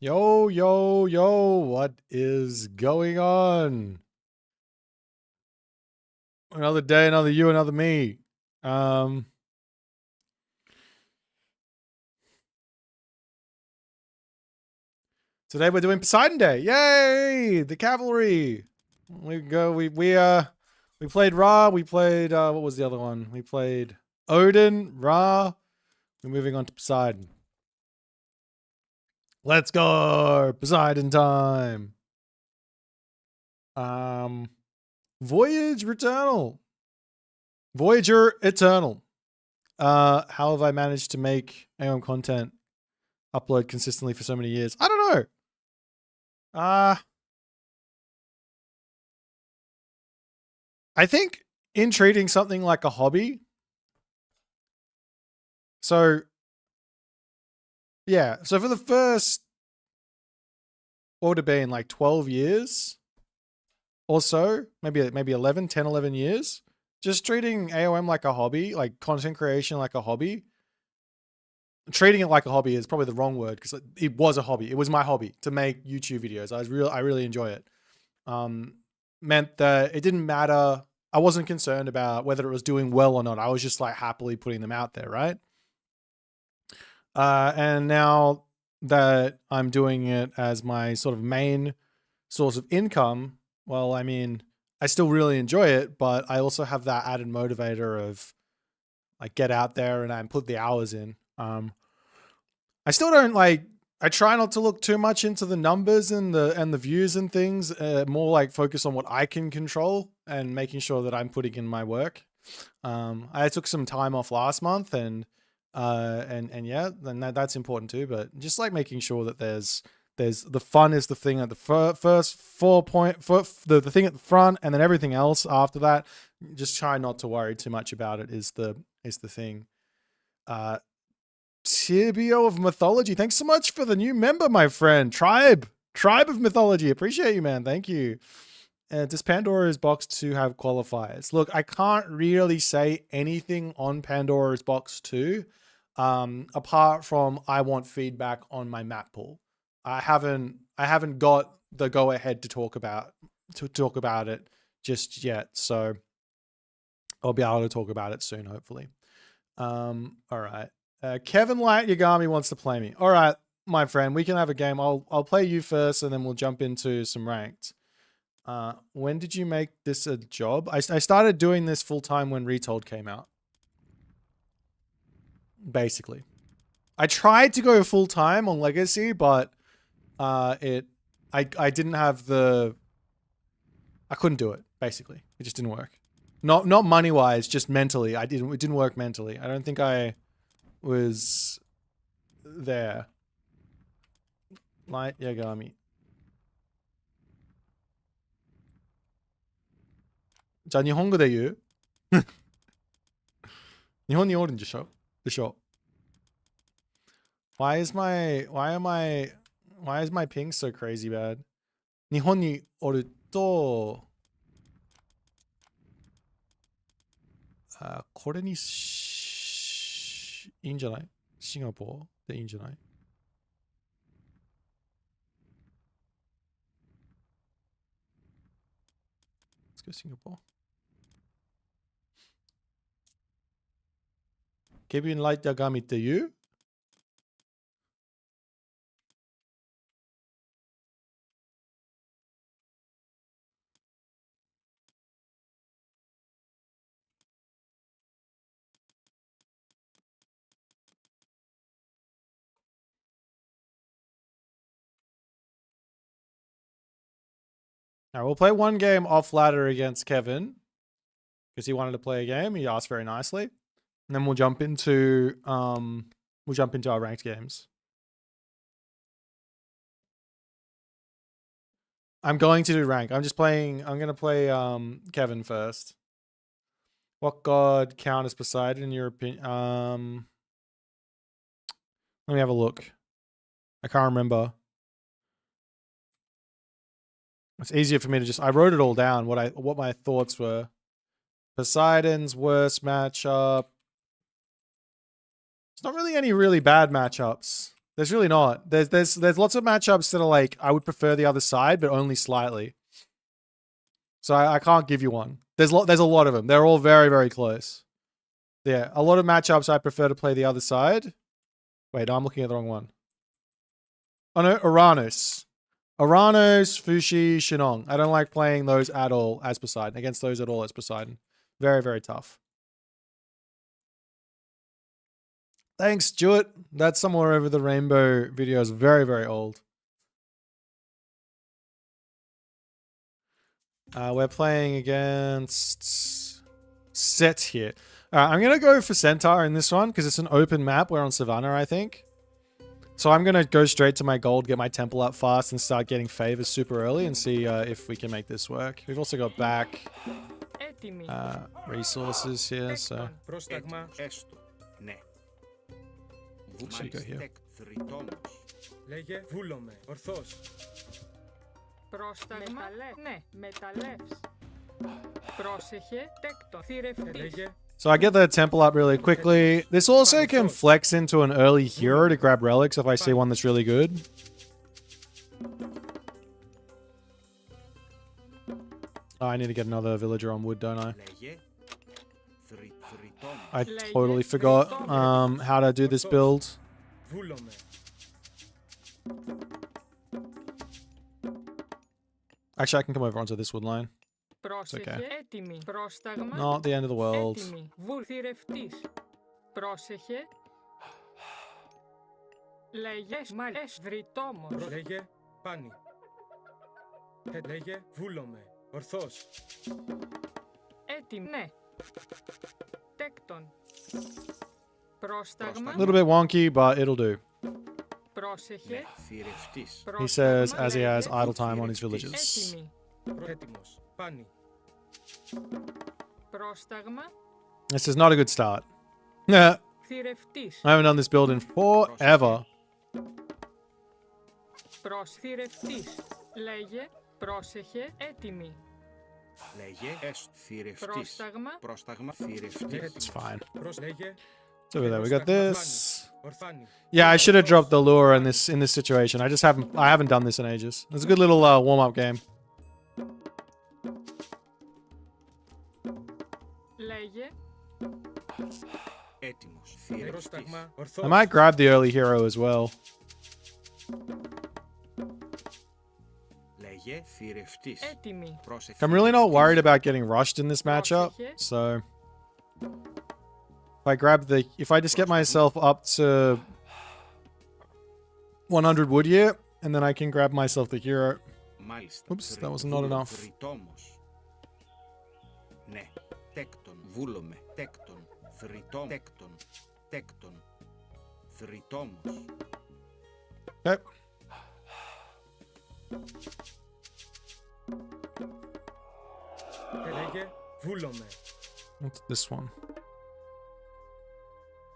Yo, yo, yo, what is going on? Another day, another you, another me. Today we're doing Poseidon Day. Yay! The cavalry. We played Ra, we played what was the other one? We played Odin, Ra. We're moving on to Poseidon. Let's go! Poseidon time. Voyage Returnal. Voyager Eternal. How have I managed to make AOM content upload consistently for so many years? I don't know. I think in treating something like a hobby. So, yeah. So for the first, what would it be in like 12 years or so? Maybe 11, 10, 11 years. Just treating AOM like a hobby, like content creation like a hobby. Treating it like a hobby is probably the wrong word because it was a hobby. It was my hobby to make YouTube videos. I really enjoy it. Meant that it didn't matter. I wasn't concerned about whether it was doing well or not. I was just like happily putting them out there, right? And now that I'm doing it as my sort of main source of income, well, I mean, I still really enjoy it, but I also have that added motivator of like get out there and I put the hours in. I still don't like. I try not to look too much into the numbers and the views and things. More like focus on what I can control and making sure that I'm putting in my work. I took some time off last month and yeah, then that's important too. But just like making sure that there's the fun is the thing at the first the thing at the front, and then everything else after that. Just try not to worry too much about it is the thing. Tibio of Mythology, thanks so much for the new member, my friend. Tribe of Mythology, appreciate you, man. Thank you. Does Pandora's Box 2 have qualifiers? Look, I can't really say anything on Pandora's Box 2, apart from I want feedback on my map pool. I haven't got the go ahead to talk about it just yet, so I'll be able to talk about it soon, hopefully. All right. Kevin Light Yagami wants to play me. All right, my friend, we can have a game. I'll play you first, and then we'll jump into some ranked. When did you make this a job? I started doing this full time when Retold came out. Basically, I tried to go full time on Legacy, but I didn't have the. I couldn't do it. Basically, it just didn't work. Not money wise, just mentally. It didn't work mentally. I don't think I was there. Light Yagami. じゃあ日本語で言う日本におるんでしょ Why is my ping so crazy bad? 日本におるとこれにいいんじゃないシンガポーでいいんじゃない Let's go Singapore. Kevin Light Yagami っていう All right, we'll play one game off ladder against Kevin because he wanted to play a game. He asked very nicely, and then we'll jump into our ranked games. I'm going to do rank. I'm going to play Kevin first. What god count as Poseidon in your opinion? Let me have a look. I can't remember. It's easier for me to I wrote it all down, what my thoughts were. Poseidon's worst matchup. There's not really any really bad matchups. There's really not. There's lots of matchups that are like, I would prefer the other side, but only slightly. So I can't give you one. There's a lot of them. They're all very, very close. Yeah, a lot of matchups I prefer to play the other side. Wait, no, I'm looking at the wrong one. Oh no, Uranus, Fushi, Shinong. I don't like playing those at all as Poseidon. Against those at all as Poseidon. Very, very tough. Thanks, Stuart. That's Somewhere Over the Rainbow video is very, very old. We're playing against Set here. I'm going to go for Centaur in this one because it's an open map. We're on Savannah, I think. So I'm going to go straight to my gold, get my temple up fast, and start getting favors super early and see if we can make this work. We've also got back. resources here, so Πρόσταγμα. Έστω. Ναι. should go here. Λέγε βούλομαι. Ορθώς. Πρόσταγμα. Ναι, μεταλλεύς. Πρόσεχε, τέκτο, θηρευτής. Λέγε. So I get the temple up really quickly. This also can flex into an early hero to grab relics if I see one that's really good. Oh, I need to get another villager on wood, don't I? I totally forgot how to do this build. Βούλομαι. Actually, I can come over onto this wood line. Πρόσεχε, έτοιμη. Πρόσταγμα. Not the end of the world. Έτοιμη. Θηρευτής. Πρόσεχε. Λέγε, μάλες, βρυτόμος. Λέγε πάνι. Λέγε βούλομαι. Ορθώς. Έτοιμη, ναι. Τέκτον. Πρόσταγμα. A little bit wonky, but it'll do. Πρόσεχε. He says as he has idle time on his villages. Έτοιμη. Έτοιμος. Πάνι. Πρόσταγμα. This is not a good start. Yeah, Θηρευτής. I haven't done this build in forever. Θηρευτής. Λέγε. Πρόσεχε. Έτοιμη. Λέγε θηρευτής. Πρόσταγμα. Πρόσταγμα θηρευτής. It's fine. Λέγε. It's over there. We got this. Ορφάνι. Yeah, I should have dropped the lure in this situation. I haven't done this in ages. It's a good little warm-up game. Λέγε. Έτοιμος. Πρόσταγμα. I might grab the early hero as well. Λέγε θηρευτής. Έτοιμη. I'm really not worried about getting rushed in this matchup, so if I just get myself up to 100 wood here, and then I can grab myself the hero. Μάλιστα. Oops, that was not enough. Θρητόμος. Ναι. Τέκτον. Βούλομαι. Τέκτον. Θρητόμ. Τέκτον. Τέκτον. Θρητόμος. Okay. Λέγε βούλομαι. What's this one?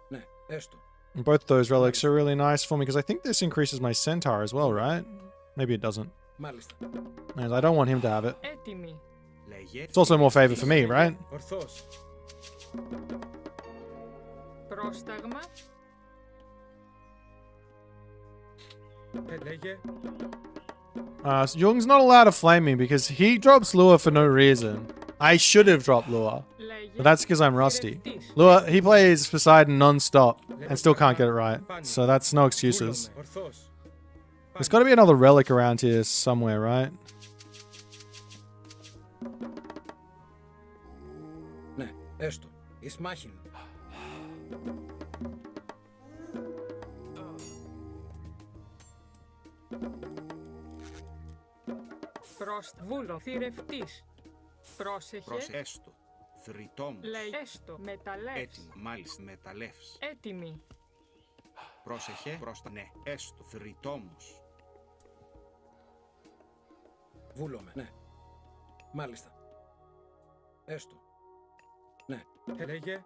Ναι. Έστω. And both those relics are really nice for me because I think this increases my centaur as well, right? Maybe it doesn't. Μάλιστα. And I don't want him to have it. Έτοιμη. Λέγε. It's also more favor for me, right? Ορθώς. Πρόσταγμα. Λέγε. Jung's not allowed to flame me because he drops lure for no reason. I should have dropped lure, but that's because I'm rusty. Lure, he plays Poseidon non-stop and still can't get it right, so that's no excuses. Ορθώς. There's got to be another relic around here somewhere, right? Ναι. Έστω. Εις μάχην. Βούλο. Θηρευτής. Πρόσεχε. Έστω. Θρητόμος. Λέει έστω. Μεταλλεύς. Έτοιμο. Μάλιστα. Μεταλλεύς. Έτοιμη. Πρόσεχε. Πρόστα. Ναι. Έστω. Θρητόμος. Βούλομαι. Ναι. Μάλιστα. Έστω. Ναι. Λέγε.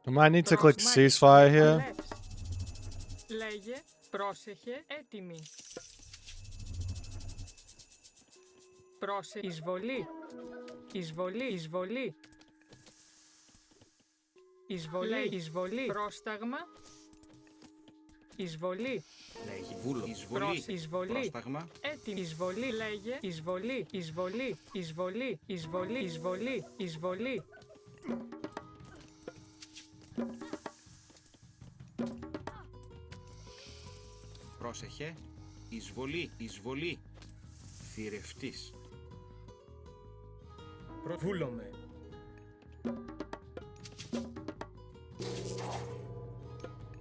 I might need to click ceasefire here. Λέγε. Πρόσεχε. Έτοιμη. Εισβολή. Εισβολή. Εισβολή. Εισβολή. Εισβολή. Πρόσταγμα. Εισβολή. Λέγε. Βούλο. Εισβολή. Εισβολή. Πρόσταγμα. Έτοιμη. Εισβολή. Λέγε. Εισβολή. Εισβολή. Εισβολή. Εισβολή. Εισβολή. Εισβολή. Πρόσεχε. Εισβολή. Εισβολή. Θηρευτής. Βούλομαι.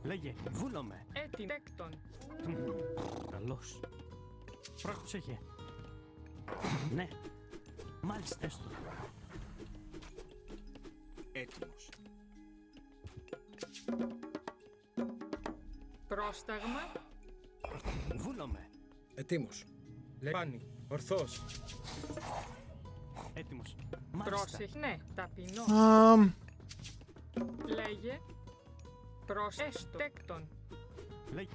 Λέγε, βούλομαι. Έτοιμη. Τέκτον. Καλώς. Πρόσεχε. Ναι. Μάλιστα έστω. Έτοιμος. Πρόσταγμα. Βούλομαι. Ετοίμος. Πάνι. Ορθός. Έτοιμος. Μάλιστα. Πρόσεχε. Ναι. Ταπεινό. Λέγε. Έστω. Τέκτον. Λέγε.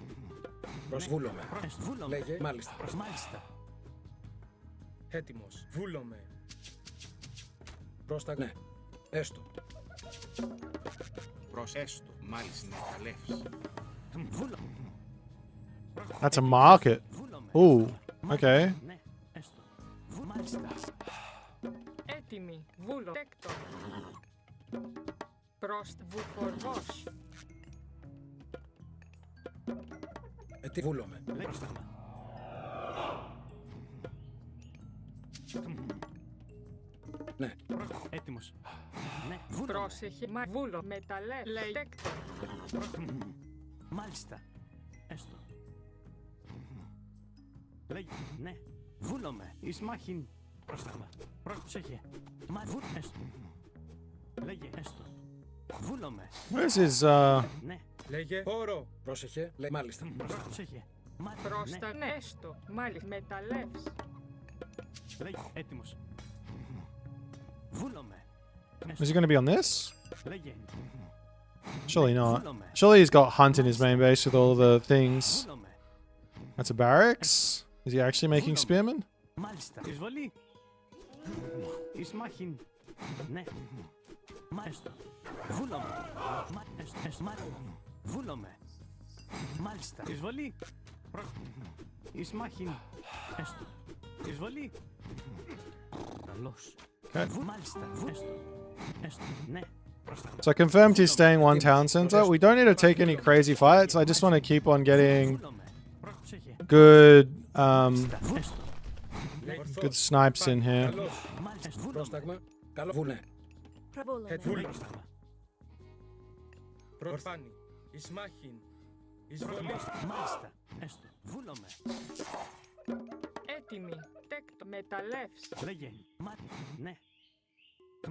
Προσβούλομαι. Βούλομαι. Λέγε. Μάλιστα. Μάλιστα. Έτοιμος. Βούλομαι. Πρόσταγμα. Ναι. Έστω. Έστω. Μάλιστα. Μεταλλεύς. Βούλομαι. That's a market. Βούλομαι. Ooh. Okay. Ναι. Έστω. Μάλιστα. Έτοιμη. Βούλο. Τέκτον. Βουφορβός. Τι βούλομαι. Λέγε. Πρόσταγμα. Ναι. Έτοιμος. Ναι. Βούλομαι. Πρόσεχε. Βούλο. Μεταλλέ. Λέει. Τέκτον. Μάλιστα. Έστω. Λέγε. Ναι. Βούλομαι. Εις μάχην. Πρόσταγμα. Πρόσεχε. Έστω. Λέγε. Έστω. Βούλομαι. Where's his Ναι. Λέγε. Όρο. Πρόσεχε. Λέει. Μάλιστα. Πρόσεχε. Πρόστα. Ναι. Έστω. Μάλιστα. Μεταλλεύς. Λέγε. Έτοιμος. Βούλομαι. is he going to be on this? Λέγε. Surely not. Βούλομαι. Surely he's got hunt in his main base with all the things. Βούλομαι. That's a barracks? Is he actually making spearmen? Μάλιστα. Εισβολή. Εις μάχην. Ναι. Μάλιστα. Βούλομαι. Βούλομαι. Μάλιστα. Εισβολή. Εις μάχην. Έστω. Εισβολή. Καλώς. Okay. Μάλιστα. Έστω. Ναι. So I confirmed he's staying one town center. We don't need to take any crazy fights. I just want to keep on getting Βούλομαι. Πρόσεχε. good Έστω. good snipes in here. Καλώς. Μάλιστα. Βούλομαι. Πρόσταγμα. Καλό. Βουνέ. Βούλομαι. Προφάνη. Εις μάχην. Εισβολή. Μάλιστα. Έστω. Βούλομαι. Έτοιμη. Τέκτον. Μεταλλεύς. Λέγε. Ναι.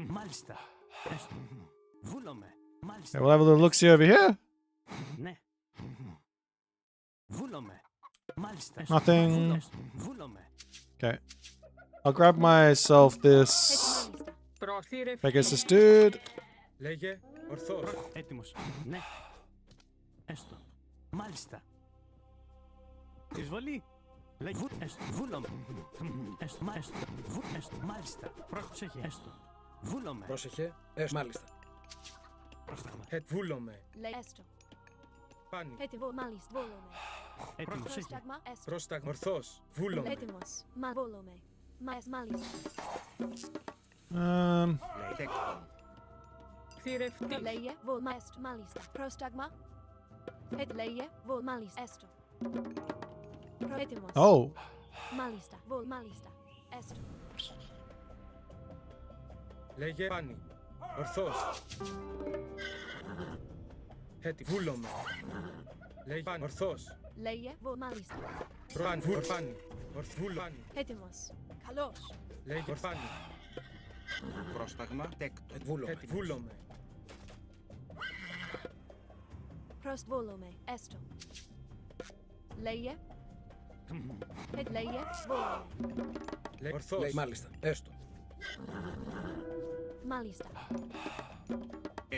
Μάλιστα. Έστω. Βούλομαι. Μάλιστα. Okay, we'll have a little look-see over here. Ναι. Βούλομαι. Μάλιστα. Nothing. Βούλομαι. Okay. I'll grab myself this Προθύρευτη. Pegasus dude. Λέγε. Ορθός. Έτοιμος. Ναι. Έστω. Μάλιστα. Εισβολή. Λέγε. Έστω. Βούλομαι. Έστω. Έστω. Μάλιστα. Πρόσεχε. Έστω. Βούλομαι. Πρόσεχε. Έστω. Μάλιστα. Πρόσταγμα. Βούλομαι. Έστω. Πάνη. Μάλιστα. Βόλομαι. Έτοιμος. Έχει. Πρόσταγμα. Έστω. Πρόσταγμα. Ορθός. Βούλομαι. Έτοιμος. Βόλομαι. Μάλιστα. Λέει. Τέκτον. Θηρευτή. Λέγε. Έστω. Μάλιστα. Πρόσταγμα. Λέγε. Μάλιστα. Έστω. Έτοιμος. Oh. Μάλιστα. Μάλιστα. Έστω. Λέγε. Πάνη. Ορθός. Βούλομαι. Λέγε. Πάνη. Ορθός. Λέγε. Μάλιστα. Πάνη. Πάνη. Βούλομαι. Έτοιμος. Καλώς. Λέγε. Πάνη. Πρόσταγμα. Τέκτον. Βούλομαι. Βόλομαι. Έστω. Λέγε. Λέγε. Βόλομαι. Λέγε. Ορθός. Μάλιστα. Έστω. Μάλιστα.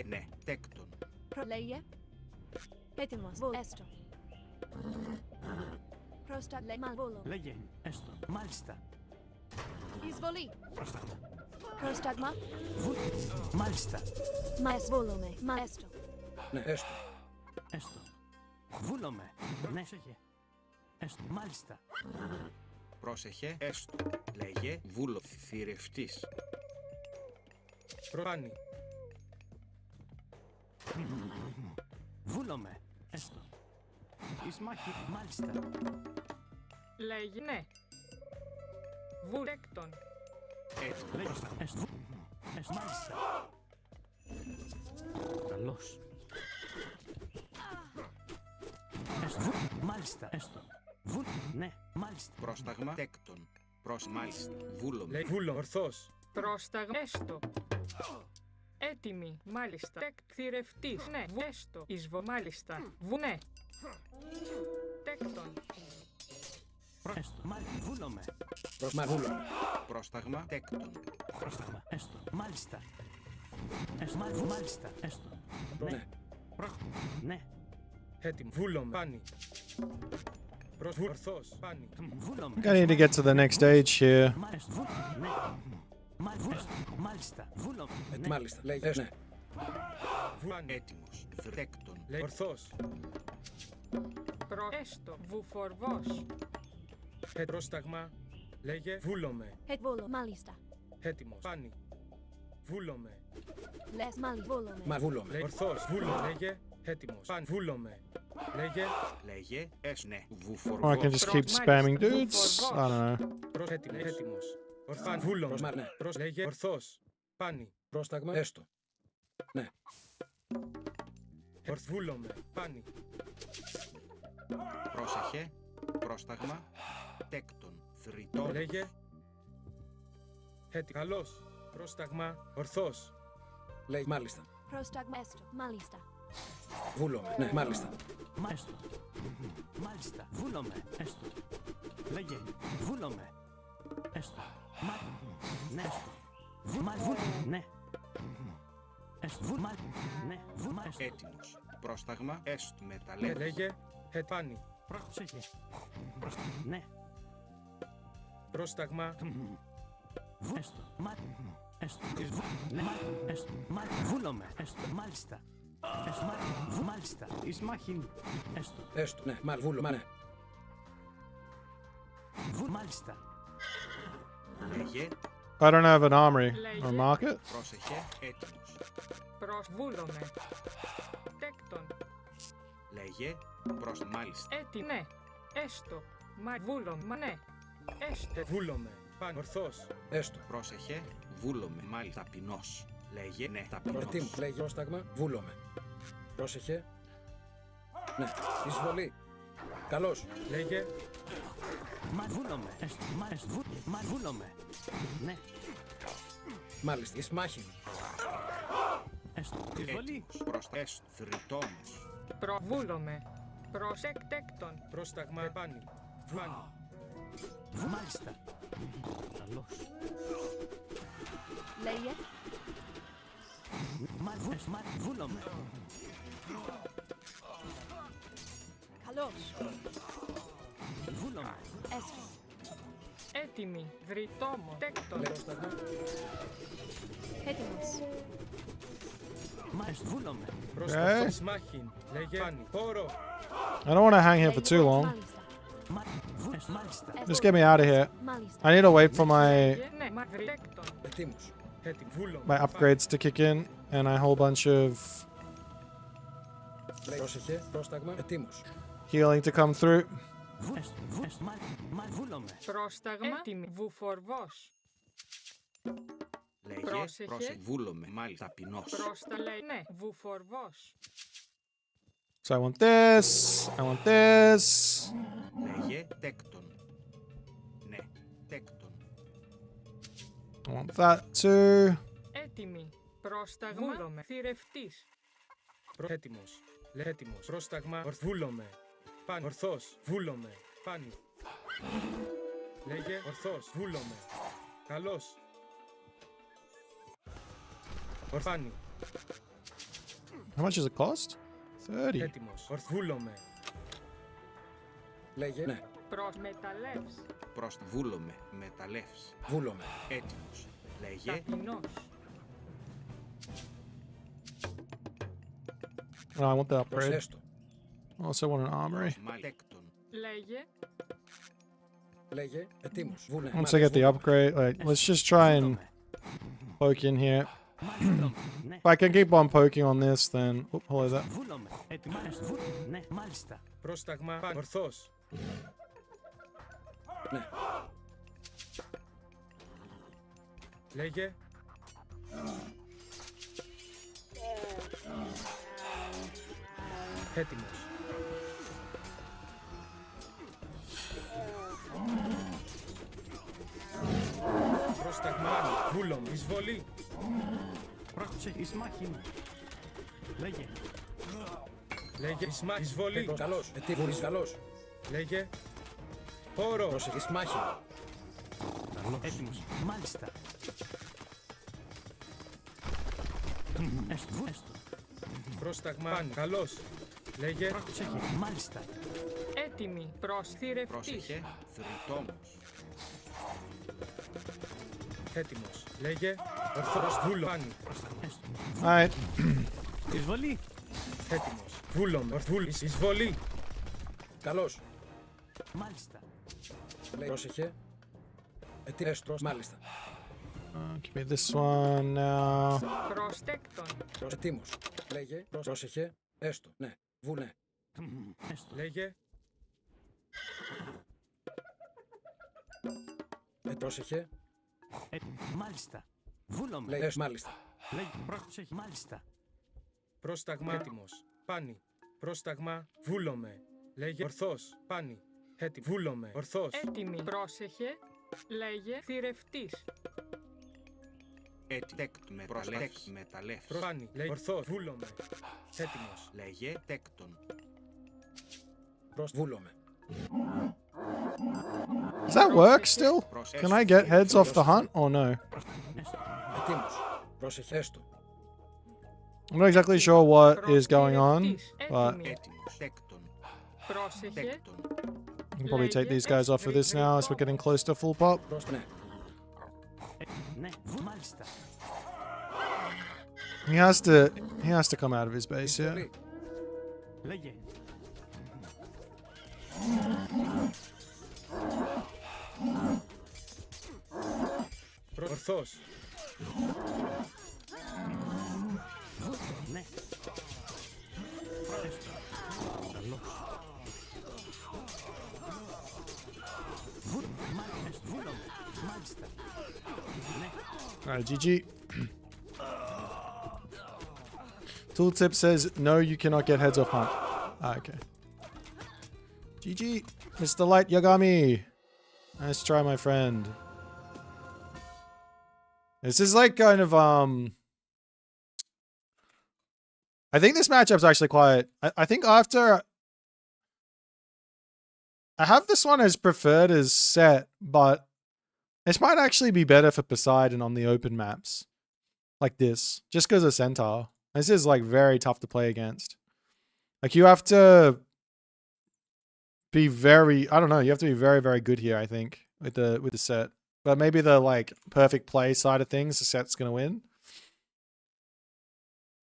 Ναι. Τέκτον. Λέγε. Έτοιμος. Έστω. Πρόσταγμα. Βόλομαι. Λέγε. Έστω. Μάλιστα. Εισβολή. Πρόσταγμα. Πρόσταγμα. Μάλιστα. Βόλομαι. Έστω. Ναι. Έστω. Έστω. Βούλομαι. Ναι. Πρόσεχε. Έστω. Μάλιστα. Πρόσεχε. Έστω. Λέγε. Βούλο. Θηρευτής. Πάνη. Βούλομαι. Έστω. Εις μάχη. Μάλιστα. Λέγει. Ναι. Τέκτον. Έτσι. Λέγε. Έστω. Έστω. Μάλιστα. Καλώς. Έστω. Μάλιστα. Έστω. Ναι. Μάλιστα. Πρόσταγμα. Τέκτον. Μάλιστα. Βούλομαι. Λέει. Ορθός. Πρόσταγμα. Έστω. Έτοιμη. Μάλιστα. Θηρευτής. Ναι. Έστω. Μάλιστα. Ναι. Τέκτον. Έστω. Βούλομαι. Βούλομαι. Πρόσταγμα τέκτον. Πρόσταγμα. Έστω. Μάλιστα. Έστω. Μάλιστα. Έστω. Ναι. Ναι. Έτοιμο. Βούλομαι. Πάνι. Ορθός. Πάνι. Βούλομαι. I need to get to the next stage here. Μάλιστα. Ναι. Μάλιστα. Βούλομαι. Μάλιστα. Λέει. Ναι. Πάνι. Έτοιμος. Τέκτον. Λέει. Ορθός. Έστω. Βουφορβός. Πρόσταγμα. Λέγε. Βούλομαι. Het volo. Malista. Έτοιμος. Πάνι. Βούλομαι. Les mali volome. Μα βούλομαι. Λέει. Ορθός. Βούλομαι. Λέγε. Έτοιμος. Πάνι. Βούλομαι. Λέγε. Λέγε. Ναι. Or I can Βουφορβός. just keep spamming dudes. I don't know. Έτοιμος. Ορθάν. Βούλομαι. Ναι. Λέγε. Ορθός. Πάνι. Πρόσταγμα. Έστω. Ναι. Βούλομαι. Πάνι. Πρόσεχε. Πρόσταγμα τέκτον. Θρητών. Λέγε. Έτοιμο. Καλός. Πρόσταγμα. Ορθός. Λέει. Μάλιστα. Prostagma esto. Malista. Βούλομαι. Ναι. Μάλιστα. Μάλιστα. Μάλιστα. Βούλομαι. Έστω. Λέγε. Βούλομαι. Έστω. Ναι. Έστω. Ναι. Έστω. Ναι. Έστω. Έτοιμος. Πρόσταγμα έστω μεταλλεύς. Λέγε. Πάνι. Πρόσεχε. Ναι. Πρόσταγμα. Έστω. Έστω. Ναι. Έστω. Βούλομαι. Έστω. Μάλιστα. Έστω. Μάλιστα. Εις μάχην. Έστω. Έστω. Ναι. Βούλομαι. Ναι. Μάλιστα. Λέγε. I don't have an armory or market. Πρόσεχε. Έτοιμος. Προσβούλομαι. Τέκτον. Λέγε. Μάλιστα. Ναι. Έστω. Μα βούλομαι. Ναι. Έστω. Βούλομαι. Πάνι. Ορθός. Έστω. Πρόσεχε. Βούλομαι. Μάλιστα. Ταπεινός. Λέγε. Ναι. Ταπεινός. Προτίμου. Λέγε. Πρόσταγμα. Βούλομαι. Πρόσεχε. Ναι. Εισβολή. Καλώς. Λέγε. Μα βούλομαι. Έστω. Μα βούλομαι. Ναι. Μάλιστα. Εις μάχην. Έστω. Εισβολή. Έτοιμος. Έστω. Θρητόμος. Προβούλομαι. Τέκτον. Πρόσταγμα. Πάνι. Πάνι. Μάλιστα. Καλώς. Λέγε. Μα βούλομαι. Καλώς. Βούλομαι. Esto. Έτοιμη. Βρυτόμο. Τέκτον. Πρόσταγμα. Έτοιμος. Μα βούλομαι. Πρόσταγμα. Σμάχιν. Λέγε. Πάνι. Πόρο. I don't want to hang here for too long. Malista. Μάλιστα. Just get me out of here. Malista. I need to wait for my Ναι. Μα τέκτον. Ετοίμους. Έτοιμο. Βούλομαι. my upgrades to kick in and a whole bunch of Λέει. Πρόσεχε. Πρόσταγμα. Ετοίμους. healing to come through. Μα βούλομαι. Πρόσταγμα. Έτοιμη. Βουφορβός. Λέγε. Πρόσεχε. Βούλομαι. Μάλιστα. Ταπεινός. Λέει. Ναι. Βουφορβός. So I want this. I want this. Λέγε. Τέκτον. Ναι. Τέκτον. I want that too. Έτοιμη. Πρόσταγμα. Βούλομαι. Θηρευτής. Έτοιμος. Λέει. Έτοιμος. Πρόσταγμα. Βούλομαι. Πάνι. Ορθός. Βούλομαι. Πάνι. Λέγε. Ορθός. Βούλομαι. Καλός. Ορθάνι. How much does it cost? 30. Έτοιμος. Βούλομαι. Λέγε. Ναι. Προσμεταλλεύς. Βούλομαι. Μεταλλεύς. Βούλομαι. Έτοιμος. Λέγε. Ταπεινός. Oh, I want the upgrade. Προσέστο. I also want an armory. Τέκτον. Λέγε. Λέγε. Ετοίμους. Βούλε. Once I get the upgrade, like, let's just try and poke in here. Ναι. If I can keep on poking on this, then... Oop, hold that. Βούλομαι. Ναι. Μάλιστα. Πρόσταγμα. Πάνι. Ορθός. Ναι. Λέγε. Έτοιμος. Πρόσταγμα. Βούλομαι. Εισβολή. Πρόσεχε. Εις μάχην. Λέγε. Λέγε. Εισβολή. Καλώς. Ετοίμους. Καλώς. Λέγε. Χώρο. Πρόσεχε, εις μάχημο. Έτοιμος. Μάλιστα. Έστω. Πρόσταγμα. Πάνω. Καλώς. Λέγε. Πρόσεχε. Μάλιστα. Έτοιμοι. Προσθηρευτής. Πρόσεχε, θρητόμος. Έτοιμος. Λέγε. Ορθός. Βούλο. Πάνω. Έστω. Alright. Εισβολή. Έτοιμος. Βούλομε. Ορθούλη. Εισβολή. Καλώς. Μάλιστα. Πρόσεχε. Έστω. Μάλιστα. Give me this one now. Προστέκτον. Ετοίμος. Λέγε. Πρόσεχε. Έστω. Ναι. Βουνέ. Έστω. Λέγε. Πρόσεχε. Μάλιστα. Βούλομαι. Λέγε. Μάλιστα. Λέγε. Πρόσεχε. Μάλιστα. Πρόσταγμα. Έτοιμος. Πάνι. Πρόσταγμα. Βούλομε. Λέγε. Ορθός. Πάνι. Έτοιμο. Βούλομε. Ορθός. Έτοιμοι. Πρόσεχε. Λέγε. Θηρευτής. Τέκτον μεταλλεύς. Πάνι. Λέγε. Ορθός. Βούλομε. Έτοιμος. Λέγε τέκτον. Βούλομε. Does that work still? Can I get heads off the hunt or no? Ετοίμος. Πρόσεχε. Έστω. I'm not exactly sure what is going on, Προστηρευτής. but Έτοιμοι. Έτοιμος. Τέκτον. Πρόσεχε. Tecton. I can probably take these guys off for this now as we're getting close to full pop. Ναι. Ναι. Μάλιστα. He has to come out of his base, yeah. Πολύ. Λέγε. Ορθός. Ναι. Έστω. Καλώς. Μάλιστα. Βούλομαι. Μάλιστα. Ναι. Alright, GG. Tooltip says, no, you cannot get heads off hunt. Ah, okay. GG, Mr. Light Yagami. Nice try, my friend. This is like kind of, I think this matchup's actually quite, I think after, I have this one as preferred as set, but this might actually be better for Poseidon on the open maps. Like this. Just because of Centaur. This is like very tough to play against. Like you have to be very, I don't know, you have to be very, very good here, I think, with the set. But maybe the like perfect play side of things, the set's gonna win.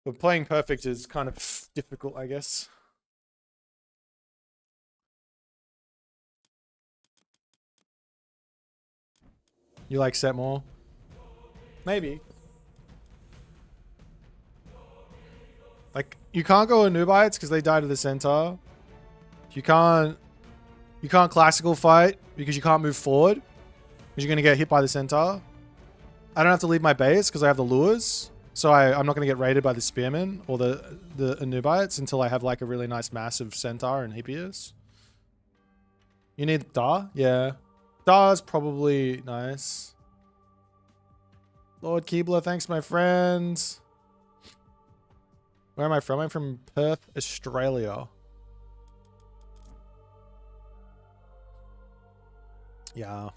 But playing perfect is kind of difficult, I guess. You like set more? Maybe. Like, you can't go Anubites because they die to the Centaur. You can't classical fight because you can't move forward. Because you're going to get hit by the Centaur. I don't have to leave my base because I have the lures. So I'm not going to get raided by the Spearmen or the Anubites until I have like a really nice massive Centaur and Hippias. You need Da? Yeah. Da's probably nice. Lord Keebler, thanks my friend. Where am I from? I'm from Perth, Australia. Yeah.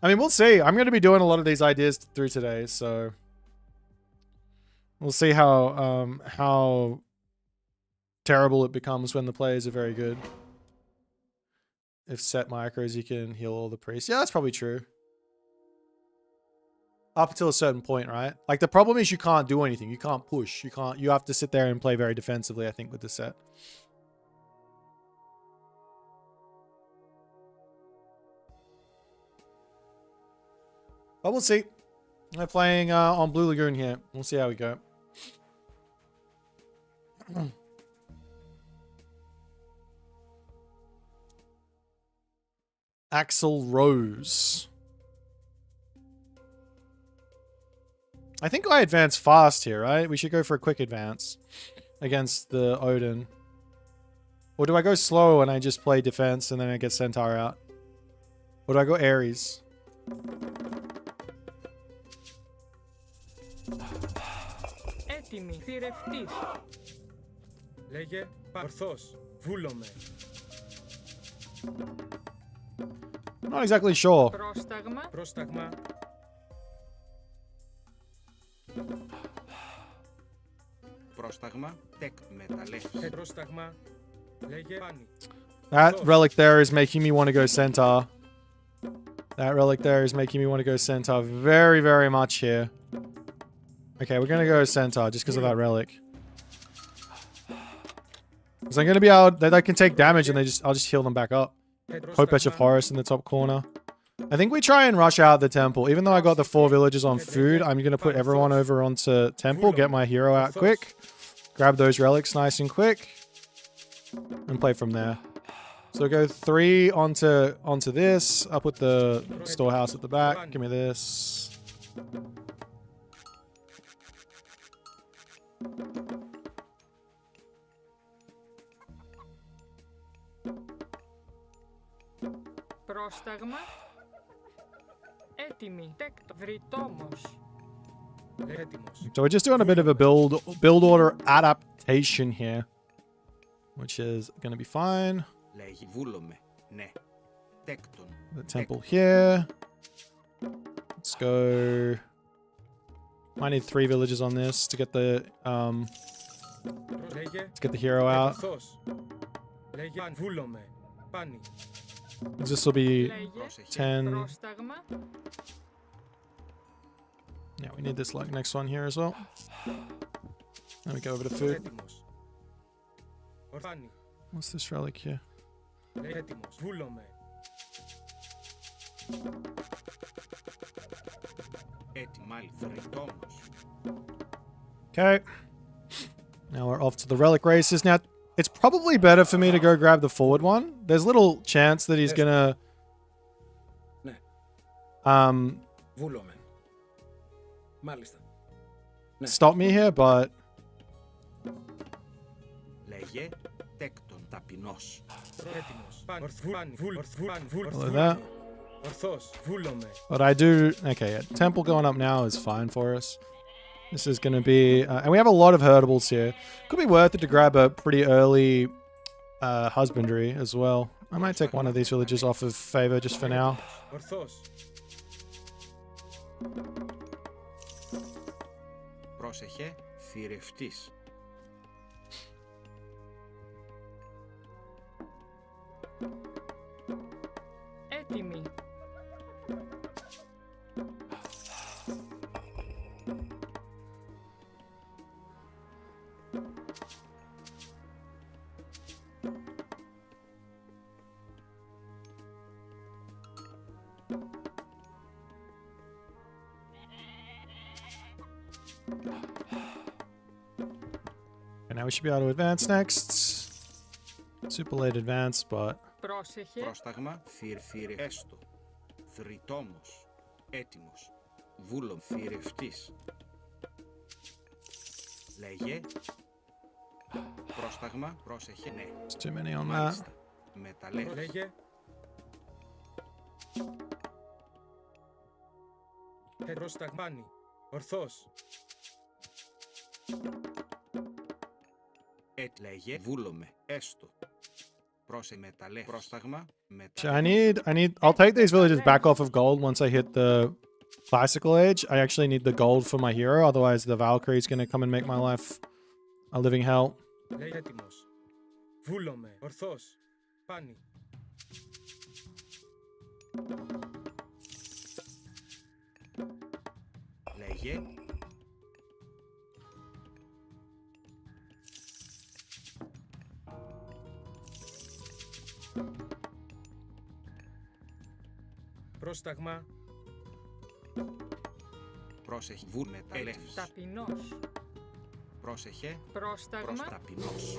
I mean, we'll see. I'm going to be doing a lot of these ideas through today, so we'll see how terrible it becomes when the players are very good. If set micros, you can heal all the priests. Yeah, that's probably true. Up until a certain point, right? Like the problem is you can't do anything. You can't push. You have to sit there and play very defensively, I think, with the set. But we'll see. We're playing on Blue Lagoon here. We'll see how we go. Axel Rose. I think I advance fast here, right? We should go for a quick advance against the Odin. Or do I go slow and I just play defense and then I get Centaur out? Or do I go Ares? Έτοιμοι. Θηρευτής. Λέγε. Ορθός. Βούλομε. I'm not exactly sure. Πρόσταγμα. Πρόσταγμα. Πρόσταγμα. Τεκ. Μεταλλεύς. Πρόσταγμα. Λέγε πάνι. That relic there is making me want to go centaur. That relic there is making me want to go centaur very, very much here. Okay, we're going to go centaur just because of that relic. Because I'm going to be able... They can take damage and I'll just heal them back up. Hopesh of Horus in the top corner. I think we try and rush out the temple. Even though I got the 4 villagers on food, I'm going to put everyone over onto temple, get my hero out quick, grab those relics nice and quick, and play from there. So go 3 onto this. I'll put the storehouse at the back. Give me this. Πρόσταγμα. Έτοιμη. Τέκτο. Βρυτόμος. Έτοιμος. So we're just doing a bit of a build order adaptation here, which is going to be fine. Λέγει βούλομαι. Ναι. Τέκτον. The temple here. Let's go. Might need 3 villages on this to get the Λέγε. to get the hero out. Ορθός. Λέγε πάνι. Βούλομαι. Πάνι. This will be Λέγε. 10. Πρόσταγμα. Yeah, we need this like next one here as well. Then we go over to food. Έτοιμος. Ορφάνι. What's this relic here? Λέγε έτοιμος. Βούλομαι. Έτοιμα. Θρητόμος. Okay. Now we're off to the relic races. Now, it's probably better for me to go grab the forward one. There's little chance that he's gonna Βούλομαι. Μάλιστα. stop me here, but Λέγε. Τέκτον. Ταπεινός. Έτοιμος. Πάνι. Ορθβάνι. Ορθβάνι. like that. Ορθός. Βούλομαι. But I do... Okay, yeah, temple going up now is fine for us. This is going to be... and we have a lot of herdables here. Could be worth it to grab a pretty early husbandry as well. I might take one of these villages off of favor just for now. Ορθός. Πρόσεχε. Θηρευτής. Έτοιμη. And now we should be able to advance next. Super late advance, but... Πρόσεχε. Πρόσταγμα. Θηρ. Έστω. Θρητόμος. Έτοιμος. Βούλο. Θηρευτής. Λέγε. Πρόσταγμα. Πρόσεχε. Ναι. It's too many on that. Μάλιστα. Μεταλλεύς. Λέγε. Πρόσταγμάνι. Ορθός. Λέγε. Βούλομαι. Έστω. Πρόσε μεταλλεύς. Πρόσταγμα. So I'll take these villages back off of gold once I hit the classical age. I actually need the gold for my hero, otherwise the Valkyrie is going to come and make my life a living hell. Λέγε έτοιμος. Βούλομαι. Ορθός. Πάνι. Λέγε. Πρόσταγμα. Πρόσεχε. Βούλ μεταλλεύς. Ταπεινός. Πρόσεχε. Πρόσταγμα. Ταπεινός.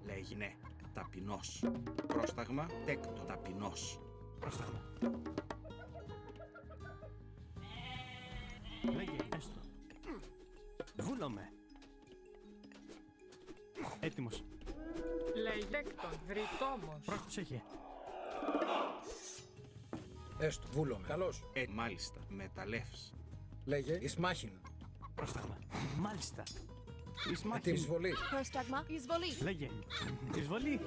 Λέγει ναι. Ταπεινός. Πρόσταγμα. Τέκτο. Ταπεινός. Πρόσταγμα. Λέγε, έστω. Βούλομαι. Έτοιμος. Λέγε. Τέκτον. Βρυτόμος. Πρόσεχε. Έστω. Βούλομαι. Καλώς. Μάλιστα. Μεταλλεύς. Λέγε Ισμάχιν. Πρόσταγμα. Μάλιστα. Έτοιμη Ισμάχιν. εισβολή. Πρόσταγμα. Εισβολή. Λέγε. Εισβολή.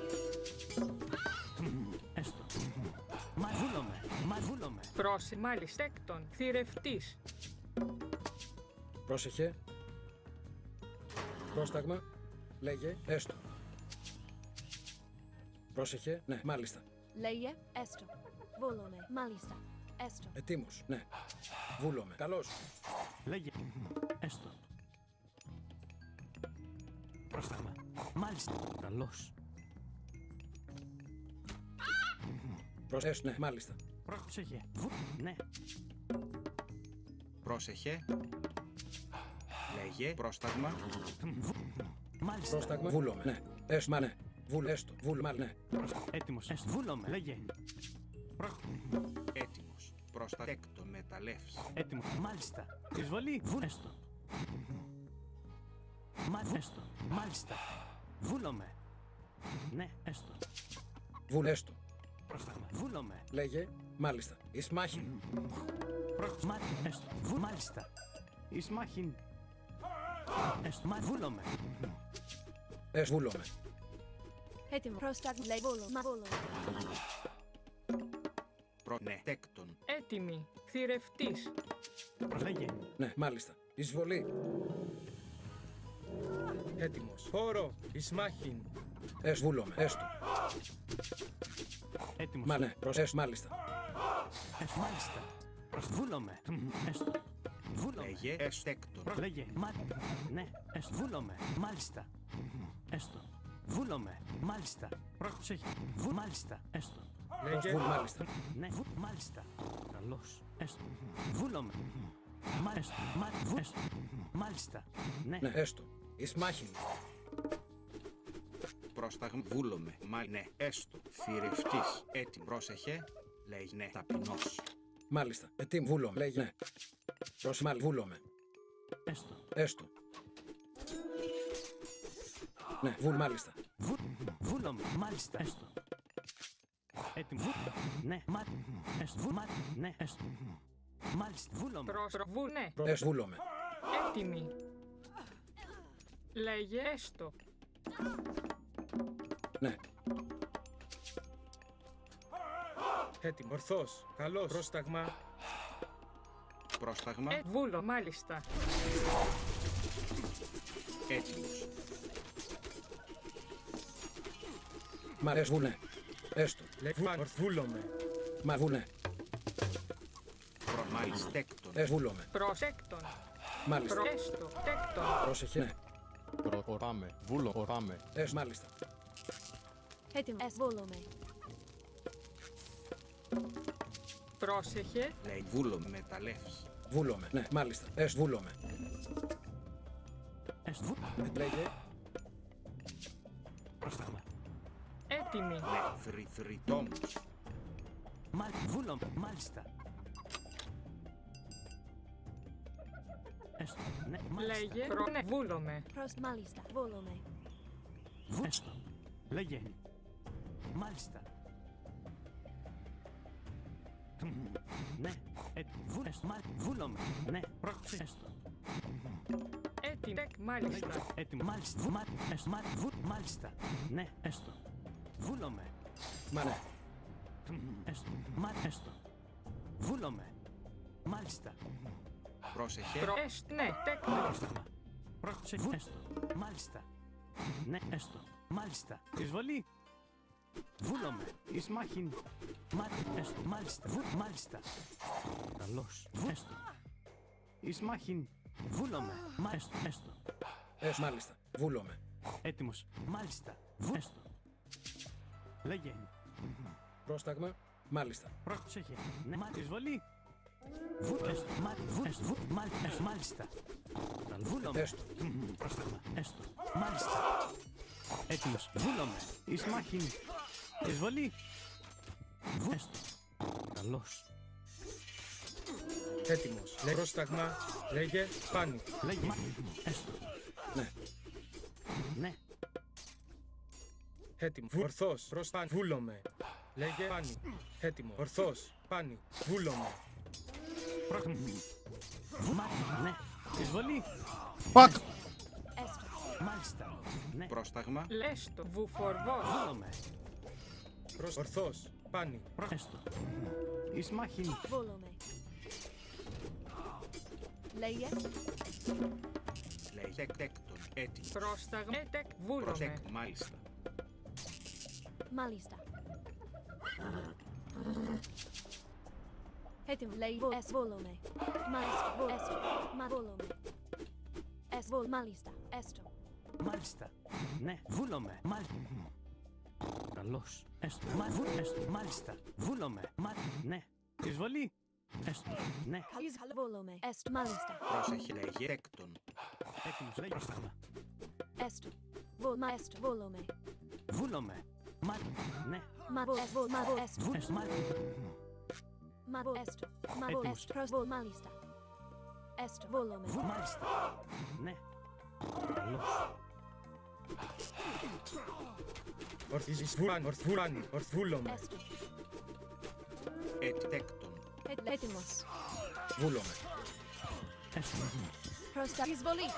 Μάλιστα. Έκτον. Θηρευτής. Πρόσεχε. Πρόσταγμα. Λέγε. Έστω. Πρόσεχε. Ναι, μάλιστα. Λέγε. Έστω. Βούλομαι. Μάλιστα. Έστω. Ετοίμος. Ναι. Βούλομαι. Καλώς. Λέγε. Έστω. Πρόσταγμα. Μάλιστα. Καλώς. Έστω. Ναι, μάλιστα. Πρόσεχε. Ναι. Πρόσεχε. Λέγε. Πρόσταγμα. Μάλιστα. Πρόσταγμα. Βούλομαι. Ναι. Έστω. Μα ναι. Βούλ. Έστω. Βούλ. Μα ναι. Έτοιμος. Έστω. Βούλομαι. Λέγε. Έτοιμος. Προστατέκτο μεταλλεύς. Έτοιμο. Μάλιστα. Εισβολή. Έστω. Έστω. Μάλιστα. Βούλομαι. Ναι. Έστω. Βούλ. Έστω. Πρόσταγμα. Βούλομαι. Λέγε. Μάλιστα. Ισμάχη. Έστω. Μάλιστα. Ισμάχην. Έστω. Βούλομαι. Έστω. Βούλομαι. Έτοιμο. Πρόσταγμα. Λέγε. Βούλομαι. Βούλομαι. Ναι. Τέκτον. Έτοιμη. Θηρευτής. Λέγε. Ναι, μάλιστα. Εισβολή. Έτοιμος. Χώρο. Ισμάχην. Έστω. Βούλομαι. Έστω. Έτοιμος. Μα ναι. Έστω. Μάλιστα. Έστω. Μάλιστα. Βούλομαι. Έστω. Βούλομαι. Λέγε. Εστέκτον. Λέγε. Ναι. Έστω. Βούλομαι. Μάλιστα. Έστω. Βούλομαι. Μάλιστα. Πρόσεχε. Μάλιστα. Έστω. Λέγε. Βούλ. Μάλιστα. Ναι. Μάλιστα. Καλώς. Έστω. Βούλομαι. Έστω. Έστω. Μάλιστα. Ναι. Ναι. Έστω. Ισμάχην. Πρόσταγμα. Βούλομαι. Ναι. Έστω. Θηρευτής. Έτοιμο. Πρόσεχε. Λέγε. Ναι. Ταπεινός. Μάλιστα. Ετοίμο. Βούλομαι. Λέγε. Ναι. Μάλιστα. Βούλομαι. Έστω. Έστω. Ναι. Βούλ. Μάλιστα. Βούλομαι. Μάλιστα. Έστω. Έτοιμο. Ναι. Έστω. Ναι. Έστω. Μάλιστα. Βούλομαι. Ναι. Έστω. Βούλομαι. Έτοιμη. Λέγε. Έστω. Ναι. Έτοιμο. Ορθός. Καλώς. Πρόσταγμα. Πρόσταγμα. Βούλο. Μάλιστα. Έτοιμος. Μ' αρέσει. Βουνέ. Έστω. Λέγε. Βούλομαι. Μα βουνέ. Μάλιστα. Τέκτον. Έστω. Βούλομαι. Προσέκτον. Μάλιστα. Έστω. Τέκτον. Πρόσεχε. Ναι. Προχωράμε. Βούλομαι. Έστω. Μάλιστα. Έτοιμο. Έστω. Βούλομαι. Πρόσεχε. Λέγε. Βούλομαι. Μεταλλεύς. Βούλομαι. Ναι. Μάλιστα. Έστω. Βούλομαι. Έστω. Λέγε. Πρόσταγμα. Έτοιμη. Ναι. Θρητόμος. Βούλομαι. Μάλιστα. Έστω. Ναι. Λέγε. Ναι. Βούλομαι. Προς. Μάλιστα. Βούλομαι. Έστω. Λέγε. Μάλιστα. Ναι. Βούλομαι. Ναι. Πρόξε. Έστω. Έτοιμη. Μάλιστα. Έτοιμο. Μάλιστα. Έστω. Μάλιστα. Ναι. Έστω. Βούλομαι. Μα ναι. Έστω. Έστω. Βούλομαι. Μάλιστα. Πρόσεχε. Ναι. Τέκτον. Πρόσταγμα. Πρόξε. Έστω. Μάλιστα. Ναι. Έστω. Μάλιστα. Εισβολή. Βούλομαι. Ισμάχην. Έστω. Μάλιστα. Μάλιστα. Καλώς. Έστω. Ισμάχην. Βούλομαι. Έστω. Έστω. Μάλιστα. Βούλομαι. Έτοιμος. Μάλιστα. Έστω. Λέγε. Πρόσταγμα. Μάλιστα. Πρόσεχε. Ναι. Εισβολή. Έστω. Μάλιστα. Βούλομαι. Έστω. Πρόσταγμα. Έστω. Μάλιστα. Έτοιμος. Βούλομαι. Ισμάχην. Εισβολή. Έστω. Καλώς. Έτοιμος. Λέγε. Πρόσταγμα. Λέγε. Πάνι. Λέγε. Έστω. Ναι. Ναι. Έτοιμο. Ορθός. Πρόσταγμα. Βούλομαι. Λέγε. Πάνι. Έτοιμο. Ορθός. Πάνι. Βούλομαι. Ναι. Εισβολή. Fuck! Έστω. Μάλιστα. Ναι. Πρόσταγμα. Λέστο. Βουφορβός. Βούλομαι. Ορθός. Πάνι. Έστω. Εις μάχην. Βόλομαι. Λέγε. Λέγε τέκτον. Έτοιμος. Πρόσταγμα. Ετεκ. Βούλομαι. Προσέκ. Μάλιστα. Μάλιστα. Έτοιμο. Λέγε. Βόλομαι. Μάλιστα. Έστω. Μα βόλομαι. Μάλιστα. Έστω. Μάλιστα. Ναι, βούλομαι. Μάλιστα. Καλώς. Έστω. Έστω. Μάλιστα. Βούλομαι. Ναι. Εισβολή. Έστω. Ναι. Βόλομαι. Έστω. Μάλιστα. Πρόσεχε. Λέγε τέκτον. Έτοιμος. Λέγε πρόσταγμα. Έστω. Έστω. Βόλομαι. Βούλομαι. Ναι. Έστω. Έστω. Μάλιστα. Έστω. Έτοιμος. Μάλιστα. Έστω. Βόλομαι. Μάλιστα. Ναι. Καλώς. Ορθβούλομαι. Ορθβούλομαι. Έστω. Τέκτον. Έτοιμος. Βούλομαι. Έστω. Προστα. Εισβολή.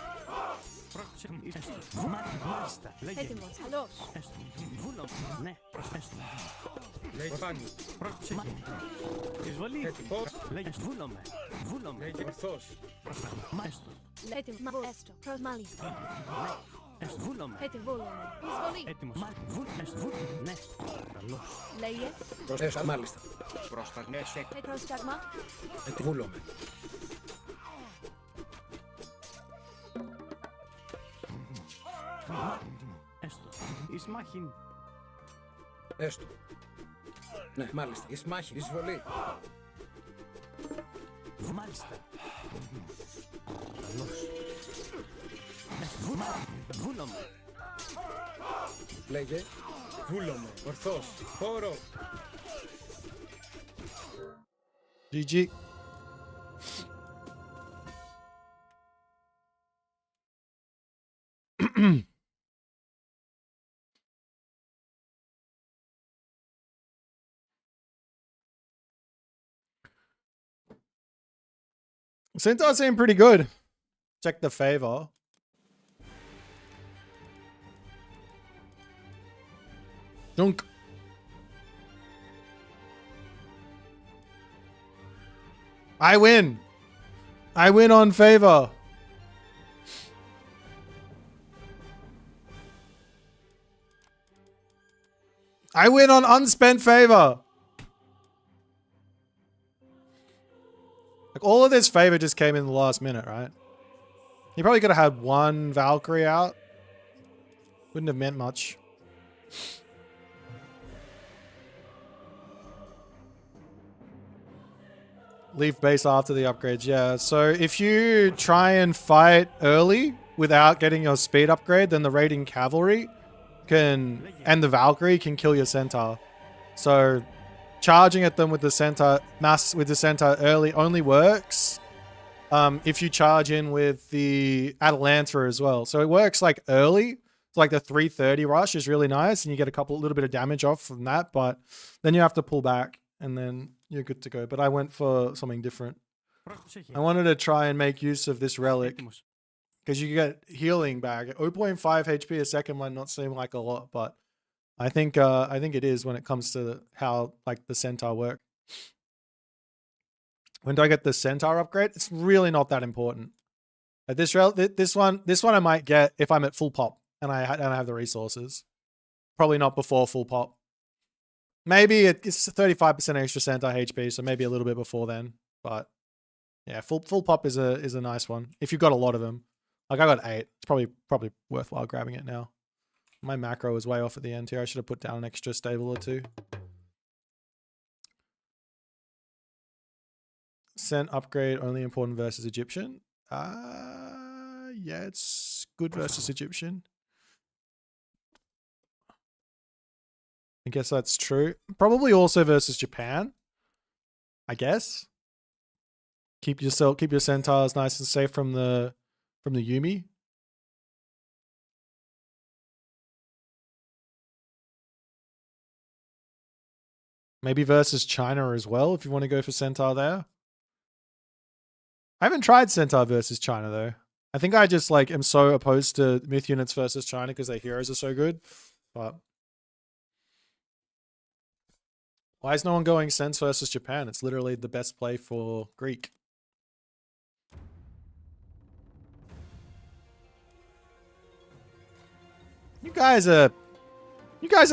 Πρόξε. Έστω. Μάλιστα. Λέγε. Έτοιμος. Καλώς. Έστω. Βούλομαι. Ναι. Έστω. Λέγε πάνι. Πρόξε. Εισβολή. Έτοιμο. Λέγε. Βούλομαι. Βούλομαι. Λέγε ορθός. Έστω. Έτοιμο. Έστω. Μάλιστα. Έστω. Βούλομαι. Έτοιμο. Βόλομαι. Εισβολή. Έτοιμος. Έστω. Ναι. Καλώς. Λέγε. Έστω. Μάλιστα. Πρόσταγμα. Σεκ. Πρόσταγμα. Βούλομαι. Έστω. Εις μάχην. Έστω. Ναι, μάλιστα. Εις μάχη. Εισβολή. Μάλιστα. Καλώς. Έστω. Βούλομαι. Λέγε. Βούλομαι. Ορθός. Χώρο. GG. Centaur seemed pretty good. Check the favor. Dunk. I win. I win on favor. I win on unspent favor. Like all of this favor just came in the last minute, right? He probably could have had one Valkyrie out. Wouldn't have meant much. Leave base after the upgrades, yeah. So if you try and fight early without getting your speed upgrade, then the raiding cavalry can and the Valkyrie can kill your centaur. So charging at them with the centaur early only works if you charge in with the Atalanta as well. So it works like early. So like the 330 rush is really nice, and you get a little bit of damage off from that, but then you have to pull back and then you're good to go. But I went for something different. I wanted to try and make use of this relic because you get healing back. 0.5 HP a second might not seem like a lot, but I think it is when it comes to how like the centaur work. When do I get the centaur upgrade? It's really not that important. This one I might get if I'm at full pop and I have the resources. Probably not before full pop. Maybe it's 35% extra centaur HP, so maybe a little bit before then. But yeah, full pop is a nice one if you've got a lot of them. Like I got 8. It's probably worthwhile grabbing it now. My macro was way off at the end here. I should have put down an extra stable or two. Cent upgrade only important versus Egyptian. Yeah, it's good versus Egyptian. I guess that's true. Probably also versus Japan. I guess. Keep your centaurs nice and safe from the Yumi. Maybe versus China as well, if you want to go for centaur there. I haven't tried centaur versus China though. I think I just like am so opposed to myth units versus China because their heroes are so good. But Why is no one going Sens versus Japan? It's literally the best play for Greek. You guys are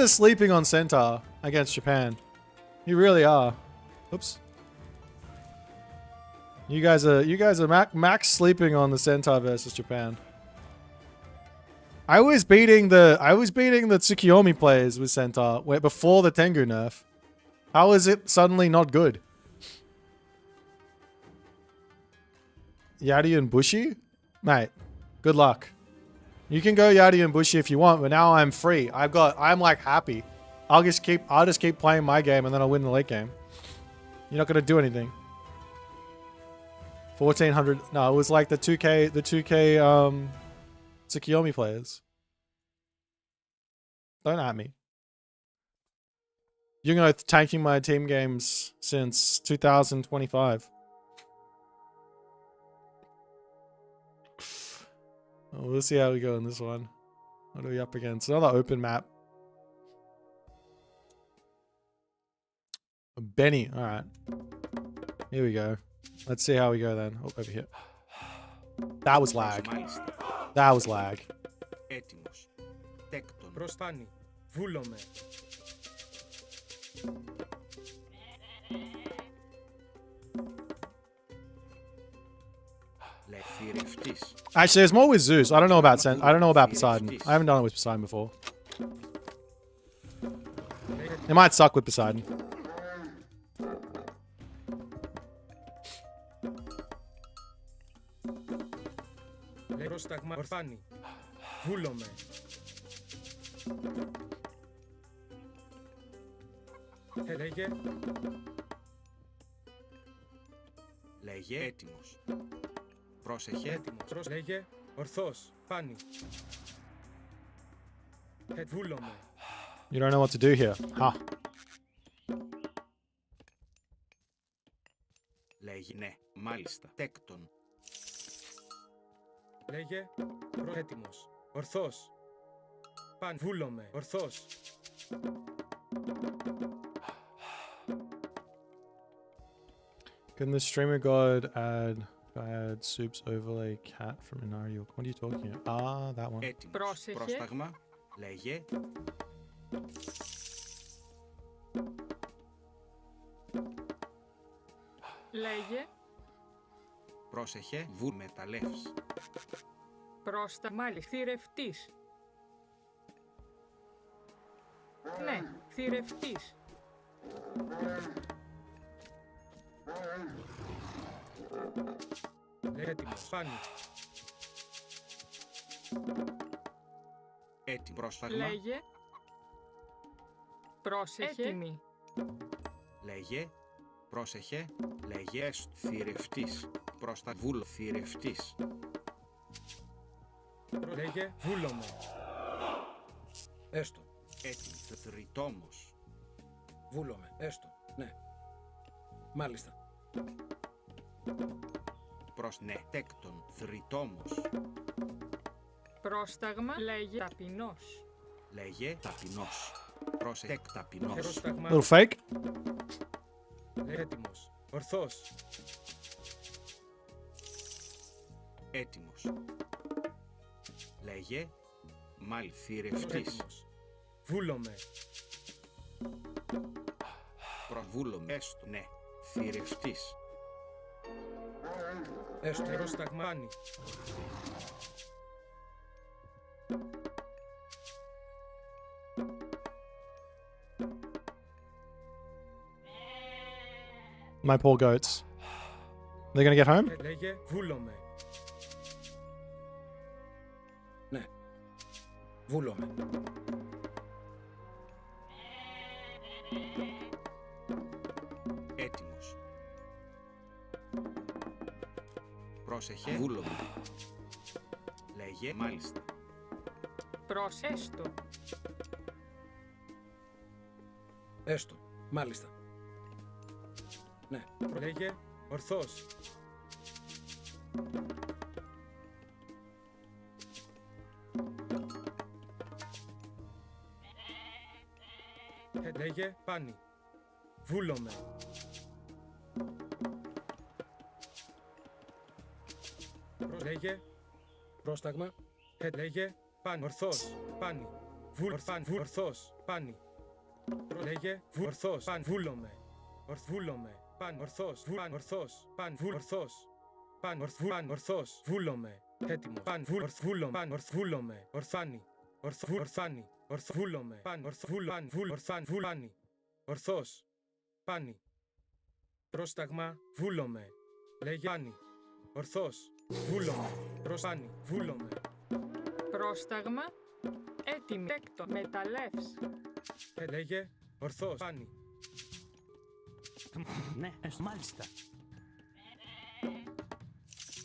sleeping on Centaur against Japan. You really are. Oops. You guys are max sleeping on the Centaur versus Japan. I was beating the Tsukiyomi players with Centaur before the Tengu nerf. How is it suddenly not good? Yadi and Bushi? Mate, good luck. You can go Yadi and Bushi if you want, but now I'm free. I'm like happy. I'll just keep playing my game and then I'll win the late game. You're not gonna do anything. 1400. No, it was like the 2K Sukiomi players. Don't at me. You're gonna tanking my team games since 2025. Well, we'll see how we go in this one. What are we up against? Another open map. Benny. All right. Here we go. Let's see how we go then. Oh, over here. That was lag. That was lag. Έτοιμος. Τέκτον. Προστάνει. Βούλομαι. Λεφυρευτής. Actually, there's more with Zeus. I don't know about Poseidon. I haven't done it with Poseidon before. It might suck with Poseidon. Πρόσταγμα. Ορφάνει. Βούλομαι. Λέγε. Λέγε. Έτοιμος. Πρόσεχε. Έτοιμος. Λέγε. Ορθός. Φάνη. Βούλομαι. You don't know what to do here. Ha. Λέγε. Ναι. Μάλιστα. Τέκτον. Λέγε. Έτοιμος. Ορθός. Παν. Βούλομαι. Ορθός. Can the streamer god add soups overlay cat from Inario? What are you talking about? Ah, that one. Έτοιμος. Πρόσεχε. Πρόσταγμα. Λέγε. Λέγε. Πρόσεχε. Βου μεταλλεύς. Μάλιστα. Θηρευτής. Ναι, θηρευτής. Έτοιμος. Φάνη. Έτοιμο. Πρόσταγμα. Λέγε. Πρόσεχε. Έτοιμη. Λέγε. Πρόσεχε. Λέγε. Θηρευτής. Πρόστα. Βούλο. Θηρευτής. Λέγε. Βούλομαι. Έστω. Έτοιμο. Τριτόμος. Βούλομαι. Έστω. Ναι. Μάλιστα. Προς ναι. Τέκτον. Θρητόμος. Πρόσταγμα. Λέγε. Ταπεινός. Λέγε. Ταπεινός. Πρόσεχε. Ταπεινός. Πρόσταγμα. Little fake. Έτοιμος. Ορθός. Έτοιμος. Λέγε. Μάλι. Θηρευτής. Έτοιμος. Βούλομαι. Προβούλομαι. Έστω. Ναι. Θηρευτής. Έστω. Πρόσταγμάνι. My poor goats. They're gonna get home? Λέγε. Βούλομαι. Ναι. Βούλομαι. Έτοιμος. Πρόσεχε. Βούλομαι. Λέγε. Μάλιστα. Προσέστο. Έστω. Μάλιστα. Ναι. Λέγε. Ορθός. Λέγε. Πάνι. βούλομαι. Λέγε, Πρόσταγμα. λέγε, πάνι, ορθός, πάνι. Ορθός, πάνι. Λέγε, ορθός, πάνι, βούλομαι. Βούλομαι, πάνι, ορθός, πάνι, ορθός. Πάνι, ορθός, βούλομαι. Έτοιμο, πάνι, βούλομαι, πάνι, βούλομαι. Ορθάνι, ορθάνι, βούλομαι. Πάνι, ορθάνι, πάνι. Ορθός, πάνι. Πρόσταγμα, βούλομαι. Λέγε, πάνι. Ορθός, βούλομαι. Πάνι, βούλομαι. Πρόσταγμα. Έτοιμη. Τέκτο. Μεταλλεύς. Λέγε, ορθός, πάνι. Ναι, μάλιστα.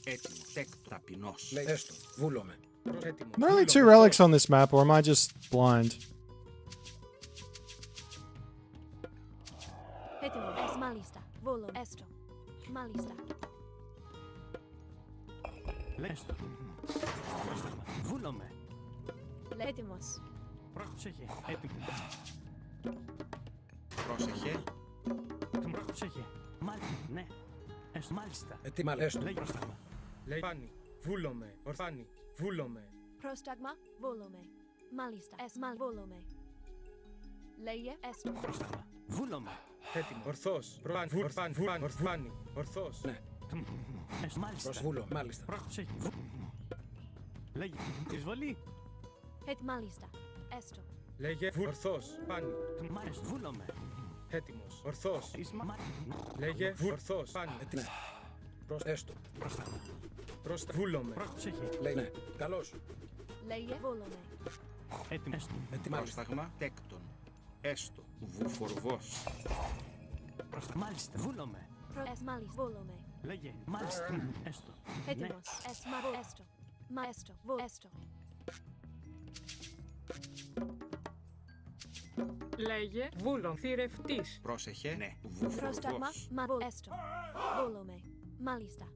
Έτοιμο. Τέκτο. Ταπεινός. Λέγε. Έστω. Βούλομαι. Έτοιμο. Are there only two relics on this map, or am I just blind? Έτοιμο. Μάλιστα. Βόλο. Έστω. Μάλιστα. Λέστο. Πρόσταγμα. Βούλομαι. Έτοιμος. Πρόσεχε. Έτοιμο. Πρόσεχε. Πρόσεχε. Μάλιστα. Ναι. Μάλιστα. Έτοιμα. Έστω. Λέγε πρόσταγμα. Λέει πάνι. Βούλομαι. Ορθάνι. Βούλομαι. Πρόσταγμα. Βόλομαι. Μάλιστα. Βόλομαι. Λέγε. Έστω. Πρόσταγμα. Βούλομαι. Έτοιμο. Ορθός. Ορθάνι. Ορθός. Ναι. Μάλιστα. Προσβούλω. Μάλιστα. Πρόσεχε. Λέγε. Εισβολή. Μάλιστα. Έστω. Λέγε. Ορθός. Πάνι. Μάλιστα. Βούλομαι. Έτοιμος. Ορθός. Ισμά. Λέγε. Ορθός. Πάνι. Ναι. Έστω. Πρόσταγμα. Βούλομαι. Πρόσεχε. Λέει ναι. Καλώς. Λέγε. Βόλομαι. Έτοιμο. Έτοιμα. Πρόσταγμα. Τέκτον. Έστω. Βουφορβός. Πρόσταγμα. Μάλιστα. Βούλομαι. Μάλιστα. Βόλομαι. Λέγε. Μάλιστα. Έστω. Ναι. Έτοιμος. Έστω. Μα έστω. Έστω. Λέγε. Βούλον. Θηρευτής. Πρόσεχε. Ναι. Πρόσταγμα. Βουφορβός. Έστω. Βόλομαι. Μάλιστα.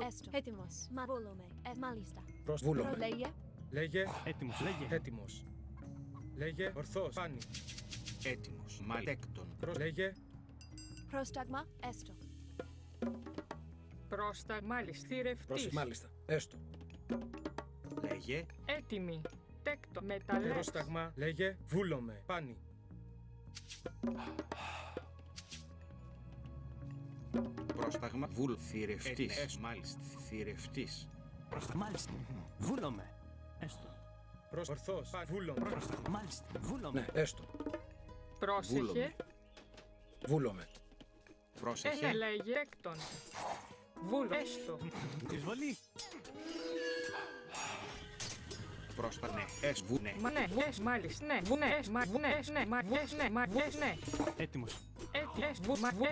Έστω. Έτοιμος. Βόλομαι. Μάλιστα. Προσβούλω. Λέγε. Λέγε. Έτοιμος. Λέγε. Έτοιμος. Λέγε. Ορθός. Πάνι. Έτοιμος. Μαλέκτον. Λέγε. Πρόσταγμα. Έστω. Πρόσταγμα. Μάλιστα. Θηρευτής. Μάλιστα. Έστω. Λέγε. Έτοιμη. Τέκτο. Μεταλλεύς. Πρόσταγμα. Λέγε. Βούλομαι. Πάνι. Πρόσταγμα. Βουλ. Θηρευτής. Μάλιστα. Θηρευτής. Πρόσταγμα. Μάλιστα. Βούλομαι. Έστω. Ορθός. Βούλομαι. Πρόσταγμα. Μάλιστα. Βούλομαι. Ναι. Έστω. Πρόσεχε. Βούλομαι. Βούλομαι. Πρόσεχε. Λέγε. Τέκτον. Βούλο. Έστω. Εισβολή. Πρόσταγμα. Ναι. Βου. Ναι. Μα ναι. Βες. Μάλιστα. Ναι. Βου. Ναι. Ναι. Έτοιμος.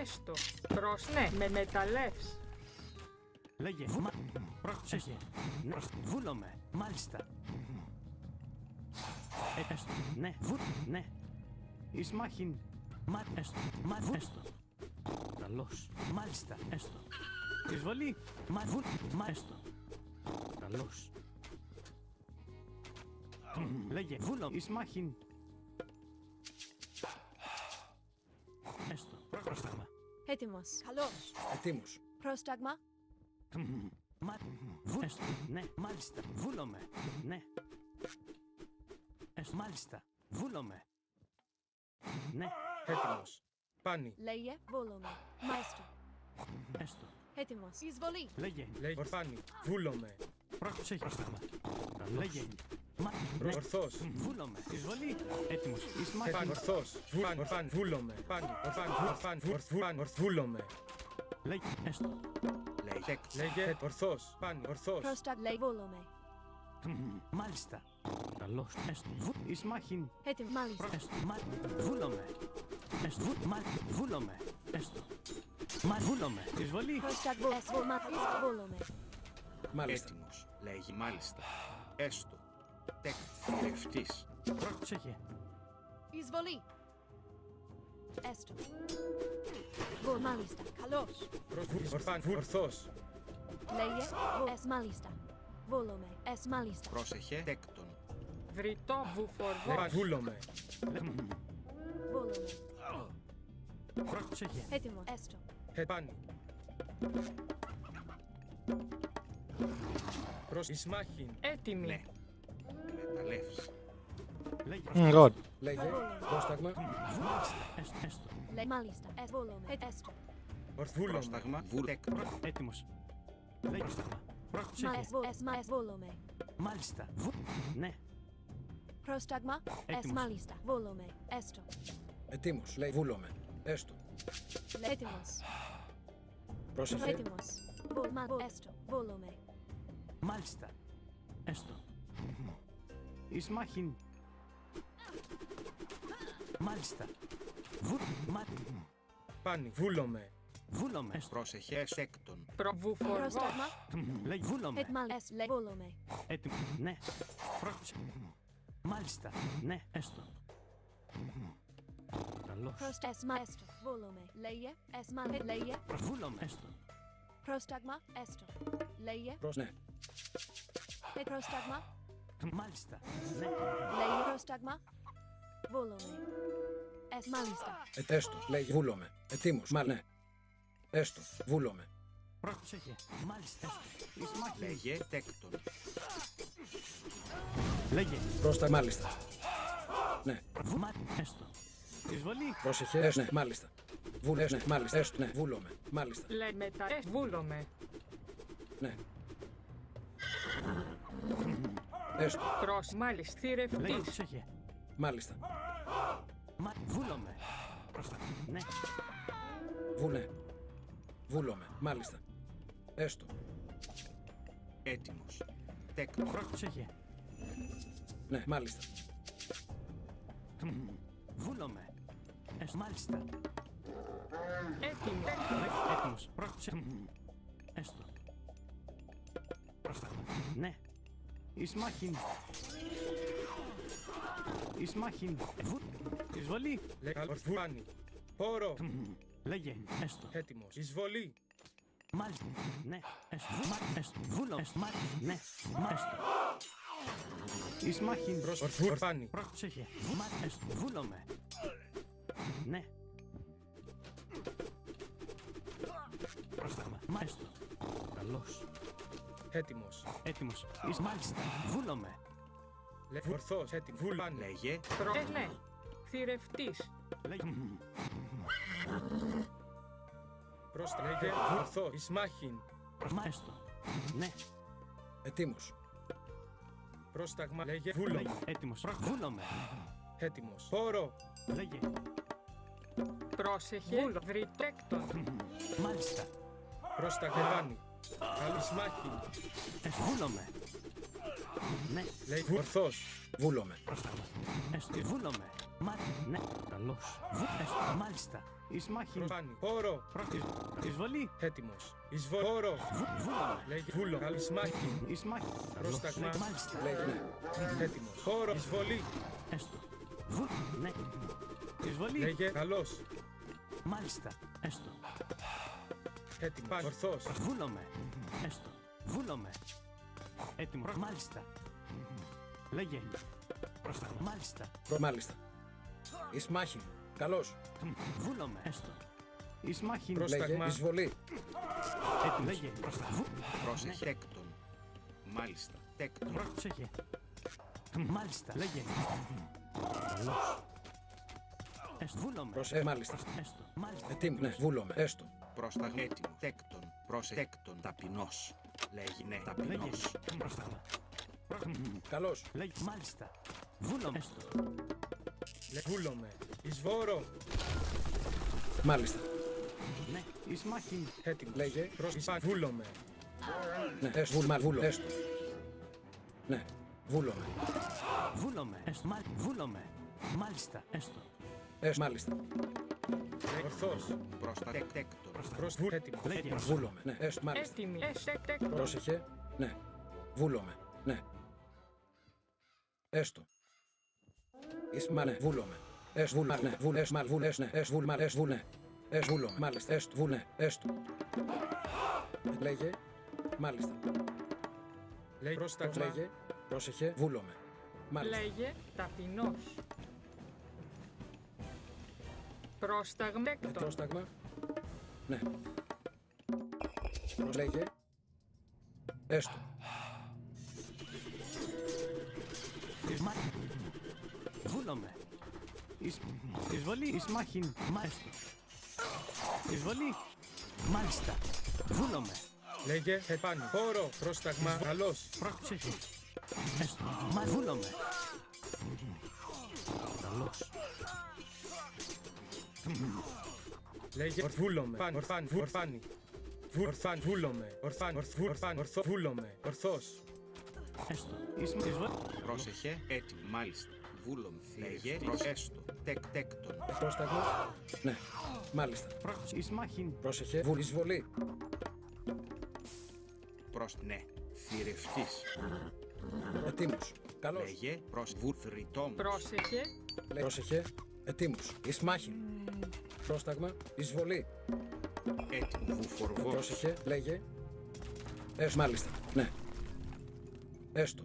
Έστω. Προς ναι. Με μεταλλεύς. Λέγε. Πρόσεχε. Ναι. Βούλομαι. Μάλιστα. Έστω. Ναι. Ναι. Ισμάχιν. Έστω. Έστω. Καλώς. Μάλιστα. Έστω. Εισβολή. Έστω. Καλώς. Λέγε. Βούλο. Ισμάχιν. Έστω. Πρόσταγμα. Έτοιμος. Καλώς. Ετοίμος. Πρόσταγμα. Έστω. Ναι. Μάλιστα. Βούλομαι. Ναι. Έστω. Μάλιστα. Βούλομαι. Ναι. Έτοιμος. Πάνι. Λέγε. Βόλομαι. Μαέστο. Έστω. Έτοιμος. Εισβολή. Λέγε. Λέγε. Ορθάνι. Βούλομαι. Πρόσεχε. Πρόσταγμα. Λέγε. Ορθός. Βούλομαι. Εισβολή. Έτοιμος. Πάνι. Ισμάχιν. Ορθός. Ορθάνι. Βούλομαι. Πάνι. Ορθάνι. Βούλομαι. Λέγε. Έστω. Λέγε. Λέγε. Ορθός. Πάνι. Ορθός. Πρόσταγμα. Λέγε. Βόλομαι. Μάλιστα. Καλώς. Έστω. Ισμάχιν. Έτοιμο. Μάλιστα. Έστω. Βούλομαι. Έστω. Βούλομαι. Έστω. Βούλομαι. Εισβολή. Πρόσταγμα. Βόλομαι. Μάλιστα. Έτοιμος. Λέγει. Μάλιστα. Έστω. Τέκτον. Θηρευτής. Πρόσεχε. Εισβολή. Έστω. Μάλιστα. Καλώς. Ορθός. Λέγε. Μάλιστα. Βόλομαι. Μάλιστα. Πρόσεχε. Τέκτον. Βρυτό. Βουφορβός. Βούλομαι. Βόλομαι. Πρόσεχε. Έτοιμο. Έστω. Πάνι. Προς εις μάχην. Έτοιμη. Ναι. Μεταλλεύς. Λέγε. God. Λέγε. Πρόσταγμα. Έστω. Μάλιστα. Βόλομαι. Έστω. Ορθβούλομαι. Πρόσταγμα. Βουλέκτον. Έτοιμος. Λέγε. Πρόσταγμα. Πρόσεχε. Βόλομαι. Μάλιστα. Ναι. Πρόσταγμα. Έτοιμος. Μάλιστα. Βόλομαι. Έστω. Ετοίμος. Λέει βούλομαι. Έστω. Έτοιμος. Πρόσεχε. Έτοιμος. Έστω. Βόλομαι. Μάλιστα. Έστω. Εις μάχην. Μάλιστα. Πάνι. Βούλομαι. Βούλομαι. Έστω. Πρόσεχε. Έκτον. Προβουφορβός. Πρόσταγμα. Λέγε. Βούλομαι. Βόλομαι. Έτοιμο. Ναι. Πρόσεχε. Μάλιστα. Ναι. Έστω. Καλώς. Έστω. Βόλομαι. Λέγε. Λέγε. Βούλομαι. Έστω. Πρόσταγμα. Έστω. Λέγε. Ναι. Πρόσταγμα. Μάλιστα. Ναι. Λέγε. Πρόσταγμα. Βόλομαι. Μάλιστα. Έστω. Λέγε βούλομαι. Ετοίμος. Ναι. Έστω. Βούλομαι. Πρόσεχε. Μάλιστα. Έστω. Εις μάχην. Λέγε. Τέκτον. Λέγε. Πρόσταγμα. Μάλιστα. Ναι. Έστω. Εισβολή. Πρόσεχε. Ναι. Μάλιστα. Ναι. Μάλιστα. Έστω. Ναι. Βούλομαι. Μάλιστα. Λέει μετά. Βούλομαι. Ναι. Έστω. Προς. Μάλιστα. Λέγε. Θηρευτής. Πρόσεχε. Μάλιστα. Βούλομαι. Πρόστα. Ναι. Ναι. Βούλομαι. Μάλιστα. Έστω. Έτοιμος. Τέκτον. Πρόσεχε. Ναι. Μάλιστα. Βούλομαι. Έστω. Μάλιστα. Έτοιμη. Έτοιμος. Πρόσεχε. Έστω. Πρόστα. Ναι. Εις μάχην. Εις μάχην. Εισβολή. Λέγε. Ορθβάνι. Πόρο. Λέγε. Έστω. Έτοιμος. Εισβολή. Μάλιστα. Ναι. Έστω. Έστω. Βούλο. Έστω. Ναι. Έστω. Εις μάχην. Προς. Ορθβάνι. Πρόσεχε. Έστω. Βούλομαι. Ναι. Πρόσταγμα. Μάλιστο. Καλώς. Έτοιμος. Έτοιμος. Εις μάλιστα. Βούλομαι. Λέγε. Ορθός. Έτοιμος. Βούλανε. Λέγε. Ναι. Θηρευτής. Λέγε. Πρόστα. Λέγε. Ορθός. Εις μάχην. Μάλιστο. Ναι. Ετοίμος. Πρόσταγμα. Λέγε. Βούλομαι. Λέγε. Έτοιμος. Βούλομαι. Έτοιμος. Πόρο. Λέγε. Πρόσεχε. Βούλο. Βρυτέκτον. Μάλιστα. Πρόσταγμα. Βάνι. Καλής μάχην. Βούλομαι. Ναι. Λέγε. Ορθός. Βούλομαι. Πρόσταγμα. Βούλομαι. Ναι. Καλώς. Μάλιστα. Εις μάχην. Βάνι. Πόρο. Εισβολή. Έτοιμος. Εισβολή. Πόρο. Βούλομαι. Λέγε. Βούλο. Καλής μάχην. Εις μάχην. Πρόσταγμα. Μάλιστα. Λέγε. Ναι. Έτοιμος. Πόρο. Εισβολή. Έστω. Ναι. Εισβολή. Λέγε. Καλός. Μάλιστα. Έστω. Έτοιμος. Πάνι. Ορθός. Βούλομαι. Έστω. Βούλομαι. Έτοιμο. Μάλιστα. Λέγε. Πρόσταγμα. Μάλιστα. Μάλιστα. Εις μάχην. Καλώς. Βούλομαι. Έστω. Εις μάχην. Πρόσταγμα. Λέγε. Εισβολή. Έτοιμο. Λέγε. Πρόσταγμα. Πρόσεχε. Τέκτον. Μάλιστα. Τέκτον. Πρόσεχε. Μάλιστα. Λέγε. Καλώς. Έστω. Βούλομαι. Μάλιστα. Έστω. Μάλιστα. Ετοίμος. Ναι. Βούλομαι. Έστω. Πρόσταγμα. Έτοιμο. Τέκτον. Πρόσεχε. Τέκτον. Ταπεινός. Λέγει. Ναι. Λέγε. Ταπεινός. Πρόσταγμα. Καλώς. Λέγε. Μάλιστα. Βούλομαι. Έστω. Λέγε. Βούλομαι. Εισβόρο. Μάλιστα. Ναι. Εις μάχην. Έτοιμος. Λέγε. Πρόστα. Βούλομαι. Ναι. Έστω. Βούλω. Έστω. Ναι. Βούλομαι. Βούλομαι. Έστω. Βούλομαι. Μάλιστα. Έστω. Έστω. Μάλιστα. Λέγε. Ορθός. Πρόστα. Τέκτον. Προς. Έτοιμος. Λέγε. Βούλομαι. Ναι. Έστω. Μάλιστα. Έτοιμη. Πρόσεχε. Ναι. Βούλομαι. Ναι. Έστω. Εις ναι. Βούλομαι. Έστω. Βούλ. Ναι. Βούλ. Έστω. Μάλ. Βούλ. Έστω. Ναι. Έστω. Βούλ. Μάλ. Έστω. Βούλ. Ναι. Έστω. Βούλομαι. Μάλιστα. Έστω. Βούλ. Ναι. Έστω. Λέγε. Μάλιστα. Λέγε. Πρόσταγμα. Λέγε. Πρόσεχε. Βούλομαι. Μάλιστα. Λέγε. Ταπεινός. Πρόσταγμα. Τέκτον. Πρόσταγμα. Ναι. Λέγε. Έστω. Βούλομαι. Εισβολή. Εισμάχην. Μάλιστα. Εισβολή. Μάλιστα. Βούλομαι. Λέγε επάνω. Χώρο. Πρόσταγμα. Καλός. Πρόσεχε. Έστω. Μα βούλομαι. Καλώς. Λέγε ορθβούλομαι. Πάν. Ορφάν. Ορφάνι. Ορθάν. Βούλομαι. Ορθάν. Ορθάν. Ορθό. Βούλομαι. Ορθός. Έστω. Εισβολή. Πρόσεχε, έτοιμο. Μάλιστα. Βούλομαι. Λέγε, έστω. Τέκτον. Πρόσταγμα. Ναι. Μάλιστα. Εισμάχην. Πρόσεχε. Εισβολή. Ναι. Θηρευτής. Ετοίμος. Καλώς. Λέγε, βουρθριτόμος. Πρόσεχε. Πρόσεχε. Ετοίμος. Εισμάχην. Πρόσταγμα. Εισβολή. Έτοιμο. Βουφορβός. Πρόσεχε. Λέγε. Μάλιστα. Ναι. Έστω.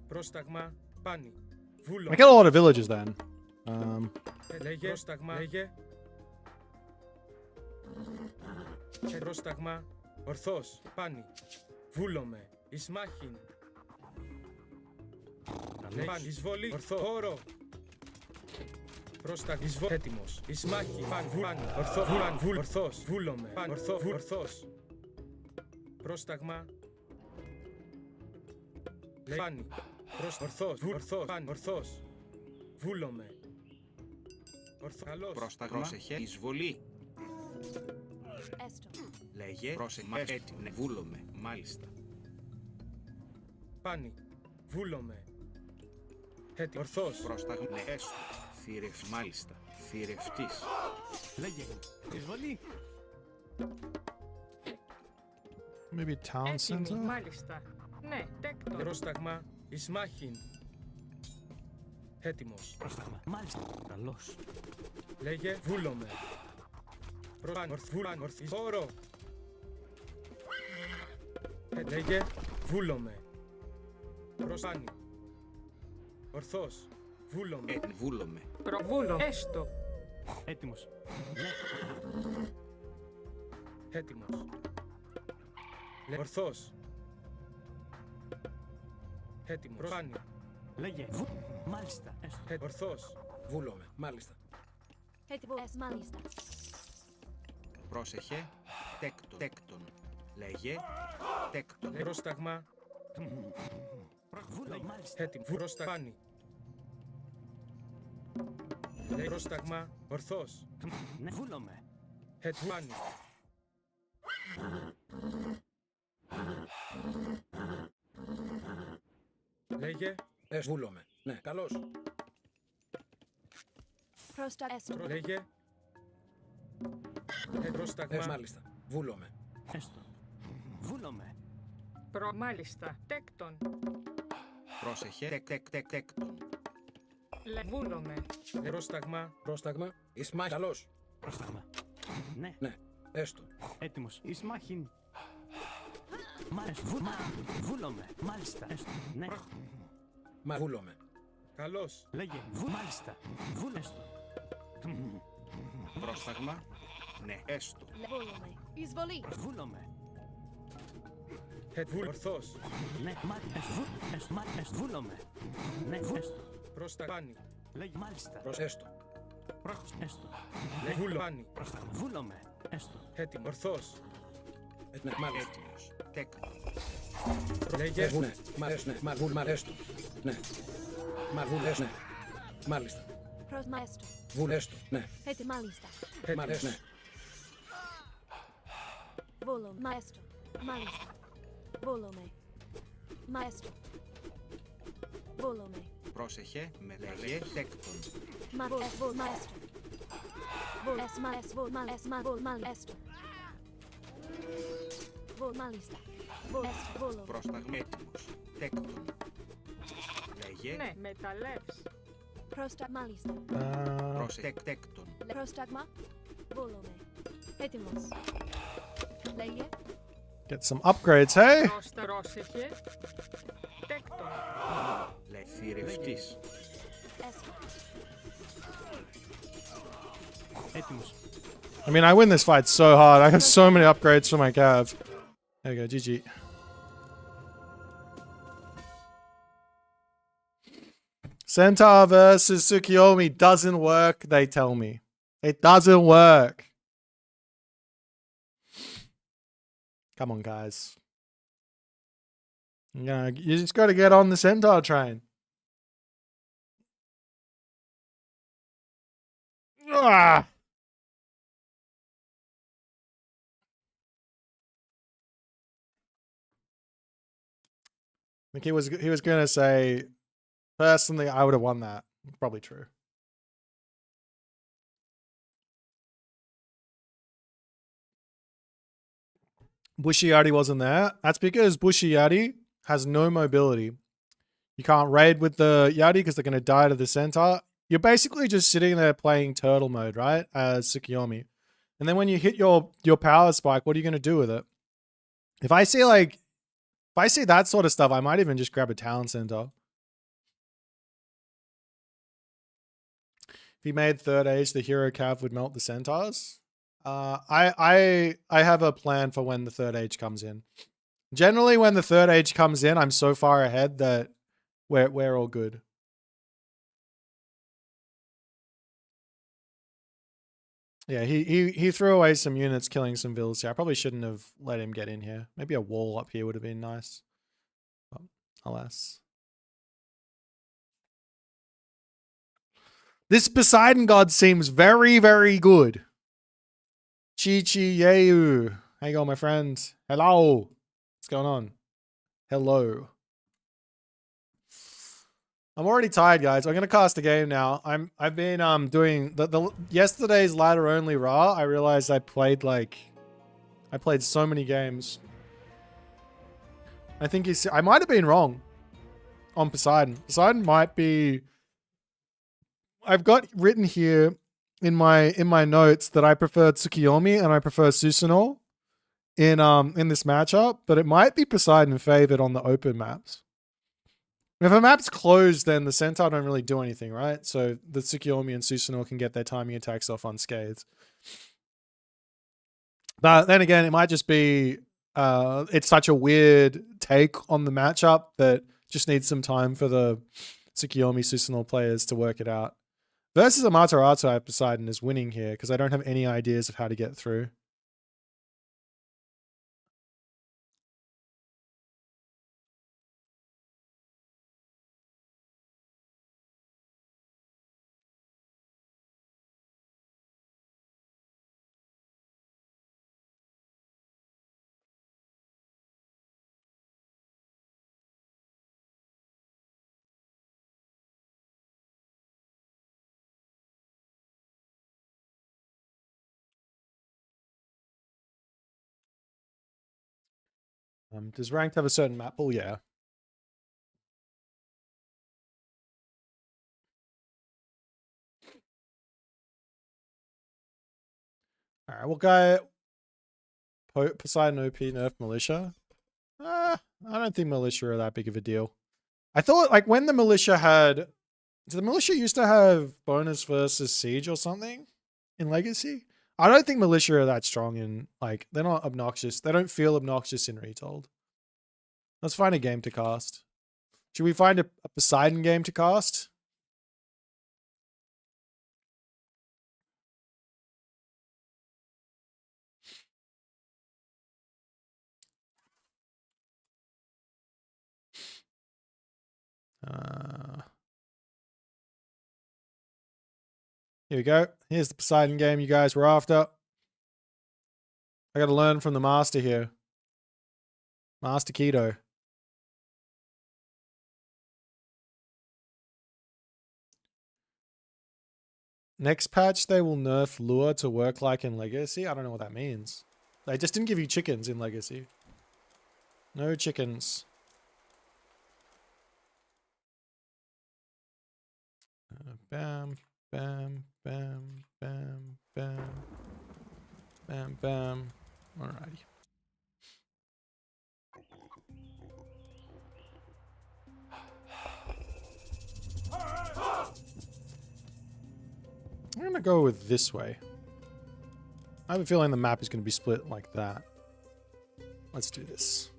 Πρόσταγμα. Πάνι. I Βούλομαι. get a lot of villages then. Λέγε πρόσταγμα. Λέγε. Πρόσταγμα. Ορθός. Πάνι. Βούλομαι. Εισμάχην. Πάνι. Εισβολή. Ορθό. Χώρο. Πρόσταγμα. Εισβολή. Έτοιμος. Εισμάχη. Πάνι. Πάνι. Ορθό. Βούλαν. Βούλ. Ορθός. Βούλομαι. Πάνι. Ορθό. Ορθός. Πρόσταγμα. Πάνι. Ορθός. Ορθός. Πάνι. Ορθός. Βούλομαι. Ορθός. Καλός. Πρόσταγμα. Πρόσεχε, εισβολή. Έστω. Λέγε, πρόσεχε, έτοιμο. Ναι, βούλομαι. Μάλιστα. Πάνι. Βούλομαι. Έτοιμο. Ορθός. Πρόσταγμα. Ναι, έστω. Μάλιστα. Θηρευτής. Λέγε. Εισβολή. Maybe town Έτοιμη. center? Μάλιστα. Ναι. Τέκτον. Πρόσταγμα. Εισμάχην. Έτοιμος. Πρόσταγμα. Μάλιστα. Καλώς. Λέγε βούλομαι. Πάν. Ορθβούλαν. Ορθής. Χώρο. Λέγε βούλομαι. Προσπάνι. Ορθός. Βούλομαι. Βούλομαι. Προβούλο. Έστω. Έτοιμος. Έτοιμος. Ορθός. Έτοιμος. Προσπάνι. Λέγε. Μάλιστα. Έστω. Ορθός. Βούλομαι. Μάλιστα. Έτοιμο. Μάλιστα. Πρόσεχε, τέκτον. Λέγε, τέκτον. Πρόσταγμα. Βούλα. Μάλιστα. Έτοιμο. Πρόσταγμάνι. Πρόσταγμα. Ορθός. Ναι. Βούλομαι. Έτοιμάνι. Λέγε. Βούλομαι. Ναι. Καλώς. Πρόστα. Έστω. Λέγε. Πρόσταγμα. Μάλιστα. Βούλομαι. Έστω. Βούλομαι. Μάλιστα. Τέκτον. Πρόσεχε, τέκτον. Βούλομαι. Πρόσταγμα. Πρόσταγμα. Ισμάχ. Καλώς. Πρόσταγμα. Ναι. Ναι. Έστω. Έτοιμος. Εισμάχην. Μάλιστα. Βούλομαι. Μάλιστα. Έστω. Ναι. Μα βούλομαι. Καλώς. Λέγε. Μάλιστα. Βούλε. Έστω. Πρόσταγμα, ναι, έστω. Βούλομαι. Εισβολή. Βούλομαι. Ορθός. Ναι. Έστω. Βούλομαι. Ναι. Έστω. Πρόσταγμάνι. Λέγε. Μάλιστα. Προς έστω. Έστω. Βούλομαι. Πρόσταγμα. Βούλομαι. Έστω. Έτοιμο. Ορθός. Ναι. Μάλιστα. Έτοιμος, τέκτον. Λέγε. Ναι. Ναι. Μα βούλ. Μα έστω. Ναι. Μα βούλ. Ναι. Μάλιστα. Πρόσμα. Έστω. Βούλ. Έστω. Ναι. Έτι. Μάλιστα. Μα ναι. Βούλομαι. Μα έστω. Μάλιστα. Βούλομαι. Μα έστω. Βούλομαι. Πρόσεχε, με λέγε, τέκτον. Μα βούλ. Μα έστω. Βούλ. Μα έστω. Βούλ. Μα έστω. Βούλ. Μα έστω. Βούλ. Μάλιστα. Βούλ. Έστω. Βούλο. Πρόσταγμα, έτοιμος, τέκτον. Λέγε, Ναι. Μεταλλεύς. Πρόστα. Μάλιστα. πρόσεχε, τέκτον. Πρόσταγμα. Βούλομαι. Έτοιμος. Λέγε. Get some upgrades, hey? Πρόσεχε. Τέκτον. Λέει, θηρευτής. Έστω. Έτοιμος. I mean, I win this fight so hard. I have so many upgrades for my cav. There we go, GG. Centaur versus Sukiomi doesn't work, they tell me. It doesn't work. Come on, guys. You just got to get on the Centaur train. Ah! I think he was gonna say, personally, I would have won that. Probably true. Bushiari wasn't there. That's because Bushiari has no mobility. You can't raid with the Yadi because they're gonna die to the Centaur. You're basically just sitting there playing turtle mode, right? As Sukiomi. And then when you hit your power spike, what are you gonna do with it? If I see that sort of stuff, I might even just grab a Talon Centaur. If he made third age, the hero cav would melt the centaurs. I have a plan for when the third age comes in. Generally, when the third age comes in, I'm so far ahead that we're all good. Yeah, he threw away some units, killing some vills here. I probably shouldn't have let him get in here. Maybe a wall up here would have been nice. But alas. This Poseidon god seems very, very good. Chi Yeu. How you going, my friend? Hello. What's going on? Hello. I'm already tired, guys. I'm gonna cast the game now. I've been doing the yesterday's ladder only Ra. I realized I played so many games. I think I might have been wrong on Poseidon. Poseidon might be. I've got written here in my notes that I prefer Tsukiyomi and I prefer Susanoo in this matchup, but it might be Poseidon favored on the open maps. If a map's closed, then the Centaur don't really do anything, right? So the Sukiomi and Susanoo can get their timing attacks off unscathed. But then again, it might just be it's such a weird take on the matchup that just needs some time for the Sukiomi Susanoo players to work it out. Versus Amaterasu, I have Poseidon is winning here because I don't have any ideas of how to get through. Does ranked have a certain map pool? Yeah. All right, we'll go Poseidon OP nerf militia. I don't think militia are that big of a deal. I thought like when the militia had, did the militia used to have bonus versus siege or something in Legacy? I don't think militia are that strong in like they're not obnoxious. They don't feel obnoxious in Retold. Let's find a game to cast. Should we find a Poseidon game to cast? Here we go. Here's the Poseidon game you guys were after. I got to learn from the master here. Master Keto. Next patch, they will nerf lure to work like in Legacy. I don't know what that means. They just didn't give you chickens in Legacy. No chickens. Bam, bam, bam, bam, bam, bam, bam. Alrighty. I'm gonna go with this way. I have a feeling the map is going to be split like that. Let's do this.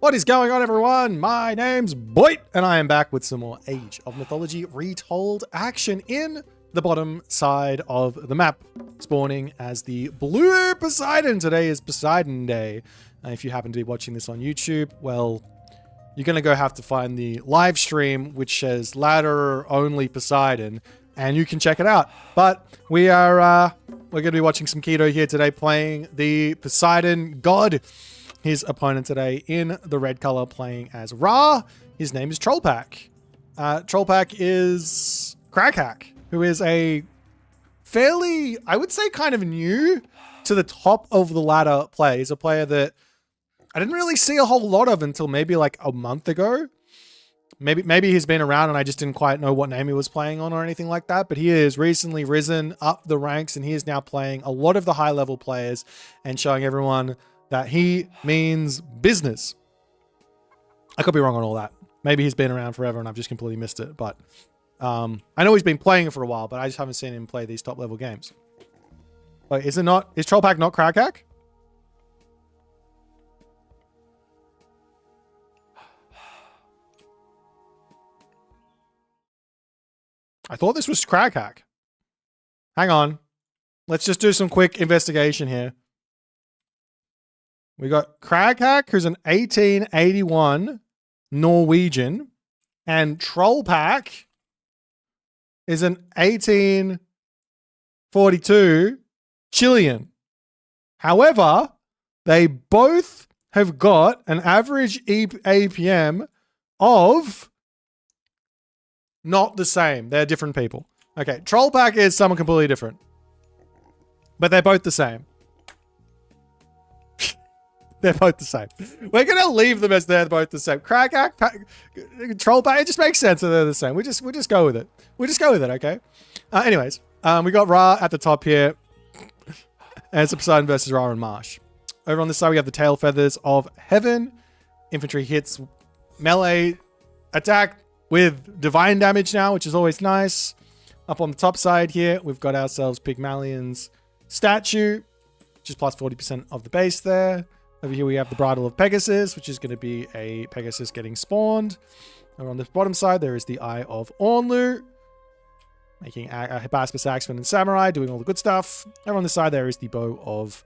What is going on, everyone? My name's Boit, and I am back with some more Age of Mythology Retold action in the bottom side of the map, spawning as the blue Poseidon. Today is Poseidon Day. If you happen to be watching this on YouTube, well, you're going to go have to find the live stream, which says ladder only Poseidon, and you can check it out. But we're going to be watching some Keto here today, playing the Poseidon god. His opponent today in the red color, playing as Ra. His name is Trollpack. Trollpack is Crackhack, who is a fairly, I would say, kind of new to the top of the ladder player. He's a player that I didn't really see a whole lot of until maybe like a month ago. Maybe he's been around and I just didn't quite know what name he was playing on or anything like that. But he has recently risen up the ranks and he is now playing a lot of the high level players and showing everyone that he means business. I could be wrong on all that. Maybe he's been around forever and I've just completely missed it. But I know he's been playing for a while, but I just haven't seen him play these top level games. Wait, is Trollpack not Crackhack? I thought this was Crackhack. Hang on. Let's just do some quick investigation here. We got Crackhack, who's an 1881 Norwegian, and Trollpack is an 1842 Chilean. However, they both have got an average APM of not the same. They're different people. Okay, Trollpack is someone completely different. But they're both the same. They're both the same. We're going to leave them as they're both the same. Crackhack, Trollpack, it just makes sense that they're the same. We'll just go with it. We'll just go with it, okay? Anyways, we got Ra at the top here. And it's a Poseidon versus Ra and Marsh. Over on this side, we have the Tail Feathers of Heaven. Infantry hits melee attack with divine damage now, which is always nice. Up on the top side here, we've got ourselves Pygmalion's statue, which is plus 40% of the base there. Over here, we have the Bridle of Pegasus, which is going to be a Pegasus getting spawned. Over on the bottom side, there is the Eye of Ornlu, making a Hippaspis, Axeman, and Samurai, doing all the good stuff. Over on the side, there is the Bow of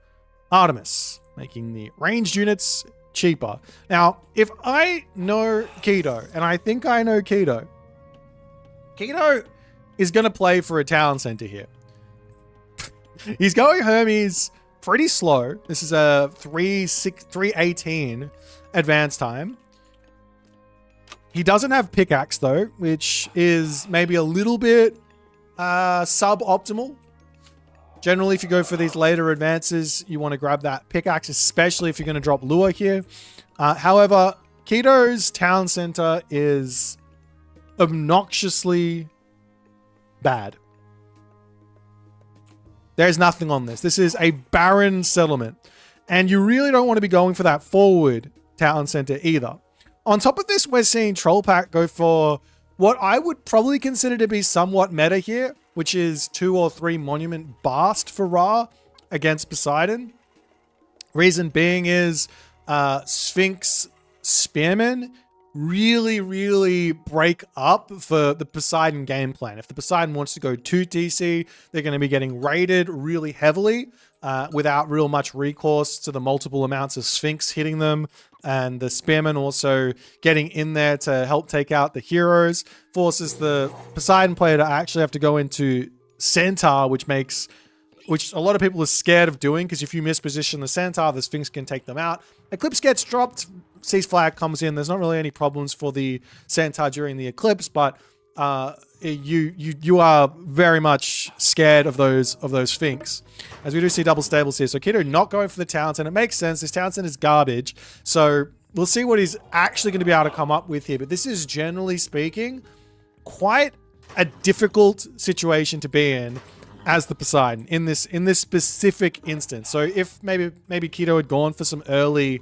Artemis, making the ranged units cheaper. Now, if I know Keto, and I think I know Keto is going to play for a town center here. He's going Hermes pretty slow. This is a 318 advance time. He doesn't have pickaxe though, which is maybe a little bit suboptimal. Generally, if you go for these later advances, you want to grab that pickaxe, especially if you're going to drop lure here. However, Keto's town center is obnoxiously bad. There's nothing on this. This is a barren settlement. And you really don't want to be going for that forward town center either. On top of this, we're seeing Trollpack go for what I would probably consider to be somewhat meta here, which is 2 or 3 Monument Bast for Ra against Poseidon. Reason being is Sphinx Spearmen really break up for the Poseidon game plan. If the Poseidon wants to go to TC, they're going to be getting raided really heavily without real much recourse to the multiple amounts of Sphinx hitting them, and the Spearmen also getting in there to help take out the heroes. Forces the Poseidon player to actually have to go into Centaur, which a lot of people are scared of doing, because if you misposition the Centaur, the Sphinx can take them out. Eclipse gets dropped, Cease Flag comes in. There's not really any problems for the Centaur during the Eclipse, but you are very much scared of those Sphinx. As we do see double stables here. So Keto not going for the Townsend. It makes sense. This Townsend is garbage. So we'll see what he's actually going to be able to come up with here. But this is, generally speaking, quite a difficult situation to be in as the Poseidon in this specific instance. So if maybe Keto had gone for some early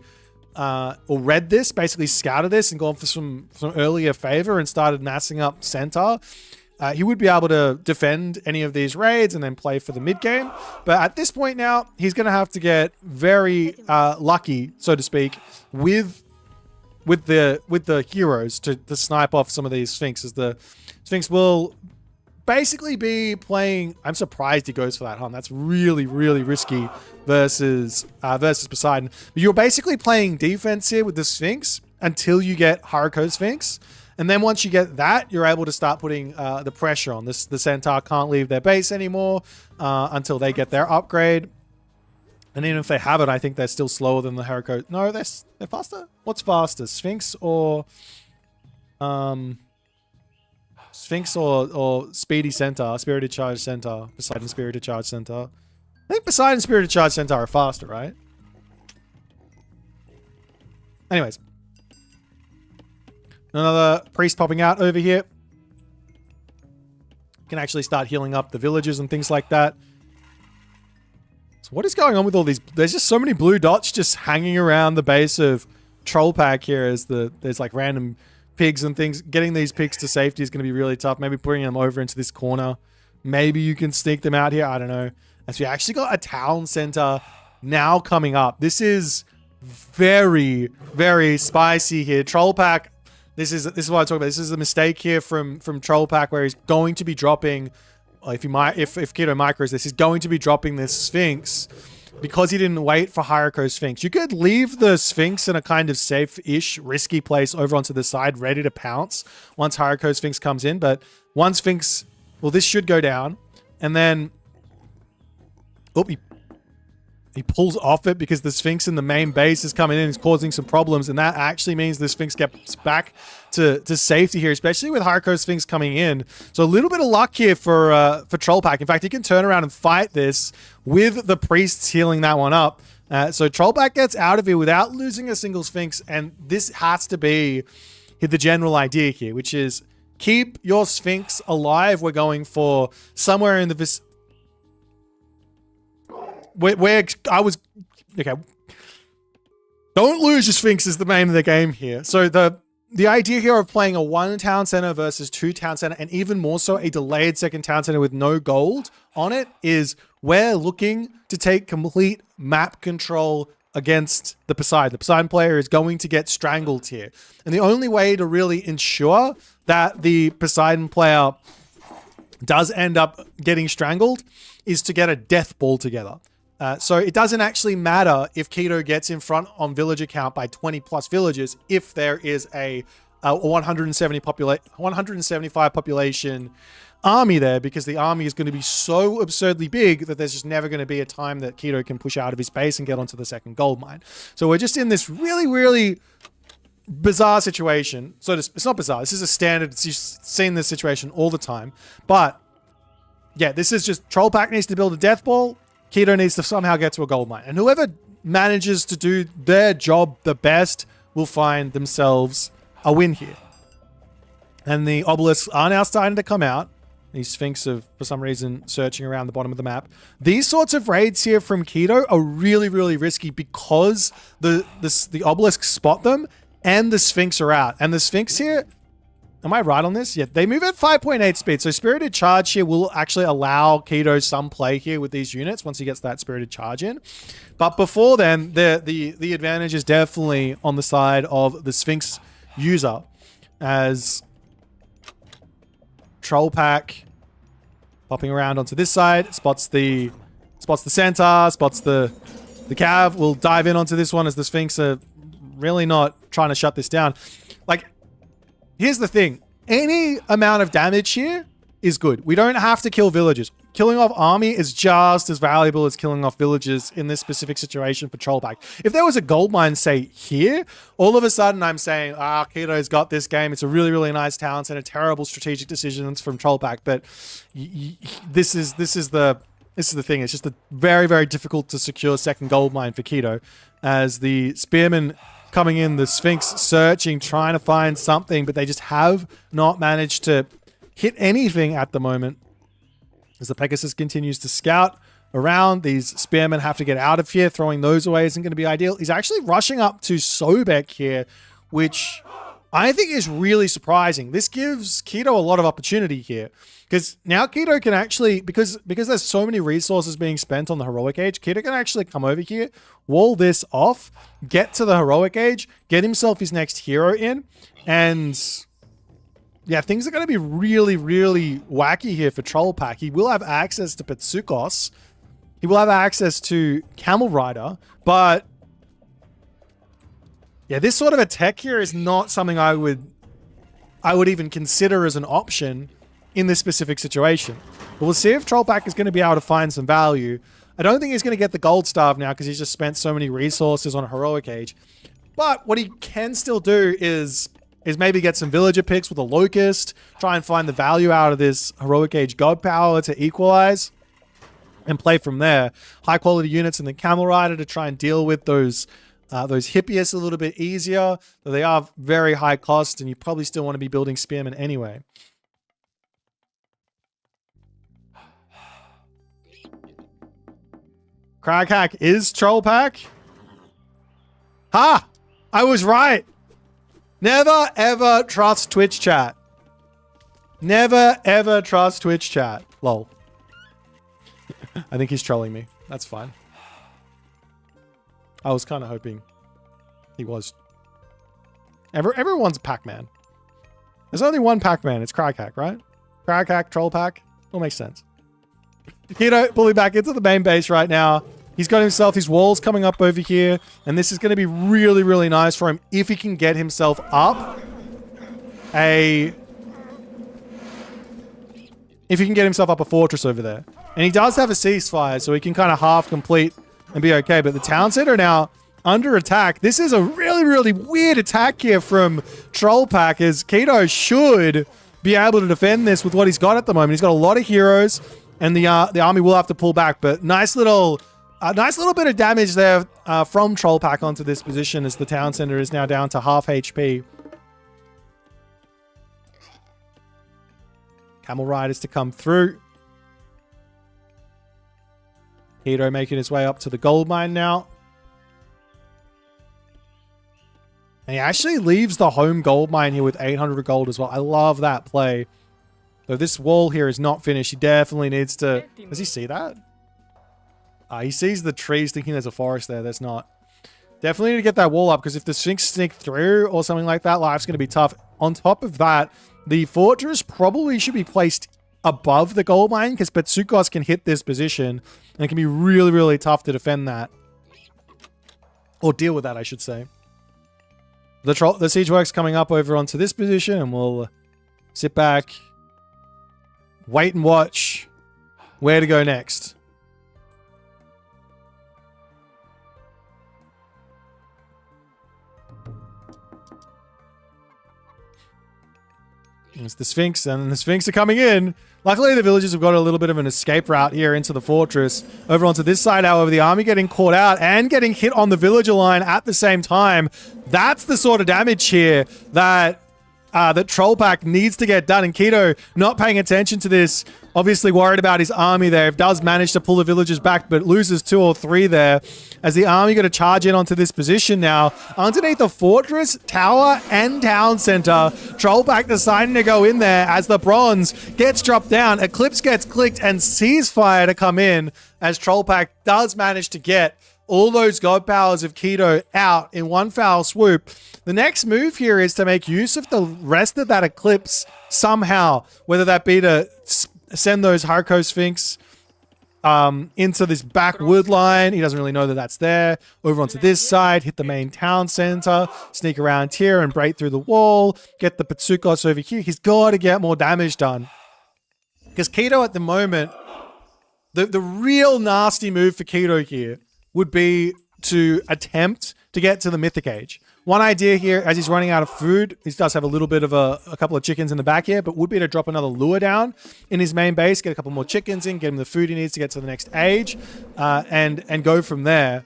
or read this, basically scouted this and gone for some earlier favor and started massing up Centaur, he would be able to defend any of these raids and then play for the mid game. But at this point now, he's going to have to get very lucky, so to speak, with the heroes to snipe off some of these Sphinx, as the Sphinx will basically be playing. I'm surprised he goes for that hunt. That's really, really risky versus Poseidon. But you're basically playing defense here with the Sphinx until you get Haruko Sphinx. And then once you get that, you're able to start putting the pressure on. The Centaur can't leave their base anymore until they get their upgrade. And even if they have it, I think they're still slower than the Haruko. No, they're faster? What's faster? Sphinx or Speedy Centaur, Spirited Charge Centaur, Poseidon Spirited Charge Centaur. I think Poseidon Spirited Charge Centaur are faster, right? Anyways. Another priest popping out over here. Can actually start healing up the villagers and things like that. So what is going on with all these? There's just so many blue dots just hanging around the base of Troll Pack here as there's like random pigs and things. Getting these pigs to safety is going to be really tough. Maybe bringing them over into this corner. Maybe you can sneak them out here. I don't know. As we actually got a town center now coming up. This is very, very spicy here. Troll Pack. This is what I'm talking about. This is a mistake here from Troll Pack, where he's going to be dropping. If Keto micros this, he's going to be dropping this Sphinx because he didn't wait for Haruko Sphinx. You could leave the Sphinx in a kind of safe-ish, risky place over onto the side, ready to pounce once Haruko Sphinx comes in. But one Sphinx, well, this should go down, and then he pulls off it because the Sphinx in the main base is coming in and is causing some problems, and that actually means the Sphinx gets back to safety here, especially with Haruko Sphinx coming in. So a little bit of luck here for Troll Pack. In fact, he can turn around and fight this with the priests healing that one up. So Troll Pack gets out of here without losing a single Sphinx, and this has to be the general idea here, which is keep your Sphinx alive. We're going for somewhere in the okay. Don't lose your Sphinx is the name of the game here. So the idea here of playing a 1 town center versus 2 town center, and even more so a delayed second town center with no gold on it, is we're looking to take complete map control against the Poseidon. The Poseidon player is going to get strangled here. And the only way to really ensure that the Poseidon player does end up getting strangled is to get a death ball together. So it doesn't actually matter if Keto gets in front on villager count by 20 plus villagers if there is a 175 population army there, because the army is going to be so absurdly big that there's just never going to be a time that Keto can push out of his base and get onto the second gold mine. So we're just in this really, really bizarre situation. So it's not bizarre. This is a standard. You've seen this situation all the time. But yeah, this is just Troll Pack needs to build a death ball. Keto needs to somehow get to a gold mine. And whoever manages to do their job the best will find themselves a win here. And the obelisks are now starting to come out. These Sphinx are, for some reason, searching around the bottom of the map. These sorts of raids here from Keto are really, really risky because the obelisks spot them and the Sphinx are out. And the Sphinx here, am I right on this? Yeah, they move at 5.8 speed. So Spirited Charge here will actually allow Keto some play here with these units once he gets that Spirited Charge in. But before then, the advantage is definitely on the side of the Sphinx user, as Troll Pack popping around onto this side, spots the Centaur, spots the Cav. We'll dive in onto this one as the Sphinx are really not trying to shut this down. Like, here's the thing. Any amount of damage here is good. We don't have to kill villagers. Killing off army is just as valuable as killing off villagers in this specific situation for Troll Pack. If there was a gold mine, say, here, all of a sudden I'm saying, Keto's got this game. It's a really, really nice talent and a terrible strategic decisions from Troll Pack. But this is the thing. It's just very, very difficult to secure second gold mine for Keto, as the Spearmen coming in, the Sphinx searching, trying to find something, but they just have not managed to hit anything at the moment. As the Pegasus continues to scout around, these Spearmen have to get out of here. Throwing those away isn't going to be ideal. He's actually rushing up to Sobek here, which I think is really surprising. This gives Keto a lot of opportunity here. Because now Keto can actually, because there's so many resources being spent on the heroic age, Keto can actually come over here, wall this off, get to the heroic age, get himself his next hero in, and yeah, things are going to be really, really wacky here for Troll Pack. He will have access to Petsukos. He will have access to Camel Rider, but yeah, this sort of a tech here is not something I would even consider as an option in this specific situation. But we'll see if Troll Pack is going to be able to find some value. I don't think he's going to get the gold staff now because he's just spent so many resources on a heroic age. But what he can still do is maybe get some villager picks with a locust, try and find the value out of this heroic age god power to equalize, and play from there. High quality units in the Camel Rider to try and deal with those hippias a little bit easier, though they are very high cost, and you probably still want to be building spearmen anyway. Crag Hack is Troll Pack. Ha! I was right. Never ever trust Twitch chat. Never ever trust Twitch chat. Lol. I think he's trolling me. That's fine. I was kind of hoping he was. Everyone's Pac-Man. There's only one Pac-Man. It's Crag Hack, right? Crag Hack, Troll Pack. All makes sense. Keto pulling back into the main base right now. He's got himself his walls coming up over here, and this is going to be really, really nice for him if he can get himself up a fortress over there. And he does have a ceasefire, so he can kind of half complete and be okay. But the town center now under attack. This is a really, really weird attack here from Troll Pack, as Keto should be able to defend this with what he's got at the moment. He's got a lot of heroes, and the army will have to pull back. But nice little bit of damage there from Troll Pack onto this position, as the town center is now down to half HP. Camel Riders to come through. Keto making his way up to the gold mine now. And he actually leaves the home gold mine here with 800 gold as well. I love that play. Though this wall here is not finished. He definitely needs to... Does he see that? He sees the trees thinking there's a forest there. There's not. Definitely need to get that wall up, because if the Sphinx sneak through or something like that, life's going to be tough. On top of that, the fortress probably should be placed above the gold mine, because Petsukos can hit this position, and it can be really, really tough to defend that. Or deal with that, I should say. The siege work's coming up over onto this position, and we'll sit back, wait and watch where to go next. It's the Sphinx, and the Sphinx are coming in. Luckily, the villagers have got a little bit of an escape route here into the fortress. Over onto this side, however, the army getting caught out and getting hit on the villager line at the same time. That's the sort of damage here that Troll Pack needs to get done. And Keto not paying attention to this, obviously worried about his army there. Does manage to pull the villagers back, but loses 2 or 3 there, as the army going to charge in onto this position now. Underneath the fortress, tower, and town center, Troll Pack deciding to go in there as the bronze gets dropped down. Eclipse gets clicked, and ceasefire to come in, as Troll Pack does manage to get all those god powers of Keto out in one foul swoop. The next move here is to make use of the rest of that Eclipse somehow, whether that be to send those Harco Sphinx into this back wood line. He doesn't really know that that's there. Over onto this side, hit the main town center, sneak around here and break through the wall, get the Petsukos over here. He's got to get more damage done, because Keto at the moment, the real nasty move for Keto here would be to attempt to get to the Mythic Age. One idea here, as he's running out of food, he does have a little bit of a couple of chickens in the back here, but would be to drop another lure down in his main base, get a couple more chickens in, get him the food he needs to get to the next age, and go from there.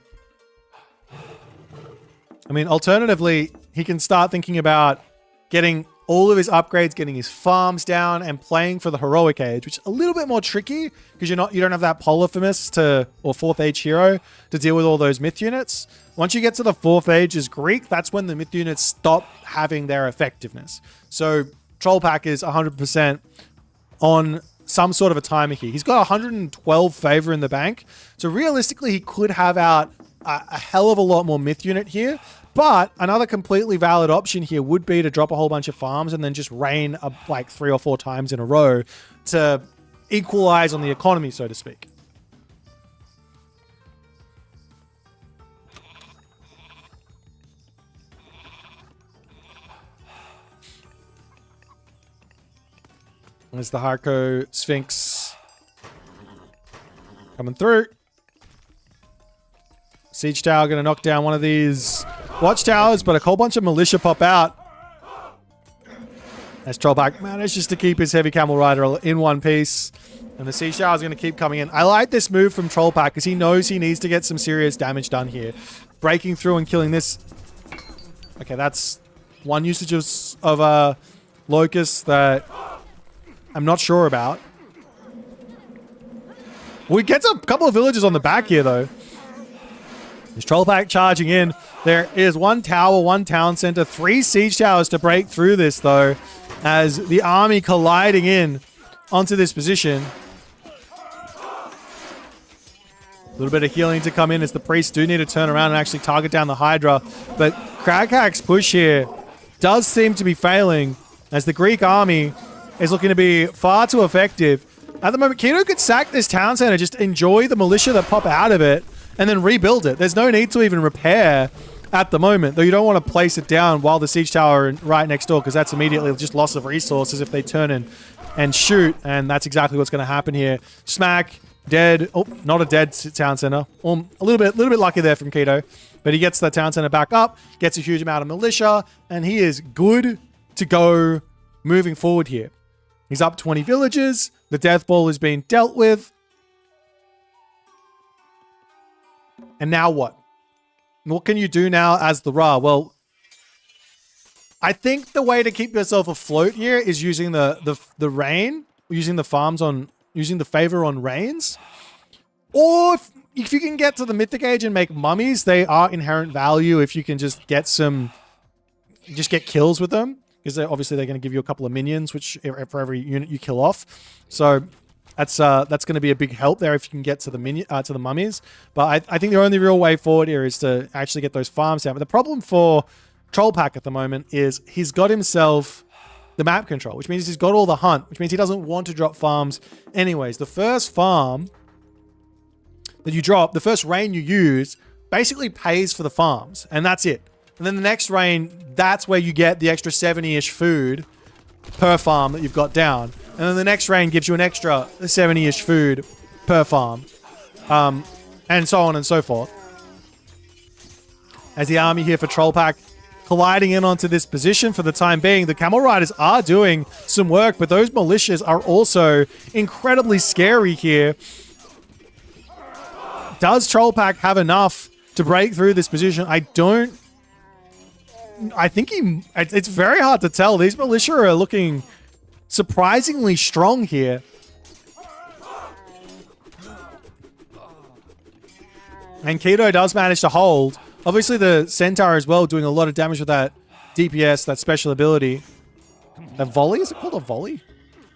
I mean, alternatively, he can start thinking about getting all of his upgrades, getting his farms down, and playing for the heroic age, which is a little bit more tricky because you don't have that Polyphemus or fourth age hero to deal with all those myth units. Once you get to the fourth age as Greek, that's when the myth units stop having their effectiveness. So Troll Pack is 100% on some sort of a timer here. He's got 112 favor in the bank. So realistically, he could have out a hell of a lot more myth unit here. But another completely valid option here would be to drop a whole bunch of farms and then just rain like 3 or 4 times in a row to equalize on the economy, so to speak. There's the Harko Sphinx coming through. Siege Tower going to knock down one of these watchtowers, but a whole bunch of militia pop out. As Trollback manages to keep his heavy camel rider in one piece. And the Siege Tower is going to keep coming in. I like this move from Trollpack because he knows he needs to get some serious damage done here. Breaking through and killing this. Okay, that's one usage of Locust that I'm not sure about. We get a couple of villages on the back here, though. There's Trollpack charging in. There is one tower, one town center, 3 siege towers to break through this, though, as the army colliding in onto this position. A little bit of healing to come in as the priests do need to turn around and actually target down the Hydra. But Kraghack's push here does seem to be failing as the Greek army is looking to be far too effective. At the moment, Keto could sack this town center, just enjoy the militia that pop out of it, and then rebuild it. There's no need to even repair at the moment, though you don't want to place it down while the siege tower right next door, because that's immediately just loss of resources if they turn in and shoot, and that's exactly what's going to happen here. Smack, dead. Oh, not a dead town center. A little bit lucky there from Keto, but he gets the town center back up, gets a huge amount of militia, and he is good to go moving forward here. He's up 20 villages. The death ball is being dealt with. And now what? What can you do now as the Ra? Well, I think the way to keep yourself afloat here is using the rain, using the farms on, using the favor on rains. Or if you can get to the Mythic Age and make mummies, they are inherent value if you can just get get kills with them. Because obviously they're going to give you a couple of minions, which for every unit you kill off. So that's going to be a big help there if you can get to the mummies. But I think the only real way forward here is to actually get those farms down. But the problem for Trollpack at the moment is he's got himself the map control, which means he's got all the hunt, which means he doesn't want to drop farms anyways. The first farm that you drop, the first rain you use, basically pays for the farms, and that's it. And then the next rain, that's where you get the extra 70-ish food per farm that you've got down. And then the next rain gives you an extra 70-ish food per farm. And so on and so forth. As the army here for Trollpack colliding in onto this position for the time being. The Camel Riders are doing some work, but those militias are also incredibly scary here. Does Trollpack have enough to break through this position? I think it's very hard to tell. These militia are looking surprisingly strong here. And Keto does manage to hold. Obviously the Centaur as well doing a lot of damage with that DPS, that special ability. That volley? Is it called a volley?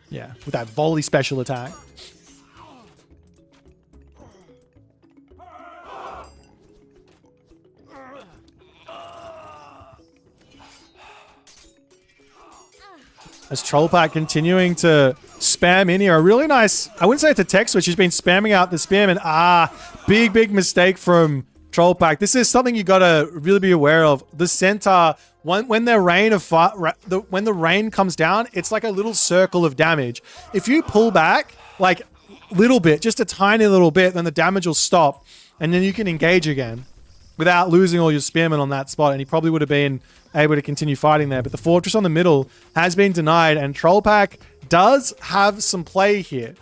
Yeah, with that volley special attack. As Trollpack continuing to spam in here. A really nice, I wouldn't say it's a tech switch. He's been spamming out the spam and big mistake from Trollpack. This is something you gotta really be aware of. The Centaur, when the rain comes down, it's like a little circle of damage. If you pull back like a little bit, just a tiny little bit, then the damage will stop and then you can engage again without losing all your spearmen on that spot. And he probably would have been able to continue fighting there. But the fortress on the middle has been denied, and Trollpack does have some play here.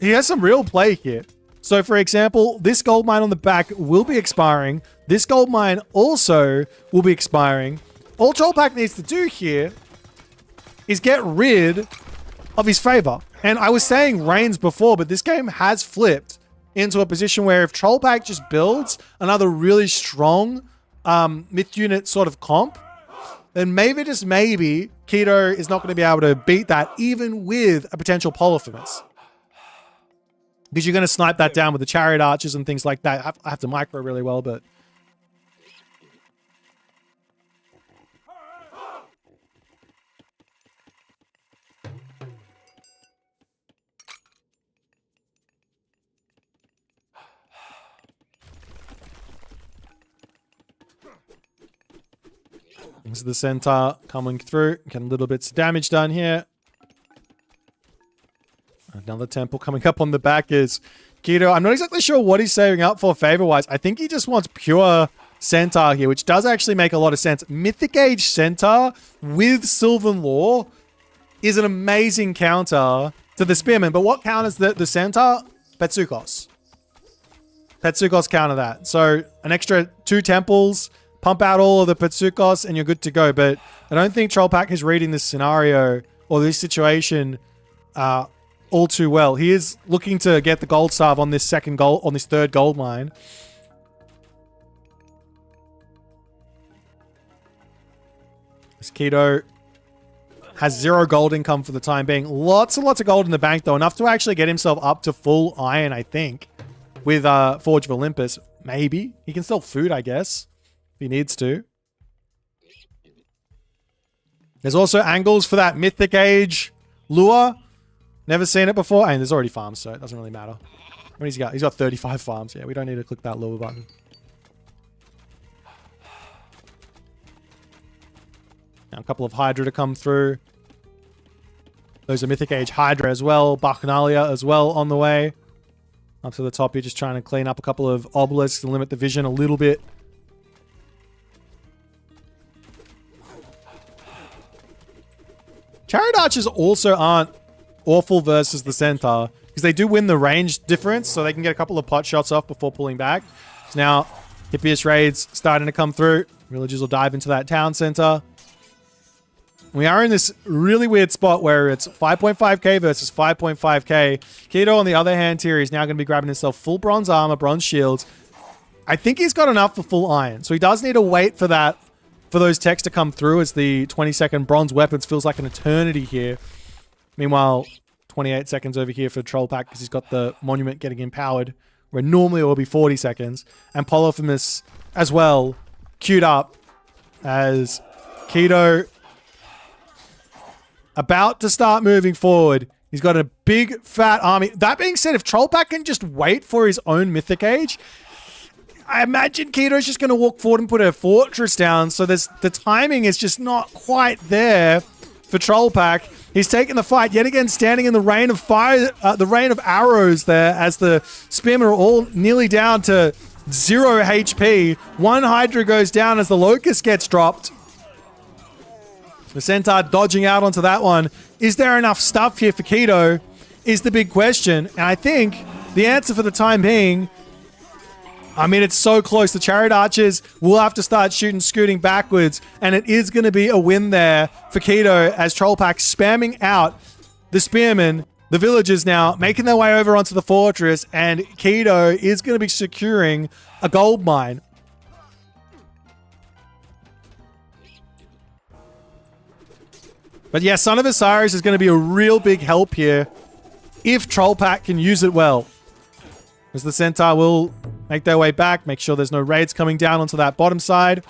He has some real play here. So, for example, this gold mine on the back will be expiring. This gold mine also will be expiring. All Troll Pack needs to do here is get rid of his favor. And I was saying Reigns before, but this game has flipped into a position where if Troll Pack just builds another really strong myth unit sort of comp, then maybe, just maybe, Keto is not going to be able to beat that even with a potential Polyphemus. Because you're going to snipe that down with the Chariot Archers and things like that. I have to micro really well, but... This is the Centaur coming through. Getting little bits of damage done here. Another temple coming up on the back is Keto. I'm not exactly sure what he's saving up for favor-wise. I think he just wants pure Centaur here, which does actually make a lot of sense. Mythic Age Centaur with Sylvan Lore is an amazing counter to the Spearman. But what counters the Centaur? Petsukos. Petsukos counter that. So an extra 2 temples, pump out all of the Petsukos, and you're good to go. But I don't think Troll Pack is reading this scenario or this situation all too well. He is looking to get the gold salve on this third gold mine. This Keto has 0 gold income for the time being. Lots and lots of gold in the bank, though. Enough to actually get himself up to full iron, I think, with Forge of Olympus. Maybe. He can sell food, I guess, if he needs to. There's also angles for that Mythic Age lure. Never seen it before. And there's already farms, so it doesn't really matter. What he's got? He's got 35 farms. Yeah, we don't need to click that lure button. Now a couple of Hydra to come through. Those are Mythic Age Hydra as well. Bacchanalia as well on the way. Up to the top, you're just trying to clean up a couple of obelisks and limit the vision a little bit. Chariot Archers also aren't awful versus the Centaur, because they do win the range difference, so they can get a couple of pot shots off before pulling back. So now, Hippias raids starting to come through. Villagers will dive into that town center. We are in this really weird spot where it's 5.5k versus 5.5k. Keto, on the other hand here, is now going to be grabbing himself full bronze armor, bronze shields. I think he's got enough for full iron, so he does need to wait for that, for those techs to come through, as the 20-second bronze weapons feels like an eternity here. Meanwhile, 28 seconds over here for Troll Pack because he's got the monument getting empowered, where normally it will be 40 seconds. And Polyphemus as well, queued up as Keto about to start moving forward. He's got a big, fat army. That being said, if Troll Pack can just wait for his own Mythic Age, I imagine Keto's just going to walk forward and put a fortress down. So the timing is just not quite there for Troll Pack. He's taking the fight yet again, standing in the rain of fire, the rain of arrows there, as the Spearmen are all nearly down to 0 HP. One Hydra goes down as the Locust gets dropped. The Centaur dodging out onto that one. Is there enough stuff here for Keto? Is the big question. And I think the answer for the time being, I mean, it's so close. The Chariot Archers will have to start scooting backwards, and it is going to be a win there for Keto as Troll Pack spamming out the Spearmen. The villagers now making their way over onto the fortress, and Keto is going to be securing a gold mine. But yeah, Son of Osiris is going to be a real big help here if Troll Pack can use it well. As the Centaur will make their way back, make sure there's no raids coming down onto that bottom side.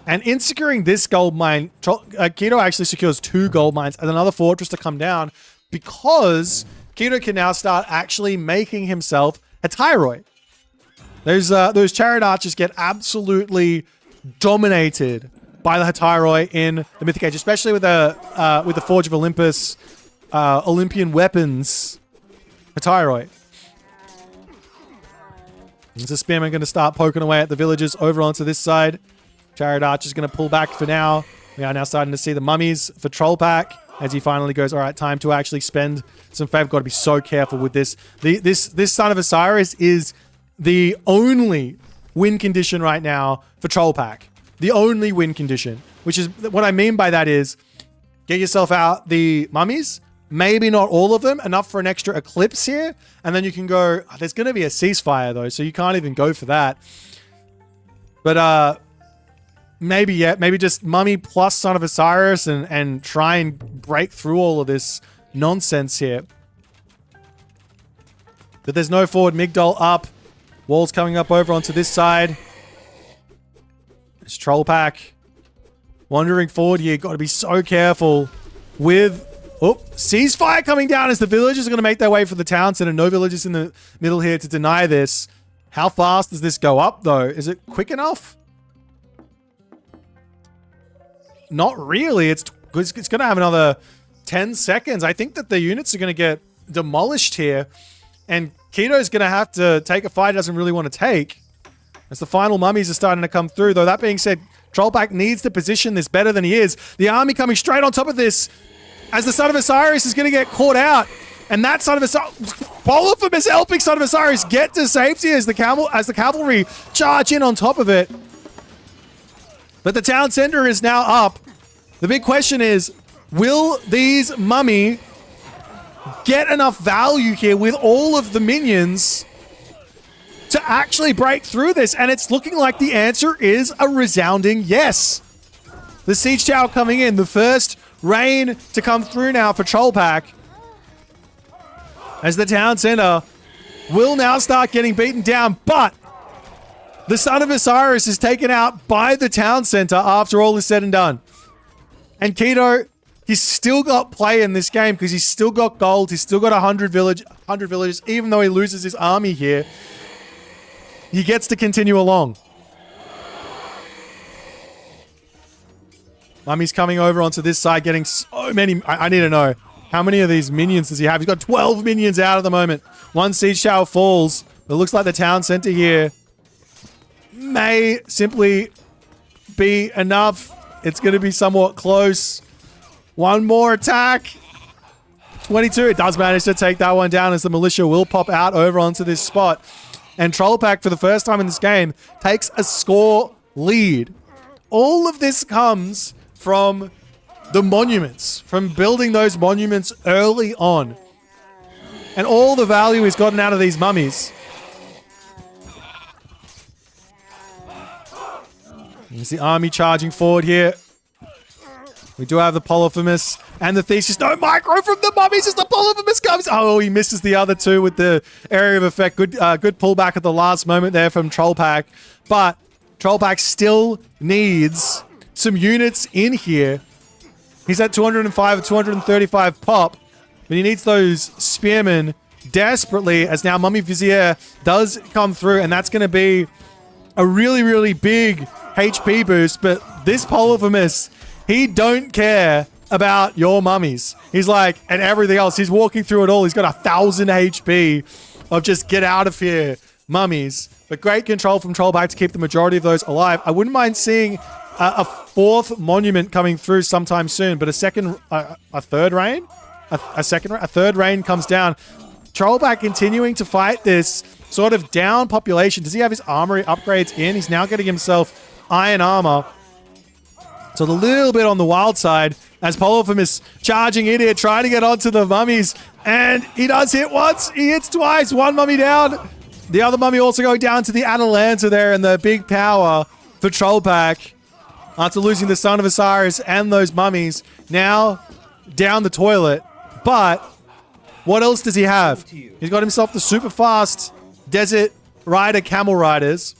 And in securing this gold mine, Keto actually secures 2 gold mines and another fortress to come down, because Keto can now start actually making himself a Thyroid. Those Chariot Archers get absolutely dominated by the Hatyroi in the Mythic Age, especially with the Forge of Olympus, Olympian weapons, Hatyroi. Is the Spearman going to start poking away at the villagers over onto this side? Chariot Archer's going to pull back for now. We are now starting to see the mummies for Troll Pack as he finally goes, all right, time to actually spend some favor. Got to be so careful with this. This Son of Osiris is the only win condition right now for Troll Pack. the only win condition, which is what I mean by that is get yourself out the mummies, maybe not all of them, enough for an extra eclipse here. And then you can go, there's going to be a ceasefire though, so you can't even go for that. But maybe just mummy plus Son of Osiris and try and break through all of this nonsense here. But there's no forward Migdol up. Walls coming up over onto this side. It's Troll Pack wandering forward here. Got to be so careful with... Oh, ceasefire coming down as the villagers are going to make their way for the town center. No villagers in the middle here to deny this. How fast does this go up, though? Is it quick enough? Not really. It's going to have another 10 seconds. I think that the units are going to get demolished here. And Keto's going to have to take a fight he doesn't really want to take. As the final mummies are starting to come through. Though that being said, Trollpack needs to position this better than he is. The army coming straight on top of this. As the Son of Osiris is going to get caught out. And that Son of Osiris... Polyphim is helping Son of Osiris get to safety as the cavalry charge in on top of it. But the town center is now up. The big question is, will these mummy get enough value here with all of the minions to actually break through this? And it's looking like the answer is a resounding yes. The Siege Tower coming in. The first rain to come through now for Trollpack. As the town center will now start getting beaten down. But the Son of Osiris is taken out by the town center after all is said and done. And Keto, he's still got play in this game because he's still got gold. He's still got 100 villages. Even though he loses his army here, he gets to continue along. Mummy's coming over onto this side, getting so many... I need to know. How many of these minions does he have? He's got 12 minions out at the moment. One siege tower falls. It looks like the town center here may simply be enough. It's going to be somewhat close. One more attack. 22. It does manage to take that one down as the militia will pop out over onto this spot. And Trollpack, for the first time in this game, takes a score lead. All of this comes from the monuments, from building those monuments early on. And all the value he's gotten out of these mummies. There's the army charging forward here. We do have the Polyphemus and the Theseus. No micro from the mummies as the Polyphemus comes. Oh, he misses the other two with the area of effect. Good pullback at the last moment there from Trollpack. But Trollpack still needs some units in here. He's at 205 or 235 pop. But he needs those spearmen desperately as now Mummy Vizier does come through. And that's going to be a really, really big HP boost. But this Polyphemus, he don't care about your mummies. He's like, and everything else. He's walking through it all. He's got 1,000 HP of just get out of here mummies. But great control from Trollback to keep the majority of those alive. I wouldn't mind seeing a fourth monument coming through sometime soon, but a third rain comes down. Trollback continuing to fight this sort of down population. Does he have his armory upgrades in? He's now getting himself iron armor. So a little bit on the wild side as Polyphemus charging in here, trying to get onto the mummies. And he does hit once. He hits twice. One mummy down. The other mummy also going down to the Atalanta there, and the big power for Trollpack after losing the Son of Osiris and those mummies. Now down the toilet. But what else does he have? He's got himself the super fast Desert Rider Camel Riders,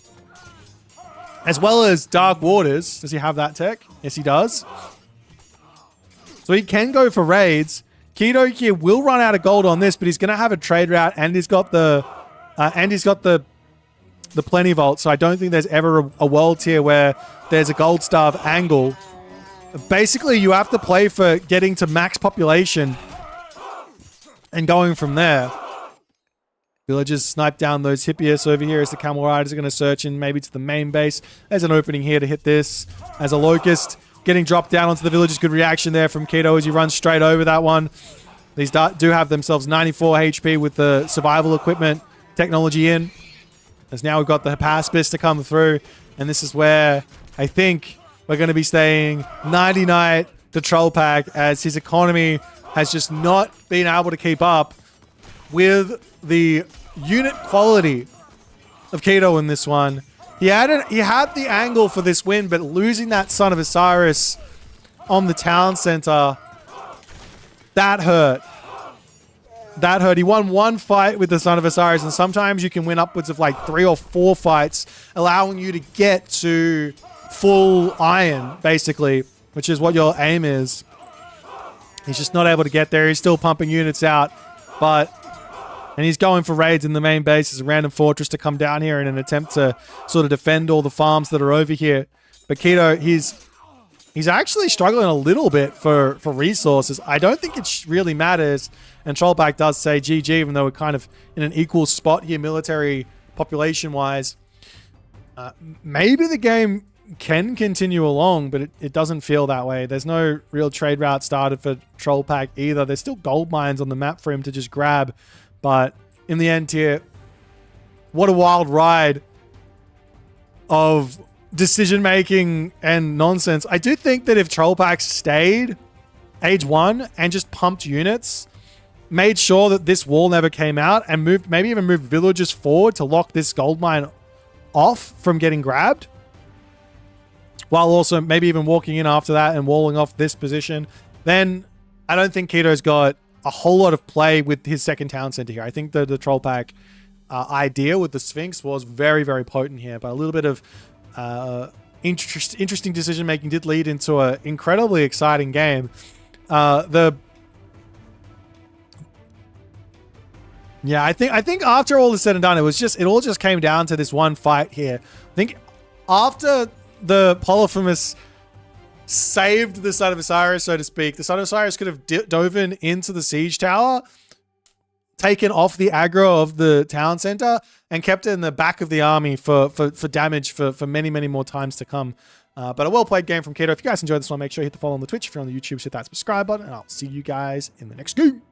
as well as Dark Waters. Does he have that tech? Yes, he does. So he can go for raids. Keto here will run out of gold on this, but he's going to have a trade route, and he's got the Plenty Vault. So I don't think there's ever a world tier where there's a gold starve angle. Basically, you have to play for getting to max population and going from there. Villagers snipe down those Hippias over here as the Camel Riders are going to search in maybe to the main base. There's an opening here to hit this as a Locust getting dropped down onto the villagers. Good reaction there from Keto as he runs straight over that one. These do have themselves 94 HP with the survival equipment technology in. As now we've got the Hypaspis to come through. And this is where I think we're going to be staying 90 Knight to Troll Pack as his economy has just not been able to keep up with the unit quality of Keto in this one. He had the angle for this win, but losing that Son of Osiris on the town center, that hurt. That hurt. He won one fight with the Son of Osiris, and sometimes you can win upwards of like 3 or 4 fights, allowing you to get to full iron, basically, which is what your aim is. He's just not able to get there. He's still pumping units out, and he's going for raids in the main base as a random fortress to come down here in an attempt to sort of defend all the farms that are over here. But Keto, he's actually struggling a little bit for resources. I don't think it really matters. And Trollback does say GG, even though we're kind of in an equal spot here, military population-wise. Maybe the game can continue along, but it doesn't feel that way. There's no real trade route started for Trollpack either. There's still gold mines on the map for him to just grab. But in the end here, what a wild ride of decision-making and nonsense. I do think that if Trollpack stayed Age 1 and just pumped units, made sure that this wall never came out, and maybe even moved villagers forward to lock this gold mine off from getting grabbed, while also maybe even walking in after that and walling off this position, then I don't think Keto's got a whole lot of play with his second town center here. I think the Troll Pack idea with the Sphinx was very, very potent here, but a little bit of interesting decision making did lead into an incredibly exciting game. I think after all is said and done, it all just came down to this one fight here. I think after the Polyphemus saved the Son of Osiris, so to speak, the Son of Osiris could have dove into the siege tower, taken off the aggro of the town center, and kept it in the back of the army for damage for many, many more times to come. But a well-played game from Keto. If you guys enjoyed this one, make sure you hit the follow on the Twitch. If you're on the YouTube, hit that subscribe button, and I'll see you guys in the next game.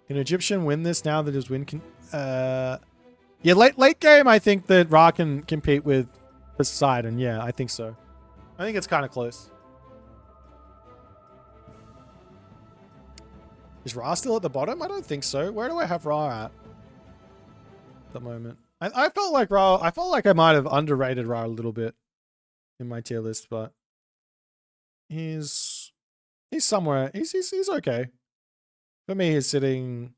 Can Egyptian win this now that his win can... yeah, late game, I think that Ra can compete with Poseidon. Yeah, I think so. I think it's kind of close. Is Ra still at the bottom? I don't think so. Where do I have Ra at the moment? I felt like I might have underrated Ra a little bit in my tier list, but he's somewhere. He's okay. For me, he's sitting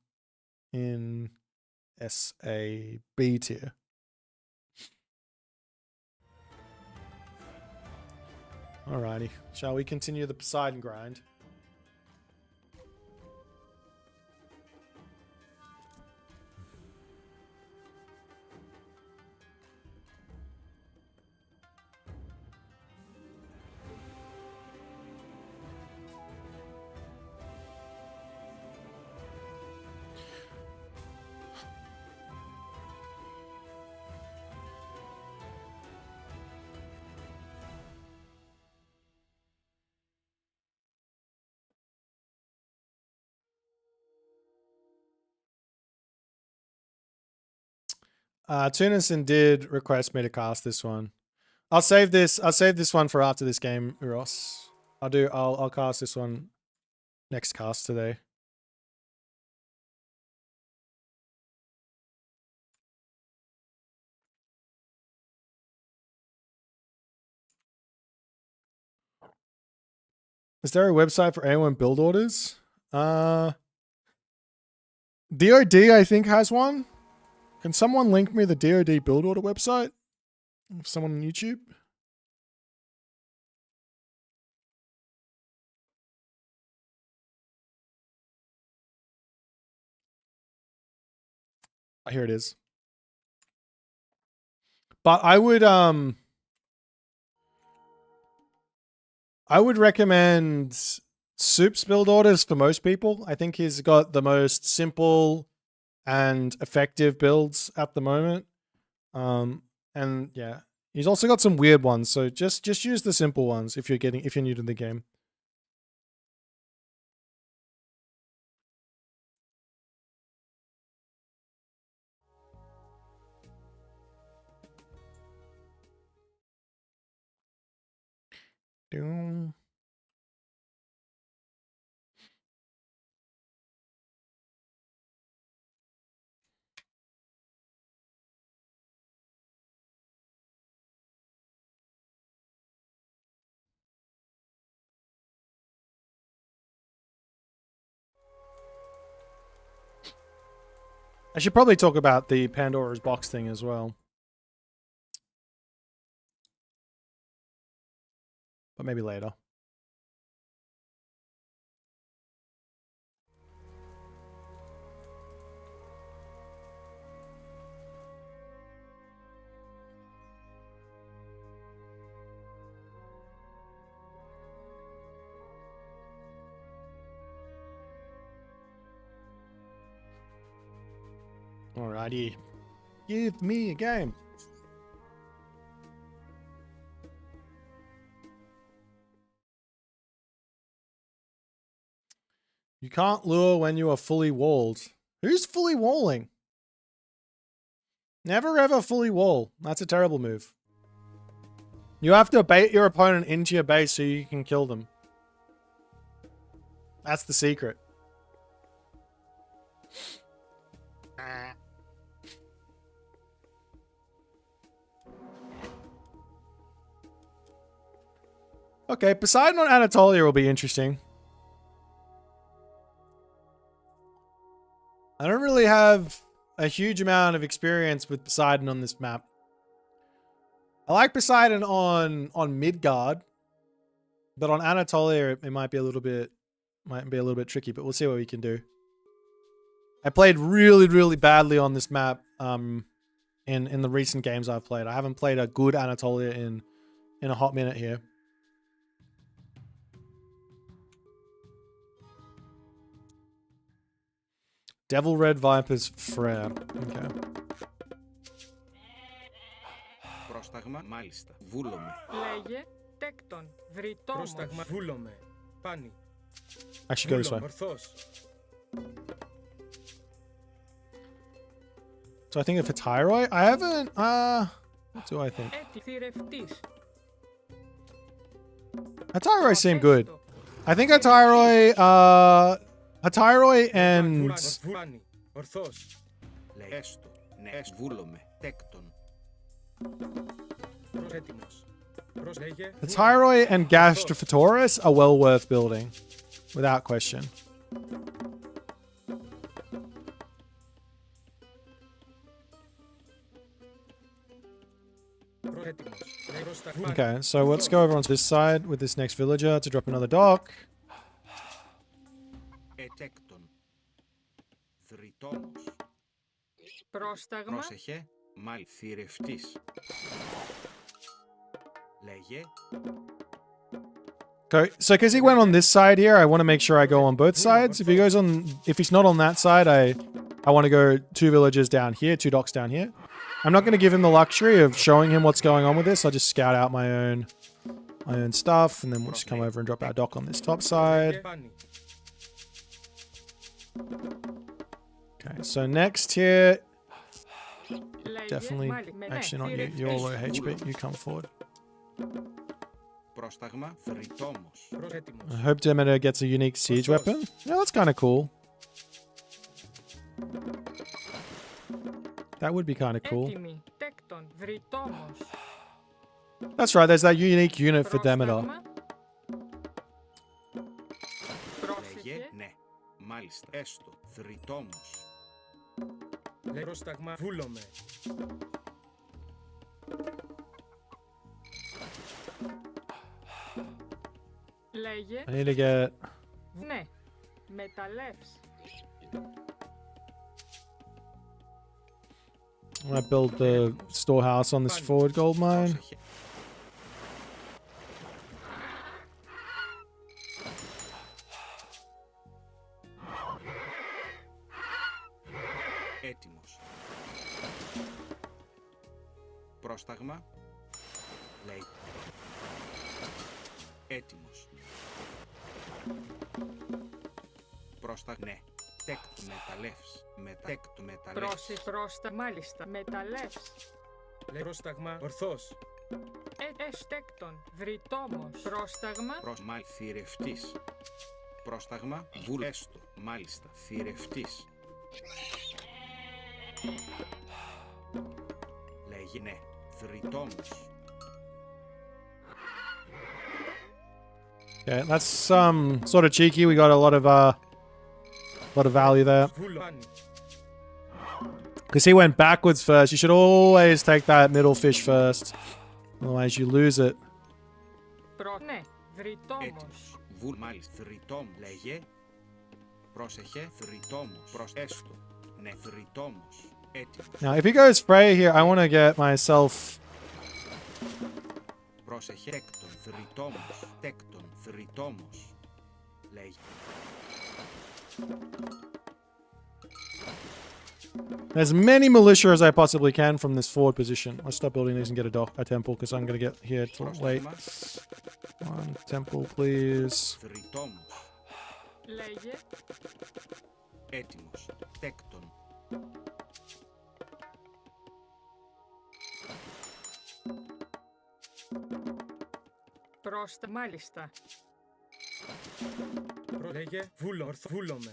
in SAB tier. Alrighty. Shall we continue the Poseidon grind? Tunison did request me to cast this one. I'll save this one for after this game, Ross. I'll cast this one next cast today. Is there a website for A1 build orders? DOD I think has one. Can someone link me the DOD build order website? Someone on YouTube? Oh, here it is. But I would recommend Soup's build orders for most people. I think he's got the most simple and effective builds at the moment. And yeah, he's also got some weird ones. So just use the simple ones if you're new to the game. Doom. I should probably talk about the Pandora's box thing as well. But maybe later. Alrighty. Give me a game. You can't lure when you are fully walled. Who's fully walling? Never ever fully wall. That's a terrible move. You have to bait your opponent into your base so you can kill them. That's the secret. Okay, Poseidon on Anatolia will be interesting. I don't really have a huge amount of experience with Poseidon on this map. I like Poseidon on Midgard, but on Anatolia it might be a little bit tricky, but we'll see what we can do. I played really badly on this map in the recent games I've played. I haven't played a good Anatolia in a hot minute here. Devil Red Vipers Frere. Okay. Πρόσταγμα, μάλιστα. Βούλομαι. Λέγε τέκτον. Βρυτόμος. Πρόσταγμα. Βούλομαι. Πάνι. Actually, go this way. Ορθός. So I think if it's Hyroi, I haven't. What do I think? Θηρευτής. Hatyroi seem good. I think Hatyroi, and Πάνι. Ορθός. Λέει έστω. Ναι, έστω. Βούλομαι. Τέκτον. Έτοιμος. Λέγε. Hatyroi and Gastrophosaurus are well worth building, without question. Okay, so let's go over onto this side with this next villager to drop another dock. Ετέκτον. Θρητόμος. Πρόσταγμα. Πρόσεχε. Μάλ. Θηρευτής. Λέγε. Okay, so because he went on this side here, I want to make sure I go on both sides. If he's not on that side, I want to go 2 villagers down here, 2 docks down here. I'm not going to give him the luxury of showing him what's going on with this. I'll just scout out my own stuff, and then we'll just come over and drop our dock on this top side. Okay, so next here, definitely, actually not you, you're low HP, you come forward. Πρόσταγμα. Θρητόμος. I hope Demeter gets a unique siege weapon. Yeah, that's kind of cool. That would be kind of cool. Έτοιμη. Τέκτον. Βρυτόμος. That's right, there's that unique unit for Demeter. Λέγε. Ναι. Μάλιστα. Έστω. Θρητόμος. Λέει πρόσταγμα. Βούλομαι. Λέγε. I need to get... Ναι. Μεταλλεύς. I'm going to build the storehouse on this forward gold mine. Πρόσεχε. Έτοιμος. Πρόσταγμα. Λέει. Έτοιμος. Πρόσταγμα. Ναι. Τέκτο μεταλλεύς. Τέκτο μεταλλεύς. Πρόστα. Μάλιστα. Μεταλλεύς. Λέει πρόσταγμα. Ορθός. Έστεκτον. Βρυτόμος. Πρόσταγμα. Μάλ θηρευτής. Πρόσταγμα. Βούλ. Έστω. Μάλιστα. Θηρευτής. Λέγει ναι. Θρητόμος. Okay, that's sort of cheeky. We got a lot of value there. Βούλωμη. Because he went backwards first. You should always take that middle fish first. Otherwise you lose it. Ναι. Βρυτόμος. Έτοιμος. Βούλ. Μάλιστα. Θρητόμ. Λέγε. Πρόσεχε. Θρητόμος. Έστω. Ναι. Θρητόμος. Έτοιμος. Now, if he goes spray here, I want to get myself... Πρόσεχε. Τέκτον. Θρητόμος. Τέκτον. Θρητόμος. Λέγε. As many militia as I possibly can from this forward position. Let's stop building these and get a temple, because I'm going to get here too late. One temple, please. Θρητόμος. Λέγε. Έτοιμος. Τέκτον. Μάλιστα. Λέγε. Βούλωμε.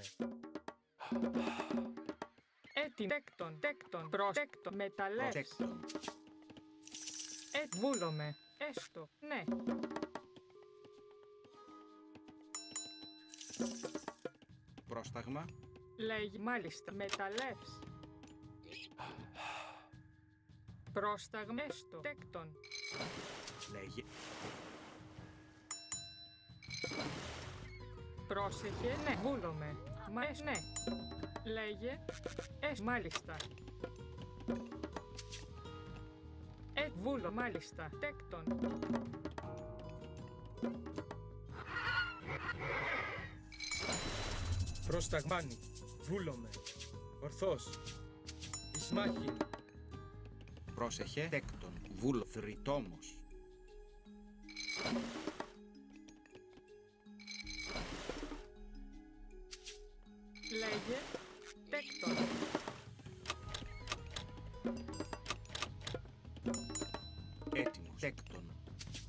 Έτοιμο. Τέκτον. Τέκτον. Μεταλλεύς. Τέκτον. Βούλωμε. Έστω. Ναι. Πρόσταγμα. Λέγει. Μάλιστα. Μεταλλεύς. Πρόσταγμα. Έστω. Τέκτον. Λέγε. Πρόσεχε. Ναι. Βούλωμε. Ναι. Λέγε. Μάλιστα. Βούλω. Μάλιστα. Τέκτον. Πρόσταγμάνι. Βούλωμε. Ορθός. Ισμάχιν. Πρόσεχε. Τέκτον. Βούλο. Θρητόμος. Λέγε. Τέκτον. Έτοιμος. Τέκτον.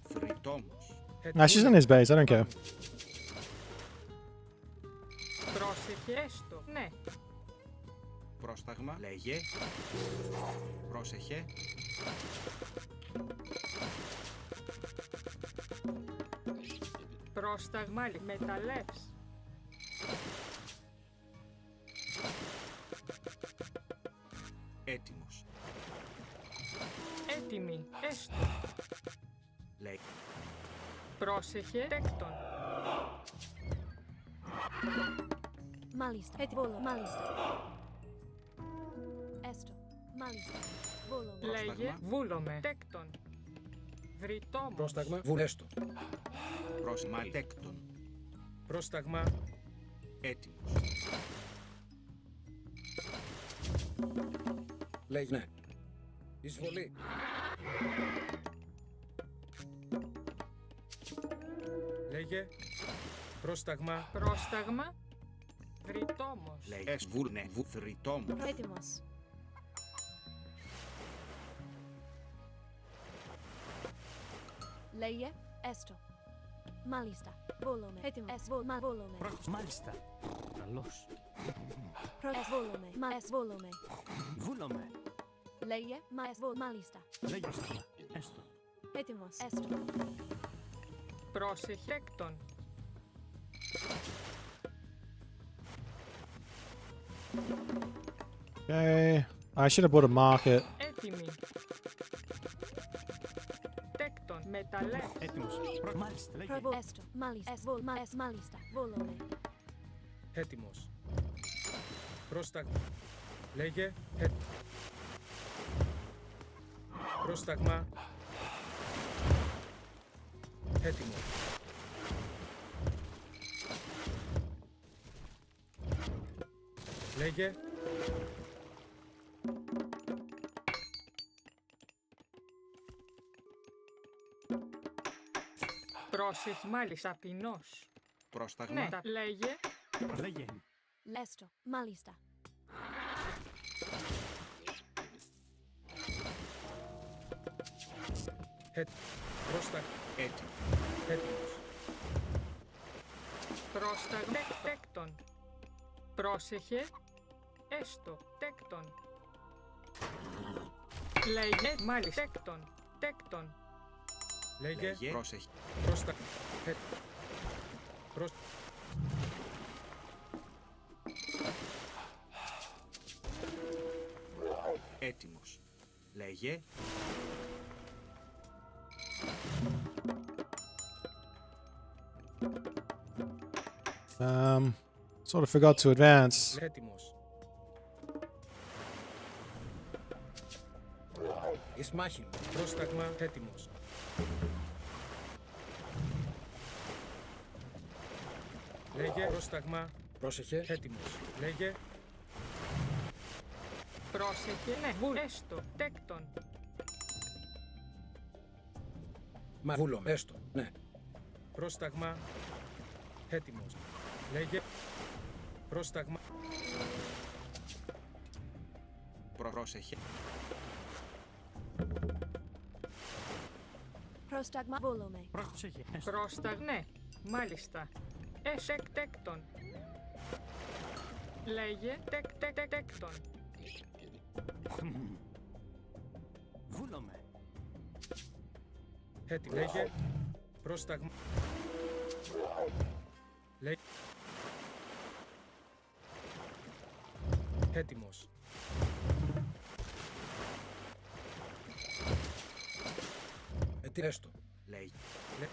Θρητόμος. Nah, she's in his base. I don't care. Πρόσεχε. Έστω. Ναι. Πρόσταγμα. Λέγε. Πρόσεχε. Πρόσταγμα. Μεταλλεύς. Έτοιμος. Έτοιμη. Έστω. Λέγε. Πρόσεχε. Τέκτον. Μάλιστα. Βόλο. Μάλιστα. Έστω. Μάλιστα. Βόλο. Λέγε. Βούλωμε. Τέκτον. Βρυτόμος. Πρόσταγμα. Βουλέστο. Πρόσμα. Τέκτον. Πρόσταγμα. Έτοιμος. Λέγει ναι. Εισβολή. Λέγε. Πρόσταγμα. Πρόσταγμα. Βρυτόμος. Λέγε. Βούλ. Ναι. Θρητόμος. Έτοιμος. Λέγε. Έστω. Μάλιστα. Βόλομε. Έτοιμος. Βόλομε. Μάλιστα. Καλώς. Βόλομε. Βόλομε. Βούλωμε. Λέγε. Μάλιστα. Λέγε έστω. Έστω. Έτοιμος. Έστω. Πρόσεχε. Τέκτον. Okay. I should have bought a market. Έτοιμη. Τέκτον. Μεταλλεύς. Έτοιμος. Μάλιστα. Λέγε. Έστω. Μάλιστα. Μάλιστα. Βόλομε. Έτοιμος. Πρόσταγμα. Λέγε. Πρόσταγμα. Έτοιμο. Λέγε. Πρόσεχε. Μάλιστα. Ταπεινός. Πρόσταγμα. Ναι. Λέγε. Λέγε. Έστω. Μάλιστα. Πρόσταγμα. Έτοιμο. Έτοιμος. Πρόσταγμα. Τέκτον. Πρόσεχε. Έστω. Τέκτον. Λέγε. Μάλιστα. Τέκτον. Τέκτον. Λέγε. Πρόσεχε. Πρόσταγμα. Έτοιμος. Λέγε. Sort of forgot to advance. Έτοιμος. Εις μάχη. Πρόσταγμα. Έτοιμος. Λέγε. Πρόσταγμα. Πρόσεχε. Έτοιμος. Λέγε. Πρόσεχε. Ναι. Βουλ. Έστω. Τέκτον. Μα βούλομαι. Έστω. Ναι. Πρόσταγμα. Έτοιμος. Λέγε. Πρόσταγμα. Πρόσεχε. Πρόσταγμα. Βούλομαι. Πρόσεχε. Έστω. Πρόσταγμα. Ναι. Μάλιστα. Εσεκ. Τέκτον. Λέγε. Τέκτον. Βούλομαι. Έτοιμος. Λέγε. Πρόσταγμα. Λέγε. Έτοιμος. Τι έστω. Λέγε. Λέ-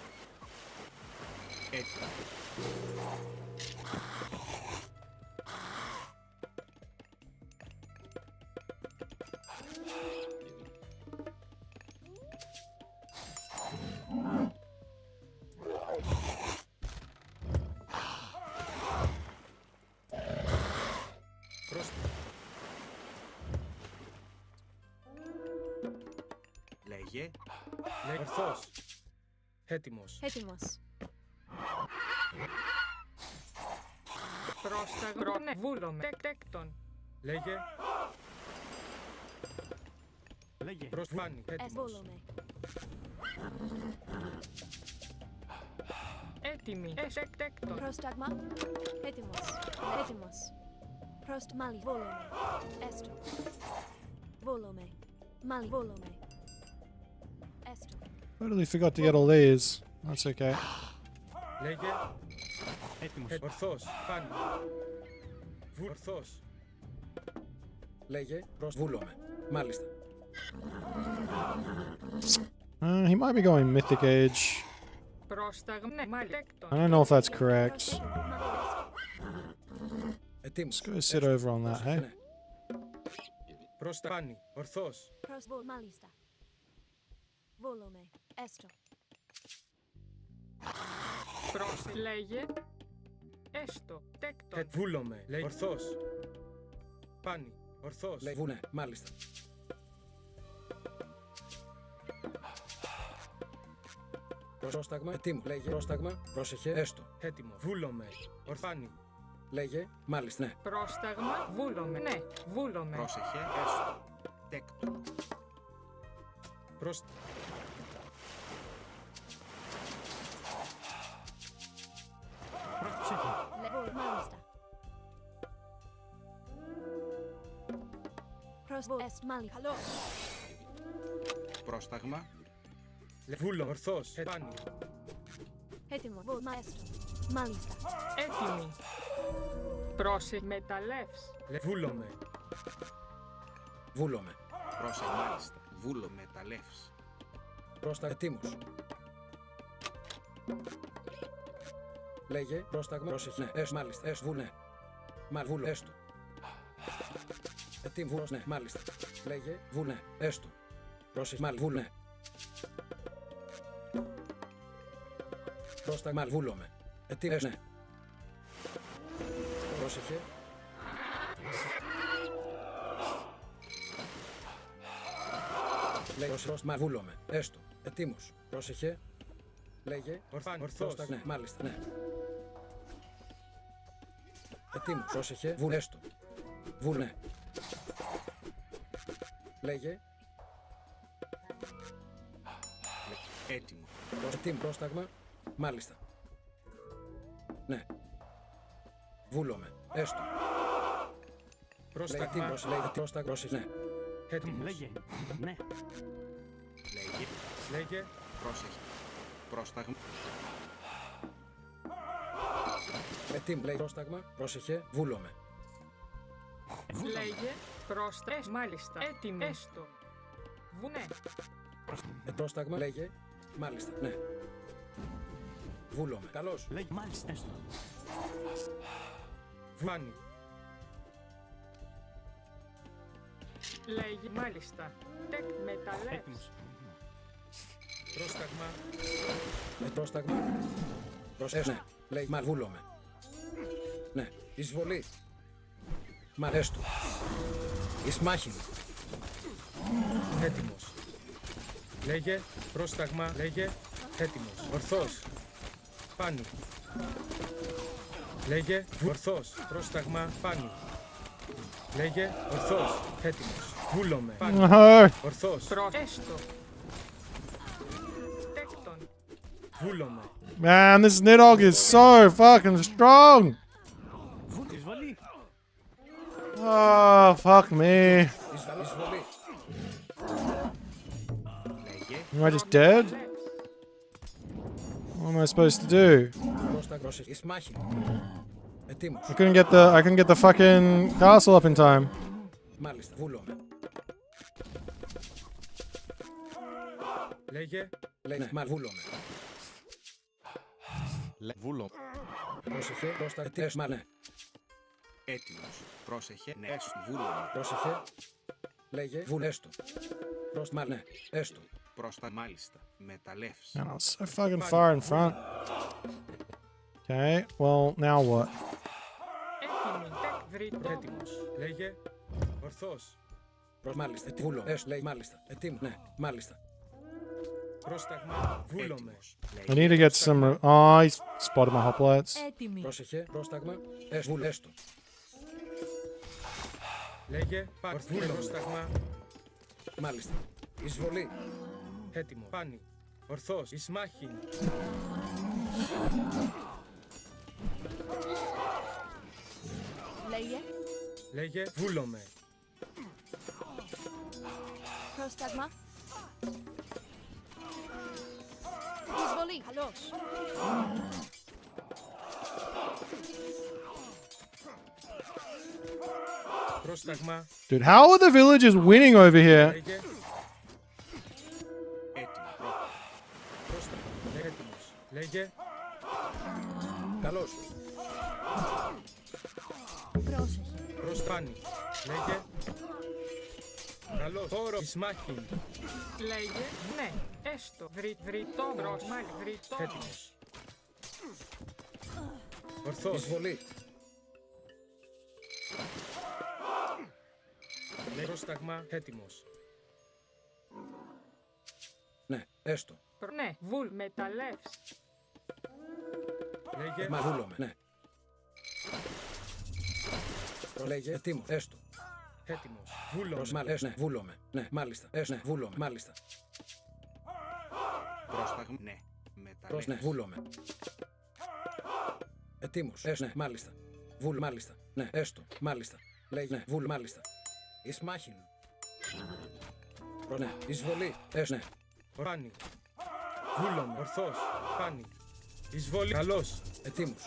Έτοιμο. Λέγε. Λέγε. Ορθός. Έτοιμος. Έτοιμος. Πρόσταγμα. Ναι. Βούλομαι. Τέκτον. Λέγε. Λέγε. Προσφάνει. Έτοιμος. Βούλομαι. Έτοιμη. Εσεκ. Τέκτον. Πρόσταγμα. Έτοιμος. Έτοιμος. Πρόστ. Μάλι. Βούλομαι. Έστω. Βούλομαι. Μάλι. Βούλομαι. Έστω. Totally forgot to get all these. That's okay. Λέγε. Έτοιμος. Ορθός. Πάνι. Ορθός. Λέγε. Βούλομαι. Μάλιστα. He might be going Mythic Age. Πρόσταγμα. Ναι. Μάλι. I Τέκτον. don't know if that's correct. Ετοίμος. Let's go sit over on that, hey? Ναι. Πρόστα. Πάνι. Ορθός. Πρόστ. Μάλιστα. Βούλομαι. Έστω. Πρόστα. Λέγε. Έστω. Τέκτον. Βούλομαι. Λέγε. Ορθός. Πάνι. Ορθός. Λέγε. Βουνέ. Μάλιστα. Πρόσταγμα. Ετοίμου. Λέγε. Πρόσταγμα. Πρόσεχε. Έστω. Έτοιμο. Βούλομαι. Ορφάνι. Λέγε. Μάλιστα. Ναι. Πρόσταγμα. Βούλομαι. Ναι. Βούλομαι. Πρόσεχε. Έστω. Τέκτον. Πρόστα. Πρόσεχε. Βούλ. Μάλιστα. Πρόστ. Εστ. Μάλι. Καλό. Πρόσταγμα. Βούλο. Ορθός. Πάνι. Έτοιμο. Βούλ. Μαέστρο. Μάλιστα. Έτοιμη. Πρόσεχε. Μεταλλεύς. Βούλομαι. Βούλομαι. Πρόσεχε. Μάλιστα. Βούλο μεταλλεύς. Πρόστα. Ετοίμος. Λέγε. Πρόσταγμα. Πρόσεχε. Ναι. Έστω. Μάλιστα. Έστω. Βουνέ. Μάλ. Βούλο. Έστω. Ετοίμος. Ναι. Μάλιστα. Λέγε. Βουνέ. Έστω. Πρόσεχε. Μάλ. Βουνέ. Πρόσταγμα. Μάλ. Βούλομαι. Ετοίμος. Ναι. Πρόσεχε. Λέγε. Πρόσταγμα. Βούλομαι. Έστω. Ετοίμος. Πρόσεχε. Λέγε. Ορφάνι. Ορθός. Ναι, μάλιστα, ναι. Ετοίμος. Πρόσεχε. Βουνέστο. Βουνέ. Λέγε. Έτοιμο. Έτοιμο. Πρόσταγμα. Μάλιστα. Ναι. Βούλομαι. Έστω. Πρόσταγμα. Λέγε πρόσταγμα. Ναι. Έτοιμος. Λέγε. Ναι. Λέγε. Λέγε. Πρόσεχε. Πρόσταγμα. Έτοιμο. Λέγε πρόσταγμα. Πρόσεχε. Βούλομαι. Λέγε πρόστες. Μάλιστα. Έτοιμο. Έστω. Βουνέ. Πρόσταγμα. Λέγε. Μάλιστα. Ναι. Βούλομαι. Καλώς. Λέγε. Μάλιστα. Έστω. Φάνη. Λέγε μάλιστα. Τεκ μεταλλεύς. Έτοιμος. Πρόσταγμα. Πρόσταγμα. Ναι. Λέγε. Μα βούλομαι. Ναι. Εισβολή. Μα έστω. Εις μάχη. Έτοιμος. Λέγε. Πρόσταγμα. Λέγε. Έτοιμος. Ορθός. Φάνη. Λέγε. Ορθός. Πρόσταγμα. Φάνη. Λέγε. Ορθός. Έτοιμος. Βούλομαι. Φάνη. Ορθός. Έστω. Τέκτον. Βούλομαι. Man, this Nidhogg is so fucking strong. Εισβολή. Oh, fuck me. Εισβολή. Λέγε. Am I just dead? What am I supposed to do? Πρόσταγμα. Εις μάχη. Ετοίμος. I couldn't get the fucking castle up in time. Μάλιστα. Βούλομαι. Λέγε. Λέγε. Μα βούλομαι. Βούλο. Πρόσεχε. Πρόσταγμα. Μα ναι. Έτοιμος. Πρόσεχε. Ναι. Έστω. Βούλομαι. Πρόσεχε. Λέγε. Βουλέστο. Πρόσταγμα. Ναι. Έστω. Πρόστα. Μάλιστα. Μεταλλεύς. Man, I was so fucking far in front. Okay, well, now what? Έτοιμη. Τεκ βρήτο. Έτοιμος. Λέγε. Ορθός. Μάλιστα. Βούλομαι. Έστω. Λέγε. Μάλιστα. Ετοίμο. Ναι. Μάλιστα. Πρόσταγμα. Βούλομαι. Έτοιμος. I Λέγε. need to get some... Oh, he's spotted my hoplites. Έτοιμη. Πρόσεχε. Πρόσταγμα. Έστω. Βουλέστο. Λέγε. Ορθούλο. Πρόσταγμα. Μάλιστα. Εισβολή. Έτοιμο. Φάνη. Ορθός. Εις μάχη. Λέγε. Λέγε. Βούλομαι. Πρόσταγμα. Εισβολή. Καλώς. Πρόσταγμα. Dude, how are the villagers winning over here? Λέγε. Έτοιμο. Πρόσταγμα. Έτοιμος. Λέγε. Καλώς. Πρόσεχε. Προστάνη. Λέγε. Καλώς. Χώρο. Εις μάχη. Λέγε ναι. Έστω. Βρητό. Μάλι. Βρητό. Έτοιμος. Ορθός. Εισβολή. Πρόσταγμα. Έτοιμος. Ναι. Έστω. Ναι. Βουλ. Μεταλλεύς. Λέγε. Μα βούλομαι. Ναι. Λέγε. Ετοίμο. Έστω. Έτοιμος. Βούλομαι. Ναι. Βούλομαι. Ναι. Μάλιστα. Έστω. Ναι. Βούλομαι. Μάλιστα. Πρόσταγμα. Ναι. Ναι. Μεταλλεύς. Βούλομαι. Ετοίμος. Έστω. Ναι. Μάλιστα. Βούλ. Μάλιστα. Ναι. Έστω. Μάλιστα. Λέγε. Ναι. Βούλ. Μάλιστα. Εις μάχην. Ναι. Εισβολή. Έστω. Ναι. Φάνη. Βούλομαι. Ορθός. Φάνη. Εισβολή. Καλώς. Ετοίμος.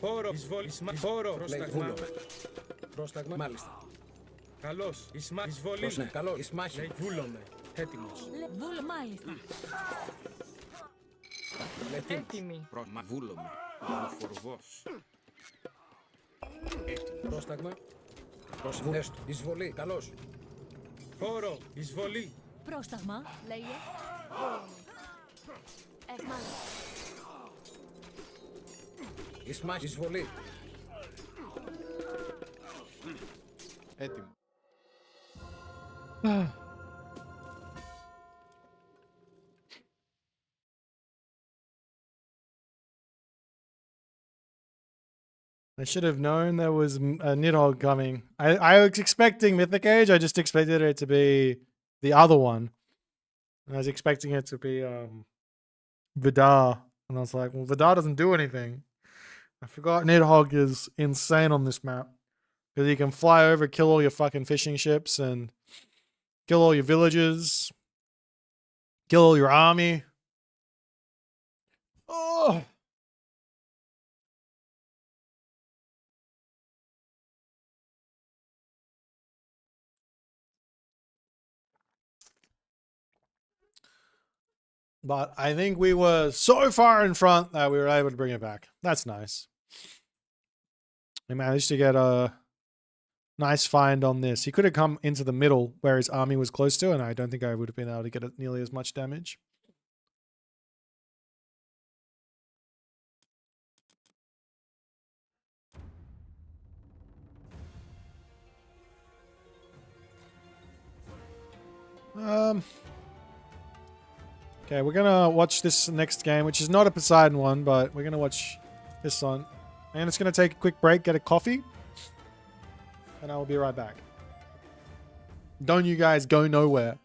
Χώρο. Εισβολή. Χώρο. Λέγε. Πρόσταγμα. Βούλομαι. Πρόσταγμα. Μάλιστα. Καλώς. Εισβολή. Ναι. Καλό. Εις μάχην. Λέγε. Βούλομαι. Έτοιμος. Βούλ. Μάλιστα. Ετοίμος. Έτοιμη. Μα βούλομαι. Βουφορβός. Έτοιμο. Πρόσταγμα. Πρόσβου. Έστω. Εισβολή. Καλώς. Χώρο. Εισβολή. Πρόσταγμα. Λέγε. Μάλιστα. Εις μάχη. Εισβολή. Έτοιμο. I should have known there was a Nidhogg coming. I was expecting Mythic Age, I just expected it to be the other one. And I was expecting it to be Vidar. And I was like, well, Vidar doesn't do anything. I forgot Nidhogg is insane on this map. Because he can fly over, kill all your fucking fishing ships, and kill all your villagers. Kill all your army. Oh! But I think we were so far in front that we were able to bring it back. That's nice. We managed to get a nice find on this. He could have come into the middle where his army was close to, and I don't think I would have been able to get nearly as much damage. Okay, we're gonna watch this next game, which is not a Poseidon one, but we're gonna watch this one. And it's gonna take a quick break, get a coffee, and I will be right back. Don't you guys go nowhere.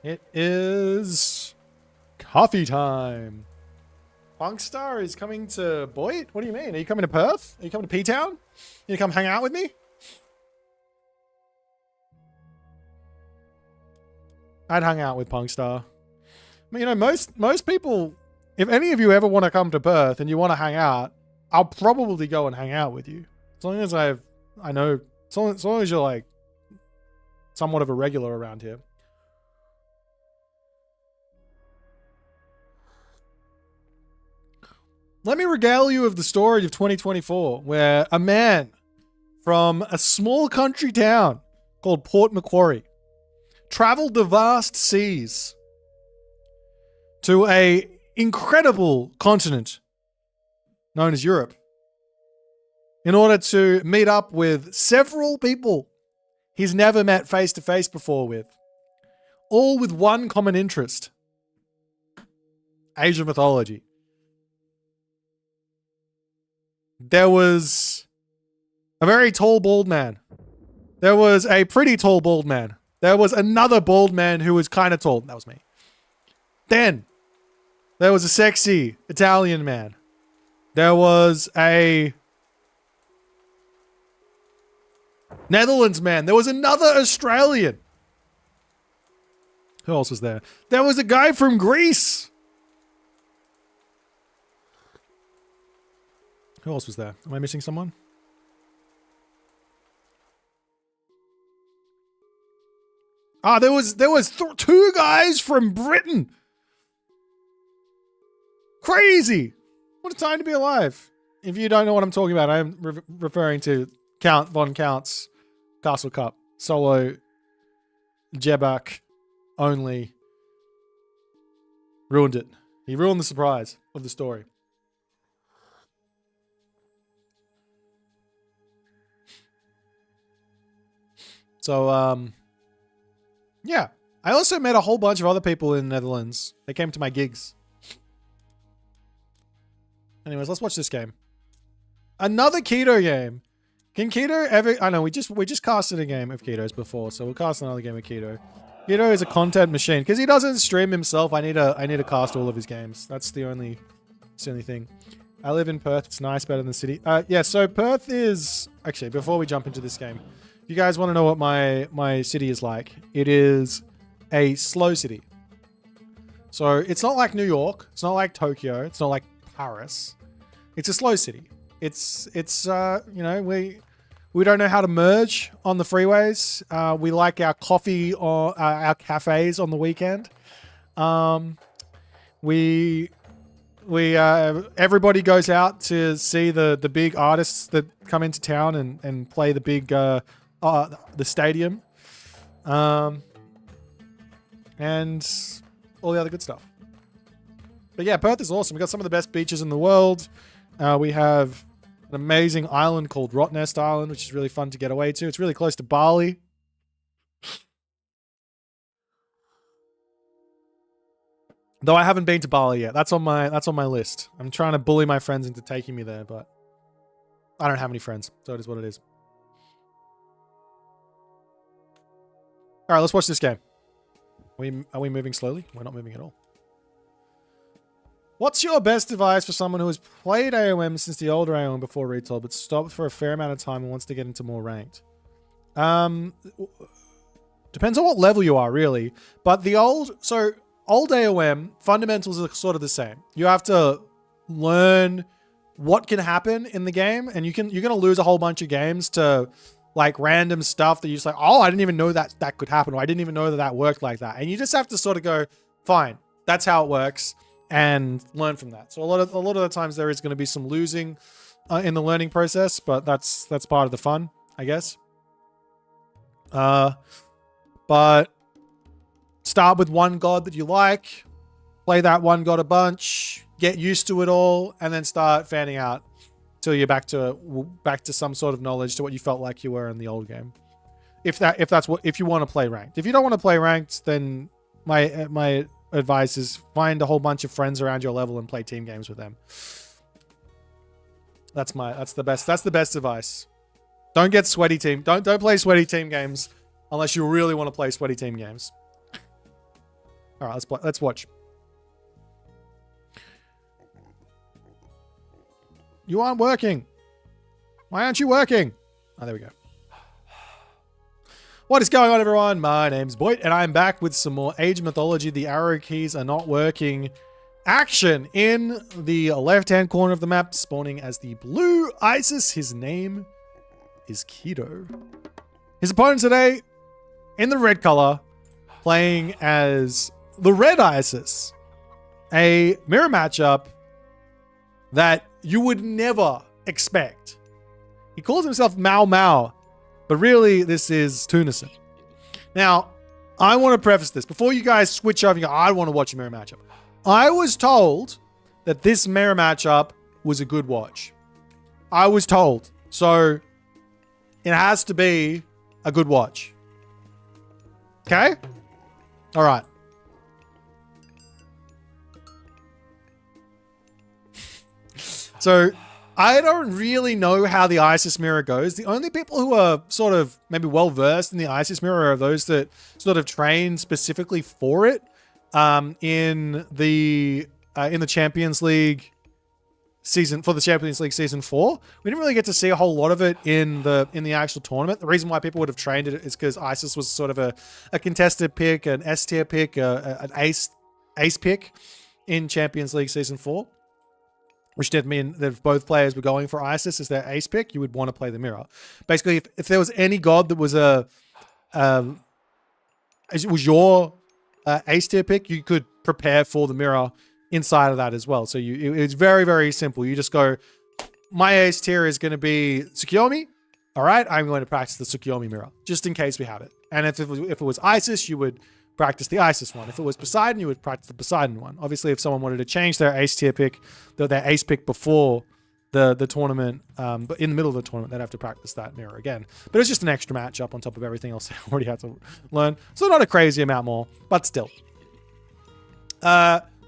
It is coffee time. Punkstar is coming to Boit? What do you mean? Are you coming to Perth? Are you coming to P-Town? You come hang out with me? I'd hang out with Punkstar. I mean, you know, most people, if any of you ever want to come to Perth and you want to hang out, I'll probably go and hang out with you. As long as I know, as long as you're like somewhat of a regular around here. Let me regale you of the story of 2024, where a man from a small country town called Port Macquarie traveled the vast seas to a incredible continent known as Europe in order to meet up with several people he's never met face to face before with, all with one common interest: Asian mythology. There was a very tall bald man. There was a pretty tall bald man. There was another bald man who was kind of tall. That was me. Then there was a sexy Italian man. There was a Netherlands man. There was another Australian. Who else was there? There was a guy from Greece. Who else was there? Am I missing someone? Ah, there was two guys from Britain. Crazy. What a time to be alive. If you don't know what I'm talking about, I am referring to Count Von Count's Castle Cup. Solo Jebak only ruined it. He ruined the surprise of the story. So, yeah. I also met a whole bunch of other people in the Netherlands. They came to my gigs. Anyways, let's watch this game. Another keto game. Can keto ever... I know, we just casted a game of ketos before, so we'll cast another game of keto. Keto is a content machine. Because he doesn't stream himself, I need to cast all of his games. That's the only thing. I live in Perth. It's nice, better than the city. Yeah, so Perth is... Actually, before we jump into this game, if you guys want to know what my city is like, it is a slow city. So it's not like New York. It's not like Tokyo. It's not like Paris. It's a slow city. It's you know, we don't know how to merge on the freeways. We like our coffee or our cafes on the weekend. Everybody goes out to see the big artists that come into town and play the big the stadium, and all the other good stuff. But yeah, Perth is awesome. We got some of the best beaches in the world. We have an amazing island called Rottnest Island, which is really fun to get away to. It's really close to Bali. Though I haven't been to Bali yet. That's on my list. I'm trying to bully my friends into taking me there, but I don't have any friends, so it is what it is. All right, let's watch this game. Are we moving slowly? We're not moving at all. What's your best advice for someone who has played AOM since the older AOM before retail, but stopped for a fair amount of time and wants to get into more ranked? Depends on what level you are, really. But old AOM fundamentals are sort of the same. You have to learn what can happen in the game, and you're gonna lose a whole bunch of games to like random stuff that you're just like, oh, I didn't even know that could happen, or I didn't even know that worked like that. And you just have to sort of go, fine, that's how it works, and learn from that. So a lot of the times there is going to be some losing in the learning process, but that's part of the fun, I guess. But start with one god that you like, play that one god a bunch, get used to it all, and then start fanning out till you're back to some sort of knowledge to what you felt like you were in the old game. If you want to play ranked. If you don't want to play ranked, then my advice is find a whole bunch of friends around your level and play team games with them. That's the best advice. Don't get sweaty team. Don't play sweaty team games unless you really want to play sweaty team games. All right, let's watch. You aren't working. Why aren't you working? Oh, there we go. What is going on, everyone? My name's Boit, and I'm back with some more Age of Mythology. The arrow keys are not working. Action in the left-hand corner of the map, spawning as the blue Isis. His name is Keto. His opponent today, in the red color, playing as the red Isis. A mirror matchup that you would never expect. He calls himself Mau Mau, but really this is Tunison. Now, I want to preface this. Before you guys switch over and go, I want to watch a mirror matchup. I was told that this mirror matchup was a good watch. I was told. So, it has to be a good watch. Okay? All right. So, I don't really know how the Isis mirror goes. The only people who are sort of maybe well-versed in the Isis mirror are those that sort of train specifically for it. in the Champions League season season 4. We didn't really get to see a whole lot of it in the actual tournament. The reason why people would have trained it is because Isis was sort of a contested pick, an S tier pick, an ace pick in Champions League season 4, which did mean that if both players were going for Isis as their ace pick, you would want to play the mirror. Basically, if there was any god that was it was your ace tier pick, you could prepare for the mirror inside of that as well. So it's very, very simple. You just go, my ace tier is going to be Sukiomi. All right, I'm going to practice the Sukiomi mirror just in case we have it. And if it was Isis, you would practice the Isis one. If it was Poseidon, you would practice the Poseidon one. Obviously, if someone wanted to change their ace tier pick, their ace pick before the tournament, but in the middle of the tournament, they'd have to practice that mirror again. But it's just an extra matchup on top of everything else they already had to learn. So not a crazy amount more, but still.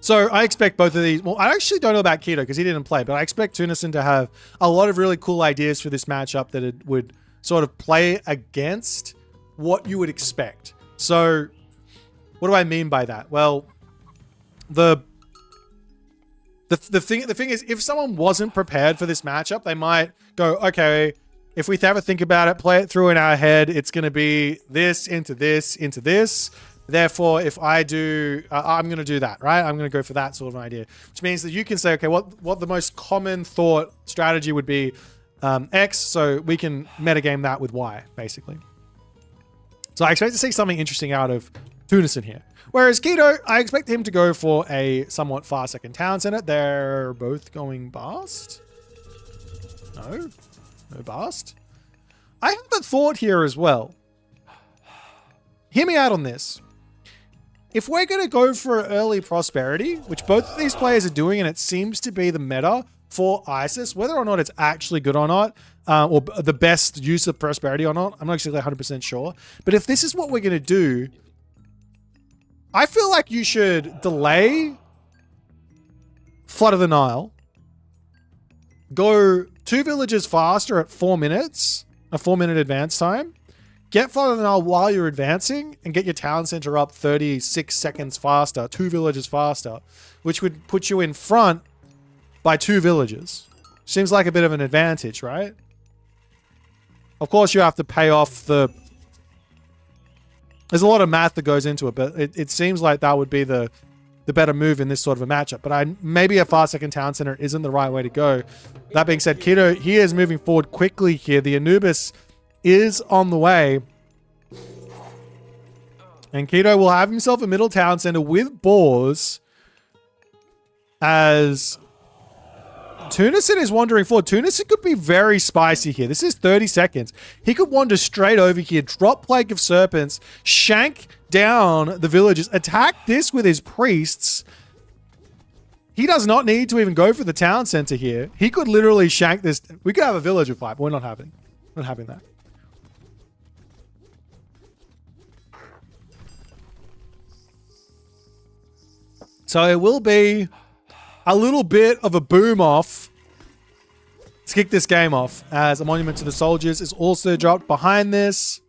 So I expect both of these. Well, I actually don't know about Keto because he didn't play, but I expect Tunison to have a lot of really cool ideas for this matchup that it would sort of play against what you would expect. So what do I mean by that? Well, the thing is, if someone wasn't prepared for this matchup, they might go, okay, if we have a think about it, play it through in our head, it's going to be this into this into this. Therefore, if I do, I'm going to do that, right? I'm going to go for that sort of an idea, which means that you can say, okay, what the most common thought strategy would be X, so we can metagame that with Y, basically. So I expect to see something interesting out of Tunison here. Whereas Keto, I expect him to go for a somewhat far second town center. They're both going Bast. No Bast. I have a thought here as well. Hear me out on this. If we're going to go for early prosperity, which both of these players are doing, and it seems to be the meta for Isis, whether or not it's actually good or not, or the best use of prosperity or not, I'm not actually 100% sure. But if this is what we're going to do, I feel like you should delay Flood of the Nile, go 2 villages faster at 4 minutes, a 4-minute advance time, get Flood of the Nile while you're advancing, and get your town center up 36 seconds faster, 2 villages faster, which would put you in front by 2 villages. Seems like a bit of an advantage, right? Of course, you have to pay off the... There's a lot of math that goes into it, but it seems like that would be the better move in this sort of a matchup. But maybe a fast second town center isn't the right way to go. That being said, Keto, he is moving forward quickly here. The Anubis is on the way. And Keto will have himself a middle town center with boars as Tunison is wandering forward. Tunison could be very spicy here. This is 30 seconds. He could wander straight over here, drop Plague of Serpents, shank down the villagers, attack this with his priests. He does not need to even go for the town center here. He could literally shank this. We could have a villager fight, but we're not having that. So it will be a little bit of a boom off to kick this game off, as a monument to the soldiers is also dropped behind this.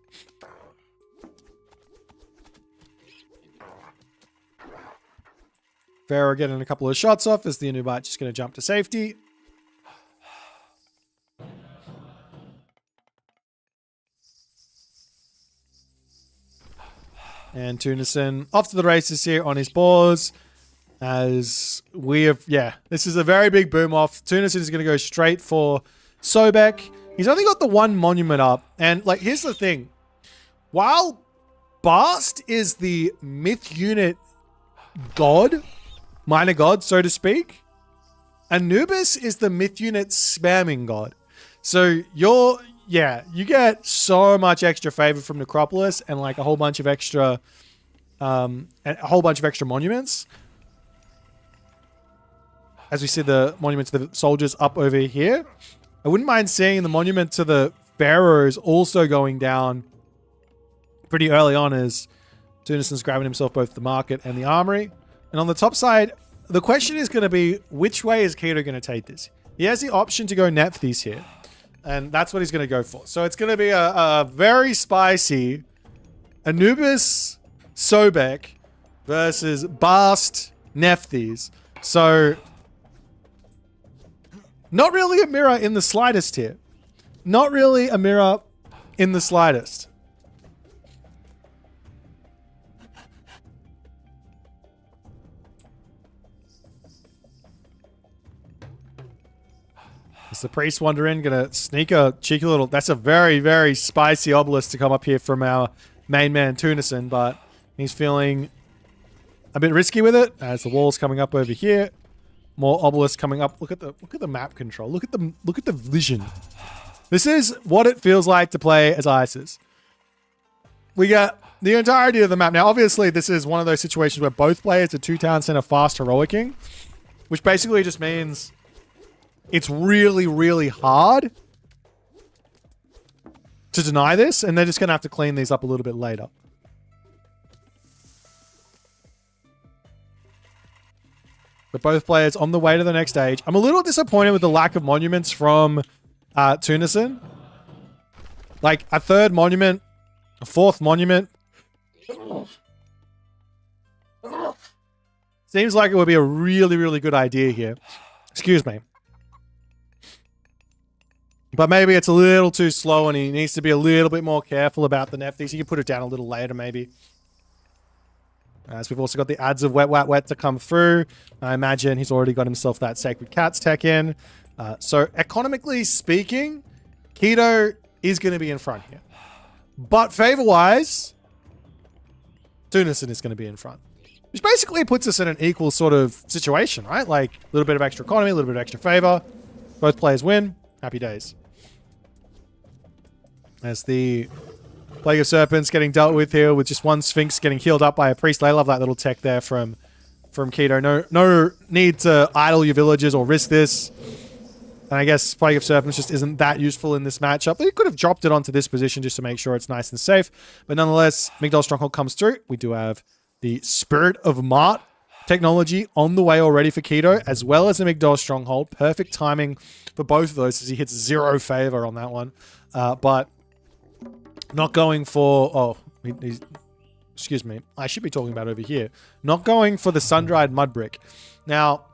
Pharaoh getting a couple of shots off as the Anubite just going to jump to safety. And Tunison off to the races here on his boars. As we have, this is a very big boom off. Tunison is going to go straight for Sobek. He's only got the 1 monument up. And like, here's the thing. While Bast is the myth unit god, minor god, so to speak, Anubis is the myth unit spamming god. So you get so much extra favor from Necropolis and like a whole bunch of extra monuments. As we see the monument to the soldiers up over here. I wouldn't mind seeing the monument to the pharaohs also going down pretty early on, as Tunison's grabbing himself both the market and the armory. And on the top side, the question is going to be, which way is Keto going to take this? He has the option to go Nephthys here, and that's what he's going to go for. So it's going to be a very spicy Anubis Sobek versus Bast Nephthys. So, not really a mirror in the slightest here. Not really a mirror in the slightest. Is the priest wandering? Gonna sneak a cheeky little... That's a very, very spicy obelisk to come up here from our main man, Tunison, but he's feeling a bit risky with it as the wall's coming up over here. More obelisks coming up. Look at the map control. Look at the vision. This is what it feels like to play as ISIS. We got the entirety of the map. Now, obviously, this is one of those situations where both players are 2 town center fast heroicing, which basically just means it's really, really hard to deny this, and they're just going to have to clean these up a little bit later. But both players on the way to the next stage. I'm a little disappointed with the lack of monuments from Tunison. Like, a 3rd monument, a 4th monument. Seems like it would be a really, really good idea here. Excuse me. But maybe it's a little too slow and he needs to be a little bit more careful about the Nephthys. You can put it down a little later, maybe. As we've also got the ads of Wet, Wet, Wet to come through. I imagine he's already got himself that Sacred Cats tech in. So economically speaking, Keto is going to be in front here. But favor-wise, Tunison is going to be in front. Which basically puts us in an equal sort of situation, right? Like a little bit of extra economy, a little bit of extra favor. Both players win. Happy days. As the Plague of Serpents getting dealt with here with just one Sphinx getting healed up by a priest. I love that little tech there from Keto. No need to idle your villagers or risk this. And I guess Plague of Serpents just isn't that useful in this matchup. They could have dropped it onto this position just to make sure it's nice and safe. But nonetheless, Migdol Stronghold comes through. We do have the Spirit of Mart technology on the way already for Keto, as well as the Migdol Stronghold. Perfect timing for both of those as he hits 0 favor on that one. But not going for... Oh, excuse me. I should be talking about over here. Not going for the Sun-Dried Mudbrick. Now,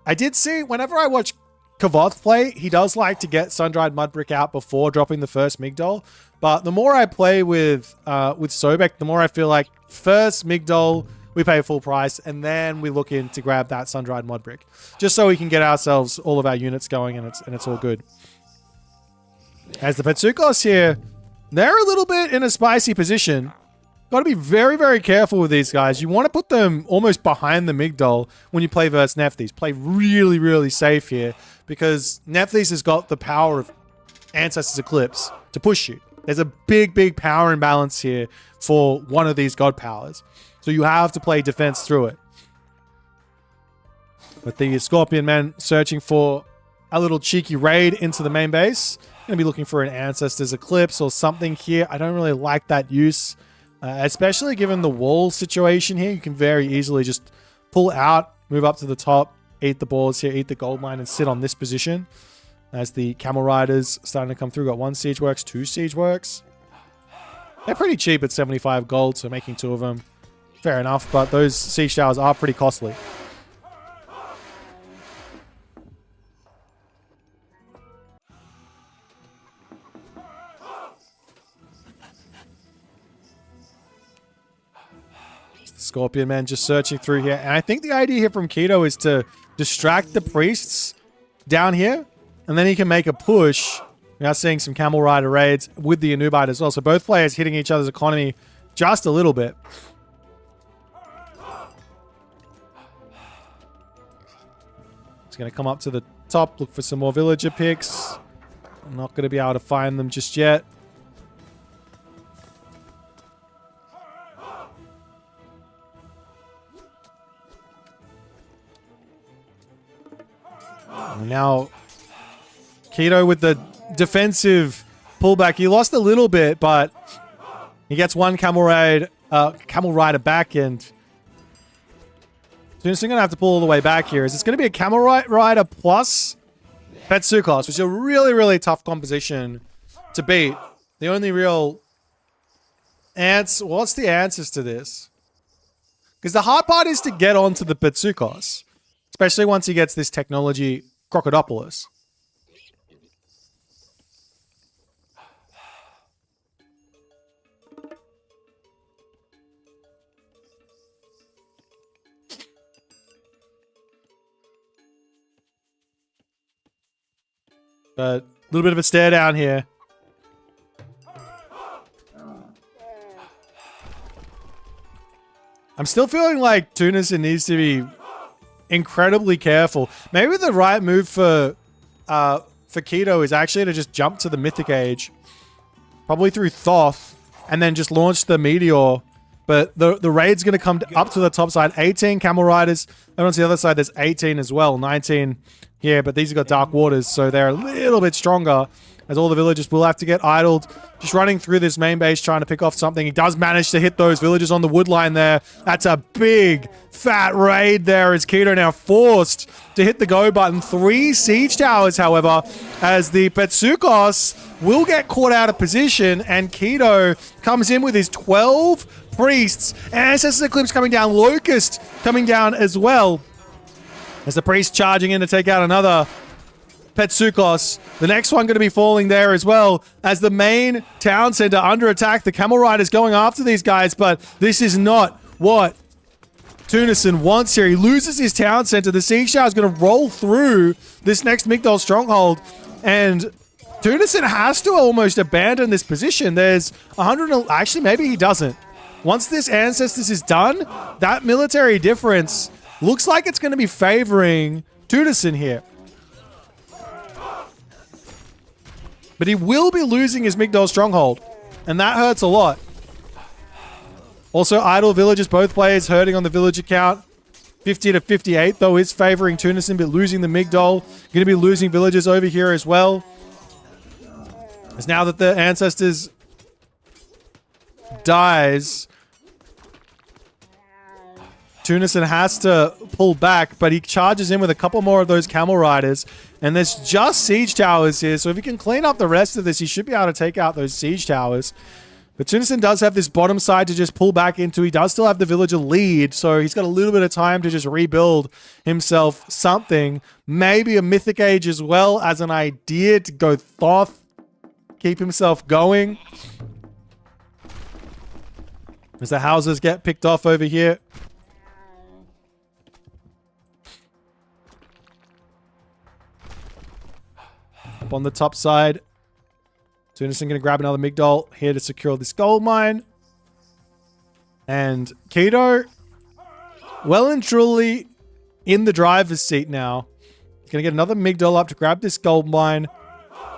I did see, whenever I watch Kavoth play, he does like to get Sun-Dried Mudbrick out before dropping the first Migdol. But the more I play with Sobek, the more I feel like first Migdol, we pay full price, and then we look in to grab that Sun-Dried Mudbrick. Just so we can get ourselves all of our units going, and it's all good. As the Petsukos here, they're a little bit in a spicy position. Got to be very, very careful with these guys. You want to put them almost behind the Migdol when you play versus Nephthys. Play really, really safe here because Nephthys has got the power of Ancestors Eclipse to push you. There's a big, big power imbalance here for one of these god powers. So you have to play defense through it. But the Scorpion Men searching for a little cheeky raid into the main base. Going to be looking for an Ancestors Eclipse or something here. I don't really like that use. Especially given the wall situation here. You can very easily just pull out, move up to the top, eat the balls here, eat the gold mine, and sit on this position. As the Camel Riders starting to come through. Got 1 Siege Works, 2 Siege Works. They're pretty cheap at 75 gold, so making 2 of them, fair enough. But those Siege Towers are pretty costly. Scorpion Man just searching through here. And I think the idea here from Keto is to distract the priests down here. And then he can make a push. We are seeing some Camel Rider raids with the Anubite as well. So both players hitting each other's economy just a little bit. He's going to come up to the top, look for some more villager picks. I'm not going to be able to find them just yet. Now, Keto with the defensive pullback. He lost a little bit, but he gets one Camel Rider back, and Tunison going to have to pull all the way back here. Is it's going to be a Camel Rider plus Petsukos, which is a really, really tough composition to beat. The only real what's the answers to this? Because the hard part is to get onto the Betsukos. Especially once he gets this technology, Crocodopoulos. But a little bit of a stare down here. I'm still feeling like Tunison needs to be incredibly careful. Maybe the right move for Keto is actually to just jump to the Mythic Age. Probably through Thoth. And then just launch the Meteor. But the raid's going to come up to the top side. 18 Camel Riders. And on the other side, there's 18 as well. 19 here. But these have got Dark Waters. So they're a little bit stronger. As all the villagers will have to get idled. Just running through this main base, trying to pick off something. He does manage to hit those villagers on the wood line there. That's a big, fat raid there as Keto now forced to hit the go button. 3 siege towers, however, as the Betsukos will get caught out of position. And Keto comes in with his 12 priests. Ancestors Eclipse coming down. Locust coming down as well. As the priest charging in to take out another Betsukos. The next one going to be falling there as well as the main town center under attack. The Camel Riders going after these guys, but this is not what Tunison wants here. He loses his town center. The siege tower is going to roll through this next Migdol stronghold, and Tunison has to almost abandon this position. There's 100. Actually, maybe he doesn't. Once this Ancestors is done, that military difference looks like it's going to be favoring Tunison here. But he will be losing his Migdol stronghold. And that hurts a lot. Also, idle villages, both players hurting on the villager count. 50 to 58, though, is favoring Tunison, but losing the Migdol. Going to be losing villages over here as well. As now that the Ancestors dies, Tunison has to pull back, but he charges in with a couple more of those Camel Riders. And there's just siege towers here, so if he can clean up the rest of this, he should be able to take out those siege towers. But Tunison does have this bottom side to just pull back into. He does still have the villager lead, so he's got a little bit of time to just rebuild himself something. Maybe a Mythic Age as well as an idea to go Thoth, keep himself going. As the houses get picked off over here. Up on the top side. Tunison going to grab another Migdol here to secure this gold mine. And Keto, well and truly in the driver's seat now. He's going to get another Migdol up to grab this gold mine.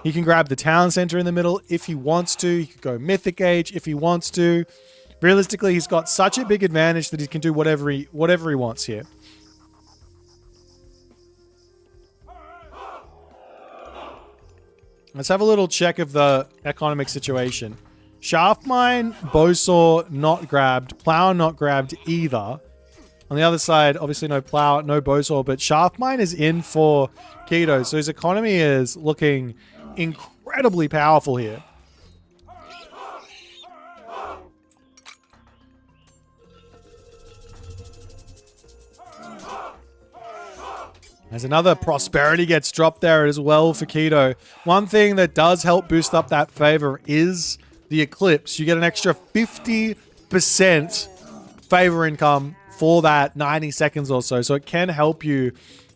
He can grab the town center in the middle if he wants to. He could go Mythic Age if he wants to. Realistically, he's got such a big advantage that he can do whatever he wants here. Let's have a little check of the economic situation. Shaft Mine, Bowsaw not grabbed. Plow not grabbed either. On the other side, obviously no Plow, no Bowsaw, but Shaft Mine is in for Keto. So his economy is looking incredibly powerful here. As another prosperity gets dropped there as well for Keto. One thing that does help boost up that favor is the Eclipse. You get an extra 50% favor income for that 90 seconds or so. So it can help you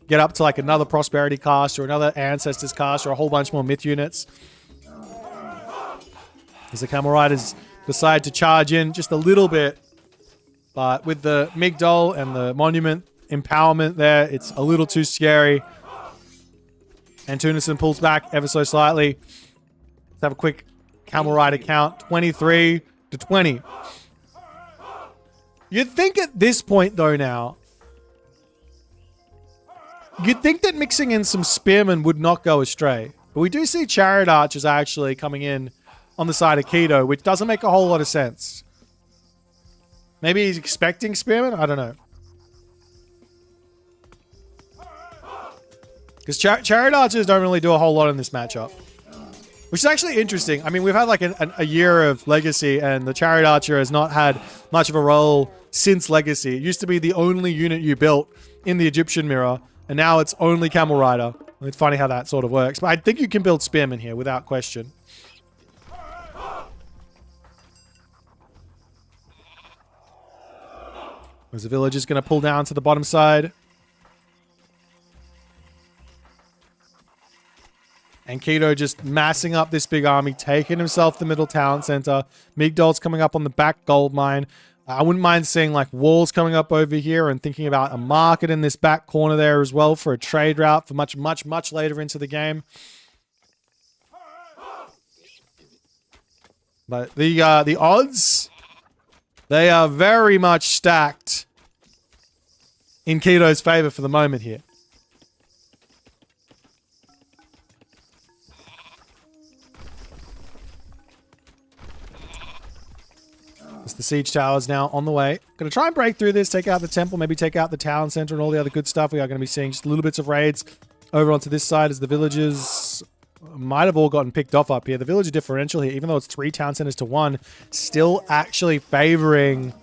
get up to like another prosperity cast or another Ancestors cast or a whole bunch more myth units. As the Camel Riders decide to charge in just a little bit. But with the Migdol and the Monument empowerment there, it's a little too scary. And Tunison pulls back ever so slightly. Let's have a quick Camel Rider count. 23 to 20. You'd think at this point, though, now, you'd think that mixing in some Spearmen would not go astray. But we do see Chariot Archers actually coming in on the side of Keto, which doesn't make a whole lot of sense. Maybe he's expecting Spearmen? I don't know. Because Chariot Archers don't really do a whole lot in this matchup. Which is actually interesting. I mean, we've had like a year of Legacy, and the Chariot Archer has not had much of a role since Legacy. It used to be the only unit you built in the Egyptian Mirror, and now it's only Camel Rider. It's funny how that sort of works. But I think you can build Spearmen here without question. As the village is going to pull down to the bottom side. And Keto just massing up this big army, taking himself the middle town center. Migdol's coming up on the back gold mine. I wouldn't mind seeing like walls coming up over here and thinking about a market in this back corner there as well for a trade route for much, much, much later into the game. But the odds, they are very much stacked in Keto's favor for the moment here. As the siege tower is now on the way. Going to try and break through this, take out the temple, maybe take out the town center and all the other good stuff. We are going to be seeing just little bits of raids over onto this side as the villagers might have all gotten picked off up here. The villager differential here, even though it's 3 town centers to 1, still actually favoring,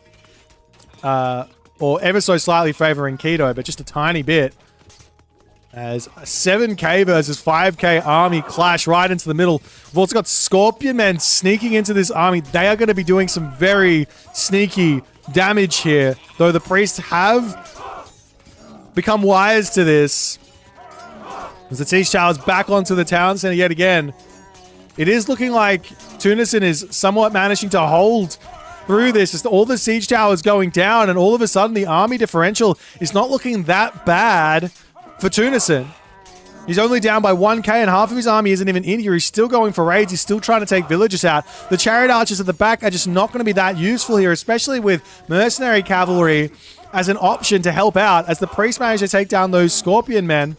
or ever so slightly favoring Keto, but just a tiny bit. As a 7k versus 5k army clash right into the middle. We've also got Scorpion Men sneaking into this army. They are going to be doing some very sneaky damage here, though the priests have become wise to this. As the siege tower is back onto the town center yet again. It is looking like Tunison is somewhat managing to hold through this. Just all the siege towers going down, and all of a sudden the army differential is not looking that bad for Tunison. He's only down by 1k and half of his army isn't even in here. He's still going for raids. He's still trying to take villagers out. The chariot archers at the back are just not going to be that useful here, especially with mercenary cavalry as an option to help out as the priest manage to take down those scorpion men.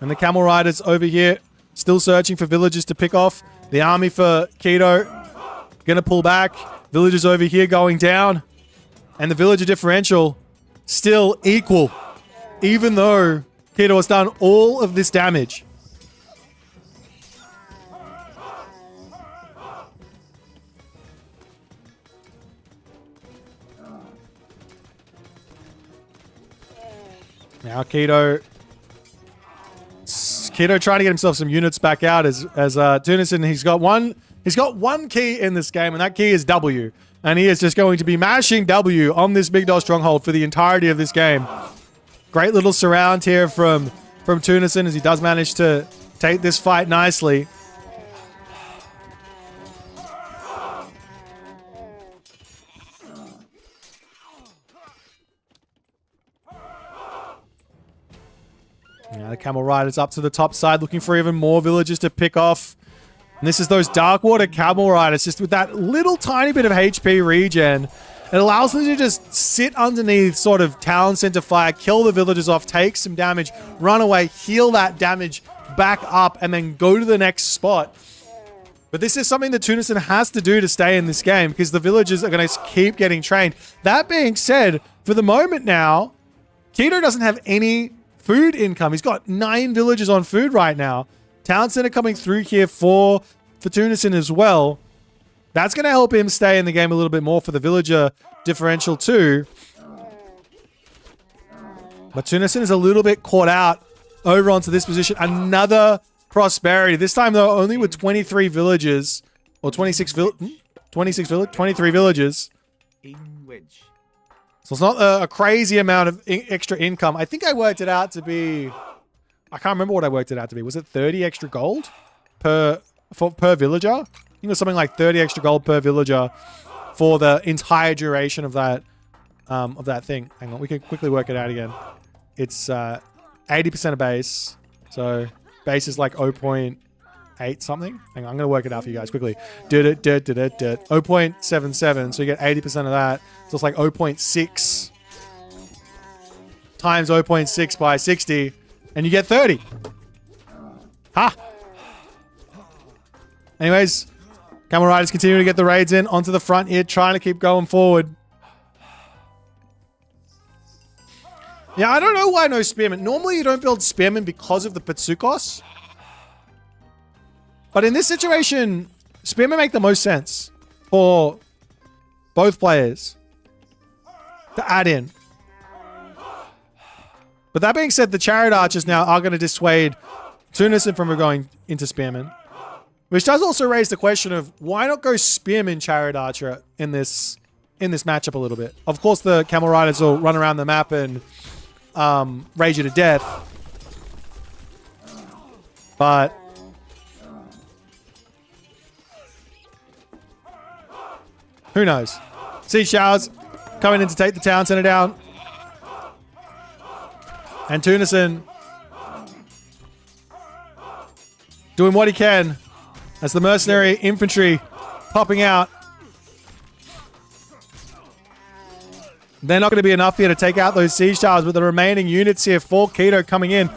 And the camel riders over here still searching for villagers to pick off. The army for Keto gonna pull back. Villagers over here going down. And the villager differential still equal, even though Keto has done all of this damage. Now Keto trying to get himself some units back out as Tunison, he's got one key in this game, and that key is W. And he is just going to be mashing W on this Big Dog stronghold for the entirety of this game. Great little surround here from Tunison as he does manage to take this fight nicely. Now the camel riders up to the top side looking for even more villagers to pick off. And this is those Darkwater Camel Riders, just with that little tiny bit of HP regen. It allows them to just sit underneath sort of town center fire, kill the villagers off, take some damage, run away, heal that damage back up, and then go to the next spot. But this is something that Tunison has to do to stay in this game, because the villagers are going to keep getting trained. That being said, for the moment now, Keto doesn't have any food income. He's got 9 villagers on food right now. Town center coming through here for Tunison as well. That's going to help him stay in the game a little bit more for the villager differential too. But Tunison is a little bit caught out over onto this position. Another prosperity. This time though, only with 23 villages. Or 23 villages. In wedge. So it's not a crazy amount of extra income. I think I worked it out to be... I can't remember what I worked it out to be. Was it 30 extra gold per villager? I think it was something like 30 extra gold per villager for the entire duration of that thing. Hang on, we can quickly work it out again. It's 80% of base. So base is like 0.8 something. Hang on, I'm going to work it out for you guys quickly. 0.77. So you get 80% of that. So it's like 0.6 times 0.6 by 60. And you get 30. Ha! Anyways, Camel Riders continue to get the raids in onto the front here, trying to keep going forward. Yeah, I don't know why no spearmen. Normally you don't build spearmen because of the Petsukos. But in this situation, spearmen make the most sense for both players to add in. But that being said, the chariot archers now are going to dissuade Tunison from going into spearmen. Which does also raise the question of why not go spearman chariot archer in this matchup a little bit. Of course, the camel riders will run around the map and rage you to death. But who knows? Siege showers coming in to take the town center down. And Tunison doing what he can as the mercenary infantry popping out. They're not going to be enough here to take out those siege towers, with the remaining units here for Keto coming in.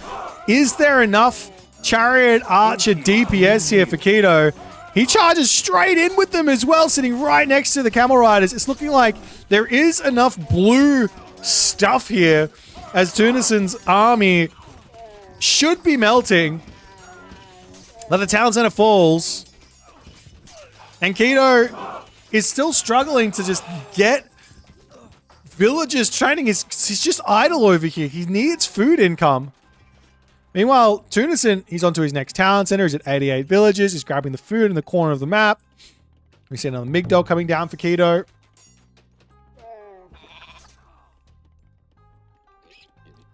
Is there enough chariot archer DPS here for Keto? He charges straight in with them as well, sitting right next to the camel riders. It's looking like there is enough blue stuff here as Tunison's army should be melting. But the town center falls. And Keto is still struggling to just get villagers training. He's just idle over here. He needs food income. Meanwhile, Tunison, he's onto his next town center. He's at 88 villages. He's grabbing the food in the corner of the map. We see another Migdol coming down for Keto.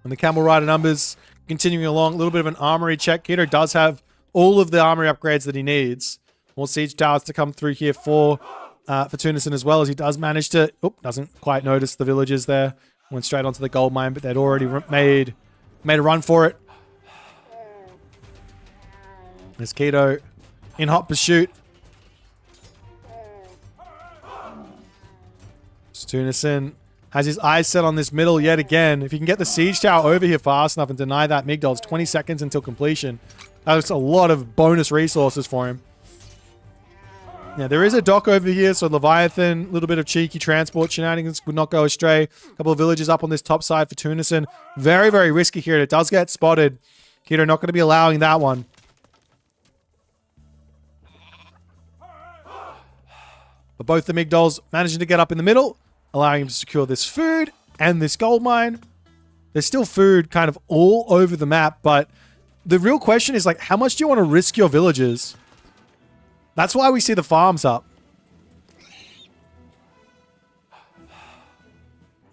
And the camel rider numbers continuing along. A little bit of an armory check. Keto does have all of the armory upgrades that he needs. More siege towers to come through here for Tunison as well, as he does manage to... Oh, doesn't quite notice the villagers there. Went straight onto the gold mine, but they'd already made a run for it. There's Keto in hot pursuit. Tunison has his eyes set on this middle yet again. If he can get the siege tower over here fast enough and deny that Migdol, it's 20 seconds until completion. That's a lot of bonus resources for him. Yeah, there is a dock over here, so Leviathan, a little bit of cheeky transport shenanigans would not go astray. A couple of villages up on this top side for Tunison. Very, very risky here. It does get spotted. Keto not going to be allowing that one. But both the Migdols managing to get up in the middle, allowing him to secure this food and this gold mine. There's still food kind of all over the map, but the real question is, like, how much do you want to risk your villages? That's why we see the farms up.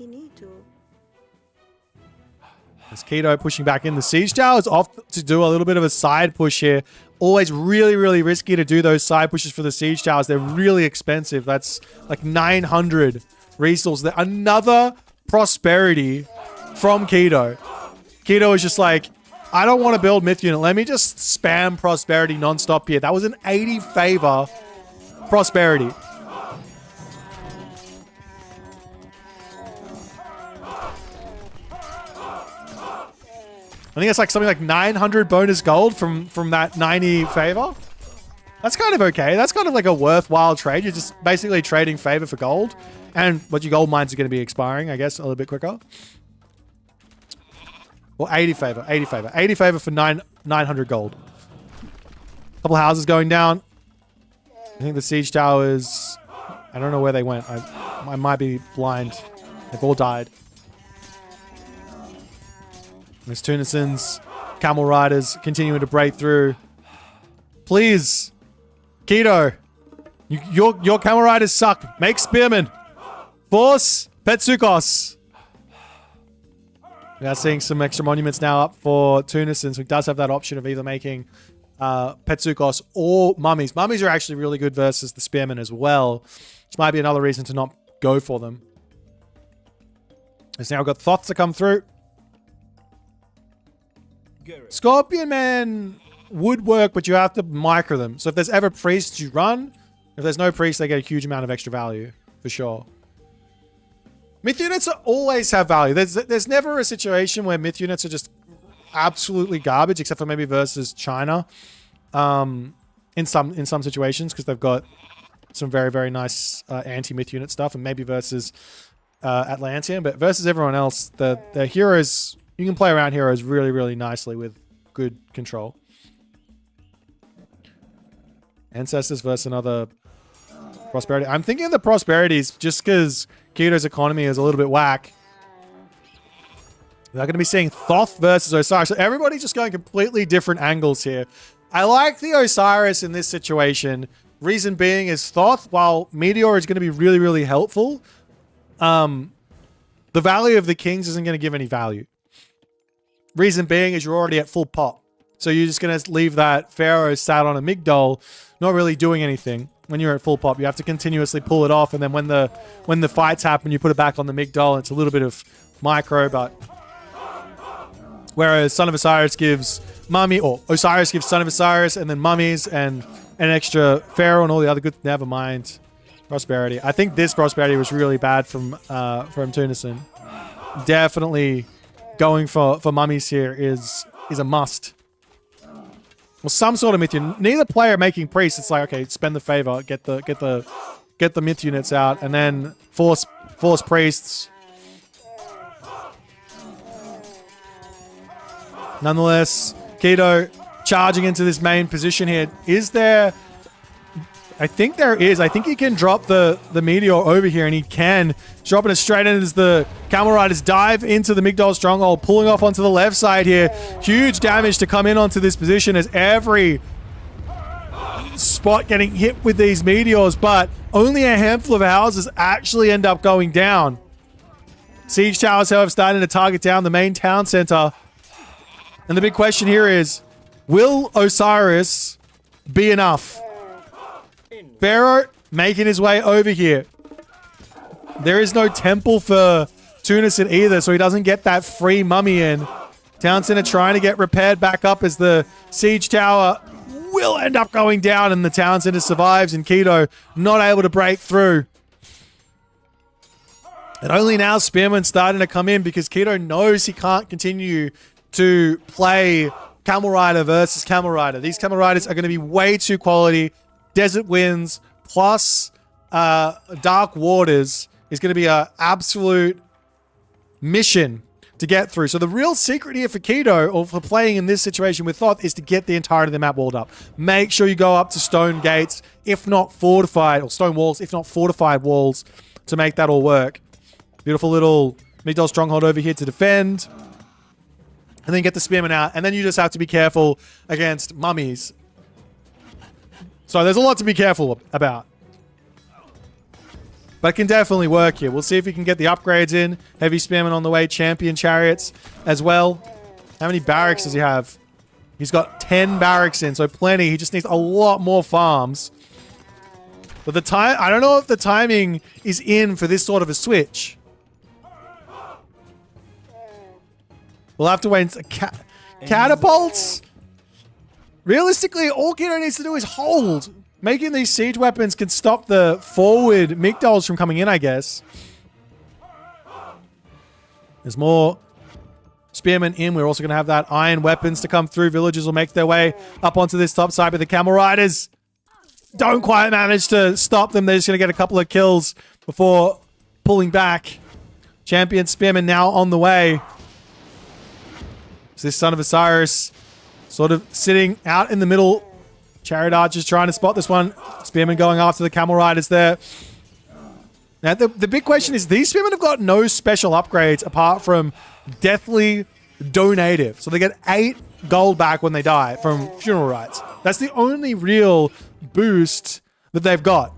You need to. As Keto pushing back in. The siege tower is off to do a little bit of a side push here. Always really, really risky to do those side pushes for the siege towers. They're really expensive. That's like 900 resources. Another prosperity from Keto. Keto is just like, I don't want to build myth unit. Let me just spam prosperity nonstop here. That was an 80 favor prosperity. I think it's like something like 900 bonus gold from that 90 favor. That's kind of okay. That's kind of like a worthwhile trade. You're just basically trading favor for gold. And what your gold mines are going to be expiring, I guess, a little bit quicker. Well, 80 favor. 80 favor. 80 favor for 900 gold. Couple houses going down. I think the siege towers... I don't know where they went. I might be blind. They've all died. There's Tunison's camel riders continuing to break through. Please, Keto, your camel riders suck. Make spearmen. Force Petsukos. We are seeing some extra monuments now up for Tunison, so he does have that option of either making Petsukos or mummies. Mummies are actually really good versus the spearmen as well, which might be another reason to not go for them. There's now got Thoth to come through. Scorpion Man would work, but you have to micro them. So if there's ever priests, you run. If there's no priests, they get a huge amount of extra value, for sure. Myth units always have value. There's never a situation where myth units are just absolutely garbage, except for maybe versus China. In some situations, because they've got some very, very nice anti-myth unit stuff, and maybe versus Atlantean, but versus everyone else, the heroes, you can play around heroes really, really nicely with good control. Ancestors versus another Prosperity. I'm thinking of the Prosperities just because Keto's economy is a little bit whack. They're going to be seeing Thoth versus Osiris. So everybody's just going completely different angles here. I like the Osiris in this situation. Reason being is Thoth, while Meteor is going to be really, really helpful, the Valley of the Kings isn't going to give any value. Reason being is you're already at full pop. So you're just going to leave that Pharaoh sat on a Migdol, not really doing anything. When you're at full pop, you have to continuously pull it off, and then when the fights happen, you put it back on the Migdol. It's a little bit of micro, but whereas Son of Osiris gives Mummy, or Osiris gives Son of Osiris, and then mummies and an extra Pharaoh and all the other good. Never mind. Prosperity. I think this Prosperity was really bad from Tunison. Definitely going for mummies here is a must. Well, some sort of myth unit. Neither player making priests. It's like, okay, spend the favor, get the myth units out, and then force priests. Nonetheless, Keto charging into this main position here. Is there? I think there is. I think he can drop the Meteor over here, and he can drop it straight in as the Camel Riders dive into the Migdol Stronghold, pulling off onto the left side here. Huge damage to come in onto this position as every spot getting hit with these Meteors, but only a handful of houses actually end up going down. Siege towers, however, starting to target down the main town center. And the big question here is, will Osiris be enough? Pharaoh making his way over here. There is no temple for Tunison either, so he doesn't get that free mummy in. Town center trying to get repaired back up as the siege tower will end up going down, and the town center survives, and Keto not able to break through. And only now Spearman's starting to come in because Keto knows he can't continue to play Camel Rider versus Camel Rider. These Camel Riders are going to be way too quality. Desert Winds plus Dark Waters is going to be an absolute mission to get through. So the real secret here for Keto, or for playing in this situation with Thoth, is to get the entirety of the map walled up. Make sure you go up to stone gates, if not fortified, or stone walls, if not fortified walls, to make that all work. Beautiful little Migdol Stronghold over here to defend. And then get the Spearman out. And then you just have to be careful against mummies. So there's a lot to be careful about. But it can definitely work here. We'll see if we can get the upgrades in. Heavy Spearman on the way. Champion Chariots as well. How many barracks does he have? He's got 10 barracks in, so plenty. He just needs a lot more farms. But the time, I don't know if the timing is in for this sort of a switch. We'll have to wait. Catapults? Realistically, all Keto needs to do is hold. Making these siege weapons can stop the forward Migdols from coming in, I guess. There's more Spearmen in. We're also going to have that iron weapons to come through. Villagers will make their way up onto this top side, but the Camel Riders don't quite manage to stop them. They're just going to get a couple of kills before pulling back. Champion Spearman now on the way. So this Son of Osiris sort of sitting out in the middle. Chariot Archers trying to spot this one. Spearman going after the Camel Riders there. Now, the big question is, these Spearmen have got no special upgrades apart from Deathly Donative. So they get 8 gold back when they die from funeral rites. That's the only real boost that they've got.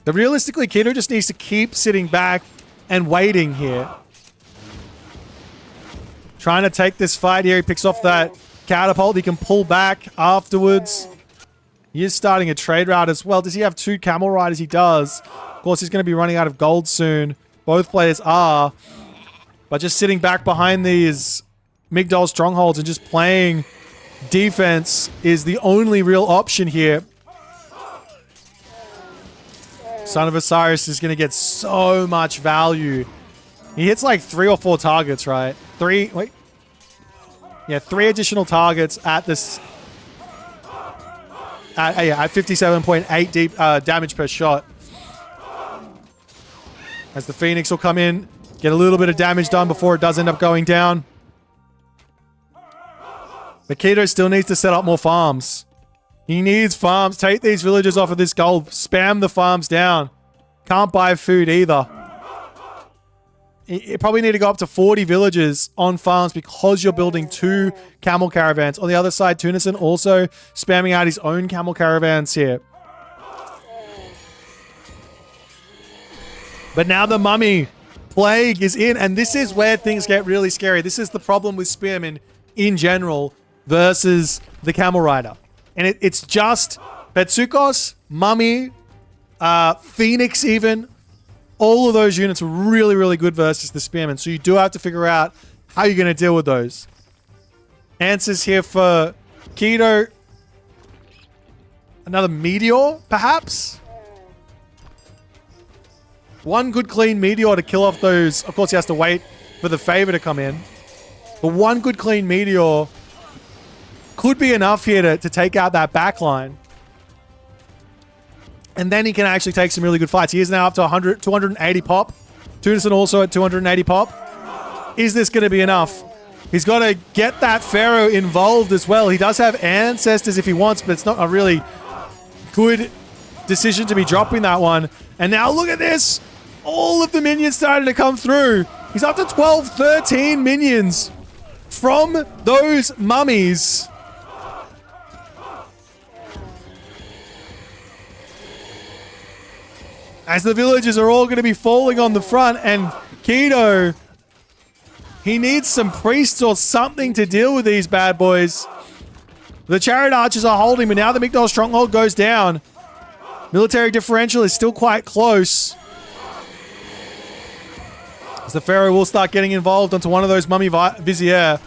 But realistically, Keto just needs to keep sitting back and waiting here. Trying to take this fight here. He picks off that catapult. He can pull back afterwards. He is starting a trade route as well. Does he have 2 Camel Riders? He does. Of course, he's going to be running out of gold soon. Both players are. But just sitting back behind these Migdol strongholds and just playing defense is the only real option here. Son of Osiris is going to get so much value. He hits like 3 or 4 targets, right? 3 additional targets at this at 57.8 deep damage per shot. As the Phoenix will come in, get a little bit of damage done before it does end up going down. But Keto still needs to set up more farms. He needs farms. Take these villagers off of this gold. Spam the farms down. Can't buy food either. You probably need to go up to 40 villagers on farms because you're building 2 camel caravans. On the other side, Tunison also spamming out his own camel caravans here. But now the mummy plague is in, and this is where things get really scary. This is the problem with spearmen in general versus the camel rider. And it's just Betsukos, mummy, Phoenix even. All of those units are really, really good versus the spearmen. So you do have to figure out how you're going to deal with those. Answers here for Keto. Another meteor, perhaps? One good clean meteor to kill off those. Of course, he has to wait for the favor to come in. But one good clean meteor could be enough here to take out that back line. And then he can actually take some really good fights. He is now up to 280 pop. Tunison also at 280 pop. Is this going to be enough? He's got to get that Pharaoh involved as well. He does have ancestors if he wants, but it's not a really good decision to be dropping that one. And now look at this. All of the minions starting to come through. He's up to 12, 13 minions from those mummies. As the villagers are all going to be falling on the front, and Keto, he needs some priests or something to deal with these bad boys. The chariot archers are holding, but now the Migdol stronghold goes down. Military differential is still quite close. As the Pharaoh will start getting involved onto one of those mummy vizier.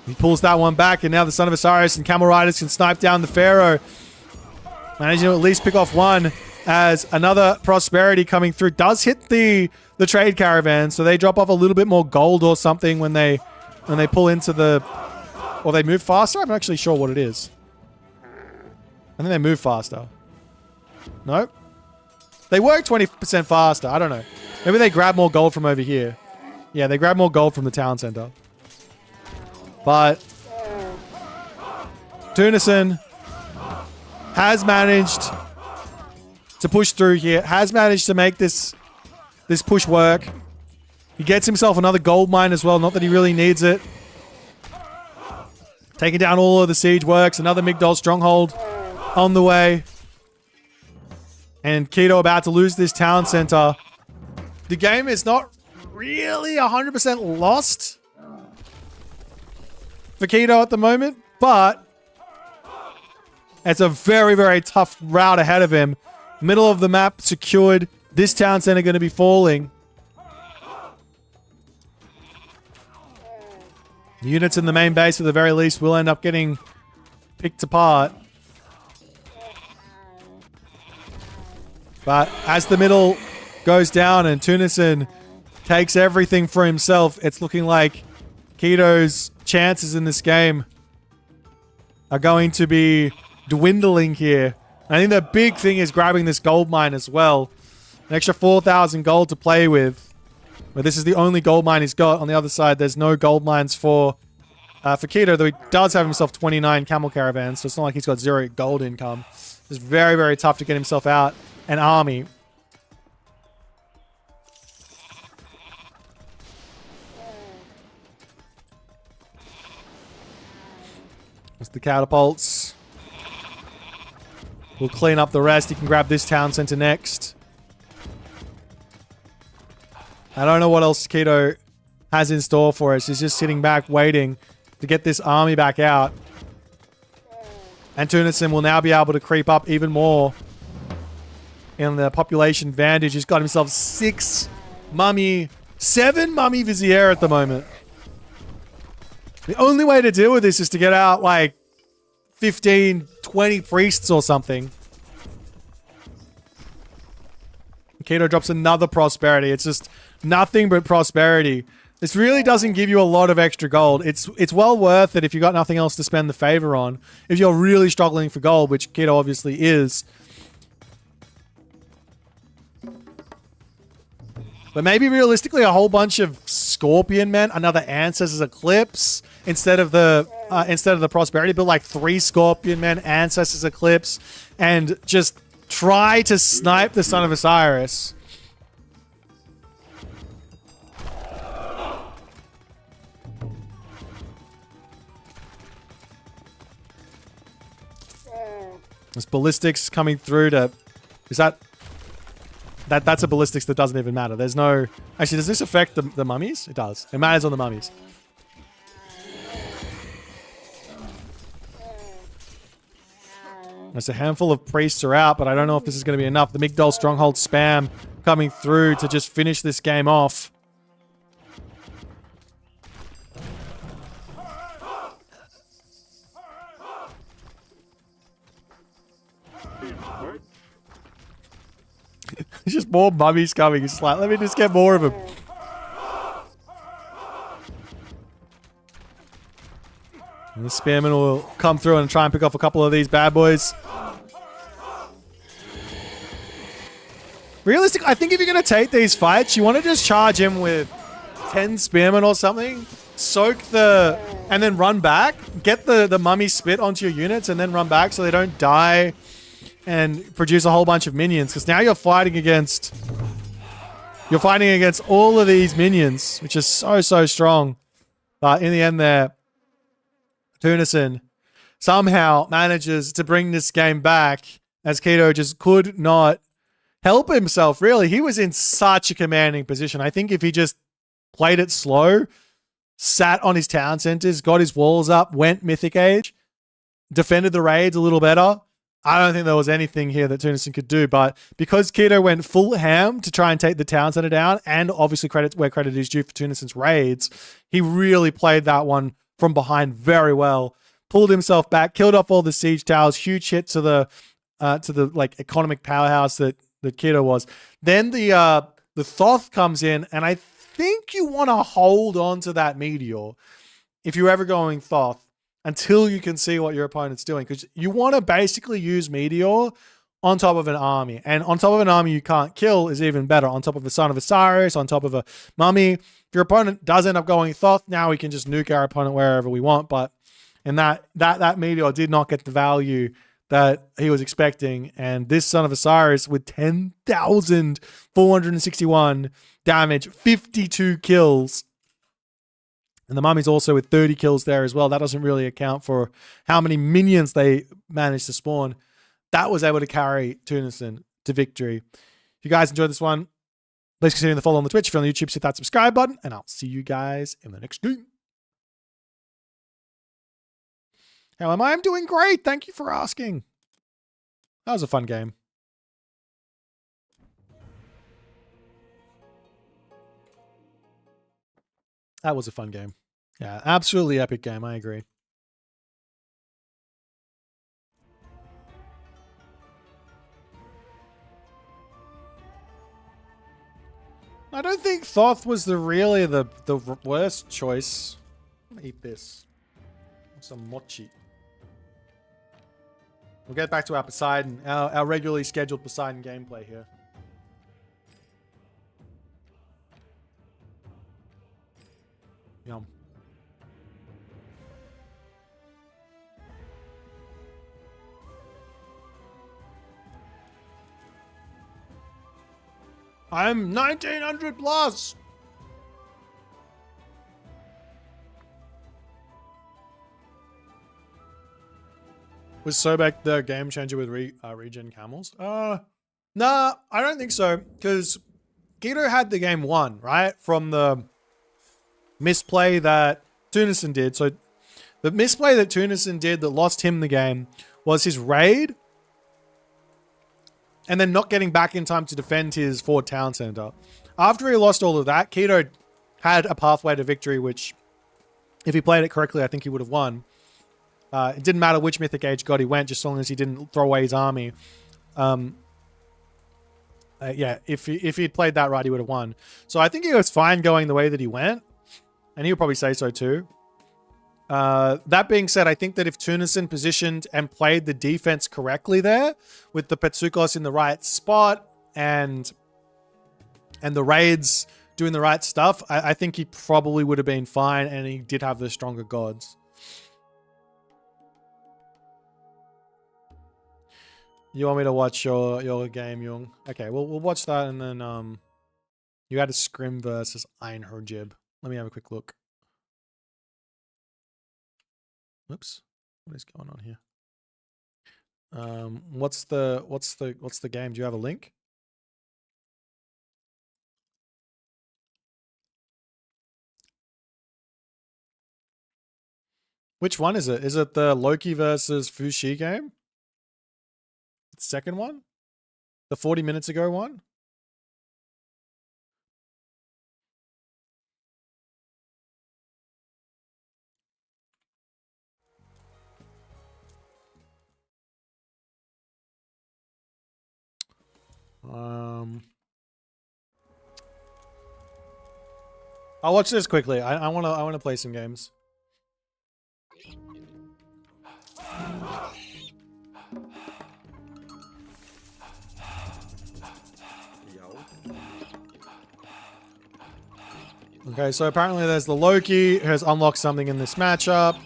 He pulls that one back, and now the Son of Osiris and Camel Riders can snipe down the Pharaoh. Managing to at least pick off one, as another prosperity coming through does hit the trade caravan, so they drop off a little bit more gold or something when they pull into the, or they move faster. I'm not actually sure what it is. I think they move faster. Nope. They work 20% faster. I don't know. Maybe they grab more gold from over here. Yeah, they grab more gold from the town center. But Tunison has managed to push through here. Has managed to make this push work. He gets himself another gold mine as well. Not that he really needs it. Taking down all of the siege works. Another Migdol stronghold on the way. And Keto about to lose this town center. The game is not really 100% lost for Keto at the moment, but it's a very, very tough route ahead of him. Middle of the map secured. This town center going to be falling. Units in the main base at the very least will end up getting picked apart. But as the middle goes down and Tunison takes everything for himself, it's looking like Keto's chances in this game are going to be dwindling here. I think the big thing is grabbing this gold mine as well. An extra 4,000 gold to play with. But this is the only gold mine he's got. On the other side, there's no gold mines for Keto, though he does have himself 29 camel caravans, so it's not like he's got 0 gold income. It's very, very tough to get himself out an army. There's the catapults. We'll clean up the rest. He can grab this town center next. I don't know what else Keto has in store for us. He's just sitting back waiting to get this army back out. And Tunison will now be able to creep up even more in the population advantage. He's got himself 7 mummy vizier at the moment. The only way to deal with this is to get out like 15, 20 priests or something. Keto drops another prosperity. It's just nothing but prosperity This really doesn't give you a lot of extra gold. It's well worth it if you got nothing else to spend the favor on. If you're really struggling for gold, which Keto obviously is. But maybe realistically a whole bunch of Scorpion Men, another Ancestors Eclipse instead of the Prosperity, but like 3 Scorpion Men, Ancestors Eclipse, and just try to snipe the Son of Osiris. This ballistics coming through to... Is that... That's a ballistics that doesn't even matter. There's no... Actually, does this affect the mummies? It does. It matters on the mummies. There's a handful of priests are out, but I don't know if this is going to be enough. The Migdol Stronghold spam coming through to just finish this game off. There's just more mummies coming. It's like, let me just get more of them. And the spearman will come through and try and pick off a couple of these bad boys. Realistically, I think if you're going to take these fights, you want to just charge him with 10 spearmen or something. Soak the... And then run back. Get the mummy spit onto your units and then run back so they don't die and produce a whole bunch of minions. Because now you're fighting against... You're fighting against all of these minions, which is so strong. But in the end there, Tunison somehow manages to bring this game back as Keto just could not help himself, really. He was in such a commanding position. I think if he just played it slow, sat on his town centers, got his walls up, went Mythic Age, defended the raids a little better, I don't think there was anything here that Tunison could do. But because Keto went full ham to try and take the town center down, and obviously credit where credit is due for Tunison's raids, he really played that one from behind very well. Pulled himself back, killed off all the siege towers, huge hit to the like economic powerhouse that Keto was. Then the Thoth comes in, and I think you want to hold on to that meteor if you're ever going Thoth until you can see what your opponent's doing, because you want to basically use meteor on top of an army, and on top of an army you can't kill is even better. On top of a Son of Osiris, on top of a mummy. If your opponent does end up going Thoth, now we can just nuke our opponent wherever we want. But and that meteor did not get the value that he was expecting. And this Son of Osiris with 10,461 damage, 52 kills. And the mummies also with 30 kills there as well. That doesn't really account for how many minions they managed to spawn. That was able to carry Tunison to victory. If you guys enjoyed this one, please consider the follow on the Twitch. If you're on the YouTube, hit that subscribe button, and I'll see you guys in the next game. How am I? I'm doing great. Thank you for asking. That was a fun game. That was a fun game. Yeah, absolutely epic game. I agree. I don't think Thoth was really the worst choice. I'm gonna eat this. Some mochi. We'll get back to our Poseidon, our regularly scheduled Poseidon gameplay here. Yum. I'm 1900 plus. Was Sobek the game changer with regen camels? Nah, I don't think so. Because Keto had the game won, right? From the misplay that Tunison did. So the misplay that Tunison did that lost him the game was his raid. And then not getting back in time to defend his Fort Town Center. After he lost all of that, Keto had a pathway to victory, which if he played it correctly, I think he would have won. It didn't matter which Mythic Age god he went, just as long as he didn't throw away his army. Yeah, if he'd played that right, he would have won. So I think he was fine going the way that he went. And he'll probably say so too. That being said, I think that if Tunison positioned and played the defense correctly there, with the Petsukos in the right spot and the raids doing the right stuff, I think he probably would have been fine, and he did have the stronger gods. You want me to watch your game, Jung? Okay, we'll watch that, and then you had a Scrim versus Einherjib. Let me have a quick look. Oops, what is going on here? What's the game? Do you have a link? Which one is it? Is it the Loki versus Fushi game? The second one? The 40 minutes ago one? I'll watch this quickly. I wanna play some games. Okay, so apparently there's the Loki who has unlocked something in this matchup.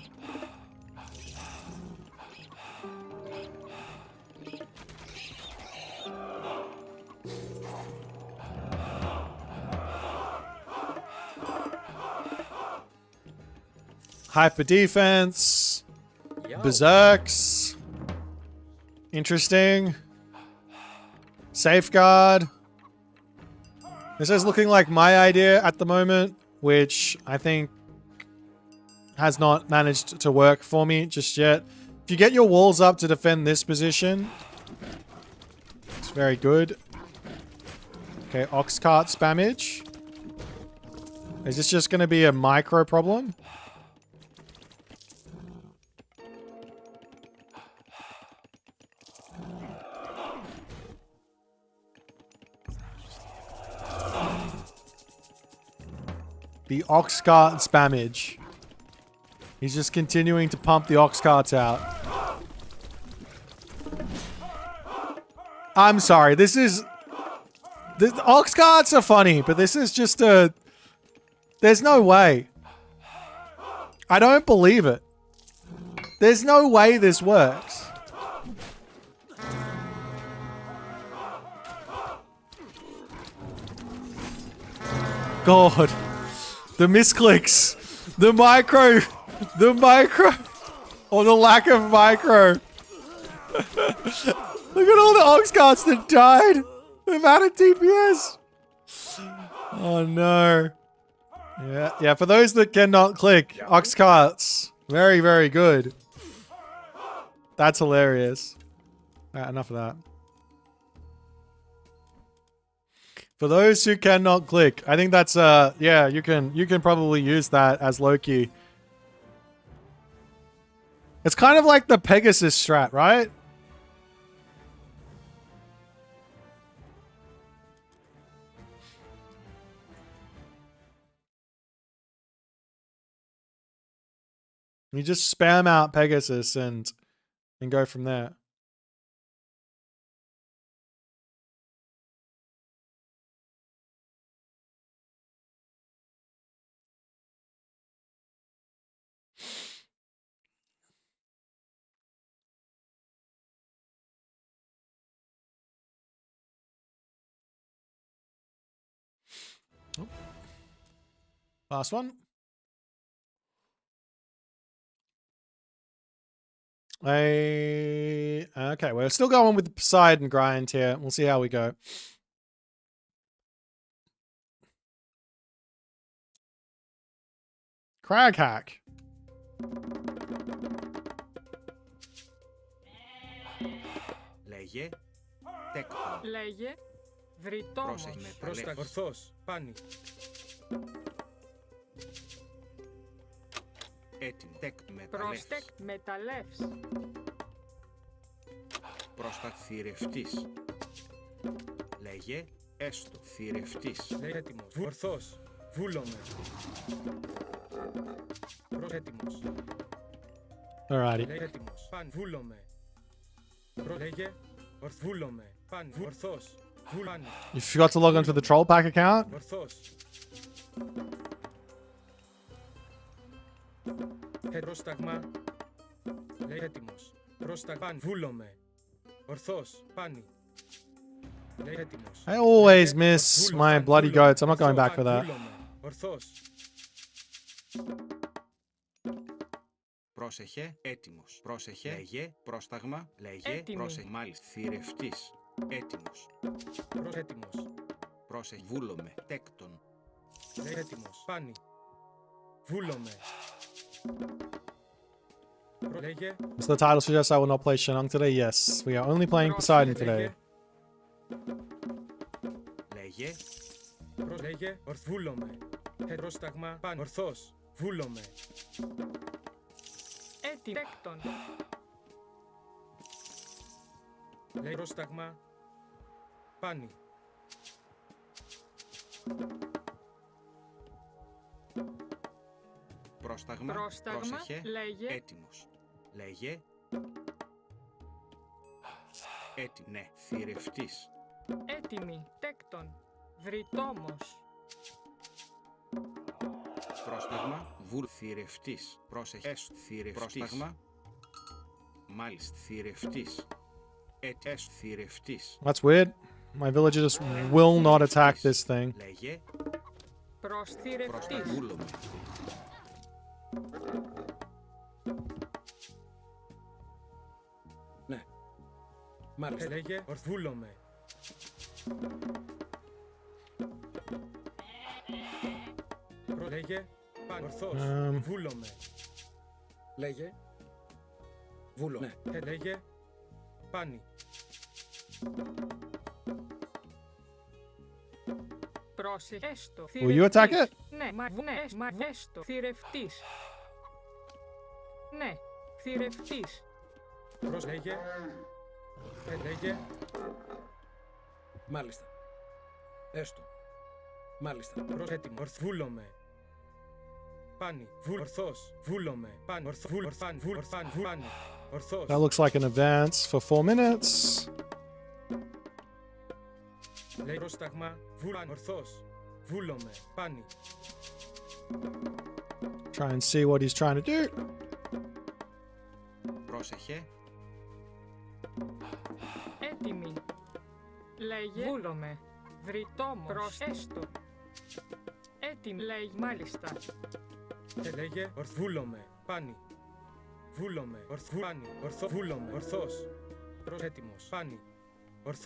Hyper defense. Berserks. Interesting. Safeguard. This is looking like my idea at the moment, which I think has not managed to work for me just yet. If you get your walls up to defend this position, it's very good. Okay, ox cart spammage. Is this just going to be a micro problem? The ox cart spammage. He's just continuing to pump the ox carts out. I'm sorry, this is... The ox carts are funny, but this is just a... There's no way. I don't believe it. There's no way this works. God. The misclicks. The micro. Or the lack of micro. Look at all the ox carts that died. The amount of DPS. Oh no. Yeah, for those that cannot click, ox carts. Very, very good. That's hilarious. Alright, enough of that. For those who cannot click, I think that's yeah, you can probably use that as Loki. It's kind of like the Pegasus strat, right? You just spam out Pegasus and go from there. Oh. Last one. Okay, we're still going with the Poseidon grind here. We'll see how we go. Crag hack. Λέγε τέκτον. Λέγε βρυτόμος. Πρόσεχε. Πρόστα, ορθός, πάνι. Έτοιμο. Τέκτ μεταλλεύς. Πρόστεκτ μεταλλεύς. Πρόστα θηρευτής. Λέγε έστω θηρευτής. Λέει έτοιμος. Ορθός. Βούλομαι. Έτοιμος. Alrighty. Λέγε έτοιμος. Παν, βούλομαι. Λέγε, βούλομαι. Παν, ορθός. Βούλανε. You forgot to log into the troll pack account? Ορθός. Πρόσταγμα. Λέγε έτοιμος. Παν, βούλομαι. Ορθός. Πάνι. Λέγε έτοιμος. I always miss my bloody goats. I'm not going back for that. Βούλομαι. Ορθός. Πρόσεχε, έτοιμος. Πρόσεχε, λέγε, πρόσταγμα, λέγε, Έτοιμη. πρόσεχε, μάλιστα, θηρευτής, έτοιμος. Έτοιμος. Πρόσεχε, βούλομαι, τέκτον, Λέγε έτοιμος. Πάνι. Βούλομαι. Λέγε. So the title suggests I will not play Shenong today. Yes, we are only playing Poseidon today. λέγε, Λέγε. Βούλομαι. Πρόσταγμα. Παν. Ορθός. Βούλομαι. Έτοιμη. Τέκτον. Λέγε πρόσταγμα. Πάνι. πρόσταγμα, Πρόσταγμα. πρόσεχε, Λέγε. έτοιμος, λέγε, έτοιμο, ναι, θηρευτής, Έτοιμη. Τέκτον. Βρυτόμος. πρόσταγμα, θηρευτής, πρόσεχε, θηρευτής, πρόσταγμα, μάλιστα, θηρευτής, θηρευτής, That's weird. My villagers just will not attack this thing. λέγε, Προσθηρευτής. προσταγούλομαι, Ναι. Μάλιστα. Λέγε. Βούλομαι. Λέγε. Παν. Ορθός. Βούλομαι. Λέγε. Βούλο. Ναι. Λέγε. Πάνι. Πρόσεχε. Έστω. Will you attack it? Ναι. Έστω. Θηρευτής. Ναι. Θηρευτής. Λέγε. Λέγε. Μάλιστα. Έστω. Μάλιστα. Έτοιμο. Βούλομαι. Πάνι. Ορθός. Βούλομαι. Πάνι. Ορθάν. Πάνι. Ορθός. That looks like an advance for 4 minutes. Λέει πρόσταγμα. Βούλαν. Ορθός. Βούλομαι. Πάνι. Try and see what he's trying to do. πρόσεχε, Έτοιμη. Λέγε. Βούλομαι. Βρυτόμος. Έστω. Έτοιμη. Λέγε. Μάλιστα. Λέγε. Βούλομαι. Πάνι. Βούλομαι. Πάνι. Βούλομαι. Ορθός. Έτοιμος. Πάνι.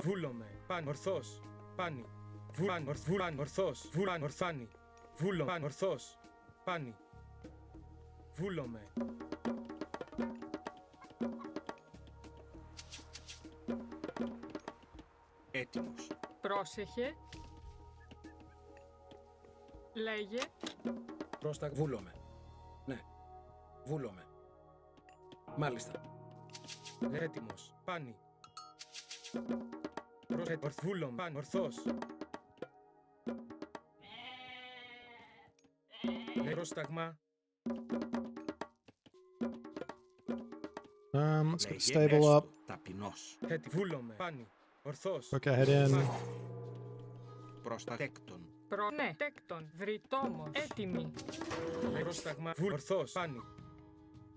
Βούλομαι. Πάνι. Ορθός. Πάνι. Βούλαν. Ορθός. Βούλαν. Ορθάνι. Βούλομαι. Ορθός. Πάνι. Βούλομαι. έτοιμος, Πρόσεχε. Λέγε. Πρόστα. Βούλομαι. Ναι. Βούλομαι. Μάλιστα. Έτοιμος. Πάνι. Βούλομαι. Πάνι. Ορθός. Πρόσταγμα. Let's get the λέγε, stable up. έστω, ταπεινός, Βούλομαι. Πάνι. Ορθός. Okay, head in. προστατέκτον, Ναι. Τέκτον. Βρυτόμος. Έτοιμη. Πρόσταγμα. Ορθός. Πάνι.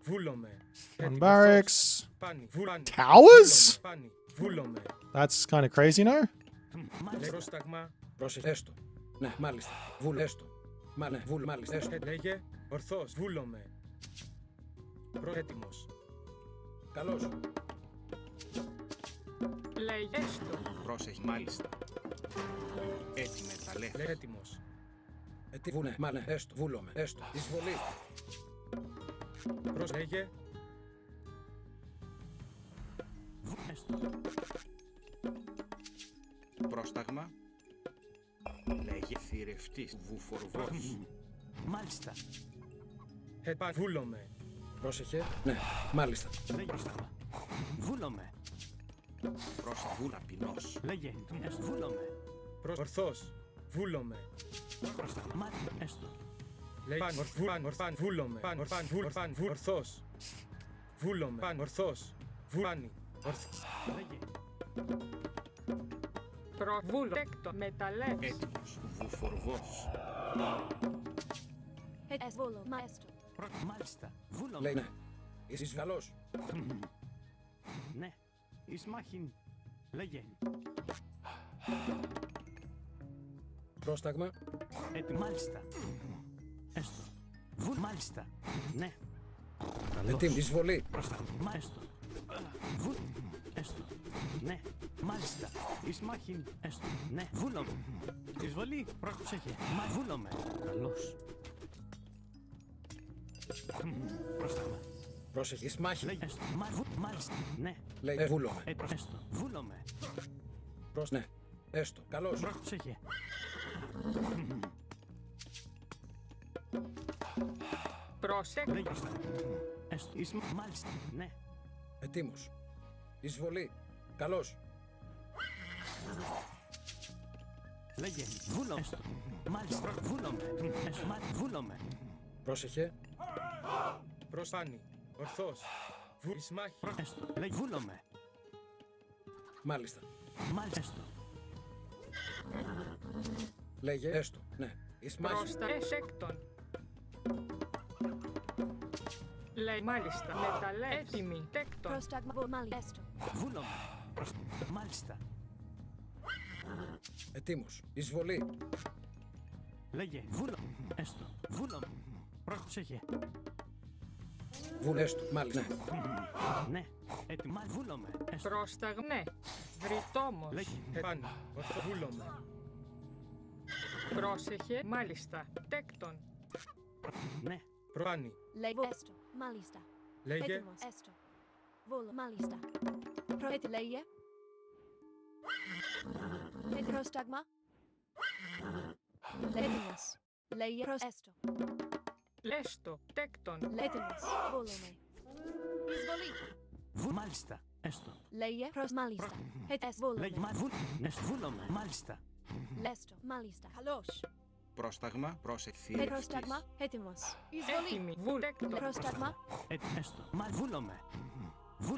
Βούλομαι. On barracks. Πάνι. Βούλαν. Towers? Πάνι. Βούλομαι. That's kind of crazy, no? Μάλιστα. Πρόσταγμα. Πρόσεχε. Έστω. Ναι. Μάλιστα. Βούλ. Έστω. Μα ναι. Βούλ. Μάλιστα. Έστω. Λέγε. Ορθός. Βούλομαι. Έτοιμος. Καλώς. Λέγε. Έστω. πρόσεχε, μάλιστα, έτοιμε τα λέγε, Έτοιμος. Τι βουνε. Μα ναι. Έστω. Βούλομαι. Έστω. Εισβολή. Λέγε. Έστω. πρόσταγμα, λέγε, θηρευτής, βουφορβός, Μάλιστα. Βούλομαι. Πρόσεχε. Ναι. Μάλιστα. Λέγε πρόσταγμα. Βούλομαι. πρόσεχε, ταπεινός, Λέγε. Έστω. Βούλομαι. Ορθός. Βούλομαι. Πρόσταγμα. Μάλιστα. Έστω. Λέει παν, ορφάν, βούλομαι. Παν, ορφάν, ορφάν, ορθός. Βούλομαι. Παν, ορθός. Βουλάνι. Λέγε. Προβούλο. Τέκτον. Μεταλλεύς. Έτοιμος. Βουφορβός. Es volo maestro. Μάλιστα. Βούλομαι. Λέει ναι. Είσαι καλός. Ναι. Εις μάχην. Λέγε. Πρόσταγμα. Μάλιστα. Έστω. Μάλιστα. Ναι. Ετοίμη. Εισβολή. Μα έστω. Έστω. Ναι. Μάλιστα. Εις μάχην. Έστω. Ναι. Βούλομαι. Εισβολή. Πρόσεχε. Μα βούλομαι. Καλώς. Πρόσταγμα. Πρόσεχε. Εις μάχη. Λέγε. Έστω. Μάλιστα. Ναι. Λέει βούλομαι. Έστω. Βούλομαι. Ναι. Έστω. Καλώς. Πρόσεχε. Πρόσεκ. Λέγε. Έστω. Εις μάλιστα. Ναι. Ετοίμος. Εισβολή. Καλώς. Λέγε. Βούλομαι. Έστω. Μάλιστα. Βούλομαι. Έστω. Βούλομαι. Πρόσεχε. Προσπάνι. Ορθός. Εις μάχη. Έστω. Λέγε. Βούλομαι. Μάλιστα. Μάλιστα. Έστω. Λέγε. Έστω. Ναι. Εις μάχη. Πρόστα. Εσέκτον. Λέει μάλιστα. Μεταλλεύς. Έτοιμη. Τέκτον. Πρόσταγμα volo maestro. Βούλομαι. Μάλιστα. Ετοίμος. Εισβολή. Λέγε. Βούλομαι. Έστω. Βούλομαι. Πρόσεχε. Έστω. Μάλιστα. Ναι. Έτοιμα. Βούλομαι. Έστω. Πρόσταγμα. Ναι. Βρυτόμος. Λέγε. Πάνι. Ορθό. Βούλομαι. Πρόσεχε. Μάλιστα. Τέκτον. Ναι. Προπάνι. Λέγω έστω. Μάλιστα. Λέγε. Έτοιμος. Έστω. Βόλο μάλιστα. Έτσι λέγε. Πρόσταγμα. Έτοιμος. Λέγε προς έστω. Λέστο. Τέκτον. Έτοιμος. Βόλομαι. Εισβολή. Μάλιστα. Έστω. Λέγε προς μάλιστα. Έτσι Λέγε. βόλομαι. Βούλομαι. Μάλιστα. Λέστο. Μάλιστα. Καλώς. Πρόσταγμα. Πρόσεχε. Πρόσταγμα. Έτοιμος. Εισβολή. Έτοιμη. Βουλ. Τέκτον. Πρόσταγμα. Έστω. Βούλομαι.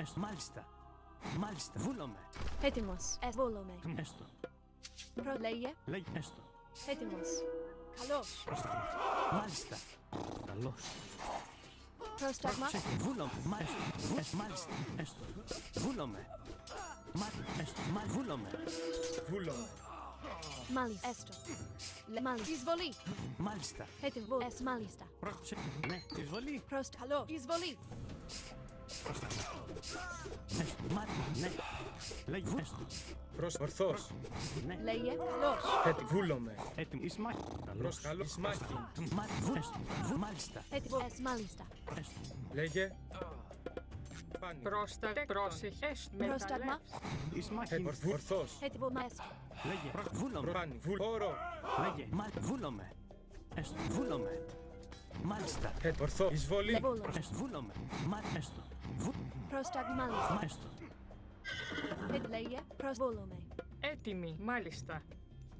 Έστω. Μάλιστα. Μάλιστα. Βούλομαι. Έτοιμος. Βόλομαι. Έστω. Λέγε. Λέγε. Έστω. Έτοιμος. Καλώς. Μάλιστα. Καλώς. Πρόσταγμα. Βούλομαι. Μάλιστα. Έστω. Βούλομαι. Έστω. Βούλομαι. Βούλομαι. Μάλιστα. Έστω. Μάλιστα. Εισβολή. Μάλιστα. Έτοιμο. Μάλιστα. Πρόσεχε. Ναι. Εισβολή. Πρόστα. Καλό. Εισβολή. Έστω. Ναι. Λέγε. Έστω. Ορθός. Ναι. Λέγε. Καλώς. Έτοιμο. Βούλομαι. Έτοιμο. Εις μάχη. Προς καλό. Εις μάχη. Έστω. Μάλιστα. Έτοιμο. Μάλιστα. Έστω. Λέγε. Πάνι. Πρόστα. Πρόσεχε. Πρόσταγμα. Μεταλλεύς. Εις μάχη. Ορθός. Έτοιμο. Μαέστρο. Λέγε. Βούλομαι. Προπάνι. Όρο. Λέγε. Βούλομαι. Έστω. Βούλομαι. Μάλιστα. Ορθό. Εισβολή. Βόλο. Έστω. Βούλομαι. Έστω. Πρόσταγμα. Μάλιστα. Έστω. Λέγε. Προσβόλομαι. Έτοιμη. Μάλιστα.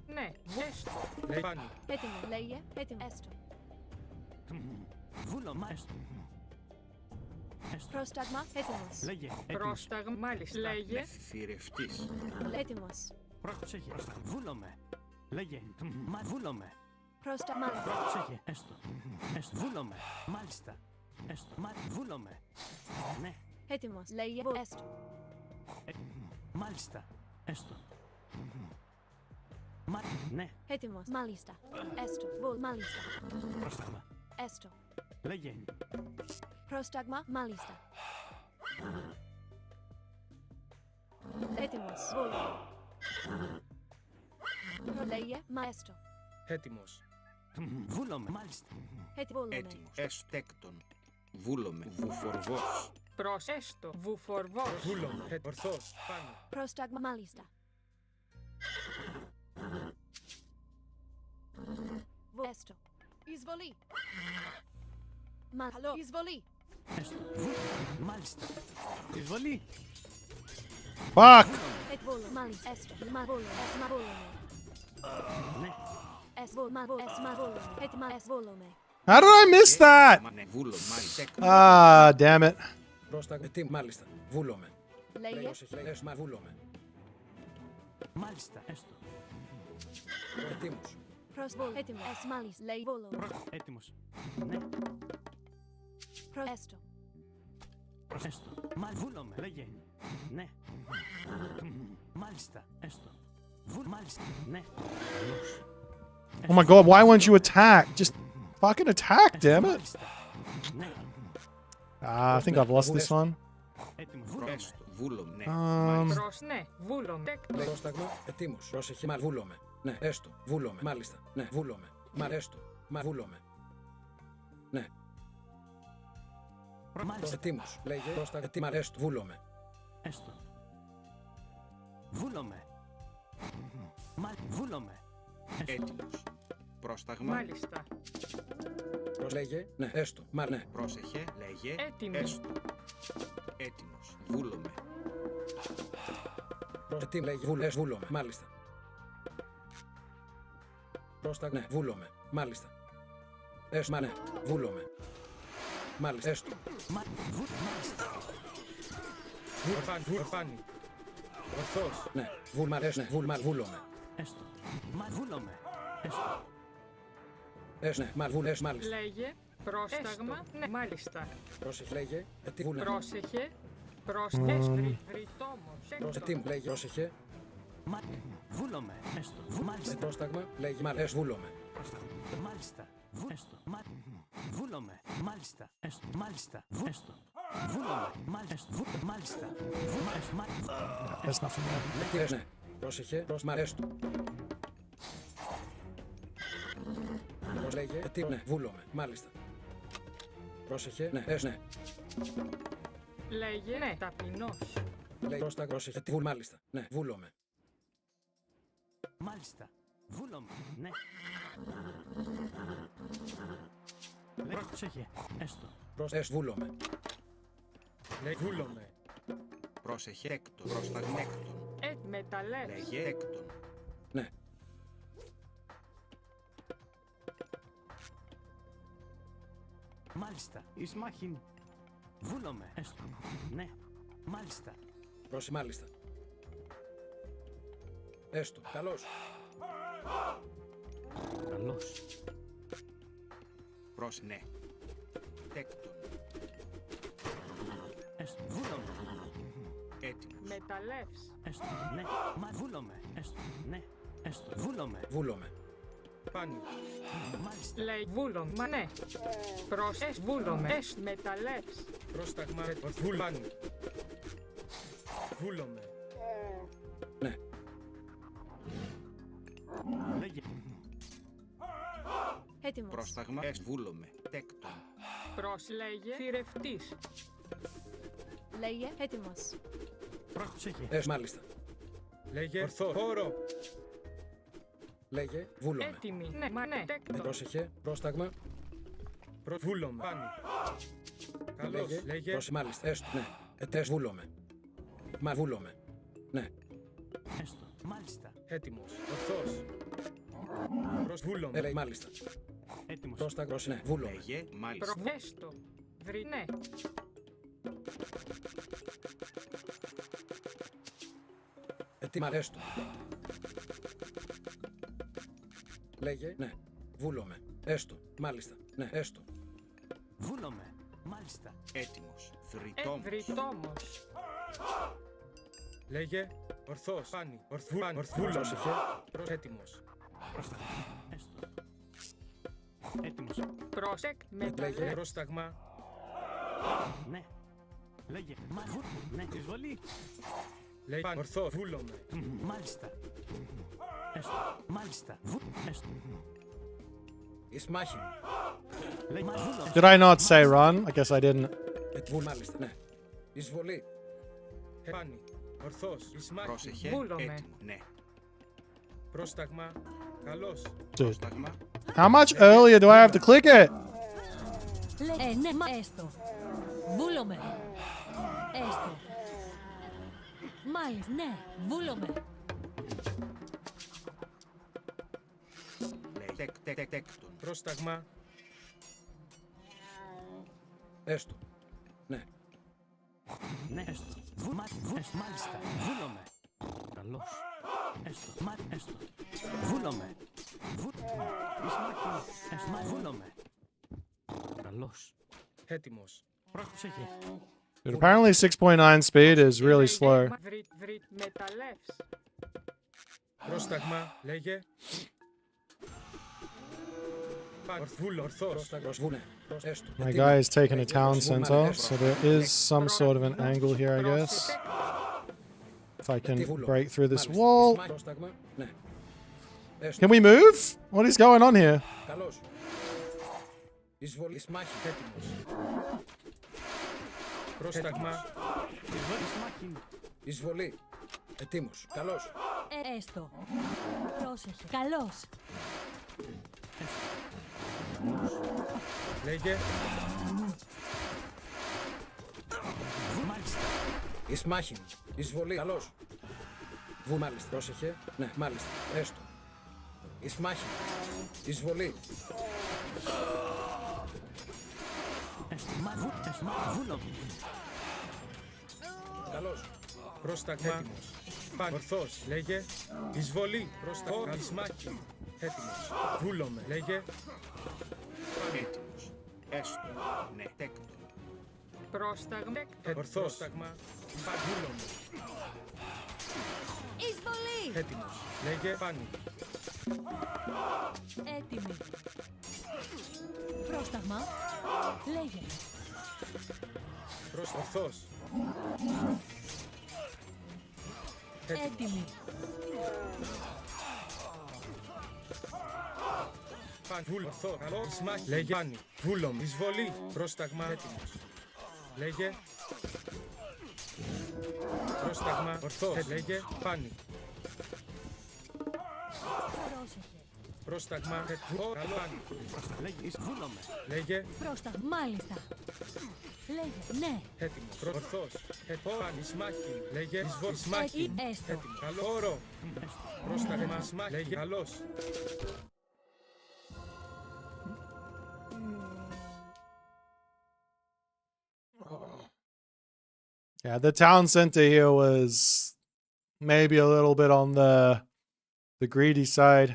Ναι. Έστω. Λέει πάνι. Έτοιμο. Λέγε. Έτοιμο. Έστω. Βούλομαι. Έστω. Έστω. Πρόσταγμα. Έτοιμος. Λέγε. Πρόσταγμα. Μάλιστα. Λέγε. Θηρευτής. Έτοιμος. Πρόσεχε. Βούλομαι. Λέγε. Βούλομαι. Πρόσταγμα. Πρόσεχε. Έστω. Έστω. Βούλομαι. Μάλιστα. Έστω. Βούλομαι. Ναι. Έτοιμος. Λέγε. Έστω. Μάλιστα. Έστω. Ναι. Έτοιμος. Μάλιστα. Έστω. Βόλ. Μάλιστα. Πρόσταγμα. Έστω. Λέγε. Πρόσταγμα. Μάλιστα. Έτοιμος. Βόλο. Λέγε. Μαέστρο. Έτοιμος. Βούλομαι. Μάλιστα. Βόλομαι. Έτοιμος. Εστέκτον. Βούλομαι. Βουφορβός. Προς έστω. Βουφορβός. Βούλομαι. Ορθός. Πάνι. Πρόσταγμα. Μάλιστα. Έστω. Εισβολή. Καλό. Εισβολή. Έστω. Μάλιστα. Εισβολή. Fuck! Βόλο. Μάλιστα. Έστω. Μα βόλο. Βόλομαι. Ναι. Βόλο. Βόλομαι. Έτοιμα. Βόλομαι. How did I miss that? Ναι, βούλο, μάλιστα. Έκτον. Ah, damn it. Πρόσταγμα. Μάλιστα. Βούλομαι. Λέγε. Πρόσεχε. Βούλομαι. Μάλιστα, έστω. Ετοίμος. Προσβολ. Έτοιμο. Εσ μάλιστα. Λέγε. Βόλο. Έτοιμος. Ναι, Έστω. έστω. Βούλομαι, λέγε. Ναι. Μάλιστα, έστω. Μάλιστα, ναι. Oh my god, why won't you attack? Just fucking attack, damn it. Μάλιστα. Ναι, Ah, I think I've lost this one. έτοιμος. Βούλομαι. Έστω. Βούλο, ναι. Προς, ναι, βούλομαι. Έκτο. Πρόσταγμα. Ετοίμος. Πρόσεχε. Βούλομαι. Ναι. Έστω. Βούλομαι. Μάλιστα. Ναι. Βούλομαι. Έστω. Βούλομαι. Ναι. Μάλιστα, Ετοίμος. Λέγε. Πρόσταγμα. Έστω. Βούλομαι. έστω. Βούλομαι. Βούλομαι. Έστω. Έτοιμος. Πρόσταγμα. Μάλιστα. Λέγε. Ναι. Έστω. Ναι. Πρόσεχε. Λέγε. Έτοιμο. Έστω. Έτοιμος. Βούλομαι. Ετοίμος. Λέγε. Βούλομαι. Μάλιστα. Πρόσταγμα. Ναι. Βούλομαι. Μάλιστα. Έστω. Ναι. Βούλομαι. Μάλιστα. Έστω. Μάλιστα. Ορφάνη. Ορθός. Ναι. Βούλομαι. Έστω. Βούλομαι. Έστω. Ναι. Μάλιστα. Λέγε. Πρόσταγμα. Ναι, μάλιστα. Πρόσεχε. Λέγε. Βούλομαι. Πρόσεχε. Πρόσεχε. Βρυτόμος. Έκτο. Ετοίμος. Λέγε. Πρόσεχε. Βούλομαι. Έστω. Μάλιστα. Πρόσταγμα. Λέγε. Βούλομαι. Μάλιστα. Έστω. Βούλομαι. Μάλιστα. Έστω. Μάλιστα. Έστω. Βούλομαι. Μάλιστα. Μάλιστα. That's not from there. Ναι. Πρόσεχε. Έστω. Λέγε. Ναι. Βούλομαι. Μάλιστα. Πρόσεχε. Ναι. Ναι. Λέγε. Ναι, ταπεινός. Λέγε. Πρόσεχε. Μάλιστα. Ναι. Βούλομαι. Μάλιστα. Βούλομαι. Ναι. Πρόσεχε. Έστω. Βούλομαι. Λέγε. Βούλομαι. Πρόσεχε. Έκτον. Πρόσταγμα. Έκτον. Μεταλλεύς. Λέγε. Έκτον. Ναι. Μάλιστα. Εις μάχην. Βούλομαι. Έστω. Ναι. Μάλιστα. Μάλιστα. Έστω. Καλώς. Καλώς. Ναι. Έκτον. Έστω. Βούλομαι. Έτοιμος. Μεταλλεύς. Έστω. Ναι. Βούλομαι. Έστω. Ναι. Έστω. Βούλομαι. Φάνη. Μάλιστα. Λέει βούλομαι. Μα ναι. Προς. Βούλομαι. Μεταλλεύς. Πρόσταγμα. Ορφάνη. Βούλομαι. Ναι. Λέγε. Έτοιμος. Πρόσταγμα. Βούλομαι. Έκτον. Προς. Λέγε. Θηρευτής. Λέγε. Έτοιμος. Πρόσεχε. Μάλιστα. Λέγε. Ορθό. Χώρο. Λέγε. Βούλομαι. Έτοιμη. Ναι, μα ναι. Έκτο. Πρόσεχε. Πρόσταγμα. Βούλομαι. Φάνη. Καλώς. Λέγε. Μάλιστα. Έστω. Ναι. Βούλομαι. Βούλομαι. Ναι. Έστω. Μάλιστα. Έτοιμος. Ορθός. Βούλομαι. Λέει. Μάλιστα. Έτοιμος. Πρόσταγμα. Ναι. Βούλομαι. Λέγε. Μάλιστα. Προβέστο. Βρει. Ναι. Έστω. Λέγε. Ναι. Βούλομαι. Έστω. Μάλιστα. Ναι. Έστω. Βούλομαι. Μάλιστα. Έτοιμος. Θρητόμος. Βρυτόμος. Λέγε. Ορθός. Φάνη. Ορθούλομαι. Πρόσεχε. Έτοιμος. Έστω. Έτοιμος. Πρόσεκ. Λέγε. Μεταλλεύς. Πρόσταγμα. Ναι. Λέγε. Ναι. Εισβολή. Λέγε. Ορθό. Βούλομαι. Μάλιστα. Έστω. Μάλιστα. Έστω. Εις μάχη. Λέγε. Βούλομαι. Did I not say run? I guess I didn't. Μάλιστα. Ναι. Εισβολή. Φάνη. Ορθός. Ισμάχη. Πρόσεχε. Βούλομαι. Έτοιμο. Ναι. Πρόσταγμα. Καλώς. Dude. Πρόσταγμα. How much earlier do I have to click it? Ναι, μα έστω. Βούλομαι. Έστω. Μάλιστα, ναι. Βούλομαι. Λέγε. Τέκτον. Πρόσταγμα. Έστω. Ναι. Ναι, έστω. Έστω, μάλιστα. Βούλομαι. Καλώς. Έστω, έστω. Βούλομαι. Εις μάχην. Έστω, βούλομαι. Καλώς. Έτοιμος. Πρόσεχε. Dude, apparently 6.9 speed is really slow. Βρει μεταλλεύς. Πρόσταγμα, λέγε. Ορθός. Πρόσταγος. Βούνε. Έστω. My guy is taking a town center, so there is some sort of an angle here, I guess. If I can break through this wall. Πρόσταγμα. Ναι. Can we move? What is going on here? Καλώς. Εισβολή. Εις μάχη. Έτοιμος. Πρόσταγμα. Εις μάχην. Εισβολή. Ετοίμος. Καλώς. Έστω. Πρόσεχε. Καλώς. Λέγε. Μάλιστα. Εις μάχην. Εισβολή. Καλώς. Μάλιστα. Πρόσεχε. Ναι, μάλιστα. Έστω. Εις μάχην. Εισβολή. Έστω, βούλομαι. Καλώς. Πρόσταγμα. Έτοιμος. Ορθός, λέγε. Εισβολή. Πρόσταγμα. Εις μάχην. Έτοιμος. Βούλομαι, λέγε. Έτοιμος. Έστω. Ναι. Τέκτο. Πρόσταγμα. Ορθός. Πρόσταγμα. Βούλομαι. Εισβολή. Έτοιμος. Λέγε. Πάνι. Έτοιμη. Πρόσταγμα. Λέγε. Ορθός. Έτοιμη. Πάνι. Βούλ. Ορθό. Καλό. Εις μάχη. Λέγε. Πάνι. Βούλομαι. Εισβολή. Πρόσταγμα. Έτοιμος. Λέγε. Πρόσταγμα. Ορθός. Λέγε. Πάνι. Πρόσεχε. Πρόσταγμα. Καλό. Πάνι. Λέγε, εις βούλομαι. Λέγε. Πρόσταγμα. Μάλιστα. Λέγε. Ναι. Έτοιμος. Ορθός. Πάνι. Εις μάχη. Λέγε. Εισβολή. Εις μάχη. Έστω. Έτοιμο. Καλό. Όρο. Πρόσταγμα. Εις μάχη. Λέγε. Καλός. Yeah, the town center here was maybe a little bit on the greedy side.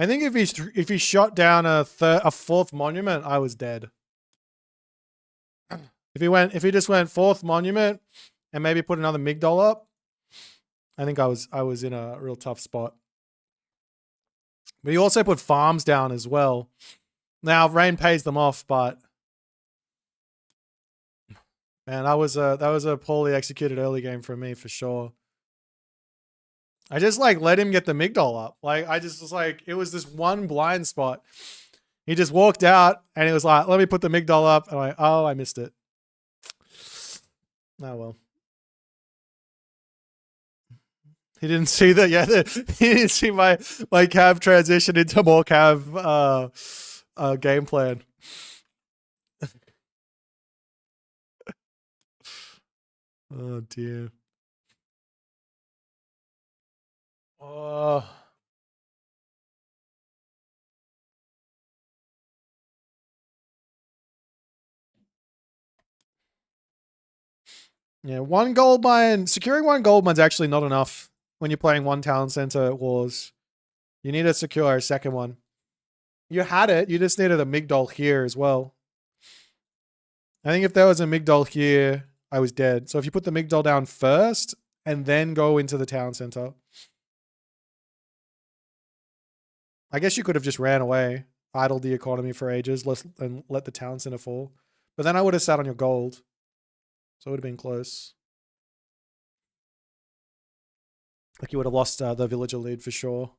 I think if he shot down a fourth monument, I was dead. If he just went fourth monument and maybe put another Migdol up, I think I was in a real tough spot. But he also put farms down as well. Now rain pays them off, but man, that was a poorly executed early game for me for sure. I just like let him get the Migdol up. Like I just was like, it was this one blind spot. He just walked out and he was like, let me put the Migdol up. And I'm like, oh, I missed it. Oh well. He didn't see that. Yeah, he didn't see my cav transition into more cav game plan. Oh dear. Oh. Yeah, one gold mine. Securing one gold mine's actually not enough when you're playing one town center wars. You need to secure a second one. You had it, you just needed a Migdol here as well. I think if there was a Migdol here, I was dead. So if you put the Migdol down first and then go into the town center. I guess you could have just ran away, idled the economy for ages, and let the town center fall. But then I would have sat on your gold. So it would have been close. Like you would have lost the villager lead for sure.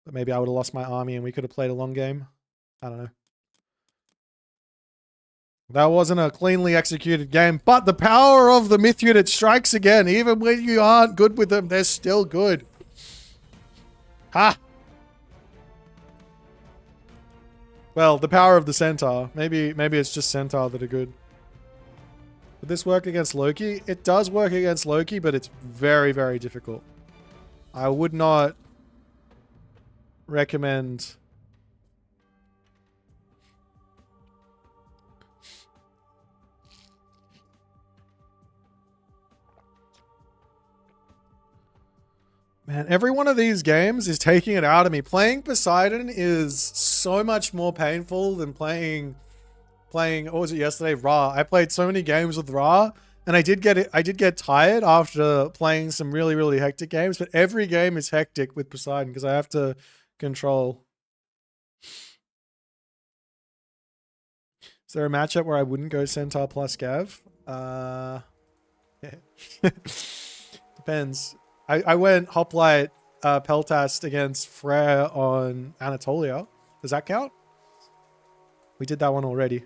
But maybe I would have lost my army and we could have played a long game. I don't know. That wasn't a cleanly executed game, but the power of the myth unit strikes again. Even when you aren't good with them, they're still good. Ha! Well, the power of the centaur. Maybe it's just centaur that are good. Would this work against Loki? It does work against Loki, but it's very, very difficult. I would not recommend And every one of these games is taking it out of me. Playing Poseidon is so much more painful than playing what was it yesterday? Ra. I played so many games with Ra, and I did get tired after playing some really, really hectic games, but every game is hectic with Poseidon because I have to control. Is there a matchup where I wouldn't go Centaur plus Gav? Yeah. Depends. I went Hoplite Peltast against Freyr on Anatolia. Does that count? We did that one already.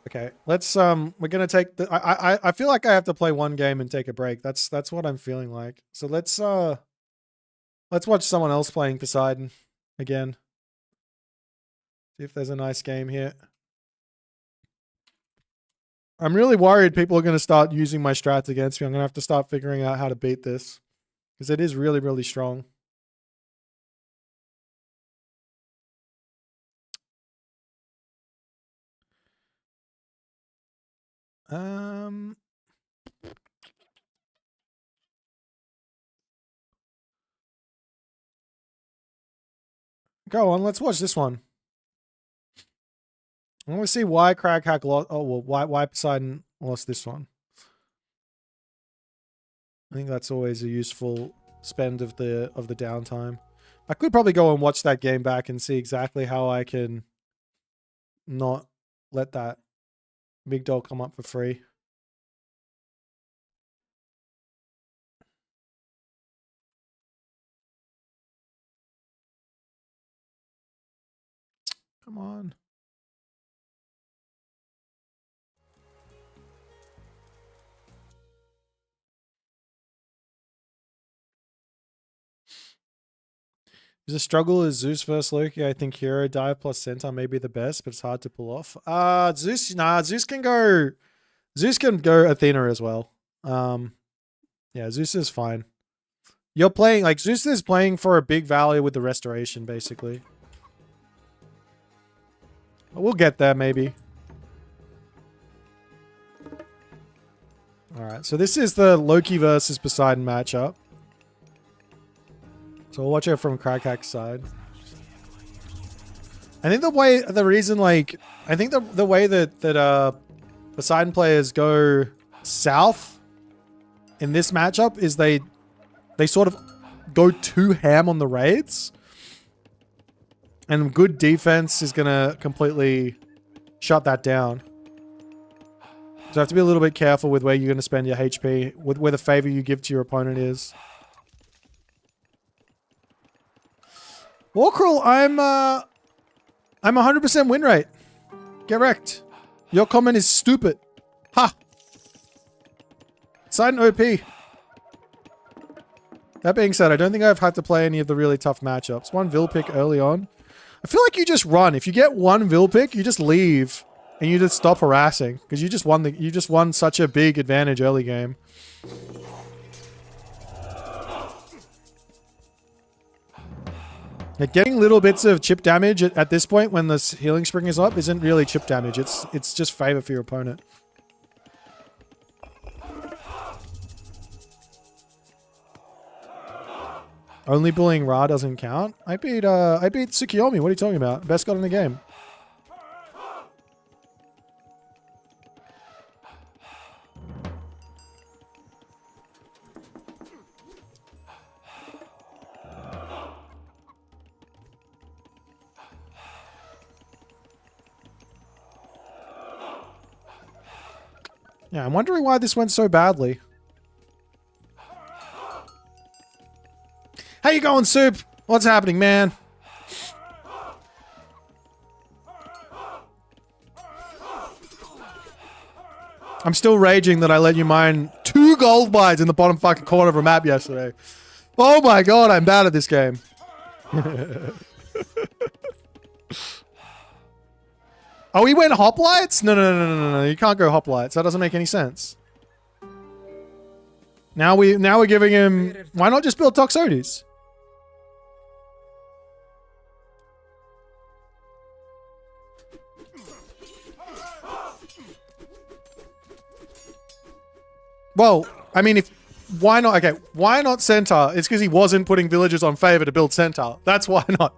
Okay, let's we're gonna take the I feel like I have to play one game and take a break. That's what I'm feeling like. So let's watch someone else playing Poseidon again. See if there's a nice game here. I'm really worried people are going to start using my strats against me. I'm going to have to start figuring out how to beat this. Because it is really, really strong. Go on, let's watch this one. I want to see why Craghack lost. Oh, well, why Poseidon lost this one. I think that's always a useful spend of the downtime. I could probably go and watch that game back and see exactly how I can not let that big doll come up for free. Come on. Is a struggle is Zeus versus Loki. I think Hero Dive plus Centaur may be the best, but it's hard to pull off. Zeus can go Athena as well. Yeah, Zeus is fine. You're playing like Zeus is playing for a big value with the restoration, basically. We'll get there maybe. Alright, so this is the Loki versus Poseidon matchup. So we'll watch it from Craghack's side. I think the way that Poseidon players go south in this matchup is they sort of go too ham on the raids. And good defense is going to completely shut that down. So you have to be a little bit careful with where you're going to spend your HP, with where the favor you give to your opponent is. Warcrawl, I'm 100% win rate. Get wrecked. Your comment is stupid. Ha! Poseidon OP. That being said, I don't think I've had to play any of the really tough matchups. One Vil pick early on. I feel like you just run. If you get one Vil pick, you just leave and you just stop harassing because you just won such a big advantage early game. Like getting little bits of chip damage at this point when this healing spring is up isn't really chip damage. It's just favor for your opponent. Only bullying Ra doesn't count. I beat Sukiomi. What are you talking about? Best god in the game. Yeah, I'm wondering why this went so badly. How you going, Soup? What's happening, man? I'm still raging that I let you mine 2 gold mines in the bottom fucking corner of a map yesterday. Oh my god, I'm bad at this game. Oh, he went hoplites? No. You can't go hoplites. That doesn't make any sense. Now we're giving him... Why not just build Toxotes? Well, I mean, why not? Okay, why not Centaur? It's because he wasn't putting villagers on favor to build Centaur. That's why not.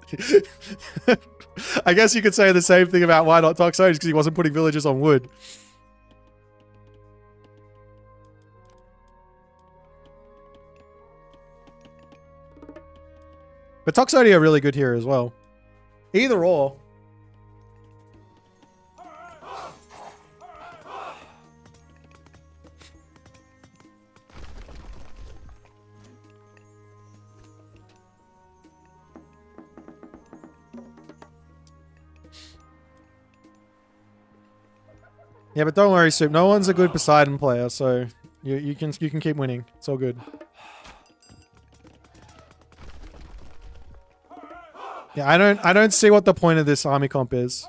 I guess you could say the same thing about why not Toxotes, because he wasn't putting villagers on wood. But Toxotes are really good here as well. Either or. Yeah, but don't worry, Soup. No one's a good Poseidon player, so you can keep winning. It's all good. Yeah, I don't see what the point of this army comp is.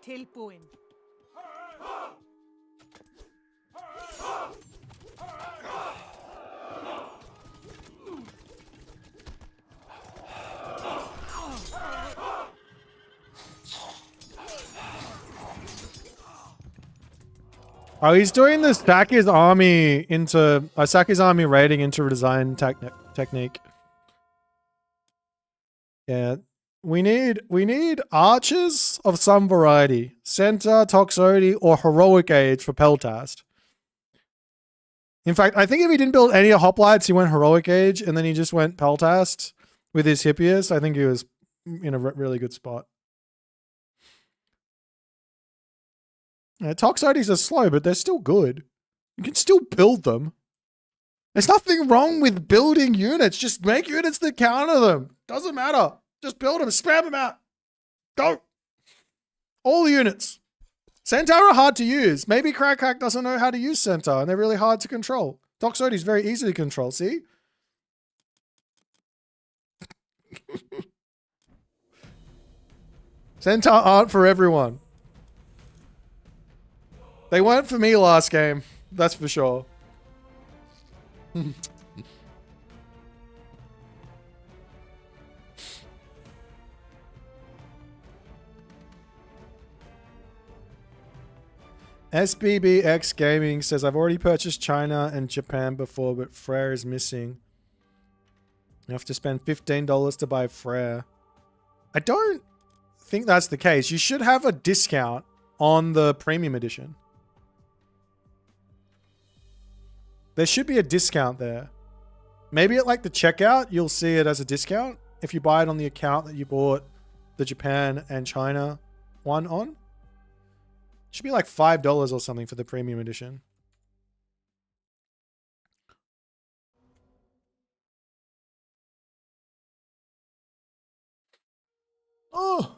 Tilbúin. Oh, he's doing the Saki's army into Saki's army raiding into resign technique. Yeah. We need archers of some variety. Centaur, Toxotes, or Heroic Age for Peltast. In fact, I think if he didn't build any hoplites, he went Heroic Age, and then he just went Peltast with his Hippias. I think he was in a really good spot. Yeah, Toxotes are slow, but they're still good. You can still build them. There's nothing wrong with building units. Just make units that counter them. Doesn't matter. Just build them. Spam them out. Go. All the units. Centaur are hard to use. Maybe Crack doesn't know how to use Centaur, and they're really hard to control. Toxotes is very easy to control, see? Centaur aren't for everyone. They weren't for me last game. That's for sure. SBBX Gaming says, I've already purchased China and Japan before, but Frere is missing. You have to spend $15 to buy Frere. I don't think that's the case. You should have a discount on the premium edition. There should be a discount there. Maybe at like the checkout, you'll see it as a discount if you buy it on the account that you bought the Japan and China one on. Should be like $5 or something for the premium edition. Oh.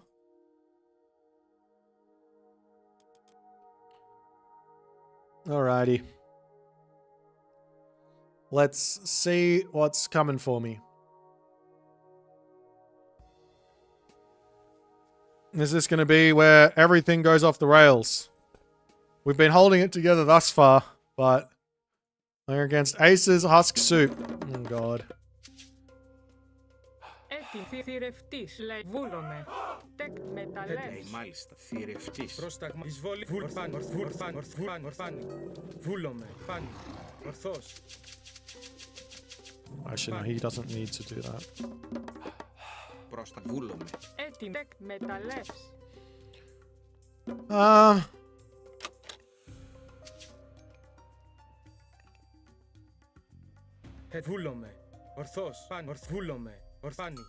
Alrighty. Let's see what's coming for me. Is this going to be where everything goes off the rails? We've been holding it together thus far, but we're against Aces Husk Soup. Oh god. Θηρευτής, λέει, βούλομαι. Τεκ μεταλλεύς. Μάλιστα, θηρευτής. Πρόσταγμα, εισβολή, ορφάνη, βούλομαι, πάνι, ορθός. Actually, no, he doesn't need to do that. Πρόσταγμα, βούλομαι. Έτοιμ, τεκ μεταλλεύς. Βούλομαι, ορθός, πάνι, βούλομαι, ορφάνη.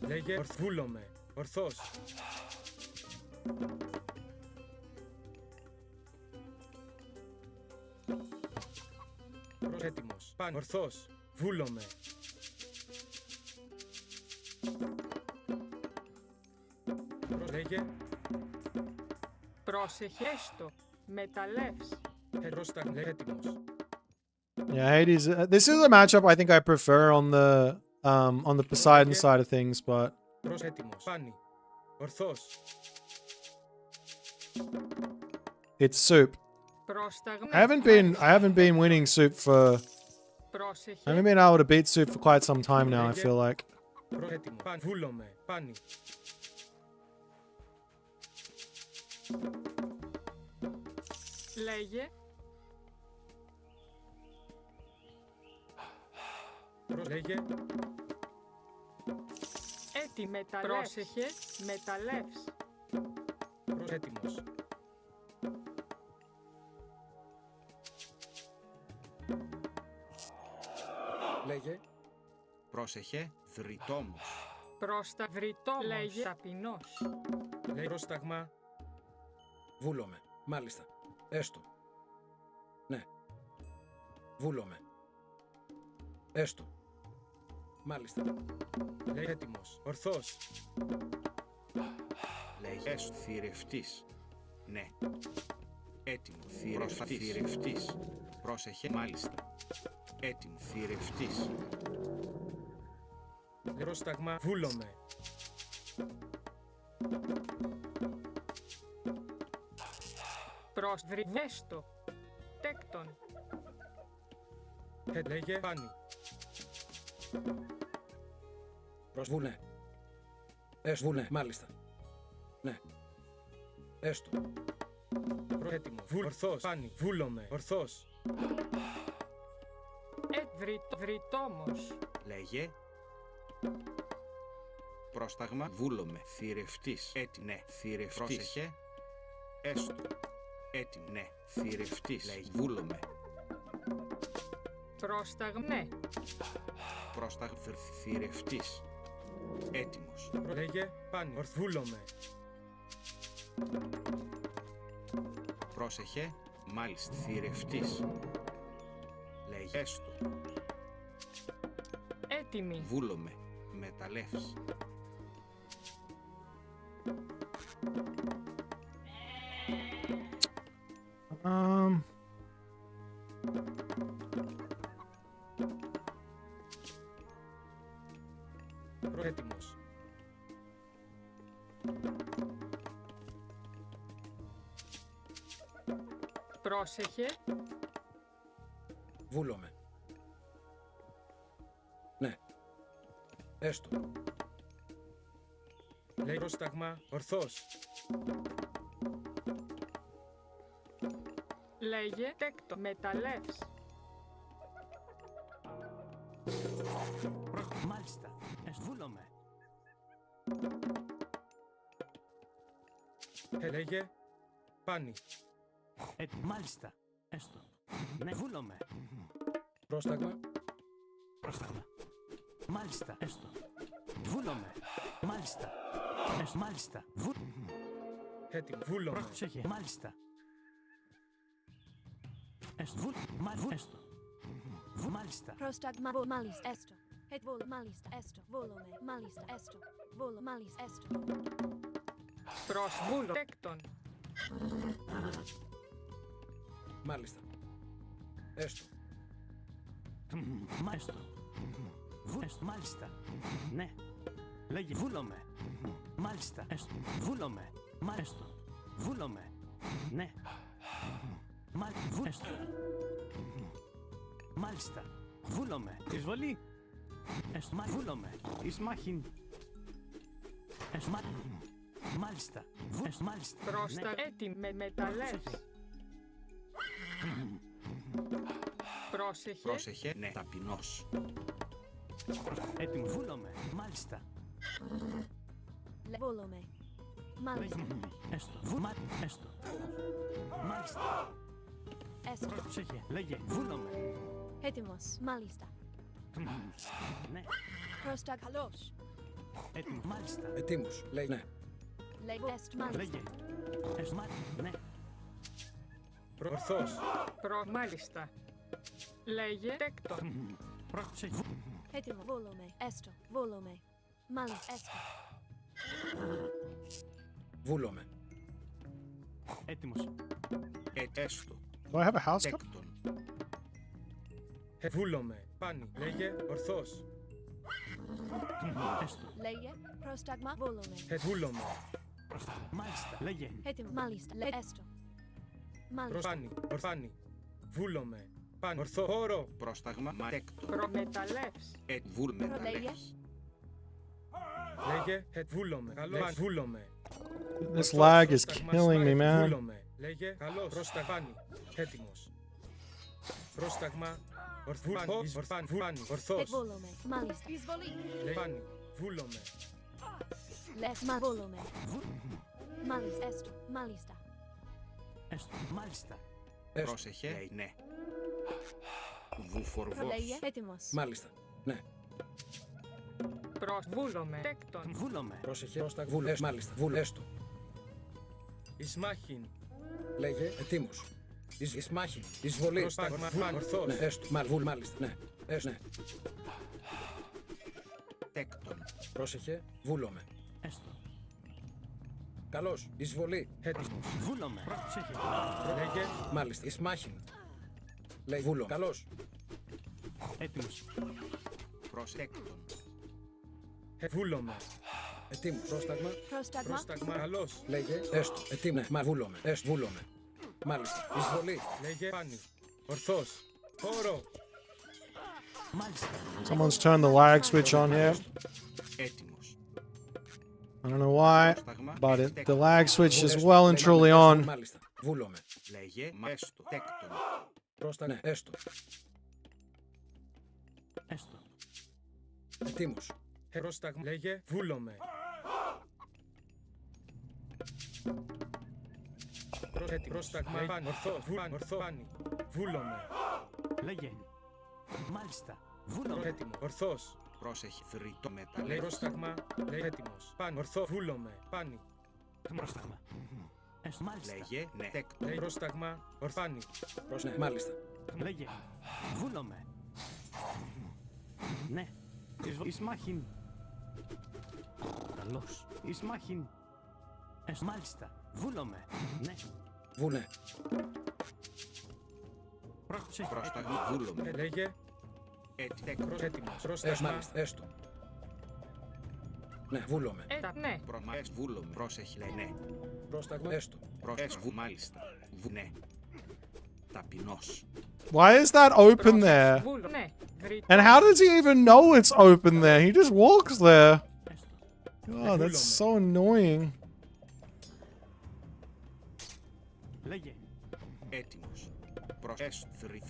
Λέγε, βούλομαι, ορθός. Έτοιμος, πάνι, ορθός, βούλομαι. Λέγε. Πρόσεχε έστω. Μεταλλεύς. Πρόσταγμα. Έτοιμος. Yeah, Hades. This is a matchup I think I prefer on the Poseidon side of things, but Έτοιμος. Πάνι. Ορθός. it's soup. Πρόσταγμα. I haven't been winning soup for. I Πρόσεχε. haven't been able to beat soup for quite some time now. I feel like. Έτοιμο. Πάνι. Βούλομαι. Πάνι. Λέγε. Λέγε. Έτοιμη. Μεταλλεύς. Πρόσεχε. Μεταλλεύς. Έτοιμος. Λέγε. Πρόσεχε, δρυτόμος. Πρόστα. Βρυτόμος. Λέγε. Ταπεινός. Λέει πρόσταγμα. Βούλομαι. Μάλιστα. Έστω. Ναι. Βούλομαι. Έστω. Μάλιστα. Λέει έτοιμος. Ορθός. Λέγε θηρευτής. Ναι. Έτοιμο. Θηρευτής. Πρόσεχε, μάλιστα. Έτοιμο. Θηρευτής. Λέει πρόσταγμα. Βούλομαι. Προσβριβέστο. Τέκτον. Λέγε. Πάνι. Προσβούνε. Έσβουνε. Μάλιστα. Ναι. Έστω. Έτοιμο. Ορθός. Πάνι. Βούλομαι. Ορθός. Βρυτόμος. Λέγε. Πρόσταγμα. Βούλομαι. Θηρευτής. Έτοιμο. Ναι. Θηρευτής. Πρόσεχε. Έστω. Έτοιμο. Ναι. Θηρευτής. Λέγε. Βούλομαι. Πρόσταγμα. Ναι. Πρόσταγμα. Θηρευτής. Έτοιμος. Λέγε. Πάνι. Βούλομαι. Πρόσεχε. Μάλιστα. Θηρευτής. Λέγε. Έστω. Έτοιμη. Βούλομαι. Μεταλλεύς. Έτοιμος. Πρόσεχε. Βούλομαι. Ναι. Έστω. Λέει πρόσταγμα. Ορθός. Λέγε. Τέκτο. Μεταλλεύς. Μάλιστα. Βούλομαι. Λέγε. Πάνι. Μάλιστα. Έστω. Ναι. Βούλομαι. Πρόσταγμα. Πρόσταγμα. Μάλιστα. Έστω. Βούλομαι. Μάλιστα. Έστω. Μάλιστα. Έτοιμο. Βούλομαι. Πρόσεχε. Μάλιστα. Έστω. Έστω. Μάλιστα. Πρόσταγμα. Μάλιστα. Έστω. Μάλιστα. Έστω. Βούλομαι. Μάλιστα. Έστω. Βούλω. Μάλιστα. Έστω. Προσβούλο. Τέκτον. Μάλιστα. Έστω. Έστω. Έστω. Μάλιστα. Ναι. Λέγε. Βούλομαι. Μάλιστα. Έστω. Βούλομαι. Μάλιστα. Βούλομαι. Ναι. Έστω. Μάλιστα. Βούλομαι. Εισβολή. Έστω. Βούλομαι. Εις μάχην. Έστω. Μάλιστα. Έστω. Μάλιστα. Πρόστα. Έτοιμη. Με μεταλλεύς. Πρόσεχε. Πρόσεχε. Ναι. Ταπεινός. Έτοιμο. Βούλομαι. Μάλιστα. Βούλομαι. Μάλιστα. Έστω. Έστω. Μάλιστα. Έστω. Πρόσεχε. Λέγε. Βούλομαι. Έτοιμος. Μάλιστα. Ναι. Πρόσταγ. Καλώς. Έτοιμο. Μάλιστα. Ετοίμους. Λέει ναι. Λέγω. Έστω. Μάλιστα. Λέγε. Έστω. Ναι. Ορθός. Μάλιστα. Λέγε. Τέκτον. Πρόσεχε. Έτοιμο. Βούλομαι. Έστω. Βούλομαι. Μάλιστα. Έστω. Βούλομαι. Έτοιμος. Έστω. Do I have a house cup? Τέκτον. Βούλομαι. Πάνι. Λέγε ορθός. Έστω. Λέγε πρόσταγμα βούλομαι. Βούλομαι. Μάλιστα. Λέγε. Έτοιμο. Μάλιστα. Έστω. Μάλιστα. Πάνι. Ορφάνι. Βούλομαι. Πάνι. Ορθό. Όρο. Πρόσταγμα. Τέκτον. Προμεταλλεύς. Βούλμεταλλεύς. Λέγε βούλομαι. Καλό. Πάνι. Βούλομαι. This lag is killing me, man. Βούλομαι. Λέγε καλός. Πρόσταγμα. Έτοιμος. Πρόσταγμα. Ορθούς. Ορθάνι. Ορθός. Βούλομαι. Μάλιστα. Εισβολή. Πάνι. Βούλομαι. Λες μα βούλομαι. Μάλιστα. Έστω. Μάλιστα. Έστω. Μάλιστα. Έστω. Πρόσεχε. Λέει ναι. Βουφορβός. Προλέγε. Έτοιμος. Μάλιστα. Ναι. Βούλομαι. Τέκτον. Βούλομαι. Πρόσεχε. Πρόστα. Βούλ. Έστω. Μάλιστα. Βούλ. Έστω. Ισμάχιν. Λέγε ετοίμος. Ισμάχη. Εισβολή. Πρόσταγμα. Ορθός. Ναι. Έστω. Βούλ. Μάλιστα. Ναι. Έστω. Ναι. Τέκτον. Πρόσεχε. Βούλομαι. Έστω. Καλός. Εισβολή. Έτοιμος. Βούλομαι. Πρόσεχε. Λέγε Μάλιστα. Ισμάχη. Λέει βούλο. Καλός. Έτοιμος. Τέκτον. βούλομαι. Ετοίμος. Πρόσταγμα. Πρόσταγμα. Πρόσταγμα. Καλός. Λέγε έστω. Ετοίμο. Ναι. Μα βούλομαι. Έστω. Βούλομαι. Μάλιστα. Εισβολή. Λέγε πάνι. Ορθός. Όρο. Μάλιστα. Someone's turned the lag switch on here. Έτοιμος. I don't know why, Πρόσταγμα. but the Τέκτον. lag switch is Έστω. well and Έστω. truly Έστω. on. Μάλιστα. Βούλομαι. Λέγε έστω. Τέκτον. Πρόστα. Ναι. Έστω. Έστω. Ετοίμος. Πρόσταγμα. Λέγε βούλομαι. Πρόσταγμα. Πάνι. Ορθός. Ορθό. Πάνι. Βούλομαι. Λέγε. Μάλιστα. Βούλομαι. Έτοιμο. Ορθός. Πρόσεχε. Θρητό Λέει μεταλλεύς. πρόσταγμα. Λέει έτοιμος. Πάνι. Ορθό. Βούλομαι. Πάνι. Πρόσταγμα. Έστω. Μάλιστα. Λέγε ναι. Τέκτον. Λέει πρόσταγμα. Ορφάνι. Πρόστα. Ναι. Μάλιστα. Λέγε. Βούλομαι. Ναι. Ισμάχιν. Καλώς. Ισμάχιν. Έστω. Μάλιστα. Βούλομαι. Ναι. Βουνέ. Πρόσεχε. Πρόσταγμα. Βούλομαι. Λέγε Τέκτον. έτοιμος. Έστω. Πρόσταγμα. Μάλιστα. Έστω. Ναι. Βούλομαι. Ναι. Βούλομαι. Πρόσεχε. Λέει ναι. Πρόσταγμα. Έστω. Πρόσεχε. Μάλιστα. Ναι. Ταπεινός. Why is that open there? Ναι. And how does he even know it's open there? He just walks there. Έστω. Oh, that's so annoying. Λέγε. Έτοιμος. Έστω.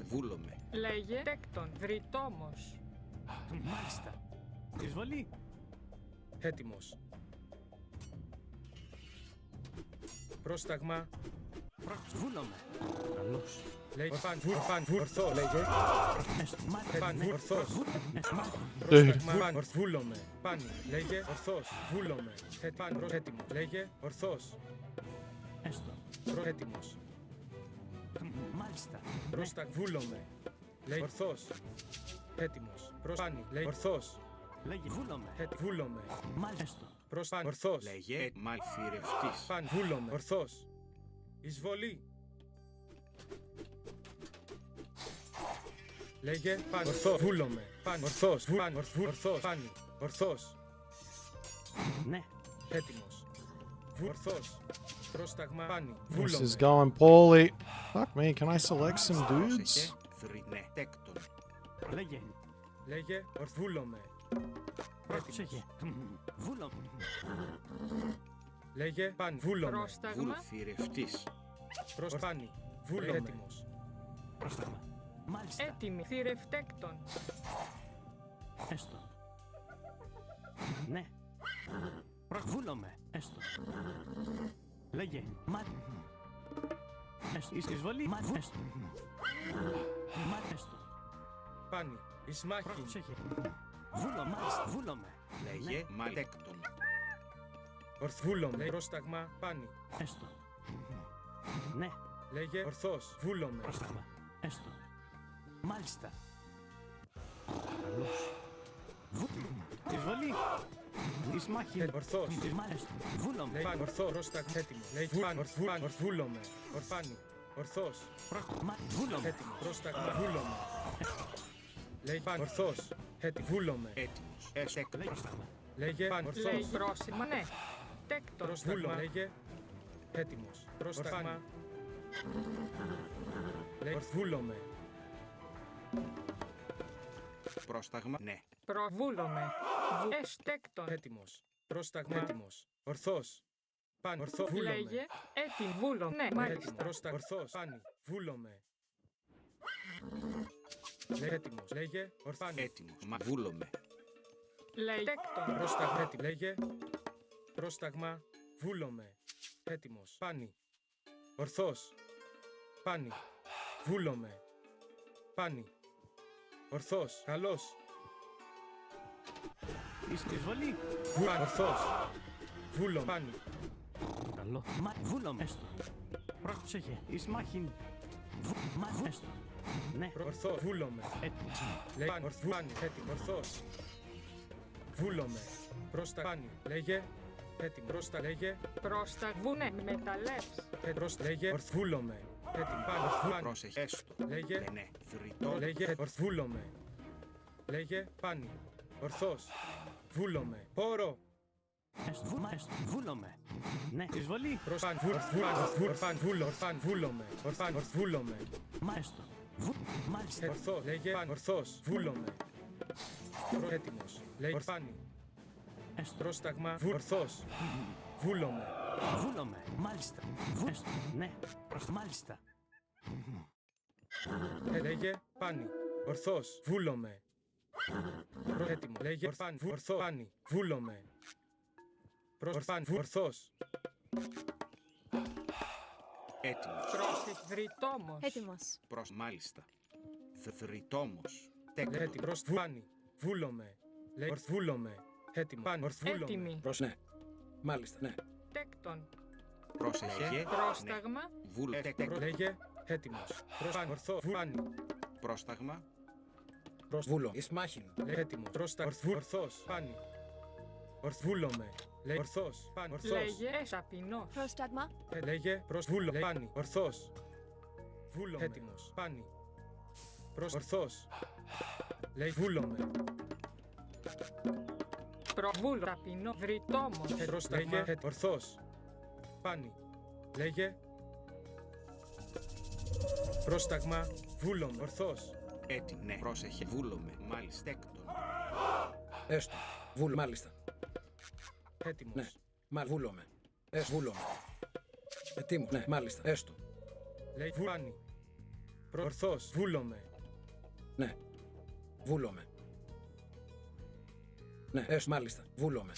Βούλομαι. Λέγε τέκτον. Βρυτόμος. Μάλιστα. Εισβολή. Έτοιμος. Πρόσταγμα. Βούλομαι. Καλώς. Λέει ορφάνι. Ορθό. Λέγε Έστω. Μάλιστα. πάνι. Ορθός. Έστω. Μάλιστα. Πρόσταγμα. Βούλομαι. Πάνι. Λέγε ορθός. Βούλομαι. Έτοιμος. Λέγε ορθός. Έστω. Έτοιμος. Μάλιστα. Πρόσταγμα. Βούλομαι. Λέει ορθός. Έτοιμος. Πάνι. Λέει ορθός. Λέγε. Βούλομαι. Βούλομαι. Μάλιστα. Πάνι. Ορθός. Λέγε μαλθυρευτής. Πάνι. Βούλομαι. Ορθός. Εισβολή. Λέγε πάνι. Ορθό. Βούλομαι. Πάνι. Ορθός. Πάνι. Ορθός. Πάνι. Ορθός. Ναι. Έτοιμος. Ορθός. Πρόσταγμα. Πάνι. This Βούλομαι. is going poorly. Fuck me, can I select some dudes? Ναι. Τέκτον. Λέγε. Λέγε βούλομαι. Πρόσεχε. Βούλομαι. Λέγε πάνι. Βούλομαι. Πρόσταγμα. Βουλθυρευτής. Πάνι. Βούλομαι. Έτοιμος. Πρόσταγμα. Μάλιστα. Έτοιμη. Θηρευτέκτον. Έστω. Ναι. Βούλομαι. Έστω. Λέγε. Έστω. Εισβολή. Έστω. Έστω. Πάνι. Ισμάχιν. Πρόσεχε. Βούλομαι. Μάλιστα. Βούλομαι. Λέγε μαλέκτον. Βούλομαι. Λέει πρόσταγμα. Πάνι. Έστω. Ναι. Λέγε ορθός. Βούλομαι. Πρόσταγμα. Έστω. Μάλιστα. Καλώς. Εισβολή. Ισμάχιν. Ορθός. Μάλιστα. Βούλομαι. Λέει πάνι. Ορθό. Πρόσταγμα. Έτοιμο. Λέει πάνι. Βούλομαι. Ορφάνι. Ορθός. Βούλομαι. Έτοιμος. Πρόσταγμα. Βούλομαι. Λέγε πάνω. Ορθός. Έτοιμος. Βούλομαι. Έτοιμος. Έστω. Πρόσταγμα. Λέγε πάνω. Λέει Ορθός. πρόσημα, ναι. Τέκτον. Πρόσταγμα. Λέγε. Έτοιμος. Πρόσταγμα. Λέγε. Βούλομαι. Πρόσταγμα. Ναι. Προβούλομαι. Εστέκτον. Έτοιμος. Πρόσταγμα. Έτοιμος. Ορθός. Πάνω. Ορθό. Βούλομαι. Λέγε έτοιμο. Βούλομαι. Ναι, Έτοιμος. μάλιστα. Πρόσταγμα. Ορθός. Πάνι. Βούλομαι. Λέγε έτοιμος. Λέγε. Ορθάνι. Έτοιμος. Μα βούλομαι. Λέει τέκτον. Πρόσταγμα. Έτοιμο. Λέγε. Πρόσταγμα. Βούλομαι. Έτοιμος. Πάνι. Ορθός. Πάνι. Βούλομαι. Πάνι. Ορθός. Καλός. Εισβολή. Πάνι. Ορθός. Βούλομαι. Πάνι. Καλό. Βούλομαι. Έστω. Πρόσεχε. Εις μάχην. Έστω. Ναι. Ορθό. Βούλομαι. Έτοιμος. Λέει πάνι. Ορθ. Πάνι. Έτοιμο. Ορθός. Βούλομαι. Πρόστα. Πάνι. Λέγε. Έτοιμο. Πρόστα. Λέγε. Προσταγβούνε. Μεταλλεύς. Πρόστα. Λέγε. Ορθ. Βούλομαι. Έτοιμο. Πάνι. Ορθ. Πάνι. Πρόσεχε. Έστω. Λέγε. Ναι. Θρητό. Λέγε. Ορθ. Βούλομαι. Λέγε. Πάνι. Ορθός. Βούλομαι. Πόρο. Έστω. Βούλομαι. Ναι. Εισβολή. Προσπάν. Ορθάν. Ορθάν. Βούλομαι. Ορθάν. Ορθ. Βούλομαι. Έστω. Μάλιστα. Ορθό. Λέγε. Πάνι. Ορθός. Βούλομαι. Έτοιμος. Λέγε. Ορθάνι. Έστω. Πρόσταγμα. Ορθός. Βούλομαι. Βούλομαι. Μάλιστα. Έστω. Ναι. Μάλιστα. Λέγε. Πάνι. Ορθός. Βούλομαι. Έτοιμο. Λέγε. Ορθάν. Ορθό. Πάνι. Βούλομαι. Ορθάν. Ορθός. Έτοιμος. Πρόσεχ. Βρυτόμος. Έτοιμος. Προς μάλιστα. Θρητόμος. Έτοιμο. Τέκτον. Προς πάνι. Βούλομαι. Λέγε. Ορθ. Βούλομαι. Έτοιμο. Πάνι. Ορθ. Βούλομαι. Έτοιμη. Προς ναι. Μάλιστα, ναι. Τέκτον. Πρόσεχε. Πρόσταγμα. Βούλε. Τέκτον. Λέγε. Έτοιμος. Προς πάνι. Ορθό. Πάνι. Πρόσταγμα. Προς βούλο. Εις μάχην. Λέγε. Έτοιμο. Πρόστα. Ορθός. Πάνι. Ορθ. Βούλομαι. Λέγε. Ορθός. Πάνι. Ορθός. Λέγε εσαπεινός. Πρόσταγμα. Λέγε. Προς βούλο. Πάνι. Ορθός. Βούλομαι. Έτοιμος. Πάνι. Προς ορθός. Λέγε. Βούλομαι. Προβούλο. Ταπεινό. Βρυτόμος. Λέγε. Ορθός. Πάνι. Λέγε. Πρόσταγμα. Βούλομαι. Ορθός. Έτοιμο. Ναι. Πρόσεχε. Βούλομαι. Μάλιστα. Τέκτον. Έστω. Βούλο. Μάλιστα. Έτοιμος. Ναι. Μα βούλομαι. Βούλομαι. Ετοίμο. Ναι. Μάλιστα. Έστω. Λέγε. Πάνι. Ορθός. Βούλομαι. Ναι. Βούλομαι. Ναι. Μάλιστα. Βούλομαι.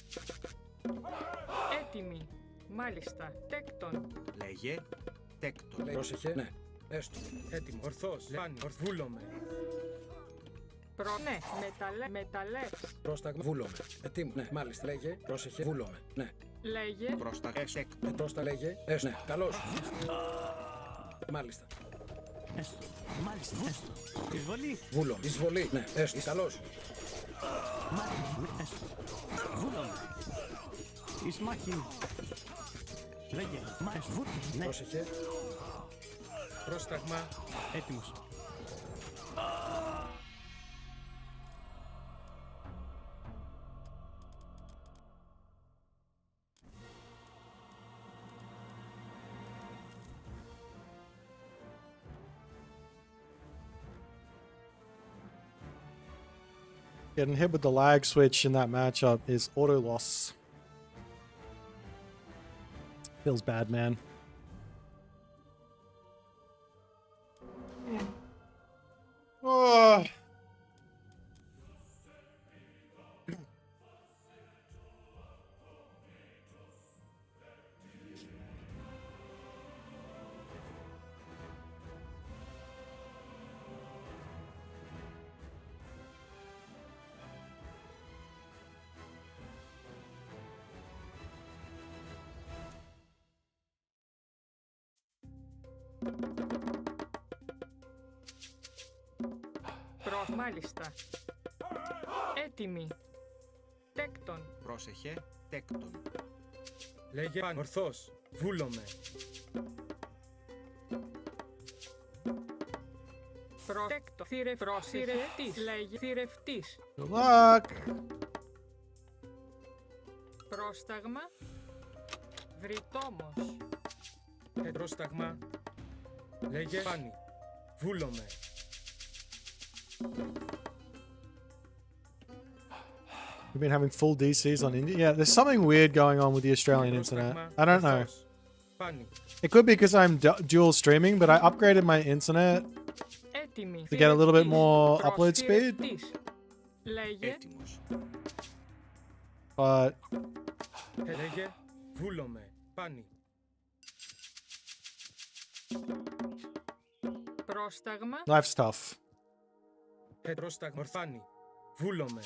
Έτοιμη. Μάλιστα. Τέκτον. Λέγε. Τέκτον. Πρόσεχε. Ναι. Έστω. Έτοιμο. Ορθός. Πάνι. Ορθ. Βούλομαι. Ναι. Μεταλλεύς. Πρόσταγμα. Βούλομαι. Ετοίμο. Ναι. Μάλιστα. Λέγε. Πρόσεχε. Βούλομαι. Ναι. Λέγε. Πρόσταγμα. Τέκτον. Πρόστα λέγε. Ναι. Καλώς. Μάλιστα. Έστω. Μάλιστα. Έστω. Εισβολή. Βούλομαι. Εισβολή. Ναι. Έστω. Καλώς. Μάλιστα. Έστω. Βούλομαι. Εις μάχην. Λέγε. Μάλιστα. Ναι. Πρόσεχε. Πρόσταγμα. Έτοιμος. Getting hit with the lag switch in that matchup is auto loss. Feels bad, man. Oh. Μάλιστα. Έτοιμη. Τέκτον. Πρόσεχε. Τέκτον. Λέγε. Πάνι. Ορθός. Βούλομαι. Προτέκτο. Θηρευτής. Λέγε θηρευτής. Good luck. Πρόσταγμα. Βρυτόμος. Πρόσταγμα. Λέγε πάνι. Βούλομαι. We've been having full DCs on India. Yeah, there's something weird going on with the Australian internet. I don't know. Πάνι. It could be because I'm dual streaming, but I upgraded my internet Έτοιμη. to get a little bit more Θηρευτής. upload speed. Θηρευτής. Λέγε Έτοιμος. But Λέγε βούλομαι. Πάνι. πρόσταγμα. life's tough. Πρόσταγμα. Ορφάνι. Βούλομαι.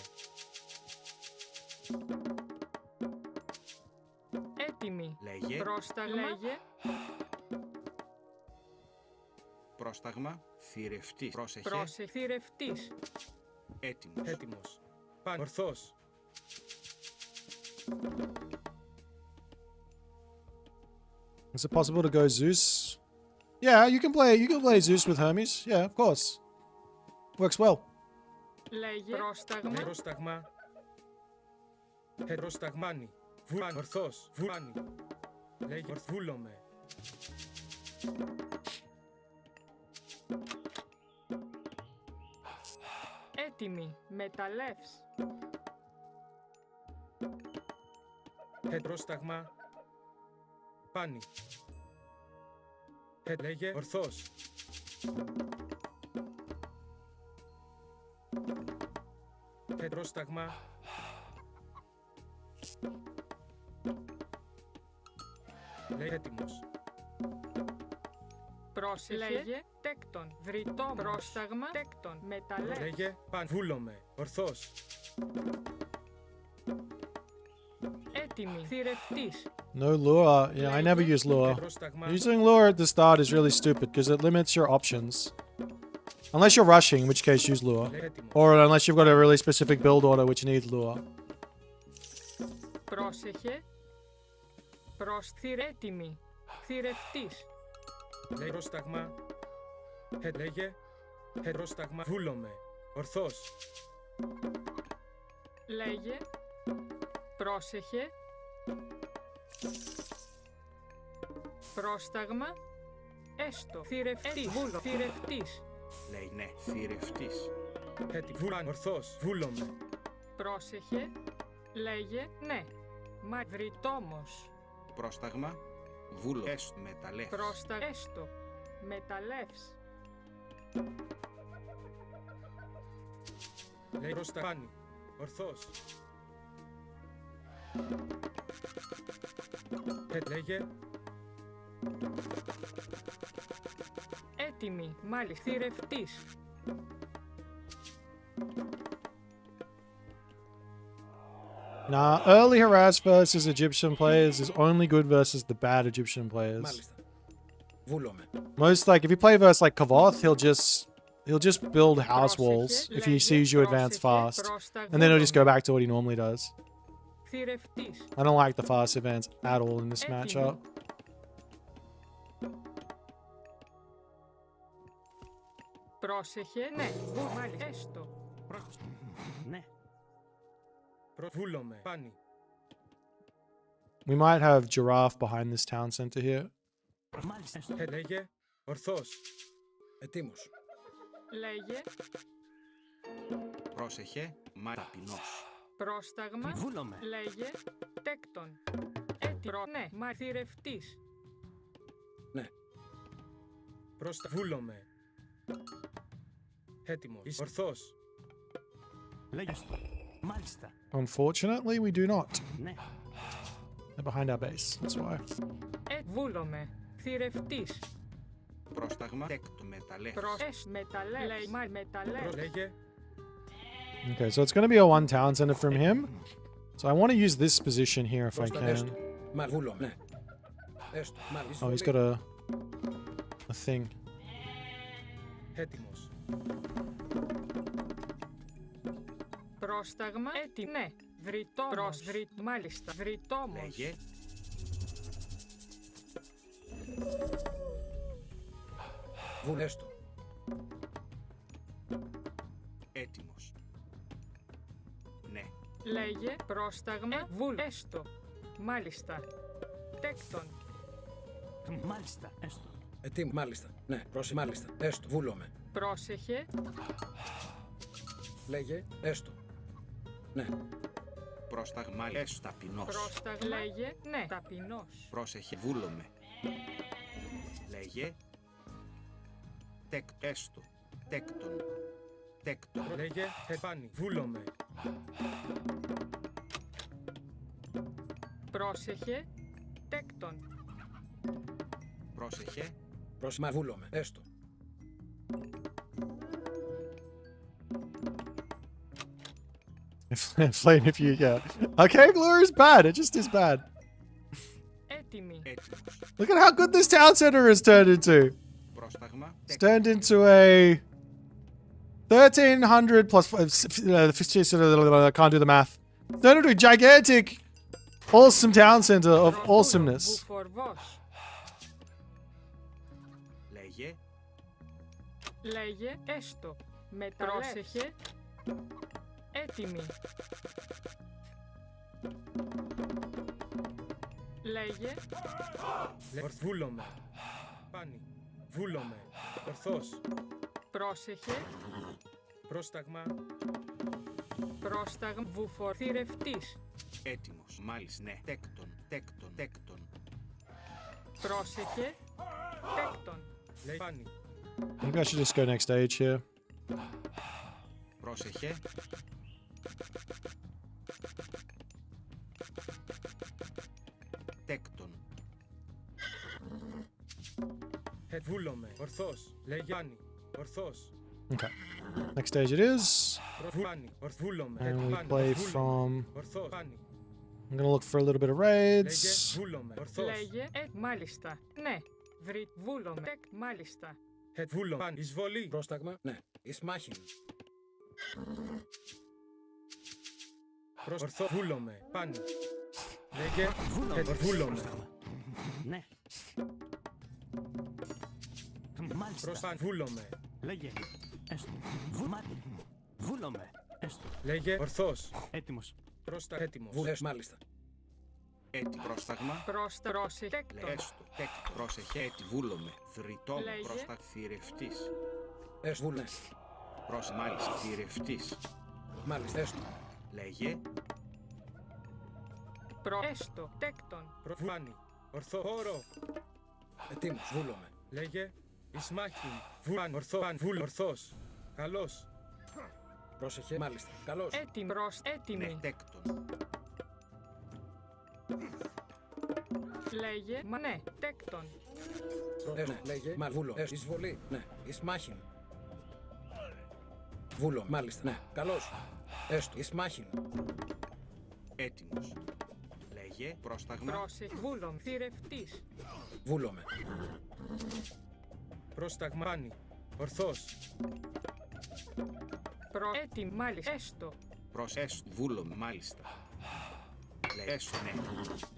Έτοιμη. Λέγε. Πρόσταγμα. Λέγε Πρόσταγμα. Θηρευτής. Πρόσεχε. θηρευτής. Έτοιμος. Έτοιμος. Πάνι. Ορθός. Is it possible to go Zeus? Yeah, you can play Zeus with Hermes. Yeah, of course. Works well. Λέγε πρόσταγμα. Πρόσταγμα. Πρόσταγμάνι. Βούλани. Ορθός. Βούλани. Λέγε βούλομαι. Έτοιμη. Μεταλλεύς. Πρόσταγμα. Πάνι. Λέγε ορθός. Πρόσταγμα. Λέγε έτοιμος. Πρόσεχε. Λέγε τέκτον. Βρυτό. Πρόσταγμα. Τέκτον. Μεταλλεύς. Λέγε παν. Βούλομαι. Ορθός. Έτοιμη. Θηρευτής. No lure. Yeah, I never use lure. Πρόσταγμα. Using lure at the start is really stupid because it limits your options. Unless you're rushing, in which case use lure. Λέγε έτοιμος. Or unless you've got a really specific build order which needs lure. Πρόσεχε. Έτοιμη. Θηρευτής. Λέγε πρόσταγμα. Λέγε πρόσταγμα. Βούλομαι. Ορθός. Λέγε. Πρόσεχε. Πρόσταγμα. Έστω. Θηρευτής. Θηρευτής. Λέει ναι. Θηρευτής. Έτοιμο. Βούλαν. Ορθός. Βούλομαι. Πρόσεχε. Λέγε ναι. Μα βρυτόμος. Πρόσταγμα. Βούλο. Έστω. Μεταλλεύς. Πρόστα. Έστω. Μεταλλεύς. Λέγε πρόσταγμάνι. Ορθός. Λέγε Έτοιμη. Μάλιστα. Θηρευτής. Nah, early harass versus Egyptian players is only good versus the bad Egyptian players. Μάλιστα. Βούλομαι. Most like if you play versus like Kavoth, he'll just build house walls if he sees you advance fast, and then he'll just go back to what he normally does. Θηρευτής. I don't like the fast advance at all in this matchup. Πρόσεχε. Ναι. Μάλιστα. Έστω. Ναι. Βούλομαι. Πάνι. We might have giraffe behind this town center here. Μάλιστα. Λέγε ορθός. Ετοίμος. Λέγε. Πρόσεχε. Μα ταπεινός. Πρόσταγμα. Βούλομαι. Λέγε. Τέκτον. Έτοιμο. Ναι. Μα θηρευτής. Πρόστα. Βούλομαι. Έτοιμος. Ορθός. Λέγε στο. Μάλιστα. Unfortunately, we do not. Ναι. They're behind our base. That's why. Βούλομαι. Θηρευτής. Πρόσταγμα. Τέκτο. Μεταλλεύς. Μεταλλεύς. Λέει. Μα μεταλλεύς. Λέγε Okay, so it's going to be a one town center from him. So I want to use this position here if I Πρόστα. can. Έστω. Μα βούλομαι. Ναι. Έστω. Μάλιστα. Oh, he's got a thing. έτοιμος. Πρόσταγμα. Έτοιμο. Ναι. Βρυτόμος. Μάλιστα. Βρυτόμος. Λέγε. Βούλεστο. Έτοιμος. Ναι. Λέγε πρόσταγμα βούλ. Έστω. Μάλιστα. Τέκτον. Μάλιστα, έστω. Ετοίμο. Μάλιστα. Ναι. Πρόσεχε. Μάλιστα. Έστω. Βούλομαι. Πρόσεχε. Λέγε. Έστω. Ναι. Πρόσταγμα έστω. Ταπεινός. Πρόσταγμα. Λέγε ναι. Ταπεινός. Πρόσεχε. Βούλομαι. Λέγε. Έστω. Τέκτον. Τέκτον. Λέγε επάνι. Βούλομαι. Πρόσεχε. Τέκτον. Πρόσεχε. Πρόσημα. Βούλομαι. Έστω. Explain if you, yeah. Okay, Glor is bad. It just is bad. Έτοιμη. Έτοιμος. Look at how good this town center is turned into. Πρόσταγμα. It's turned into a 1,300 plus, I can't do the math. Turned into a gigantic, awesome town center of awesomeness. Βουφορβός. Λέγε. Λέγε έστω. Πρόσεχε. Έτοιμη. Λέγε Βούλομαι. Πάνι. Βούλομαι. Ορθός. πρόσεχε. Πρόσταγμα. Πρόσταγμα βουφορθυρευτής. Έτοιμος. Μάλιστα. Ναι. Τέκτον. Τέκτον. Τέκτον. Πρόσεχε. Τέκτον. Λέει πάνι. Maybe I should just go next stage here. Πρόσεχε. Τέκτον. Βούλομαι. Ορθός. Λέει πάνι. Ορθός. Okay. Next stage it is. Πάνι. Βούλομαι. And we Πάνι. play Βούλομαι. from... Ορθός. Πάνι. I'm gonna look for a little bit of Λέγε raids. βούλομαι. Ορθός. Λέγε μάλιστα. Ναι. Βούλομαι. Μάλιστα. Βούλομαι. Πάνι. Εισβολή. Πρόσταγμα. Ναι. Εις μάχην. Ορθό. Βούλομαι. Πάνι. Λέγε βούλομαι. Ναι. Μάλιστα. Πρόσπαν. Βούλομαι. Λέγε. Έστω. Βούλομαι. Έστω. Λέγε ορθός. Έτοιμος. Πρόστα. Έτοιμος. Βούλες. Μάλιστα. Έτι. Πρόσταγμα. Πρόσεχε. Τέκτον. Έστω. Τέκτον. Πρόσεχε. Έτι. Βούλομαι. Θρητό. Λέγε. Πρόστα. Θηρευτής. Έστω. Βούλε. Προς μάλιστα. Θηρευτής. Μάλιστα. Έστω. Λέγε. Έστω. Τέκτον. Προφάνη. Ορθό. Όρο. Ετοίμος. Βούλομαι. Λέγε Ισμάχιν. Βούλαν. Ορθό. Βούλ. Ορθός. Καλός. Πρόσεχε. Μάλιστα. Καλώς. Έτοιμη. Ναι. Έτοιμη. Τέκτον. Λέγε ναι. Τέκτον. Ναι. Λέγε. Βούλο. Έστω. Εισβολή. Ναι. Εις μάχην. Βούλο. Μάλιστα. Ναι. Καλώς. Έστω. Εις μάχην. Έτοιμος. Λέγε. Πρόσταγμα. Πρόσεχε. Βούλομ. Θηρευτής. Βούλομαι. Πρόσταγμα. Πάνι. Ορθός. Έτοιμη. Μάλιστα. Έστω. Προς έστω. Βούλομαι. Μάλιστα. Λέγε. Έστω. Ναι.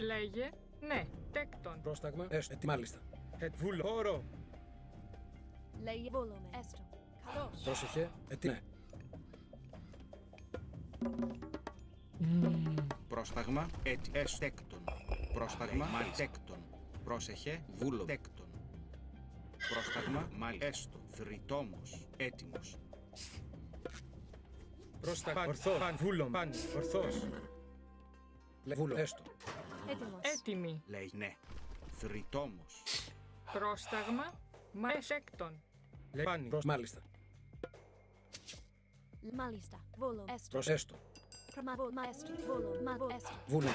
Λέγε ναι. Τέκτον. Πρόσταγμα. Έστω. Μάλιστα. Βούλο. Όρο. Λέγε βούλομαι. Έστω. Καλώς. Πρόσεχε. Ναι. Πρόσταγμα. Έτι. Έστω. Τέκτον. Πρόσταγμα. Μάλιστα. Τέκτον. Πρόσεχε. Βούλο. Τέκτον. Πρόσταγμα. Μάλιστα. Έστω. Θρητόμος. Έτοιμος. Πρόσταγμα. Ορθό. Παν. Βούλο. Πάνι. Ορθός. Βούλο. Έστω. Έτοιμος. Έτοιμη. Λέγε. Ναι. Θρητόμος. Πρόσταγμα. Τέκτον. Λέει πάνι. Μάλιστα. Μάλιστα. Βούλομαι. Έστω. Προς έστω. Πραμαβούλμα. Έστω. Βούλομαι. Έστω. Βούλε.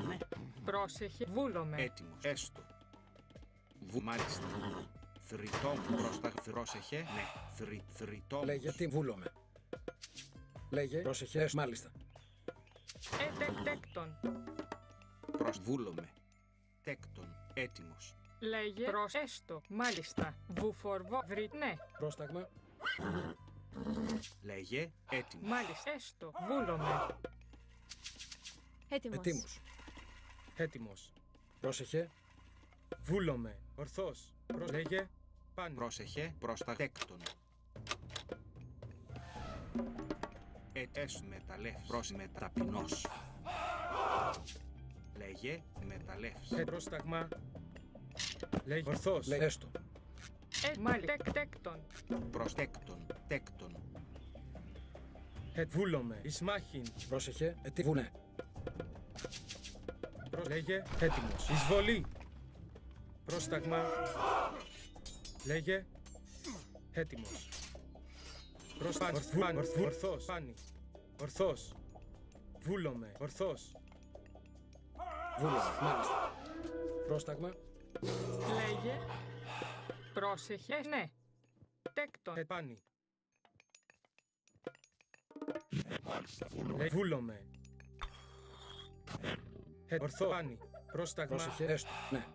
Ναι. Πρόσεχε. Βούλομαι. Έτοιμος. Έστω. Μάλιστα. Θρητόμος. Πρόσταγμα. Πρόσεχε. Ναι. Θρητόμος. Λέγε. Τι βούλομαι. Λέγε. Πρόσεχε. Έστω. Μάλιστα. Τέκτον. Προς βούλομαι. Τέκτον. Έτοιμος. Λέγε προς έστω. Μάλιστα. Βουφορβό. Ναι. Πρόσταγμα. Λέγε. Έτοιμος. Μάλιστα. Έστω. Βούλομαι. Έτοιμος. Ετοίμος. Έτοιμος. Πρόσεχε. Βούλομαι. Ορθός. Λέγε πάνι. Πρόσεχε. Προς τα τέκτον. Έστω μεταλλεύς. Προς μεταπεινός. Λέγε μεταλλεύς. Πρόσταγμα. Λέγε ορθός. Λέγε έστω. Μάλιστα. Τέκτον. Προς τέκτον. Τέκτον. Βούλομαι. Εις μάχην. Πρόσεχε. Βουνέ. Λέγε έτοιμος. Εισβολή. Πρόσταγμα. Λέγε έτοιμος. Πρόσταγμα. Ορθός. Πάνι. Ορθός. Βούλομαι. Ορθός. Βούλομαι. Μάλιστα. Πρόσταγμα. Λέγε. Πρόσεχε. Ναι. Τέκτον. Πάνι. Βούλομαι. Ορθό. Πάνι. Πρόσταγμα. Πρόσεχε. Έστω. Ναι.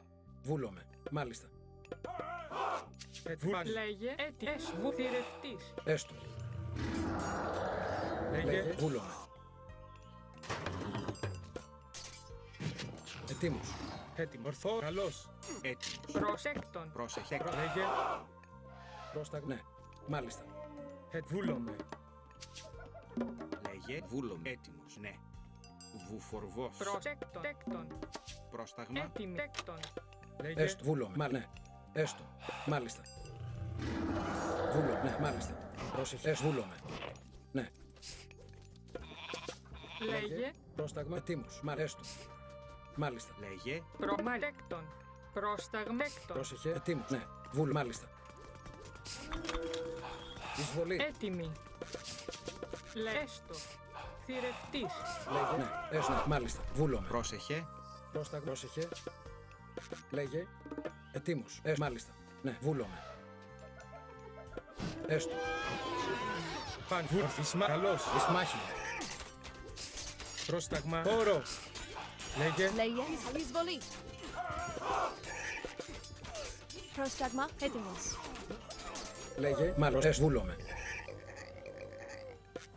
Βούλομαι. Μάλιστα. Λέγε. Έτοιμος. Βουθυρευτής. Έστω. Λέγε. Λέγε. Βούλομαι. Ετοίμος. Έτοιμο. Ορθό. Καλός. Έτοιμος. Προσέκτον. Πρόσεχε. Λέγε. Πρόσταγμα. Ναι. Μάλιστα. Βούλομαι. Λέγε βούλομαι. Έτοιμος. Ναι. Βουφορβός. Προσέκτον. Τέκτον. Πρόσταγμα. Έτοιμη. Τέκτον. Λέγε. Έστω. Βούλομαι. Ναι. Έστω. Μάλιστα. Βούλομαι. Ναι. Μάλιστα. Πρόσεχε. Έστω. Βούλομαι. Ναι. Λέγε. Πρόσταγμα. Ετοίμος. Έστω. Μάλιστα. Λέγε Προμάλεκτον. Προσταγμέκτον. Πρόσεχε. Ετοίμος. Ναι. Βούλομαι. Μάλιστα. Εισβολή. Έτοιμη. Λέστο. Θηρευτής. Λέγε. Ναι. Έστω. Ναι. Μάλιστα. Βούλομαι. πρόσεχε. Πρόσταγμα. Πρόσεχε. Λέγε. Ετοίμος. Μάλιστα. Ναι. Βούλομαι. Έστω. Παν. Εις καλός. Εις μάχη. Πρόσταγμα. Όρο. Λέγε. Λέγε. Εισβολή. Πρόσταγμα. Έτοιμος. Λέγε. Μάλλον. Βούλομαι.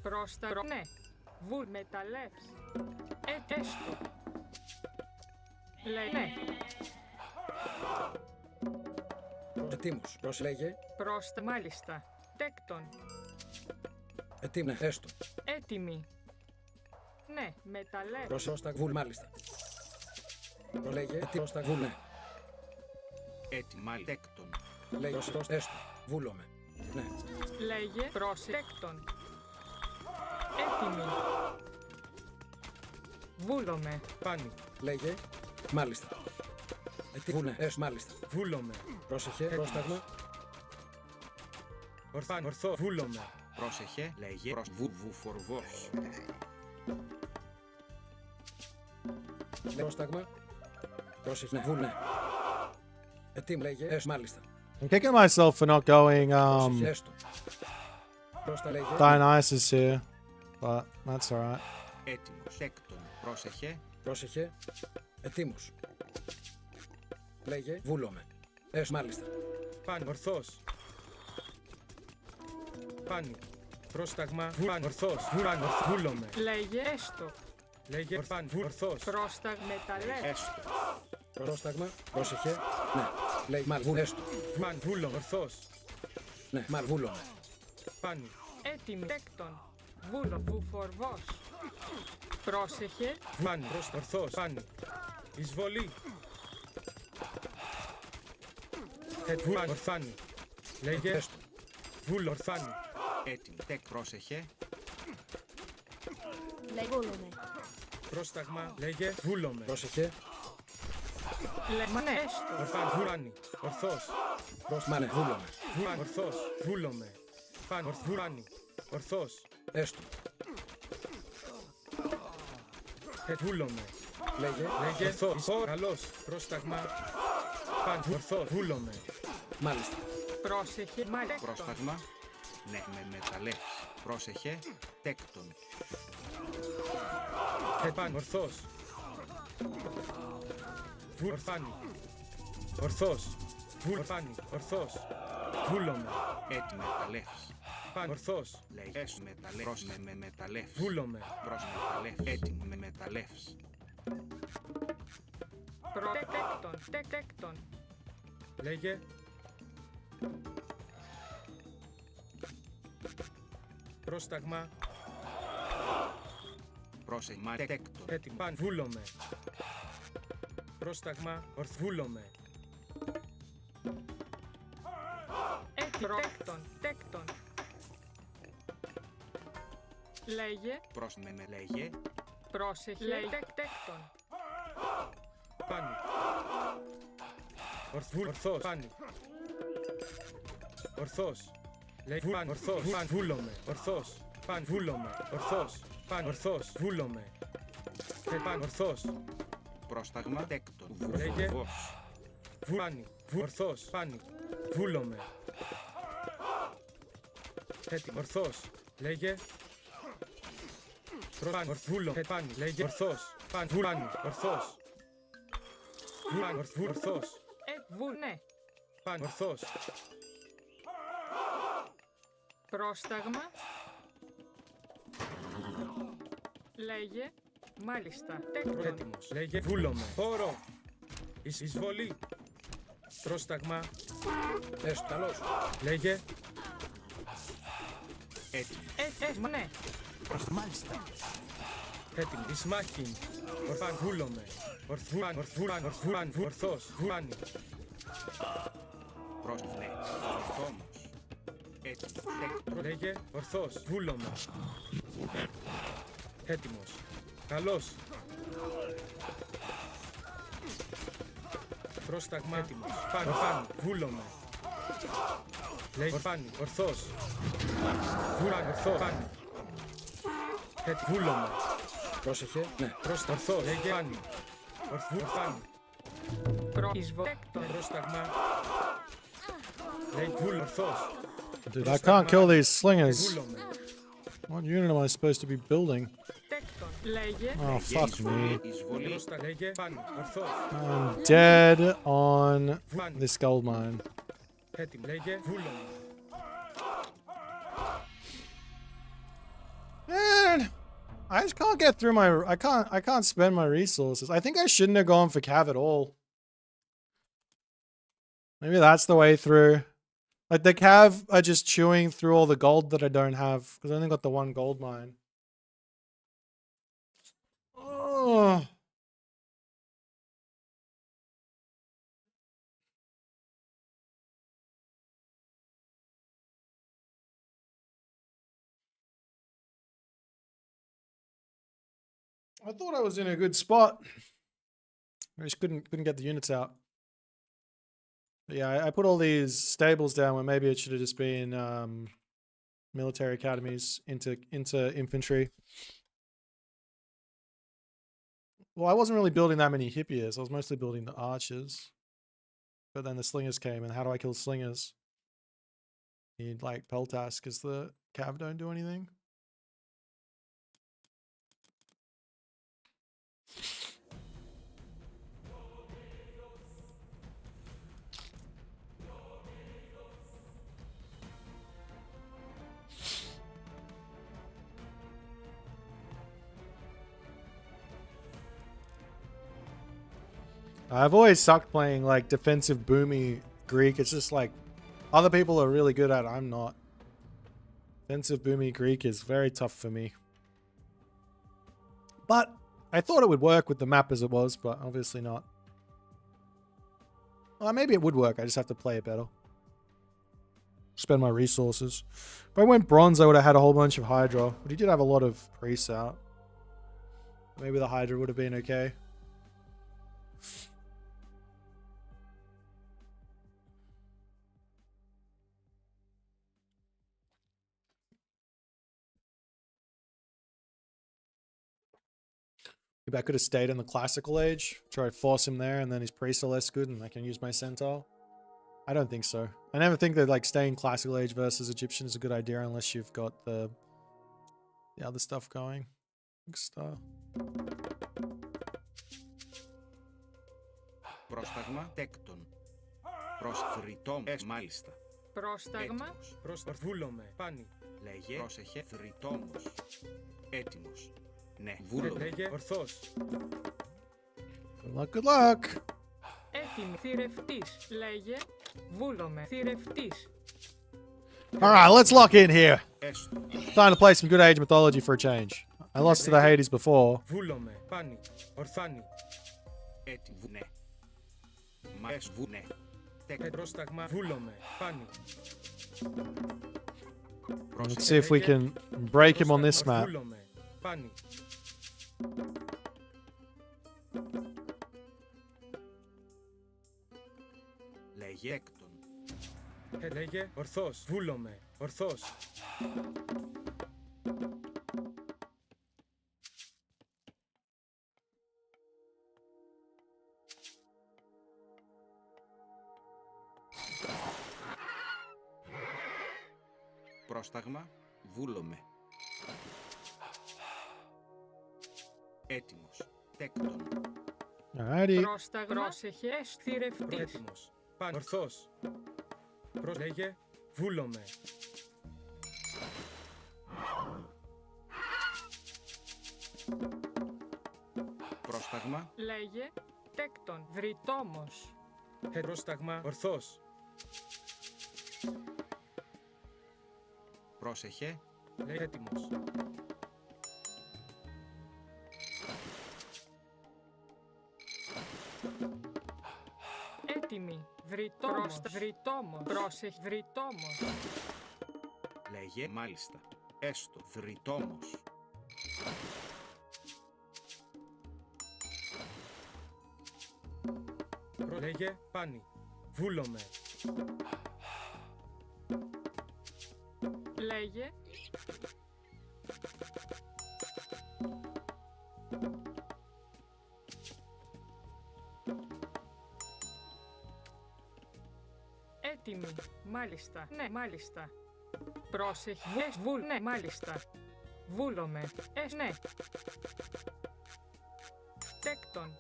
Πρόσταγμα. Ναι. Βουλ μεταλλεύς. Έστω. Λέγε. Ναι. Ετοίμος. Λέγε. Πρόστα. Μάλιστα. Τέκτον. Ετοίμος. Ναι. Έστω. Έτοιμη. Ναι. Μεταλλεύς. Πρόσταγμα. Βούλ. Μάλιστα. Λέγε. Πρόσταγμα. Βούλ. Ναι. Έτοιμα. Τέκτον. Λέγε. Έστω. Βούλομαι. Ναι. Λέγε. Προσέκτον. Έτοιμη. Βούλομαι. Πάνι. Λέγε. Μάλιστα. Βουνέ. Έστω. Μάλιστα. Βούλομαι. Πρόσεχε. Πρόσταγμα. Ορθάν. Ορθό. Βούλομαι. Πρόσεχε. Λέγε προς βουφορβός. Πρόσταγμα. Πρόσεχε. Ναι. Βούλ. Ναι. Ετοίμος. Λέγε. Έστω. Μάλιστα. I'm kicking myself for not going Πρόσεχε. Έστω. Πρόστα λέγε. Dionysus here, but that's alright. Έτοιμος. Τέκτον. Πρόσεχε. Πρόσεχε. Ετοίμος. Λέγε. Βούλομαι. Έστω. Μάλιστα. Πάνι. Ορθός. Πάνι. Πρόσταγμα. Πάνι. Ορθός. Πάνι. Βούλομαι. Λέγε. Έστω. Λέγε. Πάνι. Ορθός. Πρόσταγ μεταλλεύς. Έστω. Πρόσταγμα. Πρόσεχε. Ναι. Λέγε. Μάλ. Βούλ. Έστω. Πάνι. Βούλομαι. Ορθός. Ναι. Μάλ. Βούλομαι. Πάνι. Έτοιμη. Τέκτον. Βούλο. Βουφορβός. Πρόσεχε. Πάνι. Ορθός. Πάνι. Εισβολή. Πάνι. Ορθάνι. Λέγε. Έστω. Βούλο. Ορθάνι. Έτοιμο. Τέκ. Πρόσεχε. Λέγε. Βούλομαι. Πρόσταγμα. Λέγε. Βούλομαι. Πρόσεχε. Λέγε. Ναι. Έστω. Ορθάνι. Βούλανι. Ορθός. Πρόσταγμα. Ναι. Βούλομαι. Πάνι. Ορθός. Βούλομαι. Πάνι. Βούλανι. Ορθός. Έστω. Βούλομαι. Λέγε. Λέγε. Ορθός. Καλός. Πρόσταγμα. Πάνι. Ορθός. Βούλομαι. Μάλιστα. Πρόσεχε. Μάλεκτον. Πρόσταγμα. Ναι. Με μεταλλεύς. Πρόσεχε. Τέκτον. Πάνι. Ορθός. Ορθάνι. Ορθός. Ορθάνι. Ορθός. Βούλομαι. Έτοιμο. Μεταλλεύς. Πάνι. Ορθός. Λέγε. Έστω. Μεταλλεύς. Προς με μεταλλεύς. Βούλομαι. Προς μεταλλεύς. Έτοιμο. Με μεταλλεύς. Προτέκτον. Τέκτον. Λέγε. Πρόσταγμα. Πρόσεχμα τέκτον. Έτοιμο. Παν. Βούλομαι. Πρόσταγμα. Ορθβούλομαι. Έτοιμο. Τέκτον. Τέκτον. Λέγε. Με λέγε. Πρόσεχε. Λέγε. Τέκτον. Πάνι. Ορθός. Πάνι. Ορθός. Λέει παν. Ορθός. Παν. Βούλομαι. Ορθός. Παν. Βούλομαι. Ορθός. Παν. Ορθός. Βούλομαι. Παν. Ορθός. Πρόσταγμα τέκτον. Λέγε. Βουρφός. Πάνι. Ορθός. Πάνι. Βούλομαι. Έτοιμο. Ορθός. Λέγε. Παν. Ορθβούλομαι. Πάνι. Λέγε. Ορθός. Παν. Βούλани. Ορθός. Παν. Ορθός. Ναι. Παν. Ορθός. Πρόσταγμα. Λέγε. Μάλιστα. Τέκτον. Έτοιμος. Λέγε. Βούλομαι. Χώρο. Εισβολή. Πρόσταγμα. Έστω, καλώς. Λέγε. Έτοιμο. Ναι. Μάλιστα. Έτοιμο. Ισμάχιν. Ορθάν. Βούλομαι. Ορθβάν. Ορθβάν. Ορθός. Βούλani. Ναι. Ορθόμος. Έτοιμο. Τέκτον. Λέγε. Ορθός. Βούλομαι. Έτοιμος. Καλός. Πρόσταγμα. Έτοιμος. Παν. Βούλομαι. Λέγε. Πάνι. Ορθός. Βούλani. Ορθός. Πάνι. Βούλομαι. Πρόσεχε. Ναι. Ορθός. Λέγε. Πάνι. Πάνι. Τέκτον. Πρόσταγμα. Λέγε. Βούλ. Ορθός. Dude, I can't kill these slingers. Βούλομαι. What unit am I supposed to be building? Τέκτον. Λέγε. Oh, fuck me. Εισβολή. Πρόσταγμα. Λέγε. Πάνι. Ορθός. I'm dead on this gold mine. Έτοιμο. Λέγε. Βούλομαι. Man, I just can't get through my. I can't spend my resources. I think I shouldn't have gone for cav at all. Maybe that's the way through. Like the cav are just chewing through all the gold that I don't have because I only got the one gold mine. Oh. I thought I was in a good spot. I just couldn't get the units out. But yeah, I put all these stables down where maybe it should have just been military academies into infantry. Well, I wasn't really building that many hippiers. I was mostly building the archers. But then the slingers came, and how do I kill slingers? Need like Peltas because the cav don't do anything. I've always sucked playing like defensive boomy Greek. It's just like other people are really good at it. I'm not. Defensive boomy Greek is very tough for me. But I thought it would work with the map as it was, but obviously not. Well, maybe it would work. I just have to play it better. Spend my resources. If I went bronze, I would have had a whole bunch of Hydra. But he did have a lot of priests out. Maybe the Hydra would have been okay. Maybe I could have stayed in the classical age, try to force him there, and then his priests are less good and I can use my centaur. I don't think so. I never think that like staying classical age versus Egyptian is a good idea unless you've got the other stuff going. Star. Πρόσταγμα τέκτον. Θρητόμ. Μάλιστα. Πρόσταγμα. Βούλομαι. Πάνι. Λέγε. Πρόσεχε. Θρητόμος. Έτοιμος. Ναι. Βούλομαι. Λέγε. Ορθός. Good luck, good luck. Έτοιμη. Θηρευτής. Λέγε. Βούλομαι. Θηρευτής. Alright, let's lock in here. Έστω. Time to play some good age mythology for a change. I lost to the Hades before. Βούλομαι. Πάνι. Ορθάνι. Έτοιμο. Ναι. Μαες βου. Ναι. Τέκτον. Πρόσταγμα. Βούλομαι. Πάνι. Let's see if we can break him on this map. Βούλομαι. Πάνι. Λέγε έκτον. Λέγε. Ορθός. Βούλομαι. Ορθός. Πρόσταγμα. Βούλομαι. Έτοιμος. Τέκτον. Alrighty. Πρόσταγμα. Πρόσεχε. Θηρευτής. Έτοιμος. Πάνι. Ορθός. Λέγε. Βούλομαι. Πρόσταγμα. Λέγε. Τέκτον. Βρυτόμος. Πρόσταγμα. Ορθός. Πρόσεχε. Λέγε. Έτοιμος. Έτοιμη. Βρυτόμος. Βρυτόμος. Πρόσεχε. Βρυτόμος. Λέγε. Μάλιστα. Έστω. Δρυτόμος. Λέγε. Πάνι. Βούλομαι. Λέγε. Έτοιμη. Μάλιστα. Ναι, μάλιστα. Πρόσεχε. Βούλ. Ναι, μάλιστα. Βούλομαι. Ναι. Τέκτον.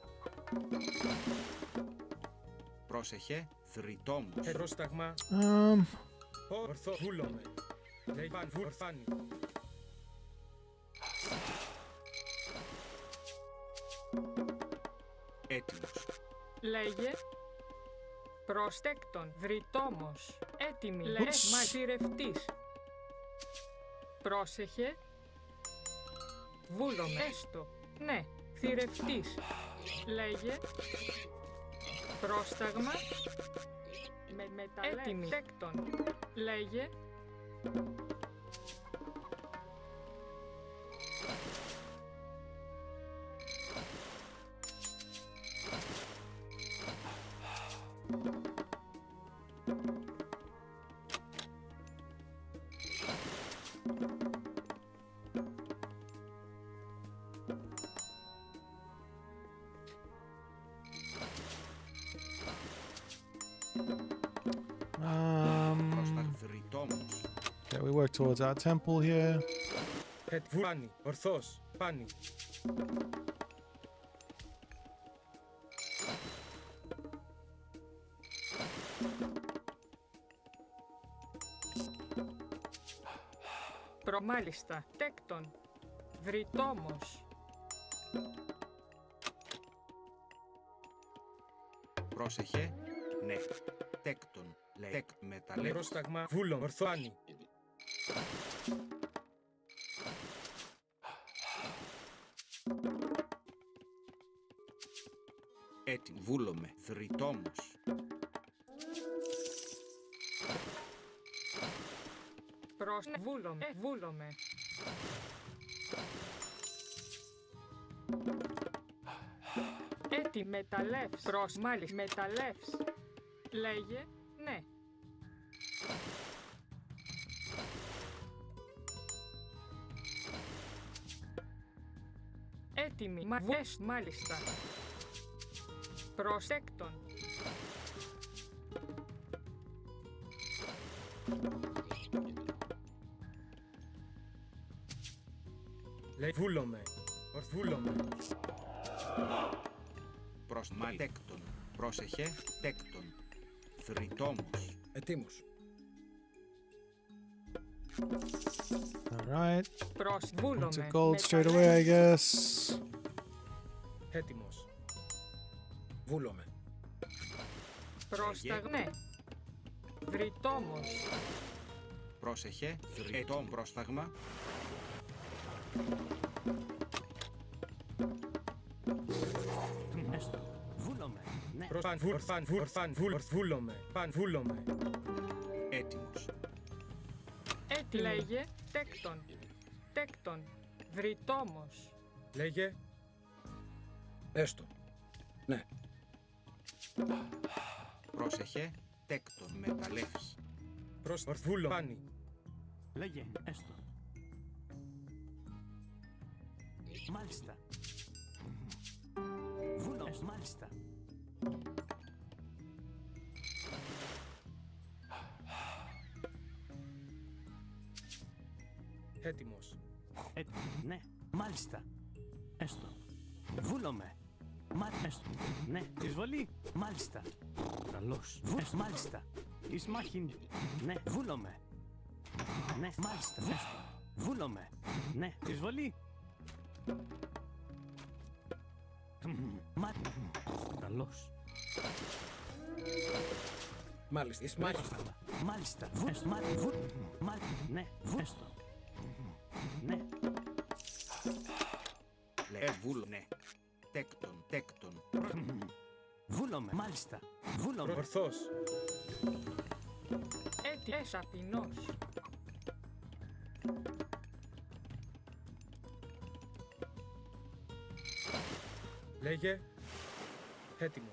Πρόσεχε. Δρυτόμος. Πρόσταγμα. Ορθό. Βούλομαι. Λέγε. Πάνι. Ορθάνι. Έτοιμος. Λέγε. Προστέκτον. Βρυτόμος. Έτοιμη. Λέγε. Μαγειρευτής. Πρόσεχε. Βούλομαι. Έστω. Ναι. Θηρευτής. Λέγε. Πρόσταγμα. Έτοιμη. Τέκτον. Λέγε. Πρόσταγμα. Δρυτόμος. Okay, we work towards our temple here. Πάνι. Ορθός. Πάνι. Μάλιστα. Τέκτον. Βρυτόμος. Πρόσεχε. Ναι. Τέκτον. Λέει. Τεκ. Μεταλλεύς. Πρόσταγμα. Βούλομαι. Ορθάνι. Έτοιμο. Βούλομαι. Δρυτόμος. Βούλομαι. Βούλομαι. Έτοιμη. Μεταλλεύς. Μάλιστα. Μεταλλεύς. Λέγε. Ναι. Έτοιμη. Μάλιστα. Προσέκτον. Λέει βούλομαι. Βούλομαι. Τέκτον. Πρόσεχε. Τέκτον. Δρυτόμος. Ετοίμος. Alright. Προς To βούλομαι. gold straight away, I guess. Έτοιμος. Βούλομαι. Πρόσταγμα. Βρυτόμος. Πρόσεχε. Δρυτόμ. Πρόσταγμα. Έστω. Βούλομαι. Ναι. Βούλομαι. Βούλομαι. Έτοιμος. Έτοιμο. Λέγε τέκτον. Τέκτον. Βρυτόμος. Λέγε. Έστω. Ναι. Πρόσεχε. Τέκτον. Μεταλλεύς. Βούλομαι. Πάνι. Λέγε. Έστω. Μάλιστα. Βούλο. Έστω. Μάλιστα. Έτοιμος. Ναι. Μάλιστα. Έστω. Βούλομαι. Έστω. Ναι. Εισβολή. Μάλιστα. Καλώς. Έστω. Μάλιστα. Εις μάχην. Ναι. Βούλομαι. Ναι. Μάλιστα. Έστω. Βούλομαι. Ναι. Εισβολή. Καλώς. Μάλιστα. Εις μάχης. Μάλιστα. Έστω. Ναι. Έστω. Ναι. Ναι. Τέκτον. Τέκτον. Βούλομαι. Μάλιστα. Βούλομαι. Ορθός. Ταπεινός. Λέγε. Έτοιμο.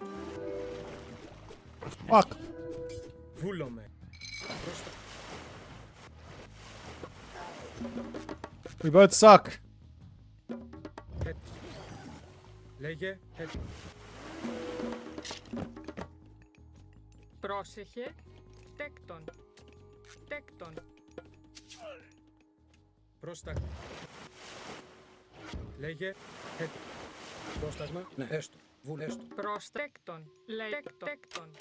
Fuck. Βούλομαι. We both suck. Λέγε. Έτοιμο. Πρόσεχε τέκτον. Τέκτον. Πρόσταγμα. Λέγε. Έτοιμο. Πρόσταγμα. Ναι. Έστω. Βούλ. Έστω. Προστέκτον. Λέγε τέκτον.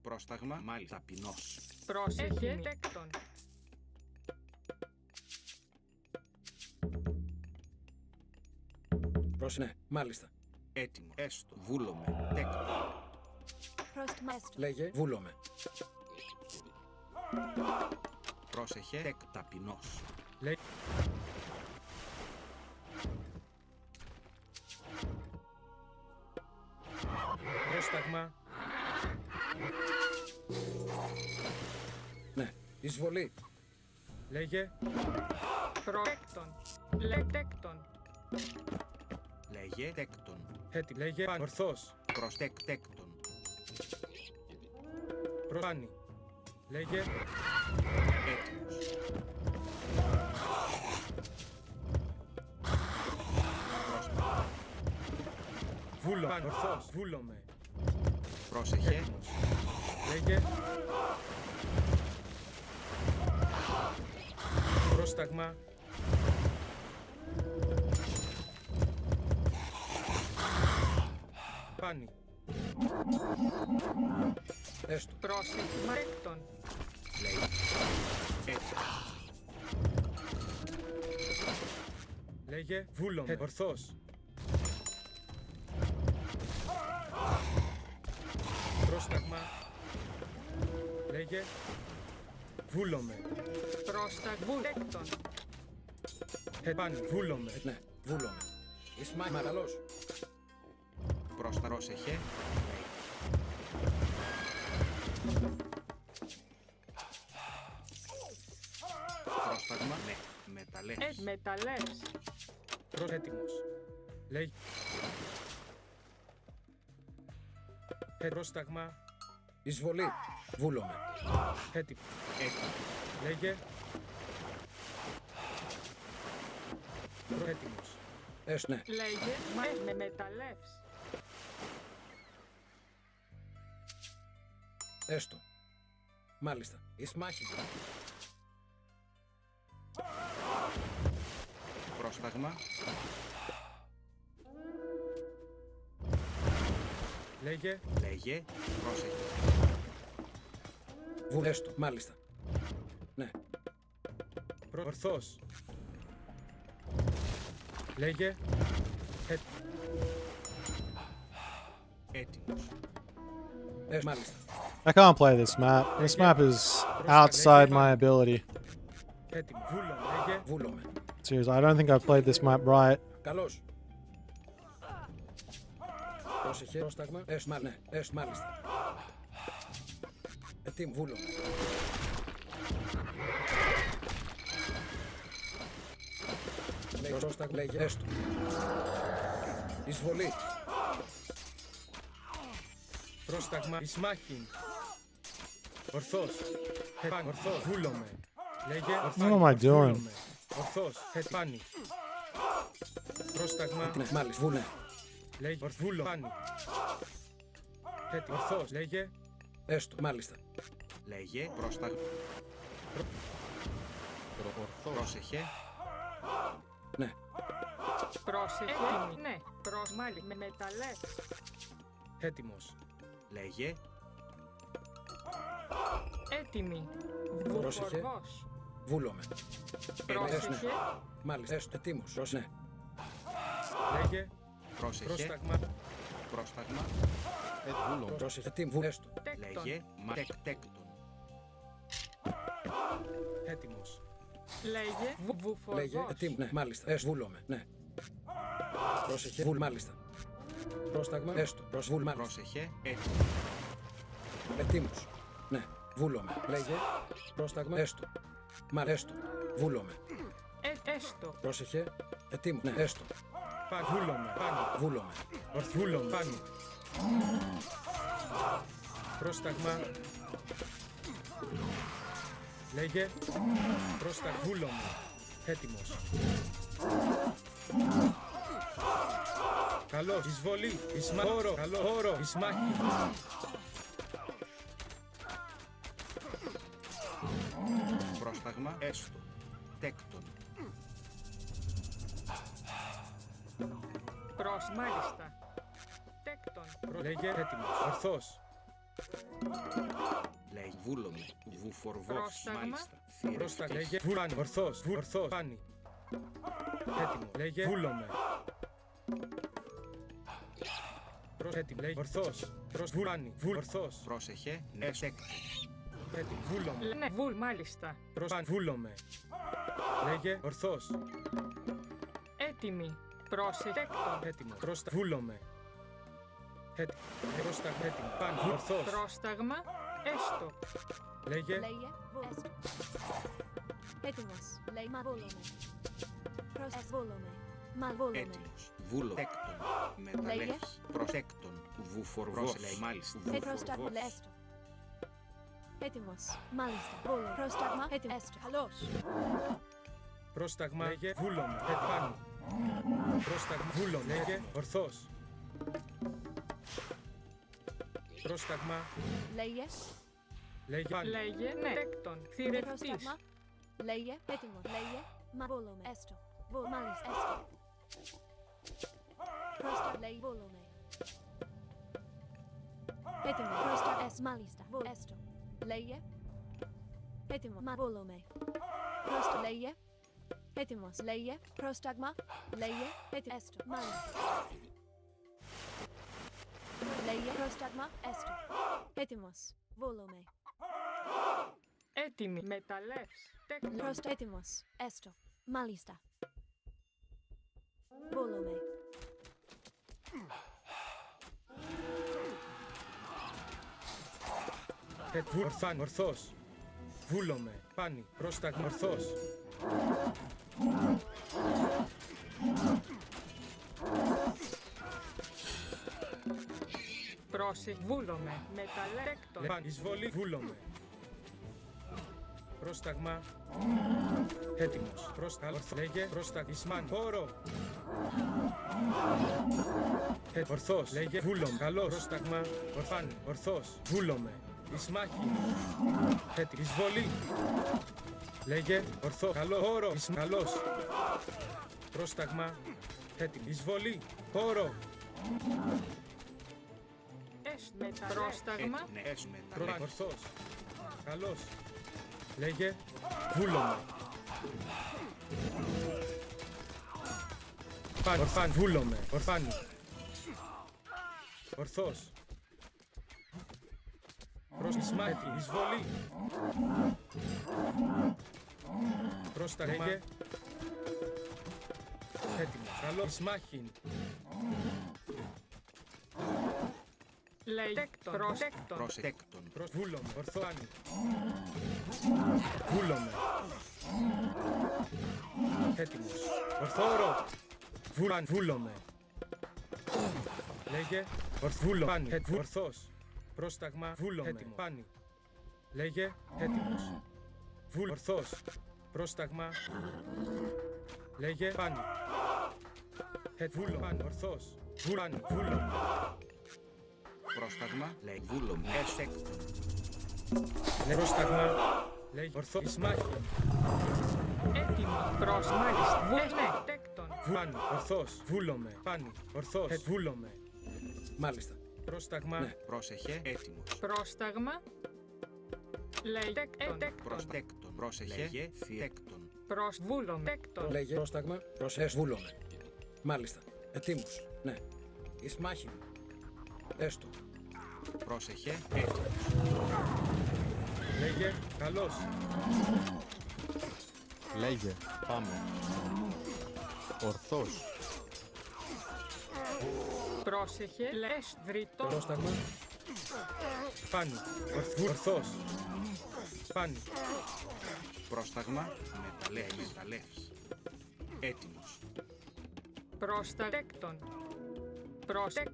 Πρόσταγμα. Μάλιστα. Ταπεινός. Πρόσεχε τέκτον. Ναι. Μάλιστα. Έτοιμο. Έστω. Βούλομαι. Τέκτον. Πρόσταγμα. Έστω. Λέγε. Βούλομαι. Πρόσεχε. Ταπεινός. Λέγε. Πρόσταγμα. Ναι. Εισβολή. Λέγε. Προέκτον. Λέγε τέκτον. Λέγε. Τέκτον. Έτοιμο. Λέγε. Ορθός. Τέκτον. Πάνι. Λέγε. Έτοιμος. Βούλομαι. Ορθός. Βούλομαι. Πρόσεχε. Λέγε. Πρόσταγμα. Πάνι. Έστω. Πρόσεχε τέκτον. Λέγε. Έτοιμος. Λέγε. Βούλομαι. Ορθός. Πρόσταγμα. Λέγε. Βούλομαι. Πρόσταγμα τέκτον. Πάνι. Βούλομαι. Ναι. Βούλομαι. Εις μάχης. Μαραλός. Πρόσεχε. Πρόσταγμα. Ναι. Μεταλλεύς. Μεταλλεύς. Έτοιμος. Λέγε. Πρόσταγμα. Εισβολή. Βούλομαι. Έτοιμο. Έτοιμο. Λέγε. Έτοιμος. Έστω. Ναι. Λέγε. Με μεταλλεύς. Έστω. Μάλιστα. Εις μάχης. Πρόσταγμα. Λέγε. Λέγε. Πρόσεχε. Βούλ. Έστω. Μάλιστα. Ναι. Ορθός. Λέγε. Έτοιμος. Έστω. Μάλιστα. I can't play this map. This map is outside my ability. Έτοιμο. Βούλομαι. Λέγε. Βούλομαι. Seriously, I don't think I played this map right. Καλώς. Πρόσεχε. Πρόσταγμα. Ναι. Μάλιστα. Ετοίμου. Βούλομαι. Λέγε. Πρόσταγμα. Λέγε. Έστω. Εισβολή. Πρόσταγμα. Ισμάχιν. Ορθός. Επάν. Ορθός. Βούλομαι. Λέγε. What am I doing? Ορθός. Επάνι. Πρόσταγμα. Ναι. Μάλιστα. Βούλε. Λέγε. Βούλο. Πάνι. Έτοιμο. Ορθός. Λέγε. Έστω. Μάλιστα. Λέγε. Πρόσταγμα. Πρόσεχε. Ναι. Πρόσεχε. Ναι. Μάλι. Με μεταλλές. Έτοιμος. Λέγε. Έτοιμη. Πρόσεχε. Βουφορβός. Βούλομαι. Πρόσεχε. Μάλιστα. Έστω. Ετοίμος. Ναι. Λέγε. Πρόσεχε. Πρόσταγμα. Πρόσταγμα. Βούλομαι. Πρόσεχε. Ετοίμου. Έστω. Τέκτον. Λέγε. Τέκτον. Έτοιμος. Λέγε. Λέγε. Βουφορβός. Ετοίμου. Ναι. Μάλιστα. Έστω. Βούλομαι. Ναι. Πρόσεχε. Βούλ. Μάλιστα. Πρόσταγμα. Έστω. Βούλ. Μάλιστα. Πρόσεχε. Ετοίμους. Ναι. Βούλομαι. Λέγε. Πρόσταγμα. Έστω. Έστω. Βούλομαι. Έστω. Πρόσεχε. Ετοίμου. Ναι. Έστω. Παν. Βούλομαι. Πάνι. Βούλομαι. Βούλομαι. Πάνι. Πρόσταγμα. Λέγε. Πρόσταγμα. Βούλομαι. Έτοιμος. Καλός. Εισβολή. Όρο. Καλό. Όρο. Ισμάχη. Πρόσταγμα. Έστω. Τέκτον. Μάλιστα. Τέκτον. Λέγε. Έτοιμος. Ορθός. Λέγε. Βούλομαι. Βουφορβός. Πρόσταγμα. Μάλιστα. Πρόσταγμα. Λέγε. Βούλανε. Ορθός. Ορθός. Πάνι. Έτοιμο. Λέγε. Βούλομαι. Έτοιμο. Λέγε. Ορθός. Βούλάνι. Ορθός. Πρόσεχε. Ναι. Τέκτον. Έτοιμο. Βούλομαι. Ναι. Μάλιστα. Βούλομαι. Λέγε. Ορθός. Έτοιμη. Πρόσεχε. Τέκτον. Έτοιμο. Βούλομαι. Πρόσταγμα. Έτοιμο. Πάνι. Ορθός. Πρόσταγμα. Έστω. Λέγε. Λέγε. Έστω. Έτοιμος. Λέει. Μα βούλομαι. Βούλομαι. Μα βούλομαι. Έτοιμος. Βούλο. Τέκτον. Μεταλλεύς. Προσέκτον. Βουφορβός. Λέει μάλιστα. Πρόσταγμα. Έστω. Έτοιμος. Μάλιστα. Βούλω. Πρόσταγμα. Έτοιμο. Έστω. Καλώς. Πρόσταγμα. Λέγε. Βούλομαι. Πάνι. Πρόσταγμα. Βούλο. Λέγε. Ορθός. Πρόσταγμα. Λέγε. Λέγε. Πάνι. Λέγε. Ναι. Τέκτον. Θηρευτής. Πρόσταγμα. Λέγε. Έτοιμος. Λέγε. Μα βούλομαι. Έστω. Μάλιστα. Έστω. Πρόσταγμα. Λέγε. Βούλομαι. Έτοιμο. Πρόσταγμα. Μάλιστα. Έστω. Λέγε. Έτοιμο. Μα βούλομαι. Πρόσταγμα. Λέγε. Έτοιμος. Λέγε. Πρόσταγμα. Λέγε. Έτοιμο. Έστω. Μάλιστα. Λέγε. Πρόσταγμα. Έστω. Έτοιμος. Βούλομαι. Έτοιμη. Μεταλλεύς. Τέκτον. Έτοιμος. Έστω. Μάλιστα. Βούλομαι. Ορθάν. Ορθός. Βούλομαι. Πάνι. Πρόσταγμα. Ορθός. Πρόσεχε. Βούλομαι. Μεταλλεύς. Τέκτον. Πάνι. Εισβολή. Βούλομαι. Πρόσταγμα. Έτοιμος. Πρόσταγμα. Λέγε. Πρόσταγμα. Ισμάν. Όρο. Ορθός. Λέγε. Βούλομαι. Καλός. Πρόσταγμα. Ορφάνι. Ορθός. Βούλομαι. Ισμάχη. Έτοιμη. Εισβολή. Λέγε. Ορθό. Καλό. Όρο. Καλός. Πρόσταγμα. Έτοιμη. Εισβολή. Όρο. Πρόσταγμα. Ορθός. Καλός. Λέγε. Βούλομαι. Ορφάν. Βούλομαι. Ορφάνι. Προσμάχη. Εισβολή. Πρόσταγμα. Λέγε. Έτοιμος. Καλό. Εισμάχην. Λέγε. Προσέκτον. Προσέκτον. Βούλομαι. Ορθάνη. Βούλομαι. Έτοιμος. Ορθόρο. Βούλομαι. Λέγε. Βούλομαι. Ορθός. Πρόσταγμα. Βούλομαι. Έτοιμο. Πάνι. Λέγε. Έτοιμος. Ορθός. Πρόσταγμα. Λέγε. Πάνι. Βούλομαι. Ορθός. Βούλομαι. Πρόσταγμα. Λέγε. Βούλομαι. Έστεκτον. Πρόσταγμα. Λέγε. Ορθός. Ισμάχη. Έτοιμο. Μάλιστα. Τέκτον. Πάνι. Ορθός. Βούλομαι. Πάνι. Ορθός. Βούλομαι. Μάλιστα. Πρόσταγμα. Ναι. Πρόσεχε. Έτοιμος. Πρόσταγμα. Λέγε. Τέκτον. Προστέκτον. Πρόσεχε. Λέγε. Θιέκτον. Προσβούλομαι. Τέκτον. Λέγε πρόσταγμα. Βούλομαι. Μάλιστα. Ετοίμους. Ναι. Ισμάχη. Έστω. Πρόσεχε. Έτοιμος. Λέγε. Καλός. Λέγε. Πάμε. Ορθός. Πρόσεχε. Λες. Βρυτό. Πρόσταγμα. Πάνι. Ορθός. Πάνι. Πρόσταγμα. Μεταλλεύς. Έτοιμος. Πρόσταγμα. Πρόσταγμα.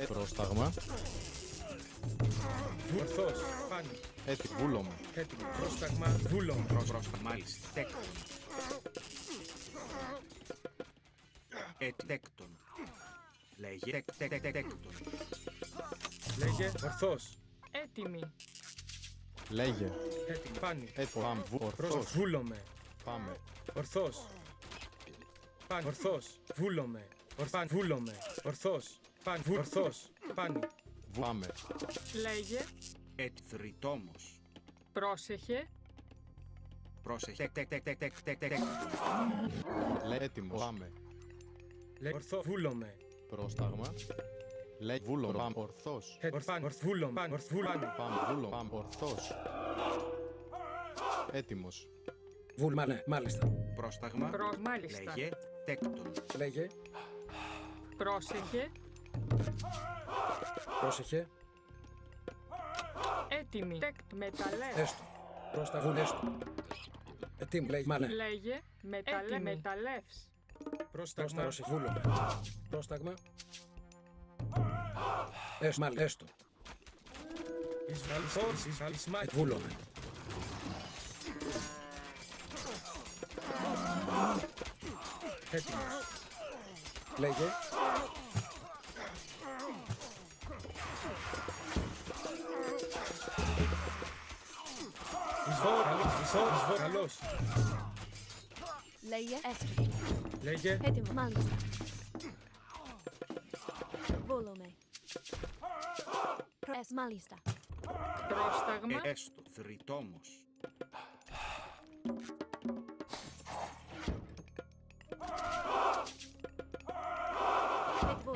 Πρόσταγμα. Ορθός. Πάνι. Έτοιμο. Βούλομαι. Έτοιμο. Πρόσταγμα. Βούλομαι. Πρόσταγμα. Μάλιστα. Τέκτον. Τέκτον. Λέγε. Τέκτον. Λέγε. Ορθός. Έτοιμη. Λέγε. Έτοιμο. Πάνι. Πάμε. Ορθός. Βούλομαι. Πάμε. Ορθός. Πάνι. Ορθός. Βούλομαι. Βούλομαι. Ορθός. Πάνι. Ορθός. Πάνι. Πάμε. Λέγε. Θρητόμος. Πρόσεχε. Πρόσεχε. Τέκτον. Έτοιμος. Πάμε. Λέγε. Ορθό. Βούλομαι. Πρόσταγμα. Λέγε. Βούλομαι. Πάμε. Ορθός. Ορθάν. Βούλομαι. Πάνι. Πάμε. Βούλομαι. Πάμε. Ορθός. Έτοιμος. Βούλμα. Ναι. Μάλιστα. Πρόσταγμα. Μάλιστα. Λέγε. Τέκτον. Λέγε. Πρόσεχε. Πρόσεχε. Έτοιμη. Μεταλλεύς. Έστω. Πρόσταγμα. Έστω. Ετοίμου. Λέγε. Μάνε. Λέγε. Μεταλλεύς. Πρόσταγμα. Πρόσεχε. Βούλομαι. Πρόσταγμα. Έστω. Μάλιστα. Έστω. Εισβαλισμάχη. Βούλομαι. Έτοιμος. Λέγε. Καλός. Λέγε. Έστω. Λέγε. Έτοιμο. Μάλιστα. Βούλομαι. Μάλιστα. Πρόσταγμα. Έστω. Θρητόμος.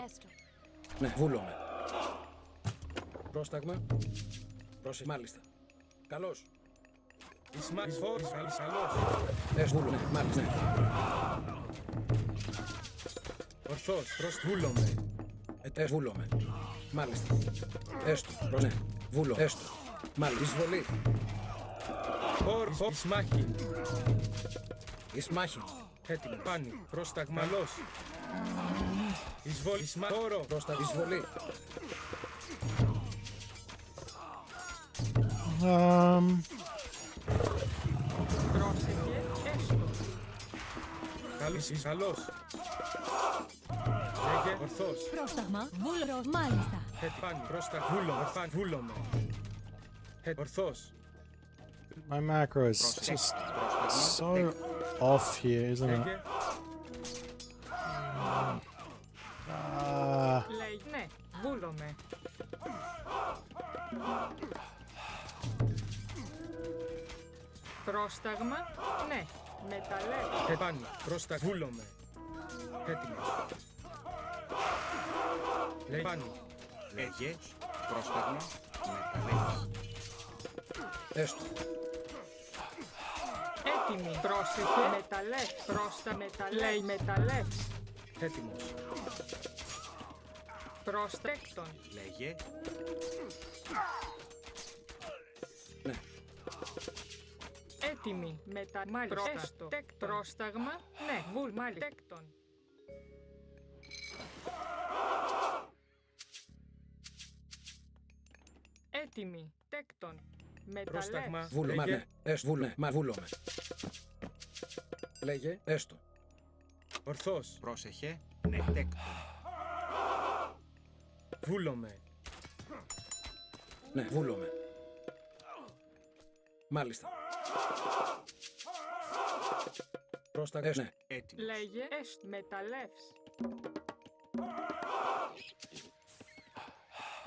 Έστω. Ναι. Βούλομαι. Πρόσταγμα. Πρόσεχε. Μάλιστα. Καλώς. Καλός. Έστω. Βούλομαι. Μάλιστα. Ναι. Ορθός. Βούλομαι. Βούλομαι. Μάλιστα. Έστω. Ναι. Βούλο. Έστω. Μάλιστα. Εισβολή. Ισμάχη. Ισμάχη. Έτοιμο. Πάνι. Πρόσταγμα. Καλός. Εισβολή. Χώρο. Πρόσταγμα. Εισβολή. Πρόσεχε. Έστω. Καλός. Λέγε. Ορθός. Πρόσταγμα. Βούλο. Μάλιστα. Πάνι. Πρόσταγμα. Βούλομαι. Ορθός. My macro is just so off here, isn't it? Λέγε. Λέγε. Ναι. Βούλομαι. Πρόσταγμα. Ναι. Μεταλλεύς. Πάνι. Πρόσταγμα. Βούλομαι. Έτοιμος. Λέγε. Πάνι. Λέγε. Πρόσταγμα. Μεταλλεύς. Έστω. Έτοιμη. Πρόσεχε. Μεταλλεύς. Πρόστα μεταλλεύς. Μεταλλεύς. Έτοιμος. Προστέκτον. Λέγε. Ναι. Έτοιμη. Μάλιστα. Έστω. Πρόσταγμα. Ναι. Βουλ. Μάλιστα. Τέκτον. Έτοιμη. Τέκτον. Μεταλλεύς. Πρόσταγμα. Βούλωμα, Λέγε. ναι. Έστω. Βούλ, ναι. Μα βούλωμε. Λέγε. Έστω. Ορθός. Πρόσεχε. Ναι. Τέκτον. Βούλομαι. Ναι. Βούλωμε. Μάλιστα. Πρόσταγμα. Ναι. Έτοιμος. Λέγε. Έστω. Μεταλλεύς.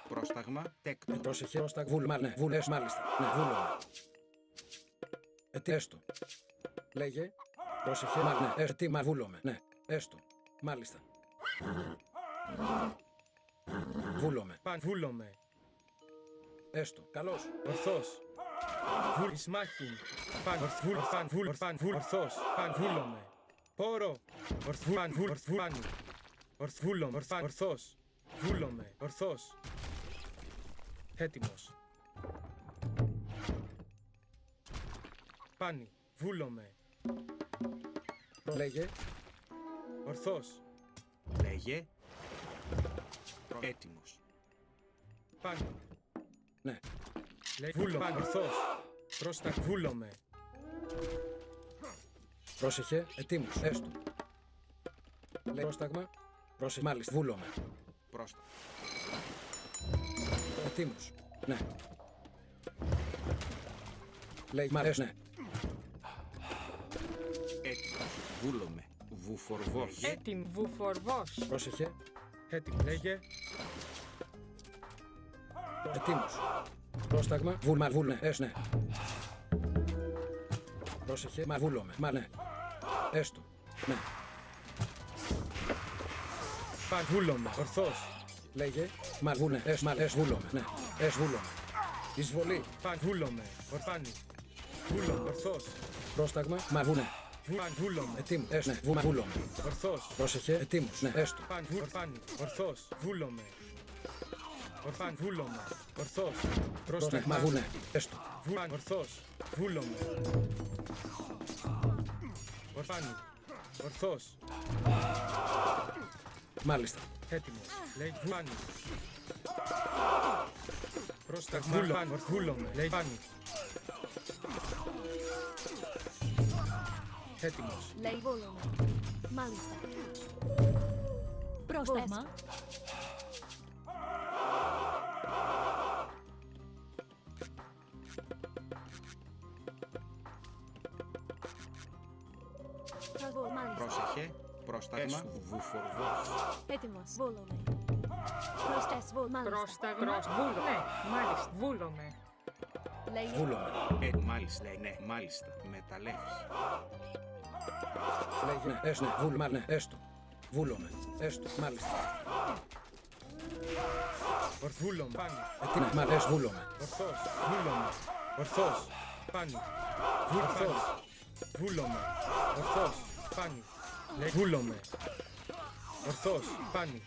Πρόσταγμα. Τέκτον. Πρόσεχε. Πρόσταγμα. Βούλ, ναι. Βούλ, μάλιστα. Ναι. Βούλωμε. Έστω. Λέγε. Πρόσεχε. Ναι. Τι μα βούλωμε. Ναι. Έστω. Μάλιστα. Βούλωμε. Παν. Βούλομαι. Έστω. Καλώς. Ορθός. Βουλ. Ισμάχιν. Παν. Βουλ. Παν. Βουλ. Παν. Βουλ. Ορθός. Παν. Βούλομαι. Πόρο. Ορθού. Παν. Βουλ. Ορθού. Πάνι. Ορθούλομαι. Ορθός. Βούλομαι. Ορθός. Έτοιμος. Πάνι. Βούλομαι. Λέγε. Ορθός. Λέγε. Έτοιμος. Πάνι. Ναι. Λέγε. Βούλομαι. Ορθός. Πρόστα. Βούλομαι. Πρόσεχε. Ετοίμους. Έστω. Λέγε. Πρόσταγμα. Πρόσεχε. Μάλιστα. Βούλωμε. Πρόσταγμα. Ετοίμους. Ναι. Λέγε. Μάλιστα. Ναι. Έτοιμος. Βούλομαι. Βουφορβός. Έτοιμη. Βουφορβός. Πρόσεχε. Έτοιμο. Λέγε. Ετοίμους. Πρόσταγμα. Βουλ. Μα βούλ. Ναι. Ναι. Πρόσεχε. Μα βούλωμε. Μα ναι. Έστω. Ναι. Παν. Βούλομαι. Ορθός. Λέγε. Μα βούλ. Ναι. Βούλωμε. Ναι. Βούλωμε. Εισβολή. Παν. Βούλομαι. Ορθάνι. Βούλομαι. Ορθός. Πρόσταγμα. Μα βούλ. Ναι. Παν. Βούλομαι. Ετοίμους. Ναι. Βούλωμε. Ορθός. Πρόσεχε. Ετοίμους. Ναι. Έστω. Παν. Ορθάνι. Ορθός. Βούλομαι. Ορθάν. Βούλομαι. Ορθός. Πρόσταγμα. Βούλ. Ναι. Έστω. Βούλαν. Ορθός. Βούλομαι. Ορθάνι. Ορθός. Μάλιστα. Έτοιμος. Λέει Βάνι. Πρόσταγμα. Βούλομαι. Βούλομαι. Λέει Βάνι. Έτοιμος. Λέει βούλωμε. Μάλιστα. Πρόσταγμα. Μάλιστα. Πρόσεχε. Πρόσταγμα. Βουφορβός. Έτοιμος. Βούλωμε. Πρόστες. Μάλιστα. Πρόσταγμα. Βούλω. Ναι. Μάλιστα. Βούλομαι. Λέει Βούλωμε. Μάλιστα. Ναι. Μάλιστα. Μεταλλεύς. Λέγε. Ναι. Έστω. Ναι. Βούλ. Ναι. Έστω. Βούλωμε. Έστω. Μάλιστα. Ορθούλομαι. Πάνι. Ετοίμος. Μάλιστα. Βούλωμε. Ορθός. Βούλομαι. Ορθός. Πάνι. Ορθός. Βούλομαι. Ορθός. Πάνι. Λέει βούλομαι. Ορθός. Πάνι.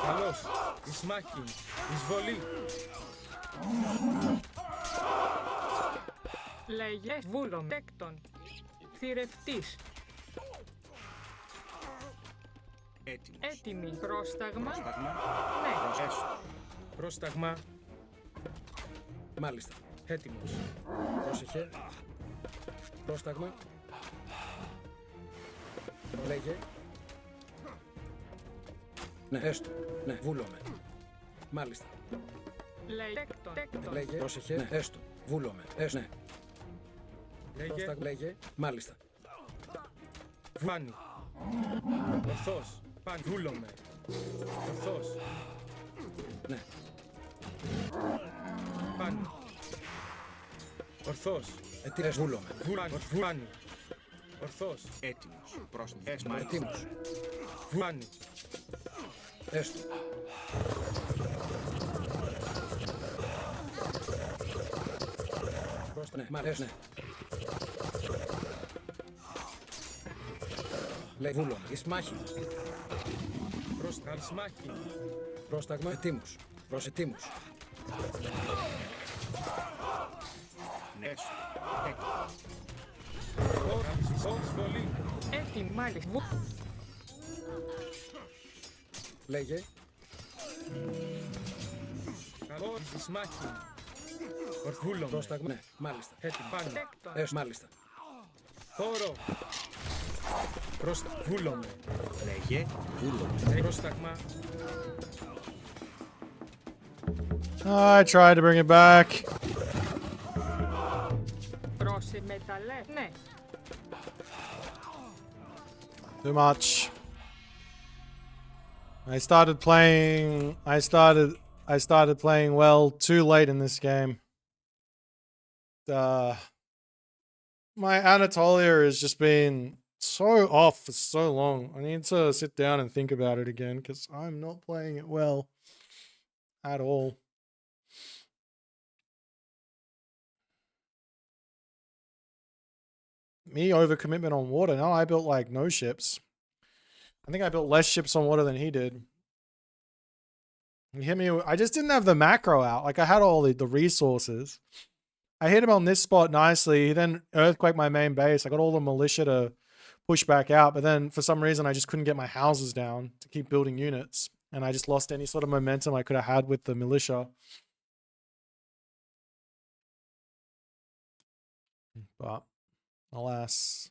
Καλώς. Ισμάχιν. Εισβολή. Λέγε βούλομαι. Τέκτον. Θηρευτής. Έτοιμος. Έτοιμη. Πρόσταγμα. Πρόσταγμα. Ναι. Έστω. Πρόσταγμα. Μάλιστα. Έτοιμος. Πρόσεχε. Πρόσταγμα. Λέγε. Ναι. Έστω. Ναι. Βούλωμε. Μάλιστα. Λέει τέκτον. Τέκτον. Λέγε. Πρόσεχε. Ναι. Έστω. Βούλωμε. Ναι. Λέγε. Πρόσταγμα. Λέγε. Μάλιστα. Βάνι. Ορθός. Πάνι. Βούλομαι. Ορθός. Ναι. Πάνι. Ορθός. Ετοίμος. Βούλωμε. Βάνι. Βάνι. Ορθός. Έτοιμος. Πρόσταγμα. Ετοίμος. Βάνι. Έστω. Προς, ναι, μάλες, ναι. Λέει βούλο, εις μάχη. Προς μάχη. Πρόσταγμα, ετοίμους. Προς ετοίμους. Έστω. Πόρο. Εισβολή. Έτοιμη, μάλιστα. Λέγε, Καλό εις μάχη. Ορθούλομαι. πρόσταγμα, ναι, μάλιστα. Έτοιμο. Πάνω. Τέκτο. Μάλιστα. Πόρο. Βούλομαι. Λέγε βούλομαι. Πρόσταγμα. I tried to bring it back. Προσυμμεταλλέ. Ναι. Too much. I started playing well too late in this game. My Anatolia has just been so off for so long. I need to sit down and think about it again because I'm not playing it well at all. Me overcommitment on water. No, I built like no ships. I think I built less ships on water than he did. He hit me. I just didn't have the macro out. Like I had all the resources. I hit him on this spot nicely. He then earthquaked my main base. I got all the militia to push back out, but then for some reason I just couldn't get my houses down to keep building units, and I just lost any sort of momentum I could have had with the militia. But alas.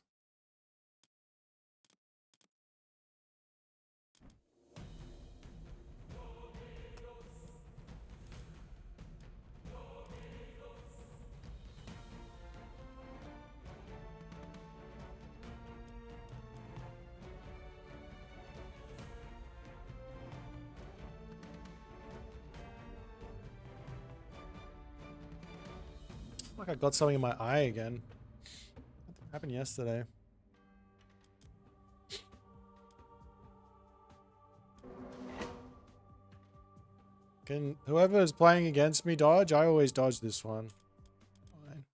Like I got something in my eye again. What happened yesterday? Can whoever is playing against me dodge? I always dodge this one. Fine.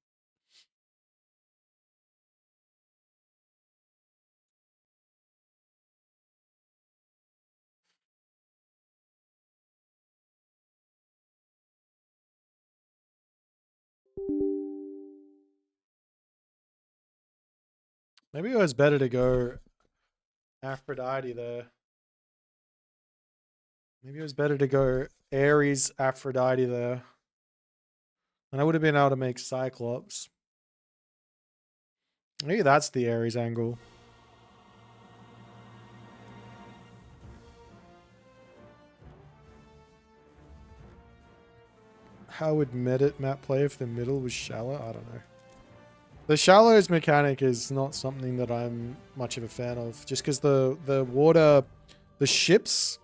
Maybe it was better to go Aphrodite there. Maybe it was better to go Ares Aphrodite there. And I would have been able to make Cyclops. Maybe that's the Ares angle. How would Medit map play if the middle was shallow? I don't know. The shallows mechanic is not something that I'm much of a fan of. Just because the water, the ships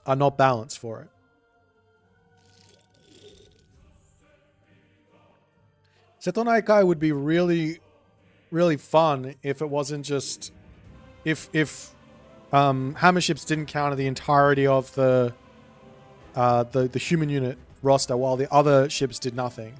are not balanced for it. Setonaikai would be really, really fun if it wasn't just if hammer ships didn't counter the entirety of the human unit roster while the other ships did nothing.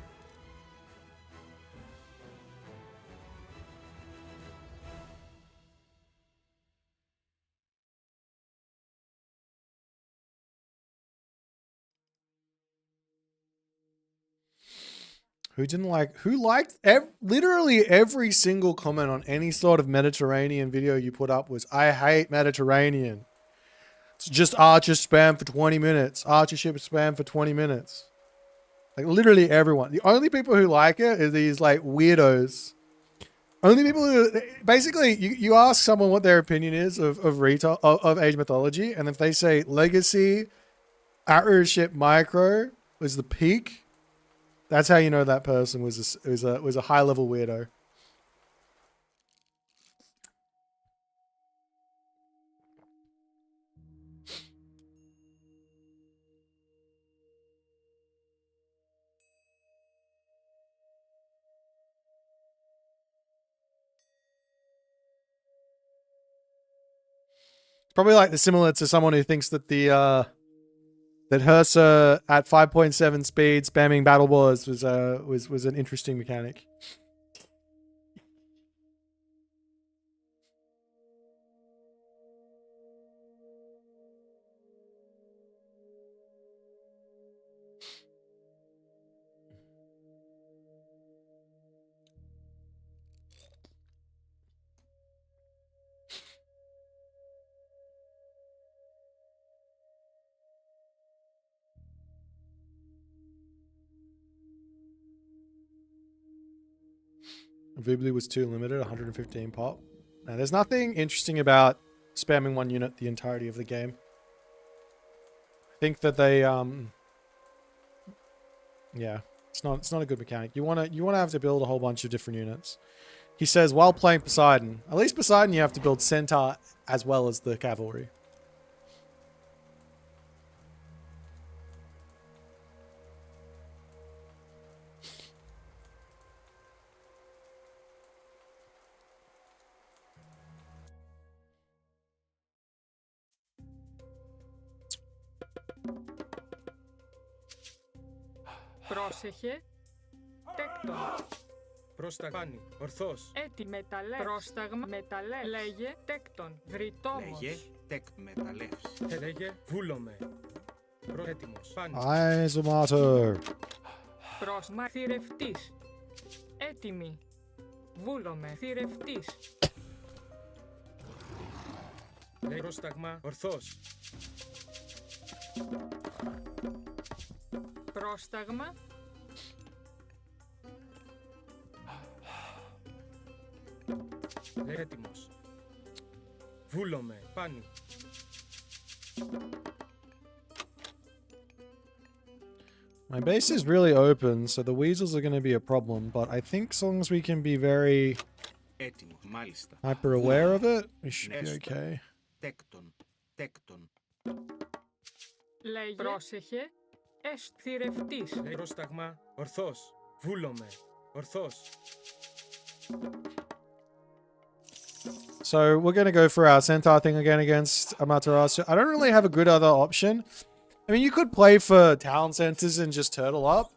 Who liked literally every single comment on any sort of Mediterranean video you put up was, I hate Mediterranean. It's just archer spam for 20 minutes. Archer ship spam for 20 minutes. Like literally everyone. The only people who like it are these like weirdos. Only people who, basically, you ask someone what their opinion is of Age Mythology, and if they say Legacy, Archer ship Micro was the peak, that's how you know that person was a high level weirdo. Probably like similar to someone who thinks that the that Hersa at 5.7 speed spamming battle wars was an interesting mechanic. Vibly was too limited, 115 pop. Now, there's nothing interesting about spamming one unit the entirety of the game. I think that they, yeah, it's not a good mechanic. You wanna have to build a whole bunch of different units. He says while playing Poseidon, at least Poseidon you have to build Centaur as well as the cavalry. Πρόσεχε. Τέκτον. Πρόσταγμα. Ορθός. Έτι μεταλλεύς. Πρόσταγμα. Μεταλλεύς. Λέγε. Τέκτον. Βρυτόμος. Λέγε τεκ μεταλλεύς. Λέγε βούλομαι. Έτοιμος. Πάνης. Isomato. Πρόσμα. Θηρευτής. Έτοιμη. Βούλομαι. Θηρευτής. Λέγε πρόσταγμα. Ορθός. Πρόσταγμα. Λέγε έτοιμος. Βούλομαι. Πάνη. My base is really open, so the weasels are going to be a problem, but I think as long as we can be very Έτοιμος. Μάλιστα. hyper aware of it, we should be okay. Τέκτον. Τέκτον. Λέγε. Πρόσεχε. Θηρευτής. Λέγε πρόσταγμα. Ορθός. Βούλομαι. Ορθός. So we're going to go for our Centaur thing again against Amaterasu. I don't really have a good other option. I mean, you could play for town centers and just turtle up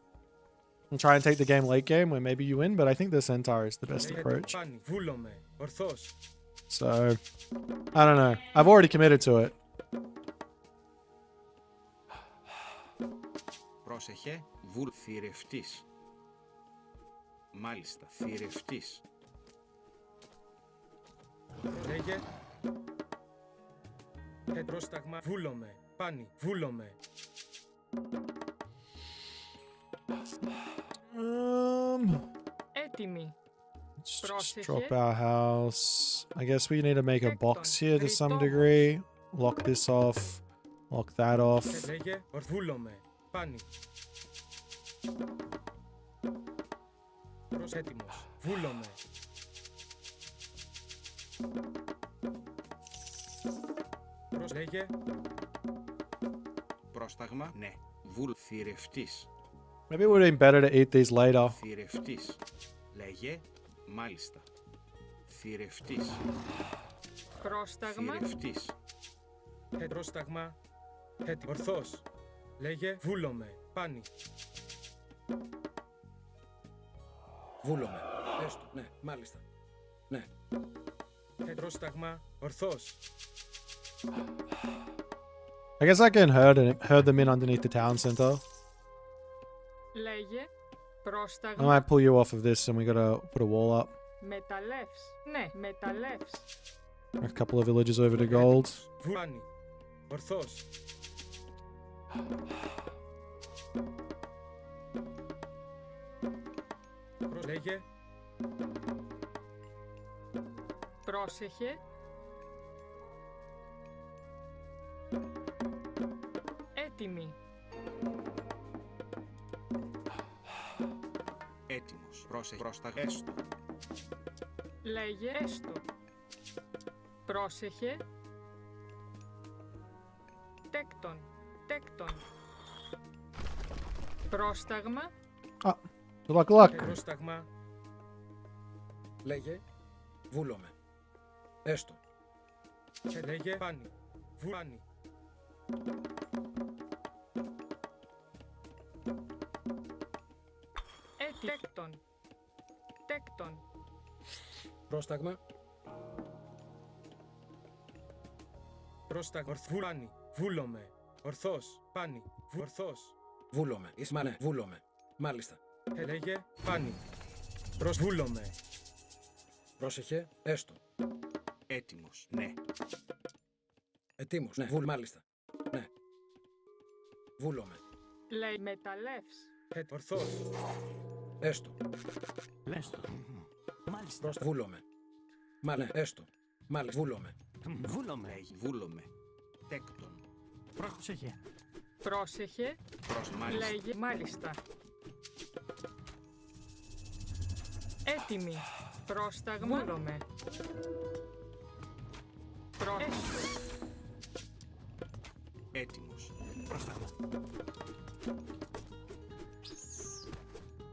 and try and take the game late game where maybe you win, but I think the Centaur is the best approach. Πάνη. Βούλομαι. Ορθός. So, I don't know. I've already committed to it. Πρόσεχε. Θηρευτής. Μάλιστα. Θηρευτής. Λέγε. Πρόσταγμα. Βούλομαι. Πάνη. Βούλομαι. Έτοιμη. Let's just Πρόσεχε. drop our house. I guess we need to make a box here to some degree. Lock this off. Lock that off. Λέγε. Βούλομαι. Πάνη. Έτοιμος. Βούλομαι. Λέγε. Πρόσταγμα. Ναι. Θηρευτής. Maybe it would have been better to eat these later. Θηρευτής. Λέγε. Μάλιστα. Θηρευτής. Πρόσταγμα. Θηρευτής. Πρόσταγμα. Ορθός. Λέγε. Βούλομαι. Πάνη. Βούλομαι. Έστω. Ναι, μάλιστα. Ναι. Πρόσταγμα. Ορθός. I guess I can herd them in underneath the town center. Λέγε. I Πρόσταγμα. might pull you off of this and we gotta put a wall up. Μεταλλεύς. Ναι, μεταλλεύς. A couple of villages over to gold. Πάνη. Ορθός. Λέγε. Πρόσεχε. Έτοιμη. Έτοιμος. Πρόσεχε. Πρόσταγμα. Έστω. Λέγε. Έστω. Πρόσεχε. Τέκτον. Τέκτον. Πρόσταγμα. Ah, good luck. Πρόσταγμα. Λέγε. Βούλομαι. Έστω. Λέγε. Πάνη. Πάνη. Τέκτον. Τέκτον. Πρόσταγμα. Πρόσταγμα. Πάνι. Βούλομαι. Ορθός. Πάνι. Ορθός. Βούλομαι. Ισμάνε. Βούλομαι. Μάλιστα. Έλεγε. Πάνι. Προσβούλομαι. Πρόσεχε. Έστω. Έτοιμος. Ναι. Ετοίμος. Ναι. Μάλιστα. Ναι. Βούλομαι. Λέει μεταλλεύς. Ορθός. Έστω. Λες το. Μάλιστα. Πρόστα. Βούλομαι. Ναι. Έστω. Μάλιστα. Βούλομαι. Βούλομαι. Λέγει. Βούλομαι. Τέκτον. Πρόσεχε. Πρόσεχε. Προς μάλιστα. Λέγε μάλιστα. Έτοιμη. Πρόσταγμα. Βούλομαι. Έστω. Έτοιμος. Πρόσταγμα.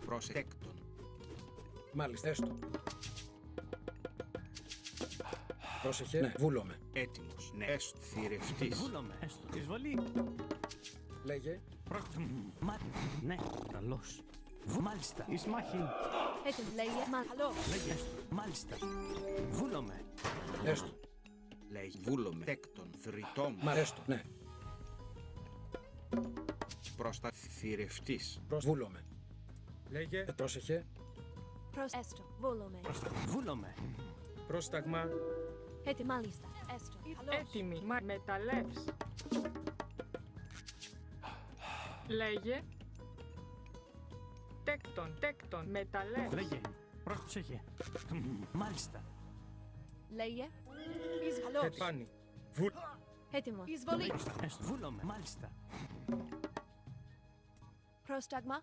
Προς τέκτον. Μάλιστα. Έστω. Πρόσεχε. Ναι. Βούλομαι. Έτοιμος. Ναι. Έστω. Θηρευτής. Βούλομαι. Έστω. Εισβολή. Λέγε. Ναι. Καλώς. Μάλιστα. Ισμάχιν. Έτοιμο. Λέγε. Καλό. Λέγε έστω. Μάλιστα. Βούλομαι. Έστω. Λέγει. Βούλομαι. Τέκτον. Θρητόμ. Μα έστω. Ναι. Προς τα θηρευτής. Βούλομαι. Λέγε. Πρόσεχε. Προς έστω. Βούλομαι. Βούλομαι. Πρόσταγμα. Έτοιμο. Μάλιστα. Έστω. Καλώς. Έτοιμη. Μεταλλεύς. Λέγε. Τέκτον. Τέκτον. Μεταλλεύς. Λέγε. Πρόσεχε. Μάλιστα. Λέγε. Εις καλώς. Πάνι. Βουλ. Έτοιμο. Εισβολή. Έστω. Βούλομαι. Μάλιστα. Πρόσταγμα.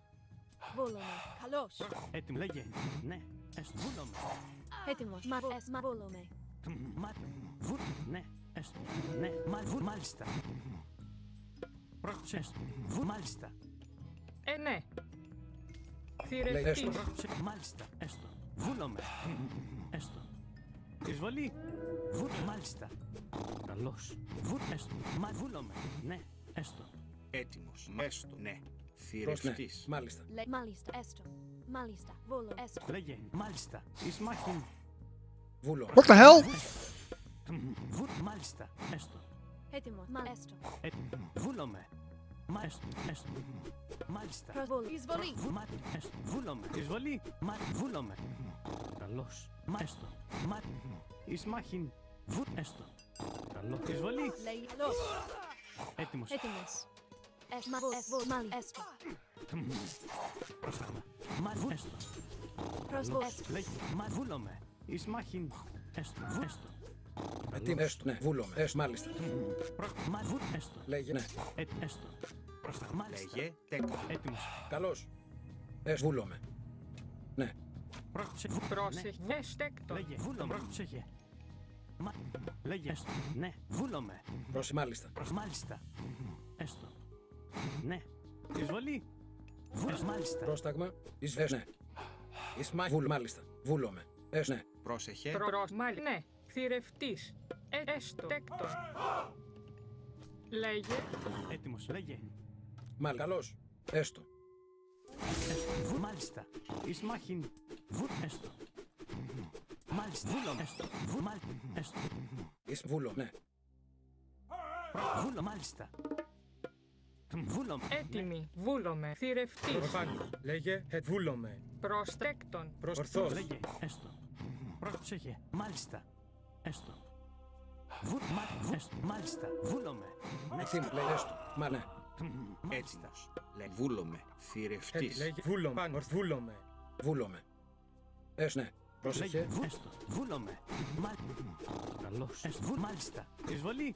Βούλομαι. Καλώς. Έτοιμο. Λέγε. Ναι. Έστω. Βούλομαι. Έτοιμος. Μα βούλομαι. Ναι. Έστω. Ναι. Μάλιστα. Πρόσεχε. Έστω. Μάλιστα. Ναι. Λέγε. Έστω. Θηρευτής. Μάλιστα. Έστω. Βούλομαι. Έστω. Εισβολή. Μάλιστα. Καλώς. Έστω. Βούλομαι. Ναι. Έστω. Έτοιμος. Έστω. Ναι. Προς ναι. Θηρευτής. Μάλιστα. Μάλιστα. Έστω. Μάλιστα. Βούλω. Έστω. Λέγε. Μάλιστα. Ισμάχιν. Βούλομαι. What the hell? Μάλιστα. Έστω. Έτοιμος. Έστω. Βούλομαι. Έστω. Μάλιστα. Προσβούλω. Εισβολή. Έστω. Βούλομαι. Εισβολή. Βούλομαι. Καλώς. Έστω. Ισμάχιν. Έστω. Καλό. Εισβολή. Λέγει. Καλώς. Έτοιμος. Έτοιμος. Έστω. Πρόσταγμα. Έστω. Προσβούλω. Καλώς. Λέγει. Βούλομαι. Ισμάχιν. Έστω. Ετοίμο. Έστω. Ναι. Βούλομαι. Έστω. Μάλιστα. Έστω. Λέγε. Ναι. Έστω. Πρόσταγμα. Μάλιστα. Λέγε. Τέκτον. Έτοιμος. Καλώς. Έστω. Βούλομαι. Ναι. Πρόσεχε. Πρόσεχε. Τέκτον. Λέγε. Βούλομαι. Πρόσεχε. Λέγε. Έστω. Ναι. Βούλομαι. Μάλιστα. Μάλιστα. Έστω. Ναι. Εισβολή. Μάλιστα. Πρόσταγμα. Ναι. Βούλ. Μάλιστα. Βούλομαι. Έστω. Ναι. Πρόσεχε. Μάλι. Ναι. Θηρευτής. Έστω. Τέκτον. Λέγε. Έτοιμος. Λέγε. Μάλιστα. Καλώς. Έστω. Έστω. Μάλιστα. Ισμάχιν. Έστω. Μάλιστα. Βούλομαι. Έστω. Έστω. Βούλω. Ναι. Βούλο. Μάλιστα. Βούλομαι. Έτοιμη. Βούλομαι. Θηρευτής. Πάνι. Λέγε. Βούλομαι. Προς τέκτον. Ορθός. Λέγε. Έστω. Πρόσεχε. Μάλιστα. Έστω. Έστω. Μάλιστα. Βούλομαι. Ετοίμο. Λέγε. Έστω. Μα ναι. Έτοιμος. Λέγε. Βούλομαι. Θηρευτής. Λέγε. Βούλομαι. Πάνι. Βούλομαι. Βούλομαι. Έστω. Ναι. Πρόσεχε. Λέγε. Έστω. Βούλομαι. Καλώς. Έστω. Μάλιστα. Εισβολή.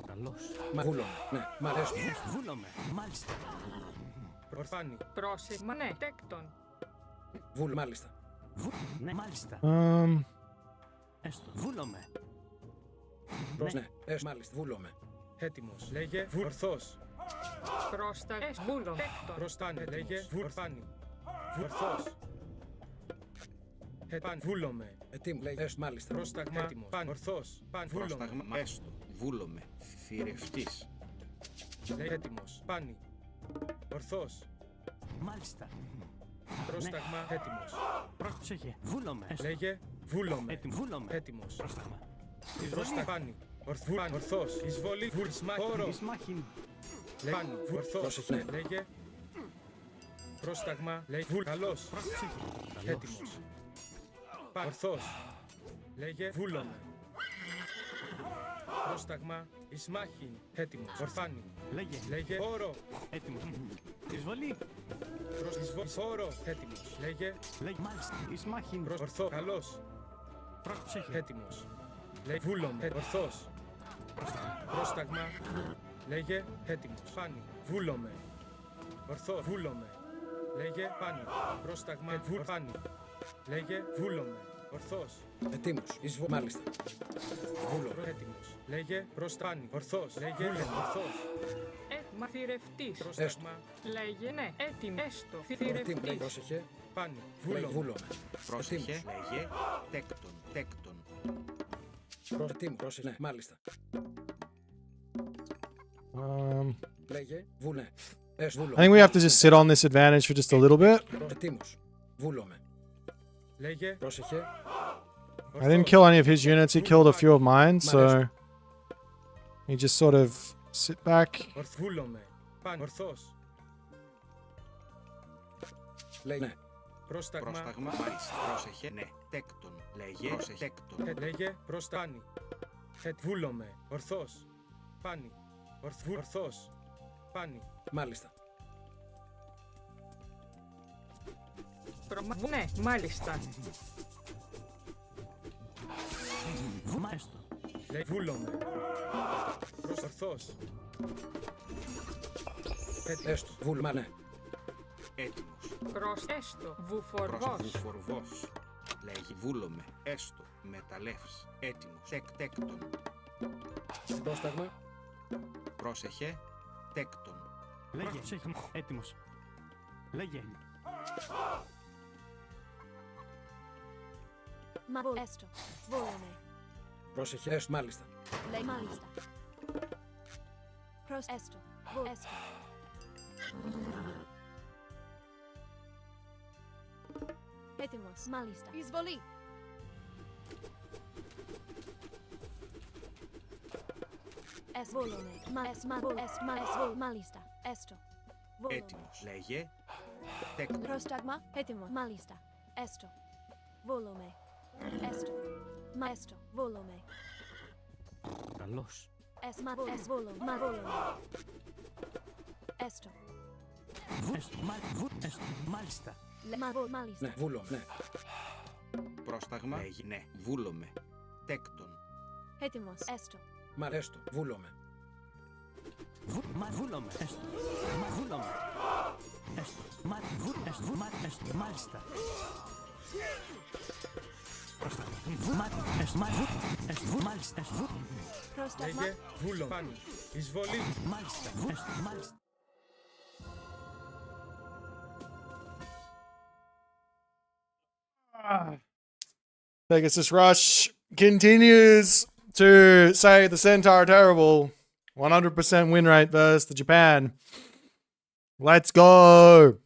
Καλώς. Μα βούλομαι. Ναι. Μ' αρέσει. Βούλομαι. Μάλιστα. Πάνι. Πρόσεχε. Ναι. Τέκτον. Βούλω. Μάλιστα. Ναι. Μάλιστα. Έστω. Βούλομαι. Ναι. Έστω. Μάλιστα. Βούλομαι. Έτοιμος. Λέγε. Ορθός. Πρόστα. Βούλο. Τέκτον. Προστάνε. Λέγε. Πάνι. Ορθός. Πάνι. Βούλομαι. Ετοίμο. Λέγε. Έστω. Μάλιστα. Πρόσταγμα. Έτοιμος. Πάνι. Ορθός. Πάνι. Βούλομαι. Πρόσταγμα. Έστω. Βούλομαι. Θηρευτής. Λέγε. Έτοιμος. Πάνι. Ορθός. Μάλιστα. Πρόσταγμα έτοιμος. Πρόσεχε. Βούλομαι. Έστω. Λέγε βούλομαι. Έτοιμο. Βούλομαι. Έτοιμος. Πρόσταγμα. Πρόστα πάνι. Ορθός. Εισβολή. Πόρο. Εις μάχην. Πάνι. Ορθός. Πρόσεχε. Λέγε. Πρόσταγμα. Λέγε καλός. Πρόσεχε. Έτοιμος. Ορθός. Λέγε βούλομαι. Πρόσταγμα. Ισμάχην. Έτοιμος. Ορφάνι. Λέγε. Λέγε όρο. Έτοιμο. Εισβολή. Όρο. Έτοιμος. Λέγε Λέγε. Μάλιστα. Εις μάχην. ορθό. Καλός. Πρόσεχε. Έτοιμος. Λέγε βούλομαι. Ορθός. Πρόσταγμα. Λέγε έτοιμος. Πάνι. Βούλομαι. Ορθό. Βούλομαι. Λέγε πάνι. Πρόσταγμα. Πάνι. Λέγε βούλομαι. Ορθός. Ετοίμος. Μάλιστα. Βούλομαι. Έτοιμος. Λέγε προστάνι. Ορθός. Λέγε ορθός. Μαθηρευτής. Πρόσταγμα. Λέγε ναι. Έτοιμο. Έστω. Ετοίμος. Λέγε. Θηρευτής. Πρόσεχε. Πάνι. Λέγε. Βούλομαι. Βούλομαι. Πρόσεχε. Έτοιμος. Λέγε τέκτον. Τέκτον. Έτοιμος. Πρόσεχε. Ναι. Μάλιστα. Λέγε. Βουνέ. I think we have to just sit on this advantage for just a little bit. Ετοίμος. Βούλομαι. Λέγε Πρόσεχε. I didn't kill any of his units, he killed a few of mine, so you just sort of sit back. Βούλομαι. Πάνι. Ορθός. Λέγε. Ναι. Πρόσταγμα. Πρόσταγμα. Μάλιστα. Πρόσεχε. Ναι. Τέκτον. Λέγε. Πρόσεχε. Τέκτον. Λέγε προστάνι. Βούλομαι. Ορθός. Πάνι. Ορθός. Πάνι. Μάλιστα. Ναι, μάλιστα. Μάλιστα. Λέγε βούλομαι. Ορθός. Έστω. Βούλμα. Ναι. Έτοιμος. Προς έστω. Βουφορβός. Προσβουφορβός. Λέγει βούλομαι. Έστω. Μεταλλεύς. Έτοιμος. Τέκτον. Πρόσταγμα. Πρόσεχε. Τέκτον. Λέγε. Πρόσεχε. Έτοιμος. Λέγε. Έστω. Βούλομαι. Πρόσεχε. Έστω. Μάλιστα. Λέγε. Μάλιστα. Προς έστω. Έστω. Έτοιμος. Μάλιστα. Εισβολή. Βούλομαι. Μάλιστα. Έστω. Βούλομαι. Έτοιμος. Λέγε. Τέκτον. Πρόσταγμα. Έτοιμο. Μάλιστα. Έστω. Βούλομαι. Έστω. Έστω. Βούλομαι. Καλώς. Βούλομαι. Έστω. Μάλιστα. Μάλιστα. Ναι. Βούλομαι. Ναι. Πρόσταγμα. Λέγει ναι. Βούλομαι. Τέκτον. Έτοιμος. Έστω. Μα έστω. Βούλομαι. Βούλομαι. Έστω. Βούλομαι. Έστω. Μάλιστα. Μάλιστα. Πρόσταγμα. Λέγε βούλομαι. Πάνι. Εισβολή. Μάλιστα. Μάλιστα. Pegasus Rush continues to say the Centaur are terrible. 100% win rate versus the Japan. Let's go.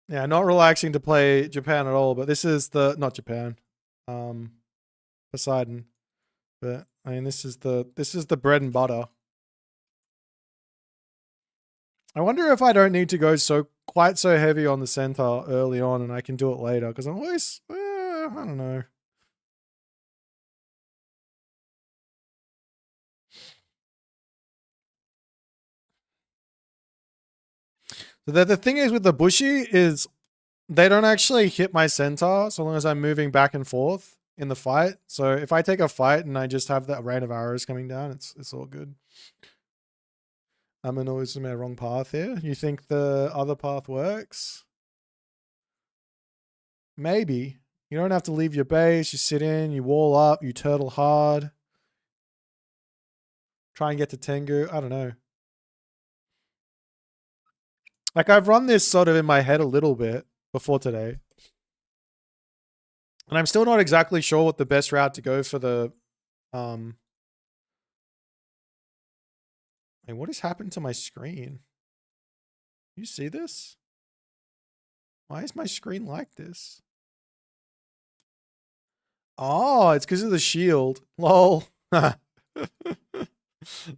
Yeah, not relaxing to play Japan at all, but this is the not Japan. Poseidon. But I mean this is the bread and butter. I wonder if I don't need to go quite so heavy on the Centaur early on and I can do it later, because I'm always I don't know. So the thing is with the Bushi is they don't actually hit my Centaur so long as I'm moving back and forth in the fight. So if I take a fight and I just have that rain of arrows coming down, it's all good. I'm always on my wrong path here. You think the other path works? Maybe. You don't have to leave your base. You sit in, you wall up, you turtle hard. Try and get to Tengu. I don't know. Like, I've run this sort of in my head a little bit. before today. And I'm still not exactly sure what the best route to go for the Hey, what has happened to my screen? You see this? Why is my screen like this? Oh, it's because of the shield. Lol.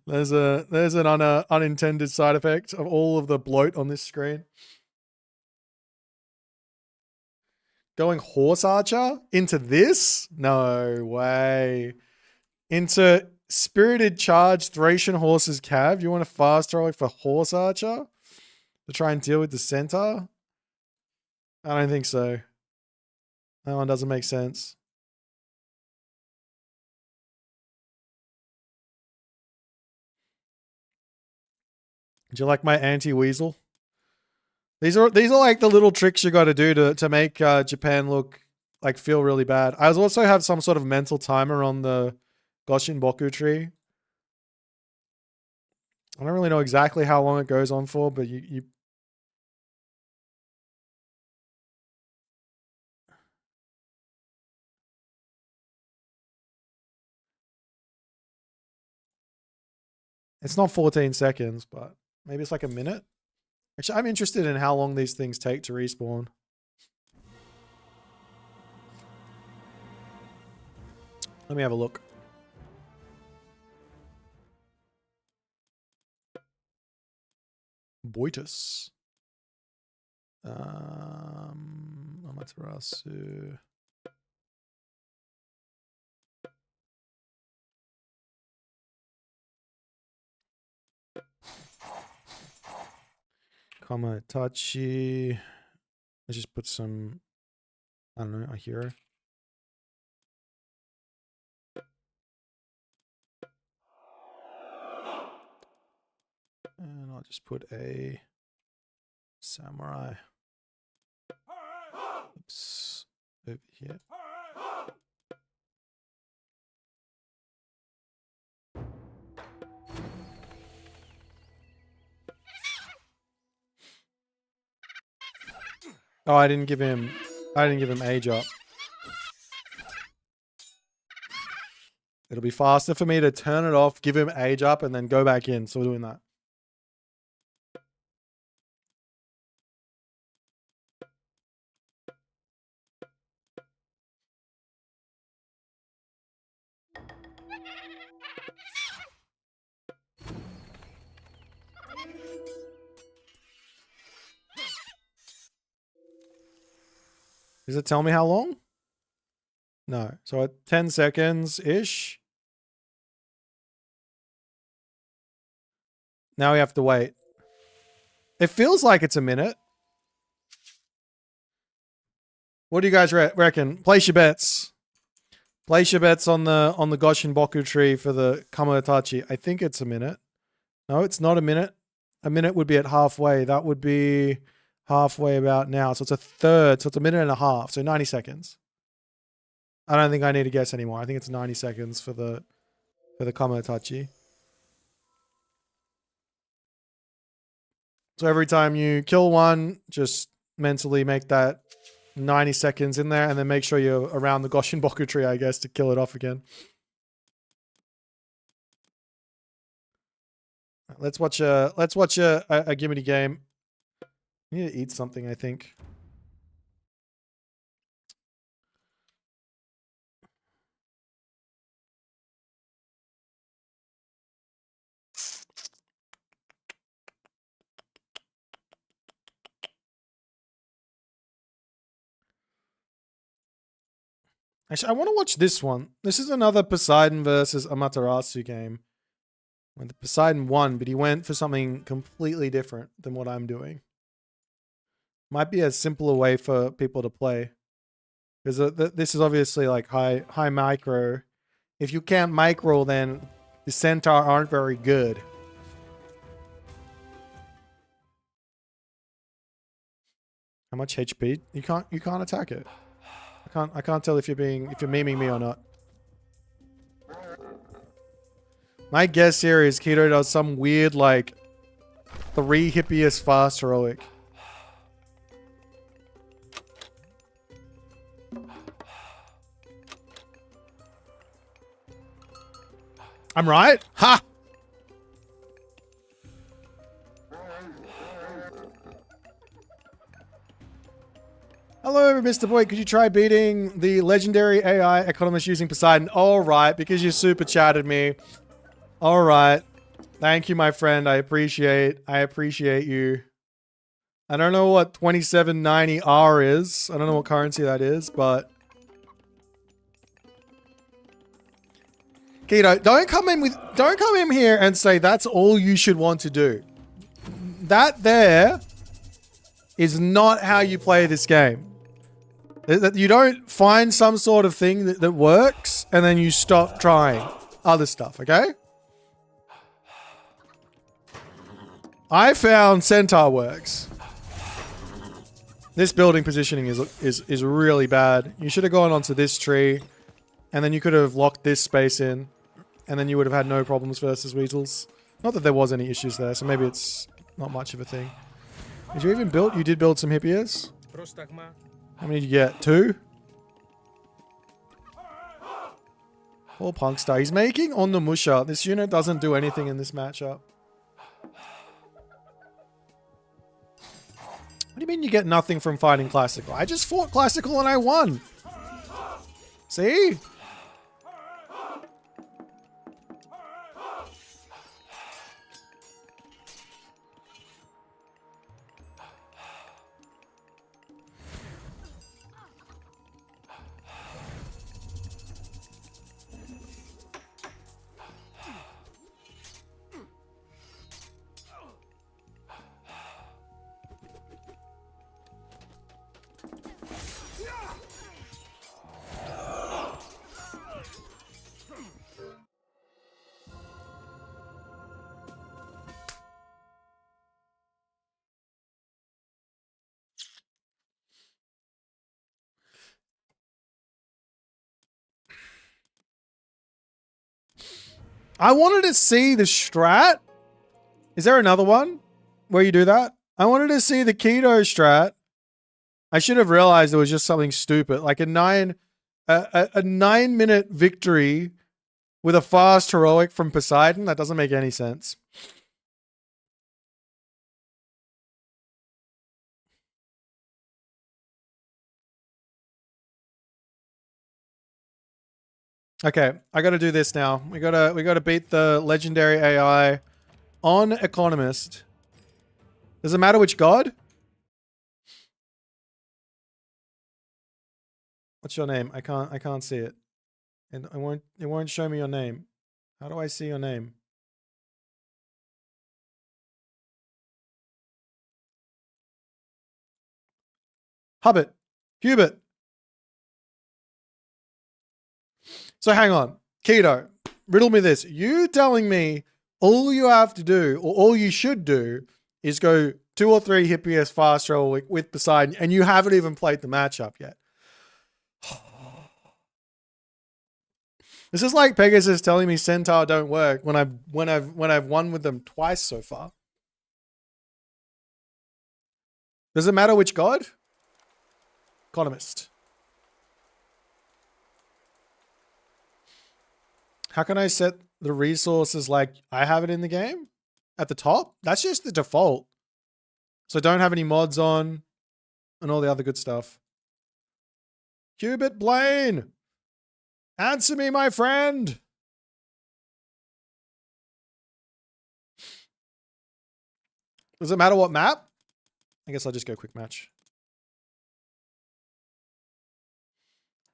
There's an unintended side effect of all of the bloat on this screen. Going horse archer into this? No way. Into spirited charge Thracian horse's cab. You want a fast heroic for horse archer to try and deal with the centaur? I don't think so. That one doesn't make sense. Do you like my anti-weasel? These are like the little tricks you got to do to make Japan look like feel really bad. I also have some sort of mental timer on the Goshin Boku tree. I don't really know exactly how long it goes on for, but you it's not 14 seconds, but maybe it's like a minute. Actually, I'm interested in how long these things take to respawn. Let me have a look. Boitus. Amaterasu. Kamatachi. Let's just put some, I don't know, a hero. And I'll just put a samurai. Oops. Over here. Oh, I didn't give him age up. It'll be faster for me to turn it off, give him age up, and then go back in. So we're doing that. Does it tell me how long? No. So at 10 seconds-ish. Now we have to wait. It feels like it's a minute. What do you guys reckon? Place your bets. Place your bets on the Goshin Boku tree for the Kamatachi. I think it's a minute. No, it's not a minute. A minute would be at halfway. That would be halfway about now. So it's a third. So it's a minute and a half. So 90 seconds. I don't think I need to guess anymore. I think it's 90 seconds for the Kamatachi. So every time you kill one, just mentally make that 90 seconds in there and then make sure you're around the Goshin Boku tree, I guess, to kill it off again. Let's watch a Gimmicky game. I need to eat something, I think. Actually, I want to watch this one. This is another Poseidon versus Amaterasu game. When the Poseidon won, but he went for something completely different than what I'm doing. Might be a simpler way for people to play. Because this is obviously like high micro. If you can't micro, then the centaur aren't very good. How much HP? You can't attack it. I can't tell if you're memeing me or not. My guess here is Keto does some weird like 3 hippiest fast heroic. I'm right? Ha! Hello, Mr. Boit. Could you try beating the legendary AI economist using Poseidon? All right, because you super chatted me. All right. Thank you, my friend. I appreciate you. I don't know what 2790R is. I don't know what currency that is, but Keto, don't come in here and say that's all you should want to do. That there is not how you play this game. You don't find some sort of thing that works and then you stop trying other stuff, okay? I found Centaur works. This building positioning is really bad. You should have gone onto this tree and then you could have locked this space in and then you would have had no problems versus weasels. Not that there was any issues there, so maybe it's not much of a thing. Did you even build? You did build some hippias? How many did you get? 2? Poor Punkstar. He's making on the Musha. This unit doesn't do anything in this matchup. What do you mean you get nothing from fighting Classical? I just fought Classical and I won. See? I wanted to see the strat. Is there another one where you do that? I wanted to see the keto strat. I should have realized it was just something stupid, like a 9-minute victory with a fast heroic from Poseidon. That doesn't make any sense. Okay, I got to do this now. We got to beat the legendary AI on Economist. Does it matter which god? What's your name? I can't see it. And it won't show me your name. How do I see your name? Hubbard. Hubert. So hang on. Keto, riddle me this. You telling me all you have to do, or all you should do, is go 2 or 3 hippiest fast roll with Poseidon, and you haven't even played the matchup yet. This is like Pegasus telling me Centaur don't work when I've won with them twice so far. Does it matter which god? Economist. How can I set the resources like I have it in the game? At the top? That's just the default. So don't have any mods on and all the other good stuff. Hubert Blaine! Answer me, my friend! Does it matter what map? I guess I'll just go quick match.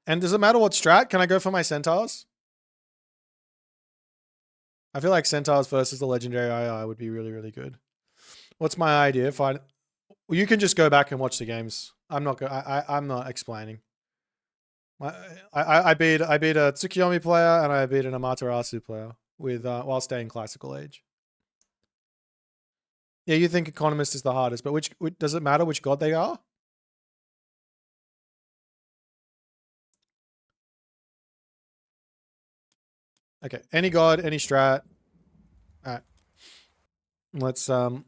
And does it matter what strat? Can I go for my centaurs? I feel like Centaurs versus the legendary AI would be really, really good. What's my idea? Well, you can just go back and watch the games. I'm not explaining. I beat a Tsukiyomi player and I beat an Amaterasu player with while staying classical age. Yeah, you think Economist is the hardest, but which does it matter which god they are? Okay, any god, any strat. All right. Let's go.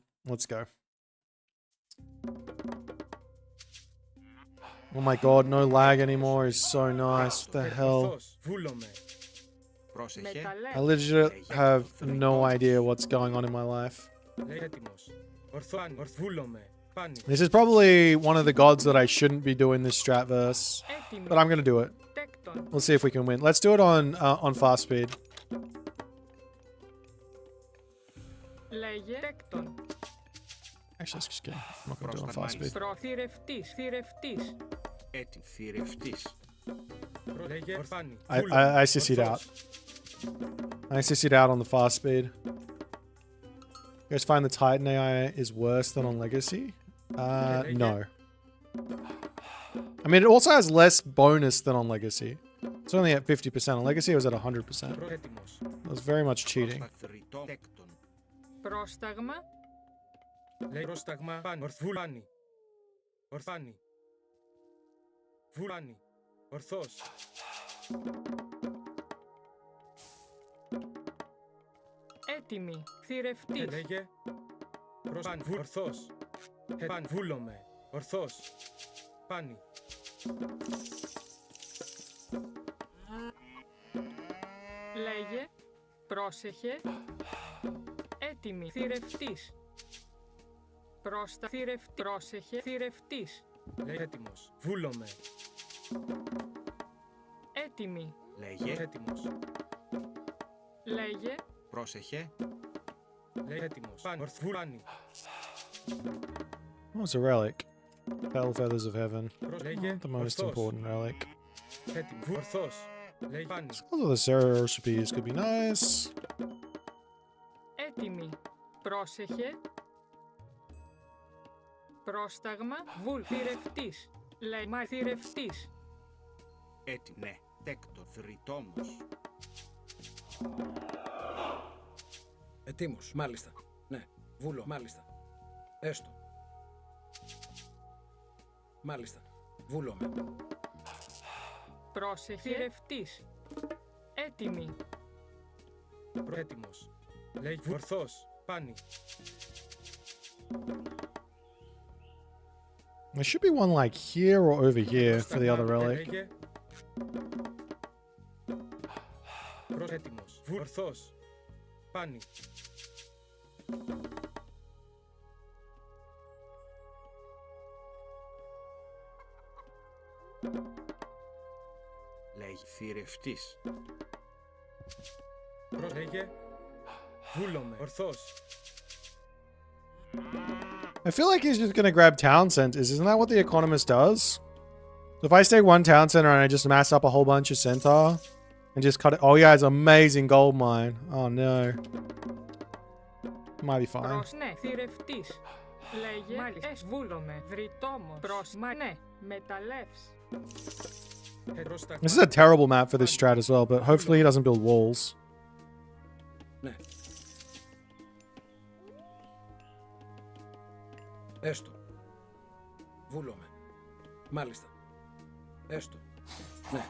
Oh my god, no lag anymore is so nice. What the hell? Πρόσεχε. I Μεταλλεύς. legit have no idea what's going on in my life. Λέει έτοιμος. Ορθάνι. Βούλομαι. Πάνι. This is probably one of the gods that I shouldn't be doing this strat verse, Έτοιμη. but I'm gonna do it. Τέκτον. We'll see if we can win. Let's do it on fast speed. Λέγε. Τέκτον. Actually, let's just kidding. I'm not gonna do it on fast speed. Προθυρευτής. Θυρευτής. Έτοιμη. Θηρευτής. Λέγε. Ορθάνι. I CC'd out. I CC'd out on the fast speed. You guys find the Titan AI is worse than on Legacy? No. I mean, it also has less bonus than on Legacy. It's only at 50%. On Legacy, it was at 100%. Έτοιμος. It was very much cheating. Προσταθρητό. Τέκτον. Πρόσταγμα. Λέει πρόσταγμα. Πάνι. Ορθβούλάνι. Ορθάνι. Βούλάνι. Ορθός. Έτοιμη. Θυρευτής. Λέγε. Πάνι. Ορθός. Πάνι. Βούλομαι. Ορθός. Πάνι. Λέγε. Πρόσεχε. Έτοιμη. Θυρευτής. Πρόσεχε. Θυρευτής. Λέει έτοιμος. Βούλομαι. Έτοιμη. Λέγε. Έτοιμος. Λέγε. Πρόσεχε. Λέει έτοιμος. Πάνι. Ορθβούλάνι. What was a relic? Pale Feathers of Heaven. Λέγε. The most Ορθός. important relic. Έτοιμος. Ορθός. Λέει πάνι. Although the Sarah recipes could be nice. Έτοιμη. Πρόσεχε. Πρόσταγμα. Θυρευτής. Λέμα. Θυρευτής. Έτοιμη. Ναι. Τέκτον. Θρητόμος. Ετοίμος. Μάλιστα. Ναι. Βούλο. Μάλιστα. Έστω. Μάλιστα. Βούλομαι. Πρόσεχε. Θυρευτής. Έτοιμη. Έτοιμος. Λέει ορθός. Πάνι. There should be one like here or over here for the other relic. Λέγε. Έτοιμος. Ορθός. Πάνι. Λέγει. Θηρευτής. Λέγε. Βούλομαι. Ορθός. I feel like he's just gonna grab town centers. Isn't that what the economist does? So if I stay one town center and I just amass up a whole bunch of centaur and just cut it. Oh yeah, it's amazing gold mine. Oh no. Might be fine. Ναι. Θυρευτής. Λέγε. Μάλιστα. Βούλομαι. Βρυτόμος. Ναι. Μεταλλεύς. This is a terrible map for this strat as well, but hopefully he doesn't build walls. Ναι. Έστω. Βούλομαι. Μάλιστα. Έστω. Ναι.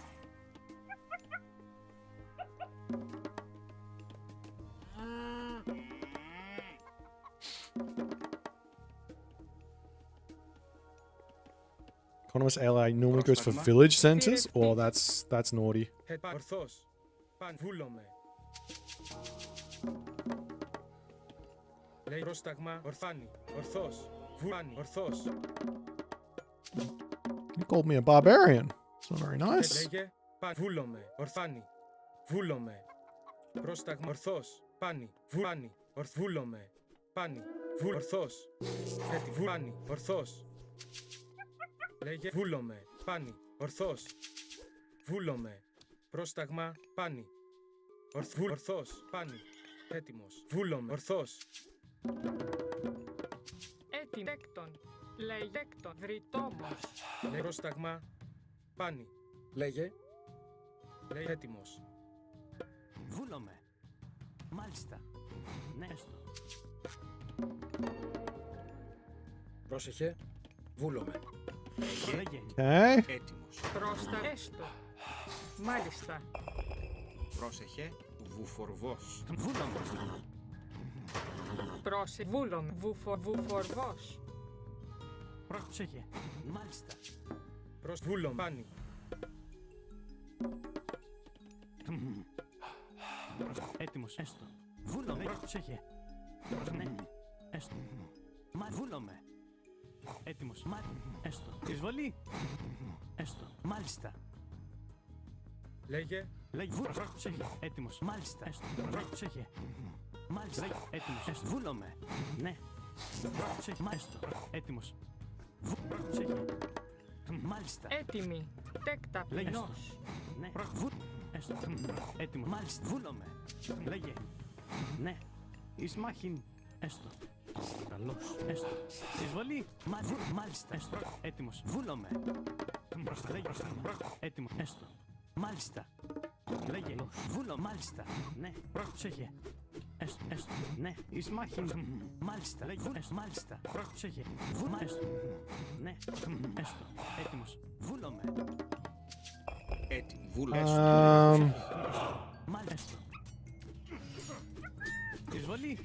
Economist AI normally goes for village centers? Oh, that's naughty. Ορθός. Πάνι. Βούλομαι. Λέει πρόσταγμα. Ορθάνι. Ορθός. Βούλάνι. Ορθός. You called me a barbarian. It's not very nice. Λέγε. Πάνι. Βούλομαι. Ορθάνι. Βούλομαι. Πρόσταγμα. Ορθός. Πάνι. Βούλάνι. Βούλομαι. Πάνι. Ορθός. Βούλάνι. Ορθός. Λέγε. Βούλομαι. Πάνι. Ορθός. Βούλομαι. Πρόσταγμα. Πάνι. Ορθός. Πάνι. Έτοιμος. Βούλομαι. Ορθός. Έτοιμη. Τέκτον. Λέγε. Τέκτον. Βρυτόμος. Λέει πρόσταγμα. Πάνι. Λέγε. Λέει έτοιμος. Βούλομαι. Μάλιστα. Ναι, έστω. Πρόσεχε. Βούλομαι. Λέγε. Okay. Έτοιμος. Πρόστα. Έστω. Μάλιστα. Πρόσεχε. Βουφορβός. Βούλομαι. Βούλομαι. Βουφορβός. Πρόσεχε. Μάλιστα. Βούλομαι. Πάνι. Έτοιμος. Έστω. Βούλομαι. Πρόσεχε. Ναι. Έστω. Μα βούλομαι. Έτοιμος. Μα. Έστω. Εισβολή. Έστω. Μάλιστα. Λέγε. Λέγε. Πρόσεχε. Έτοιμος. Μάλιστα. Έστω. Πρόσεχε. Μάλιστα. Λέγε. Έτοιμος. Έστω. Βούλομαι. Ναι. Πρόσεχε. Έστω. Έτοιμος. Πρόσεχε. Μάλιστα. Έτοιμη. Τέκτα Λέγε. πεινός. Ναι. Έστω. Έτοιμο. Μάλιστα. Βούλομαι. Λέγε. Ναι. Ισμάχιν. Έστω. Καλώς. Έστω. Εισβολή. Μάλιστα. Έστω. Έτοιμος. Βούλομαι. Λέγε. Έτοιμο. Έστω. Μάλιστα. Λέγε. Βούλω. Μάλιστα. Ναι. Πρόσεχε. Έστω. Έστω. Ναι. Ισμάχιν. Μάλιστα. Λέγε. Έστω. Μάλιστα. Πρόσεχε. Βούλω. Έστω. Ναι. Έστω. Έτοιμος. Βούλομαι. Έτοιμη. Βούλω. Μάλιστα. Εισβολή.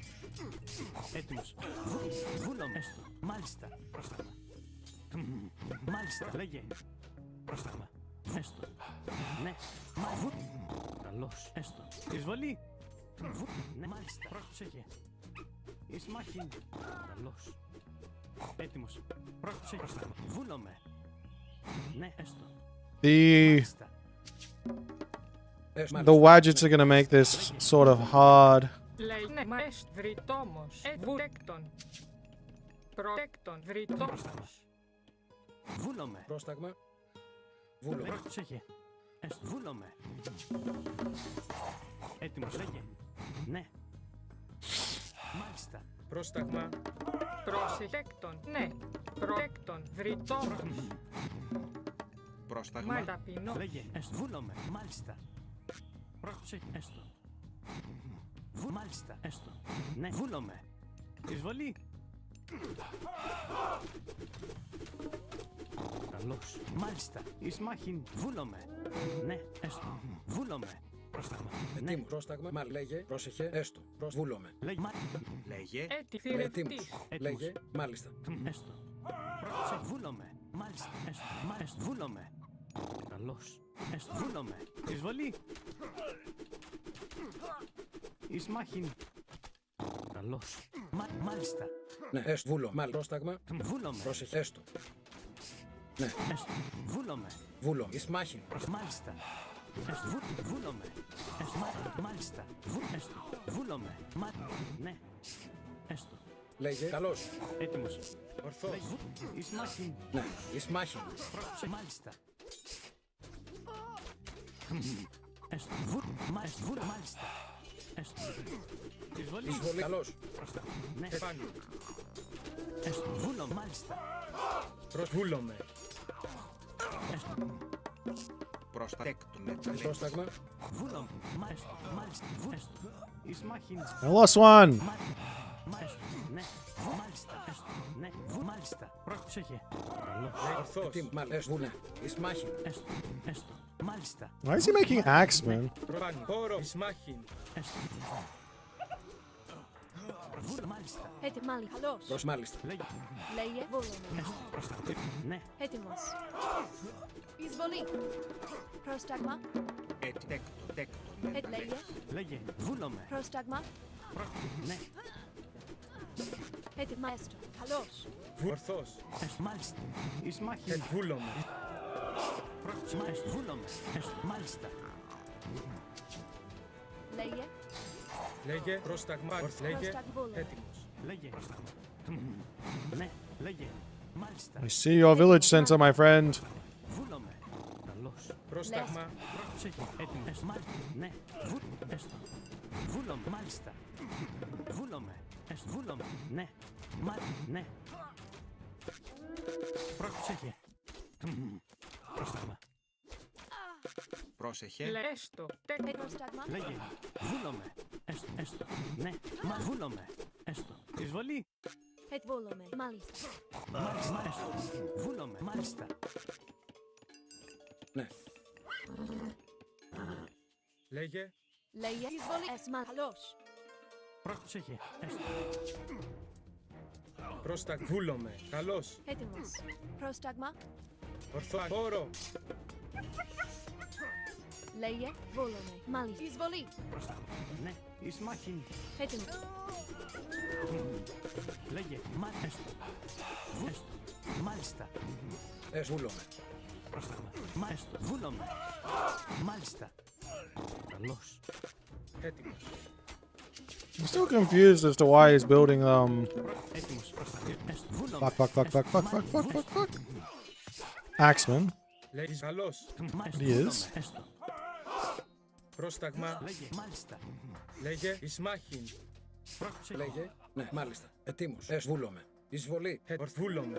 Έτοιμος. Βούλομαι. Έστω. Μάλιστα. Πρόσταγμα. Μάλιστα. Λέγε. Πρόσταγμα. Έστω. Ναι. Μα. Καλώς. Έστω. Εισβολή. Ναι. Μάλιστα. Πρόσεχε. Ισμάχιν. Καλώς. Έτοιμος. Πρόσεχε. Πρόσταγμα. Βούλομαι. Ναι. Έστω. Μάλιστα. The widgets are gonna make this sort of hard. Λέει ναι, μα εστ βρυτόμος. Βουλέκτον. Προτέκτον. Βρυτόμος. Βούλομαι. Πρόσταγμα. Βούλομαι. Πρόσεχε. Έστω. Βούλομαι. Έτοιμος. Λέγε. Ναι. Μάλιστα. Πρόσταγμα. Προσεχέκτον. Ναι. Προτέκτον. Βρυτόμος. Πρόσταγμα. Μα ταπεινός. Λέγε. Έστω. Βούλομαι. Μάλιστα. Πρόσεχε. Έστω. Μάλιστα. Έστω. Ναι. Βούλομαι. Εισβολή. Καλώς. Μάλιστα. Ισμάχιν. Βούλομαι. Ναι. Έστω. Βούλομαι. Πρόσταγμα. Ναι. Έτοιμο. Πρόσταγμα. Μα λέγε. Πρόσεχε. Έστω. Βούλομαι. Λέγε. Λέγε. Έτι Έτοιμος. θηρευτής. Λέγε. Μάλιστα. Έστω. Πρόσεχε. Βούλομαι. Μάλιστα. Έστω. Έστω. Βούλομαι. Καλώς. Έστω. Βούλομαι. Εισβολή. Ισμάχιν. Καλώς. Μάλιστα. Ναι. Έστω. Βούλω. Μάλιστα. Πρόσταγμα. Βούλομαι. Πρόσεχε. Έστω. Ναι. Έστω. Βούλομαι. Βούλω. Ισμάχιν. Μάλιστα. Έστω. Βούλομαι. Έστω. Μάλιστα. Έστω. Βούλομαι. Ναι. Έστω. Λέγε. Καλώς. Έτοιμος. Ορθός. Ισμάχιν. Ναι. Ισμάχιν. Μάλιστα. Έστω. Μάλιστα. Έστω. Εισβολή. Εισβολή. Καλώς. Ναι. Επάνω. Έστω. Βούλομαι. Μάλιστα. Βούλομαι. Έστω. Προστέκτον. Πρόσταγμα. Βούλομαι. Μάλιστα. Έστω. Ισμάχιν. I lost one. Μάλιστα. Ναι. Μάλιστα. Έστω. Ναι. Μάλιστα. Πρόσεχε. Ορθός. Έτοιμο. Μάλιστα. Βούλε. Ισμάχιν. Έστω. Έστω. Μάλιστα. Why is he making axe, man? Πάνω. Πόρο. Ισμάχιν. Έστω. Μάλιστα. Έτοιμο. Μάλιστα. Καλώς. Προς μάλιστα. Λέγε. Λέγε. Βούλομαι. Έστω. Ναι. Έτοιμος. Εισβολή. Πρόσταγμα. Έκτον. Λέγε. Λέγε. Βούλομαι. Πρόσταγμα. Ναι. Έτοιμο. Έστω. Καλώς. Ορθός. Έστω. Μάλιστα. Ισμάχιν. Βούλομαι. Έστω. Βούλομαι. Έστω. Μάλιστα. Λέγε. Λέγε. Πρόσταγμα. Λέγε. Πρόσταγμα. Βούλομαι. Έτοιμος. Λέγε. Ναι. Λέγε. Μάλιστα. I see your village center, my friend. Βούλομαι. Καλώς. Πρόσταγμα. Πρόσεχε. Έτοιμο. Έστω. Μάλιστα. Ναι. Έστω. Βούλομαι. Μάλιστα. Βούλομαι. Έστω. Βούλομαι. Ναι. Ναι. Πρόσεχε. Πρόσταγμα. Πρόσεχε. Λέστο. Τέκτον. Πρόσταγμα. Λέγε. Βούλομαι. Έστω. Ναι. Βούλομαι. Έστω. Εισβολή. Βούλομαι. Μάλιστα. Μάλιστα. Έστω. Βούλομαι. Μάλιστα. Ναι. Λέγε. Λέγε. Εισβολή. Έσμα. Καλώς. Πρόσεχε. Έστω. Πρόσταγμα. Βούλομαι. Καλώς. Έτοιμος. Πρόσταγμα. Ορθός. Πόρο. Λέγε. Βούλομαι. Μάλιστα. Εισβολή. Πρόσταγμα. Ναι. Εις μάχην. Έτοιμο. Λέγε. Έστω. Έστω. Μάλιστα. Βούλομαι. Πρόσταγμα. Έστω. Βούλομαι. Μάλιστα. Καλώς. Έτοιμος. I'm still confused as to why he's building Έτοιμος. Πρόσταγμα. Έστω. Βούλομαι. fuck. Axeman. Λέγεις καλός. He is. Έστω. Πρόσταγμα. Λέγε. Μάλιστα. Λέγε εις μάχην. Πρόξε. Λέγε. Ναι, μάλιστα. Ετοίμος. Βούλομαι. Εισβολή. Ορθβούλομαι.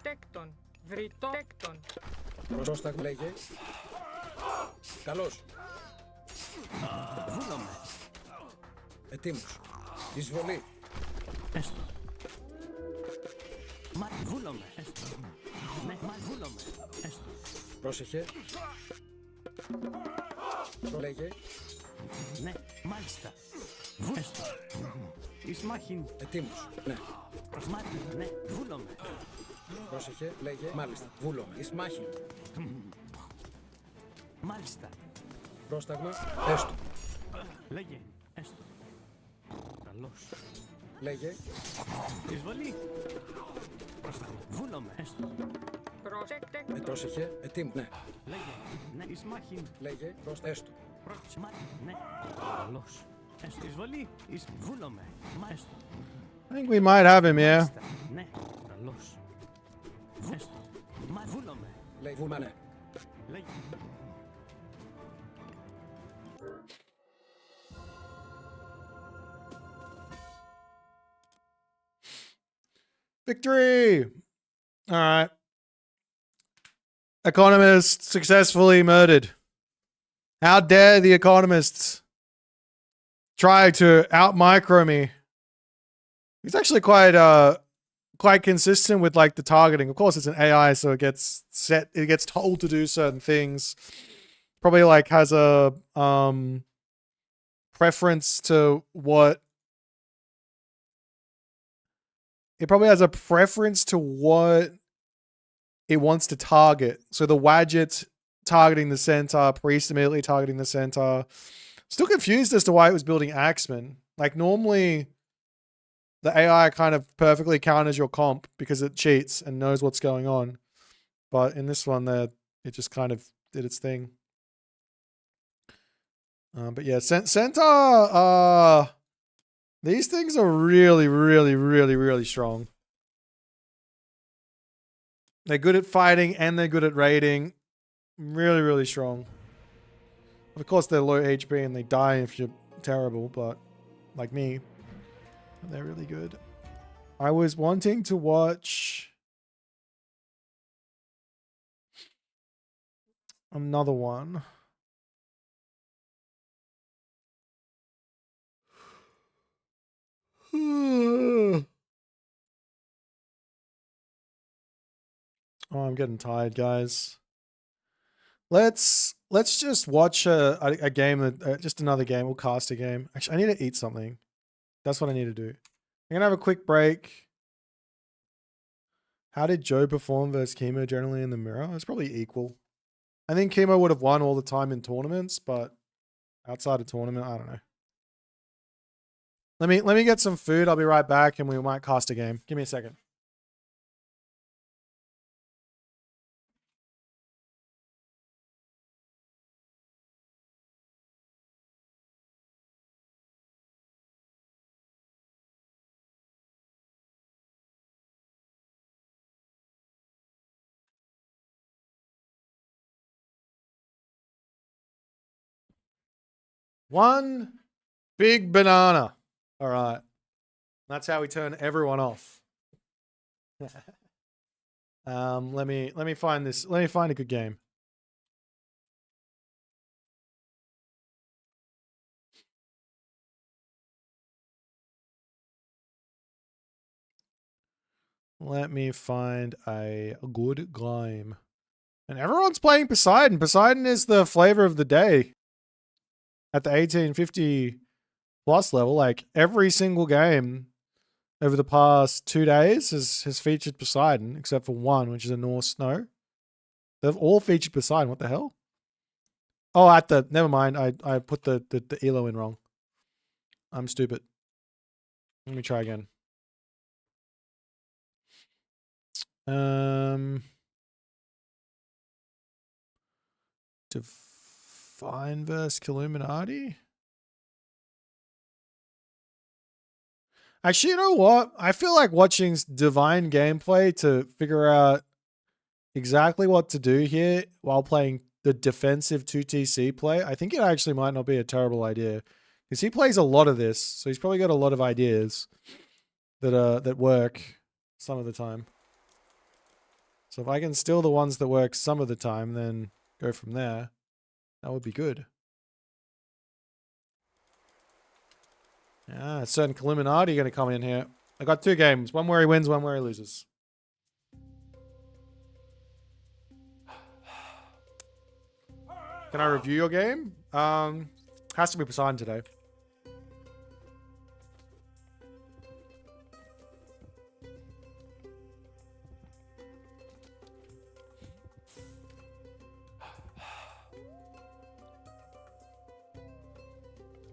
Τέκτον. Βρυτό. Τέκτον. Πρόσταγμα. Λέγε. Καλώς. Βούλομαι. Ετοίμος. Εισβολή. Έστω. Βούλομαι. Έστω. Ναι. Βούλομαι. Έστω. Πρόσεχε. Λέγε. Ναι. Μάλιστα. Έστω. Εις μάχην. Ετοίμος. Ναι. Ναι. Βούλομαι. Πρόσεχε. Λέγε. Μάλιστα. Βούλομαι. Εις μάχην. Μάλιστα. Πρόσταγμα. Έστω. Λέγε. Έστω. Καλώς. Λέγε. Εισβολή. Πρόσταγμα. Βούλομαι. Έστω. Πρόσεκτε. Πρόσεχε. Ετοίμος. Ναι. Λέγε. Ναι. Εις μάχην. Λέγε. Έστω. Πρόξε. Ναι. Καλώς. Έστω. Εισβολή. Βούλομαι. Έστω. I think we might have him, yeah. Μάλιστα. Ναι. Καλώς. Έστω. Βούλομαι. Λέγε. Βούλμα. Ναι. Λέγε. Victory! All right. Economist successfully murdered. How dare the economists try to out micro me? He's actually quite consistent with like the targeting. Of course, it's an AI, so it gets set. It gets told to do certain things. Probably like has a preference to what. It probably has a preference to what it wants to target. So the Wadget targeting the center, Priest immediately targeting the center. Still confused as to why it was building Axeman. Like normally the AI kind of perfectly counters your comp because it cheats and knows what's going on. But in this one there, it just kind of did its thing. But yeah, center, these things are really strong. They're good at fighting and they're good at raiding. Really strong. Of course, they're low HP and they die if you're terrible, but like me, they're really good. I was wanting to watch another one. Oh, I'm getting tired, guys. Let's just watch a game, just another game. We'll cast a game. Actually, I need to eat something. That's what I need to do. I'm gonna have a quick break. How did Joe perform versus Chemo generally in the mirror? It's probably equal. I think Chemo would have won all the time in tournaments, but outside of tournament, I don't know. Let me get some food. I'll be right back and we might cast a game. Give me a second. One big banana. All right. That's how we turn everyone off. Let me find this. Let me find a good game. Let me find a good game. And everyone's playing Poseidon. Poseidon is the flavor of the day. At the 1850 plus level, like every single game over the past 2 days has featured Poseidon, except for one, which is a Norse snow. They've all featured Poseidon. What the hell? Oh, at the never mind. I put the elo in wrong. I'm stupid. Let me try again. Divine versus Illuminati. Actually, you know what? I feel like watching Divine gameplay to figure out exactly what to do here while playing the defensive 2TC play. I think it actually might not be a terrible idea because he plays a lot of this, so he's probably got a lot of ideas that work some of the time. So if I can steal the ones that work some of the time, then go from there. That would be good. Ah, certain Illuminati going to come in here. I got 2 games. One where he wins, one where he loses. Can I review your game? Has to be Poseidon today.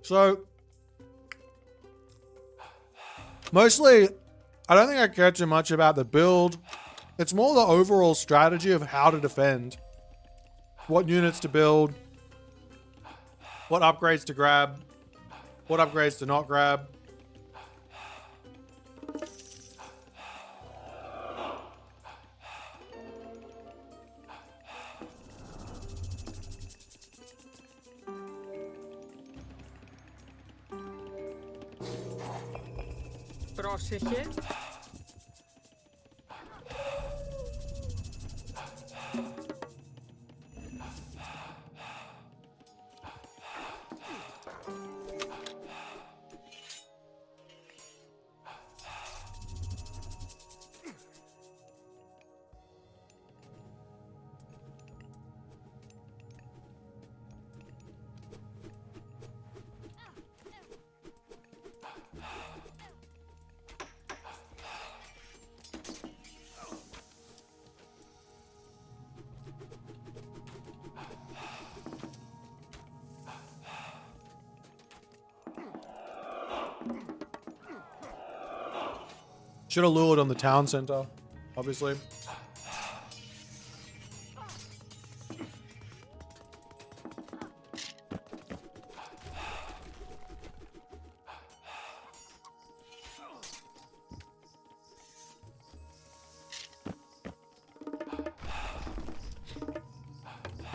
So, mostly, I don't think I care too much about the build. It's more the overall strategy of how to defend. What units to build. What upgrades to grab. What upgrades to not grab. Πρόσεχε. Should have lured on the town center, obviously.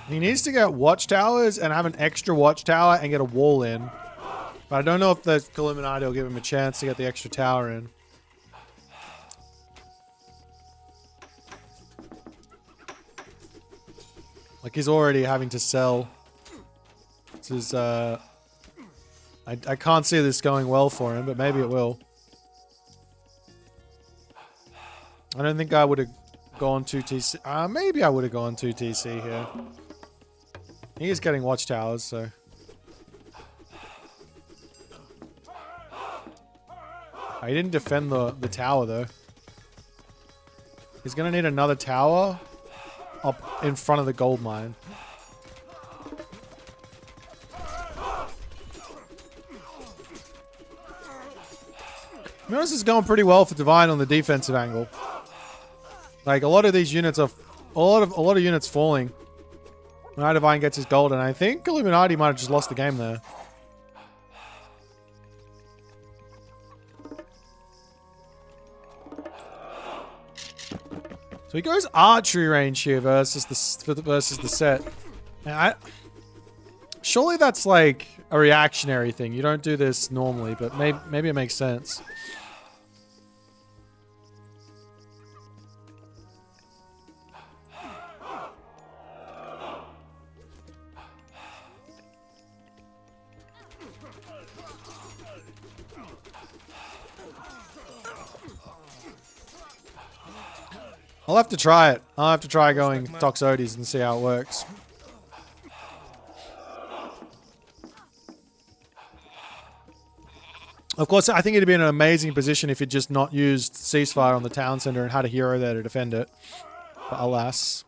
He needs to get watchtowers and have an extra watchtower and get a wall in. But I don't know if the Illuminati will give him a chance to get the extra tower in. Like, he's already having to sell. This is, I can't see this going well for him, but maybe it will. I don't think I would have gone 2TC. Maybe I would have gone 2TC here. He is getting watchtowers, so. He didn't defend the tower, though. He's going to need another tower up in front of the gold mine. Notice it's going pretty well for Divine on the defensive angle. Like, a lot of these units are a lot of units falling when Divine gets his gold, and I think Illuminati might have just lost the game there. So he goes archery range here versus the set. Now, surely that's like a reactionary thing. You don't do this normally, but maybe it makes sense. I'll have to try it. I'll have to try going Toxotes and see how it works. Of course, I think it'd be in an amazing position if you'd just not used Ceasefire on the town center and had a hero there to defend it. But alas.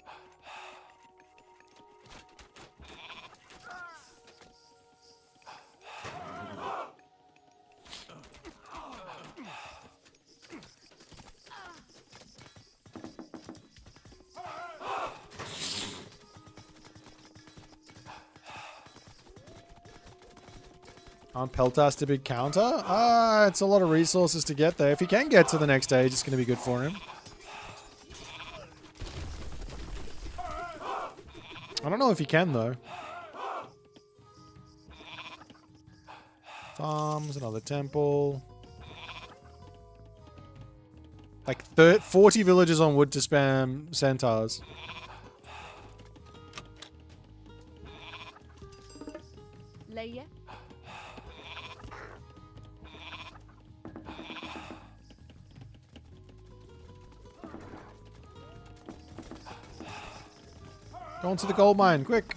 Aren't Peltas the big counter? It's a lot of resources to get there. If he can get to the next stage, it's going to be good for him. I don't know if he can, though. Farms, another temple. Like 40 villagers on wood to spam centaurs. Leia. Go on to the gold mine, quick.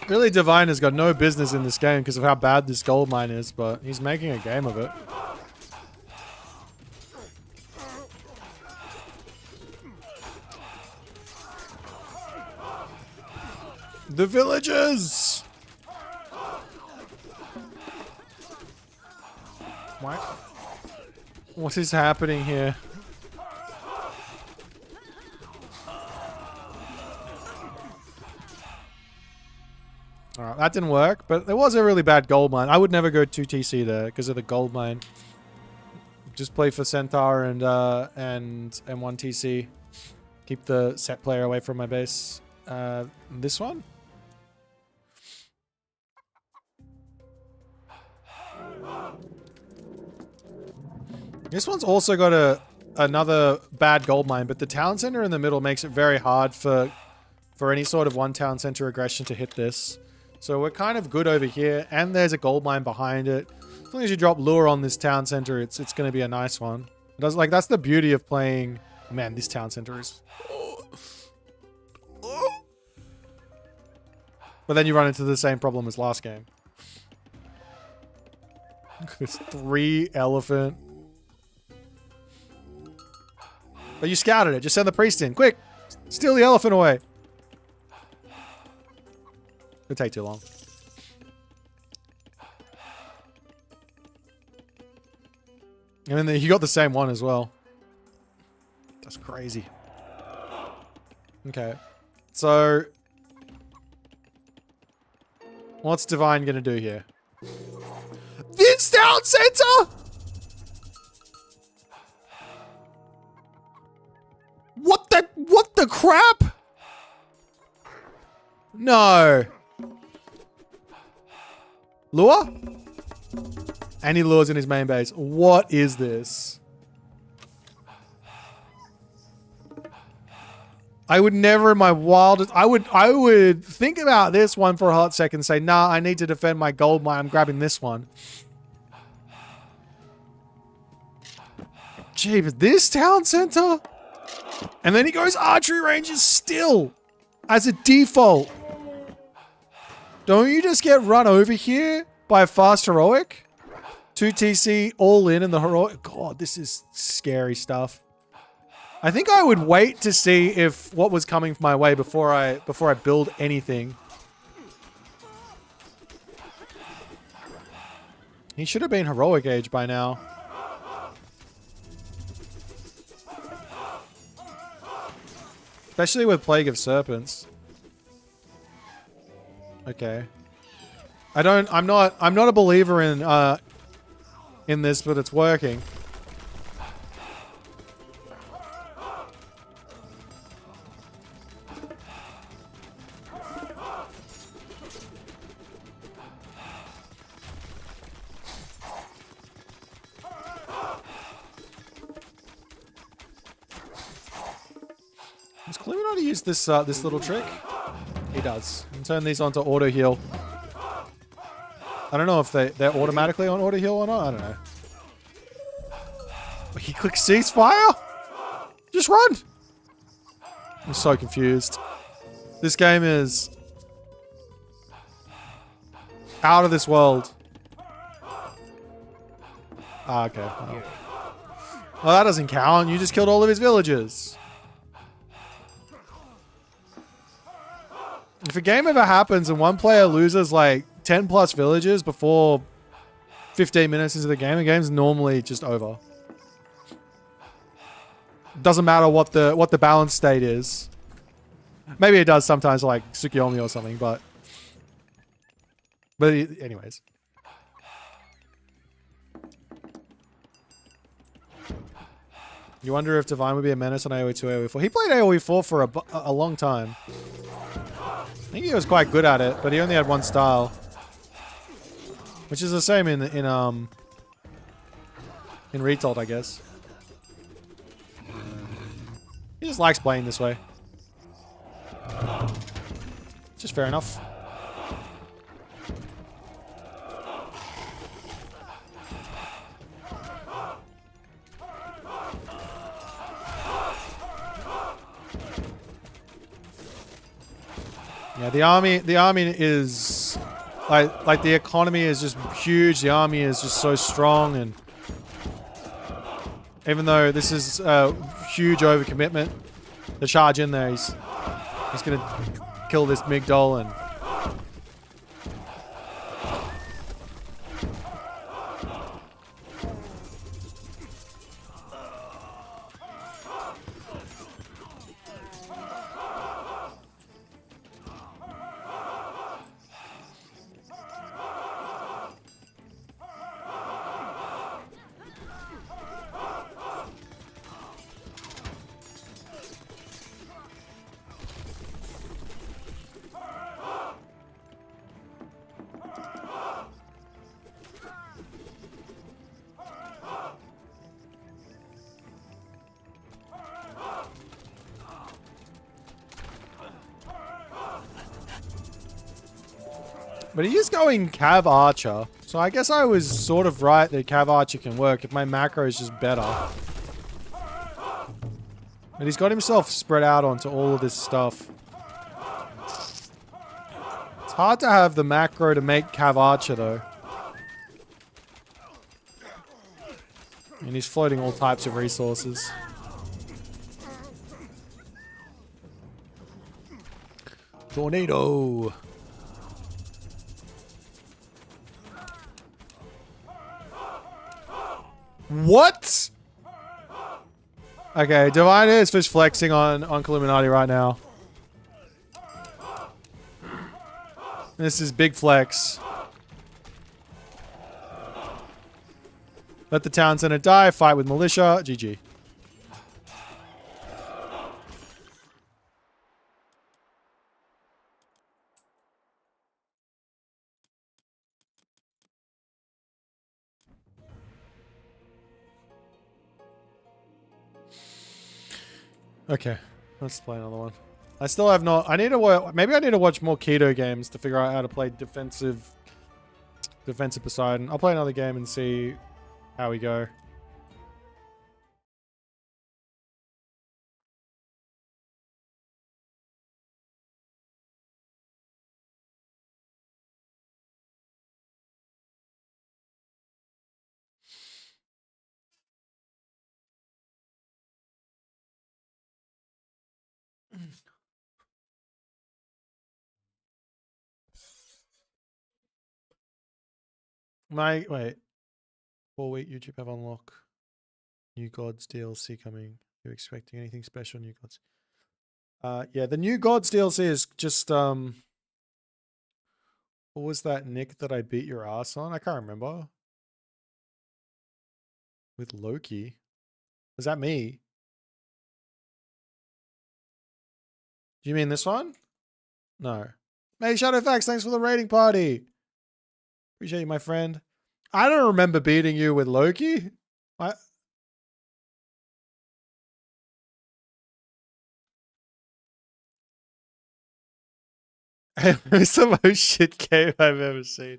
Really, Divine has got no business in this game because of how bad this gold mine is, but he's making a game of it. The villagers! What? What is happening here? Alright, that didn't work, but there was a really bad gold mine. I would never go 2TC there because of the gold mine. Just play for Centaur and 1TC. Keep the set player away from my base. This one? This one's also got another bad gold mine, but the town center in the middle makes it very hard for any sort of one town center aggression to hit this. So we're kind of good over here, and there's a gold mine behind it. As long as you drop lure on this town center, it's going to be a nice one. That's the beauty of playing. Man, this town center is. But then you run into the same problem as last game. This 3 elephant. But you scouted it. Just send the priest in. Quick! Steal the elephant away. It'll take too long. And then you got the same one as well. That's crazy. Okay. So... what's Divine gonna do here? This town center? What the crap? No. Lure? And he lures in his main base. What is this? I would never in my wildest... I would think about this one for a hot second and say, nah, I need to defend my gold mine. I'm grabbing this one. Gee, but this town center? And then he goes archery ranges still. As a default. Don't you just get run over here by a fast heroic? 2TC all in the heroic. God, this is scary stuff. I think I would wait to see if what was coming my way before I build anything. He should have been heroic age by now. Especially with Plague of Serpents. Okay. I'm not a believer in this, but it's working. Does Clemenot use this little trick? He does. And turn these onto auto heal. I don't know if they're automatically on auto heal or not. I don't know. He clicks ceasefire? Just run! I'm so confused. This game is out of this world. Ah, okay. Oh. Well, that doesn't count. You just killed all of his villagers. If a game ever happens and one player loses like 10 plus villages before 15 minutes into the game's normally just over. Doesn't matter what the balance state is. Maybe it does sometimes, like Sukiomi or something, but anyways. You wonder if Divine would be a menace on AoE 2, AoE 4. He played AoE 4 for a long time. I think he was quite good at it, but he only had one style. Which is the same in Retold, I guess. He just likes playing this way. Just fair enough. Yeah, the army is like the economy is just huge. The army is just so strong, and even though this is a huge overcommitment, the charge in there, he's gonna kill this Migdol and but he is going Cav Archer. So I guess I was sort of right that Cav Archer can work if my macro is just better. But he's got himself spread out onto all of this stuff. It's hard to have the macro to make Cav Archer though. And he's floating all types of resources. Tornado! What? Okay, Divine is fish flexing on Illuminati right now. This is big flex. Let the town center die, fight with militia, GG. Okay, let's play another one. I still have not. I need to watch. Maybe I need to watch more keto games to figure out how to play defensive Poseidon. I'll play another game and see how we go. Wait. 4-week YouTube have unlock. New Gods DLC coming. You expecting anything special, New Gods? Yeah, the New Gods DLC is just what was that Nick that I beat your ass on? I can't remember. With Loki. Was that me? Do you mean this one? No. Hey, Shadowfax, thanks for the raiding party. Appreciate you, my friend. I don't remember beating you with Loki. It's the most shit game I've ever seen.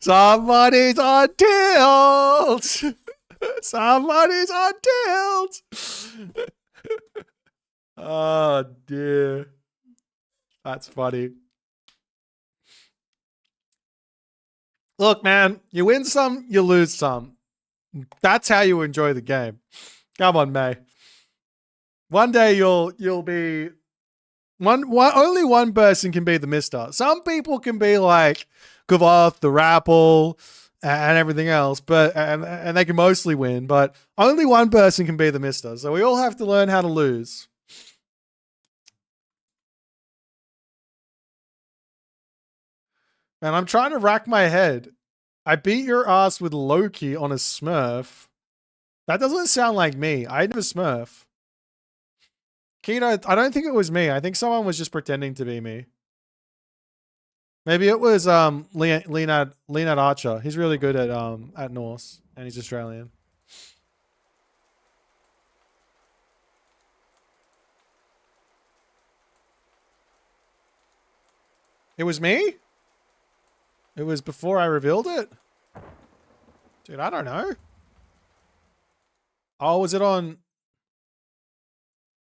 Somebody's on tilt. Somebody's on tilt. Oh dear. That's funny. Look, man, you win some, you lose some. That's how you enjoy the game. Come on, May. One day you'll be Only one person can be the mister. Some people can be like Gavath, the Rapple, and everything else, but and they can mostly win, but only one person can be the mister. So we all have to learn how to lose. And I'm trying to rack my head. I beat your ass with Loki on a Smurf. That doesn't sound like me. I never Smurf. Keto, I don't think it was me. I think someone was just pretending to be me. Maybe it was Leonard Archer. He's really good at Norse, and he's Australian. It was me? It was before I revealed it? Dude, I don't know. Oh, was it on?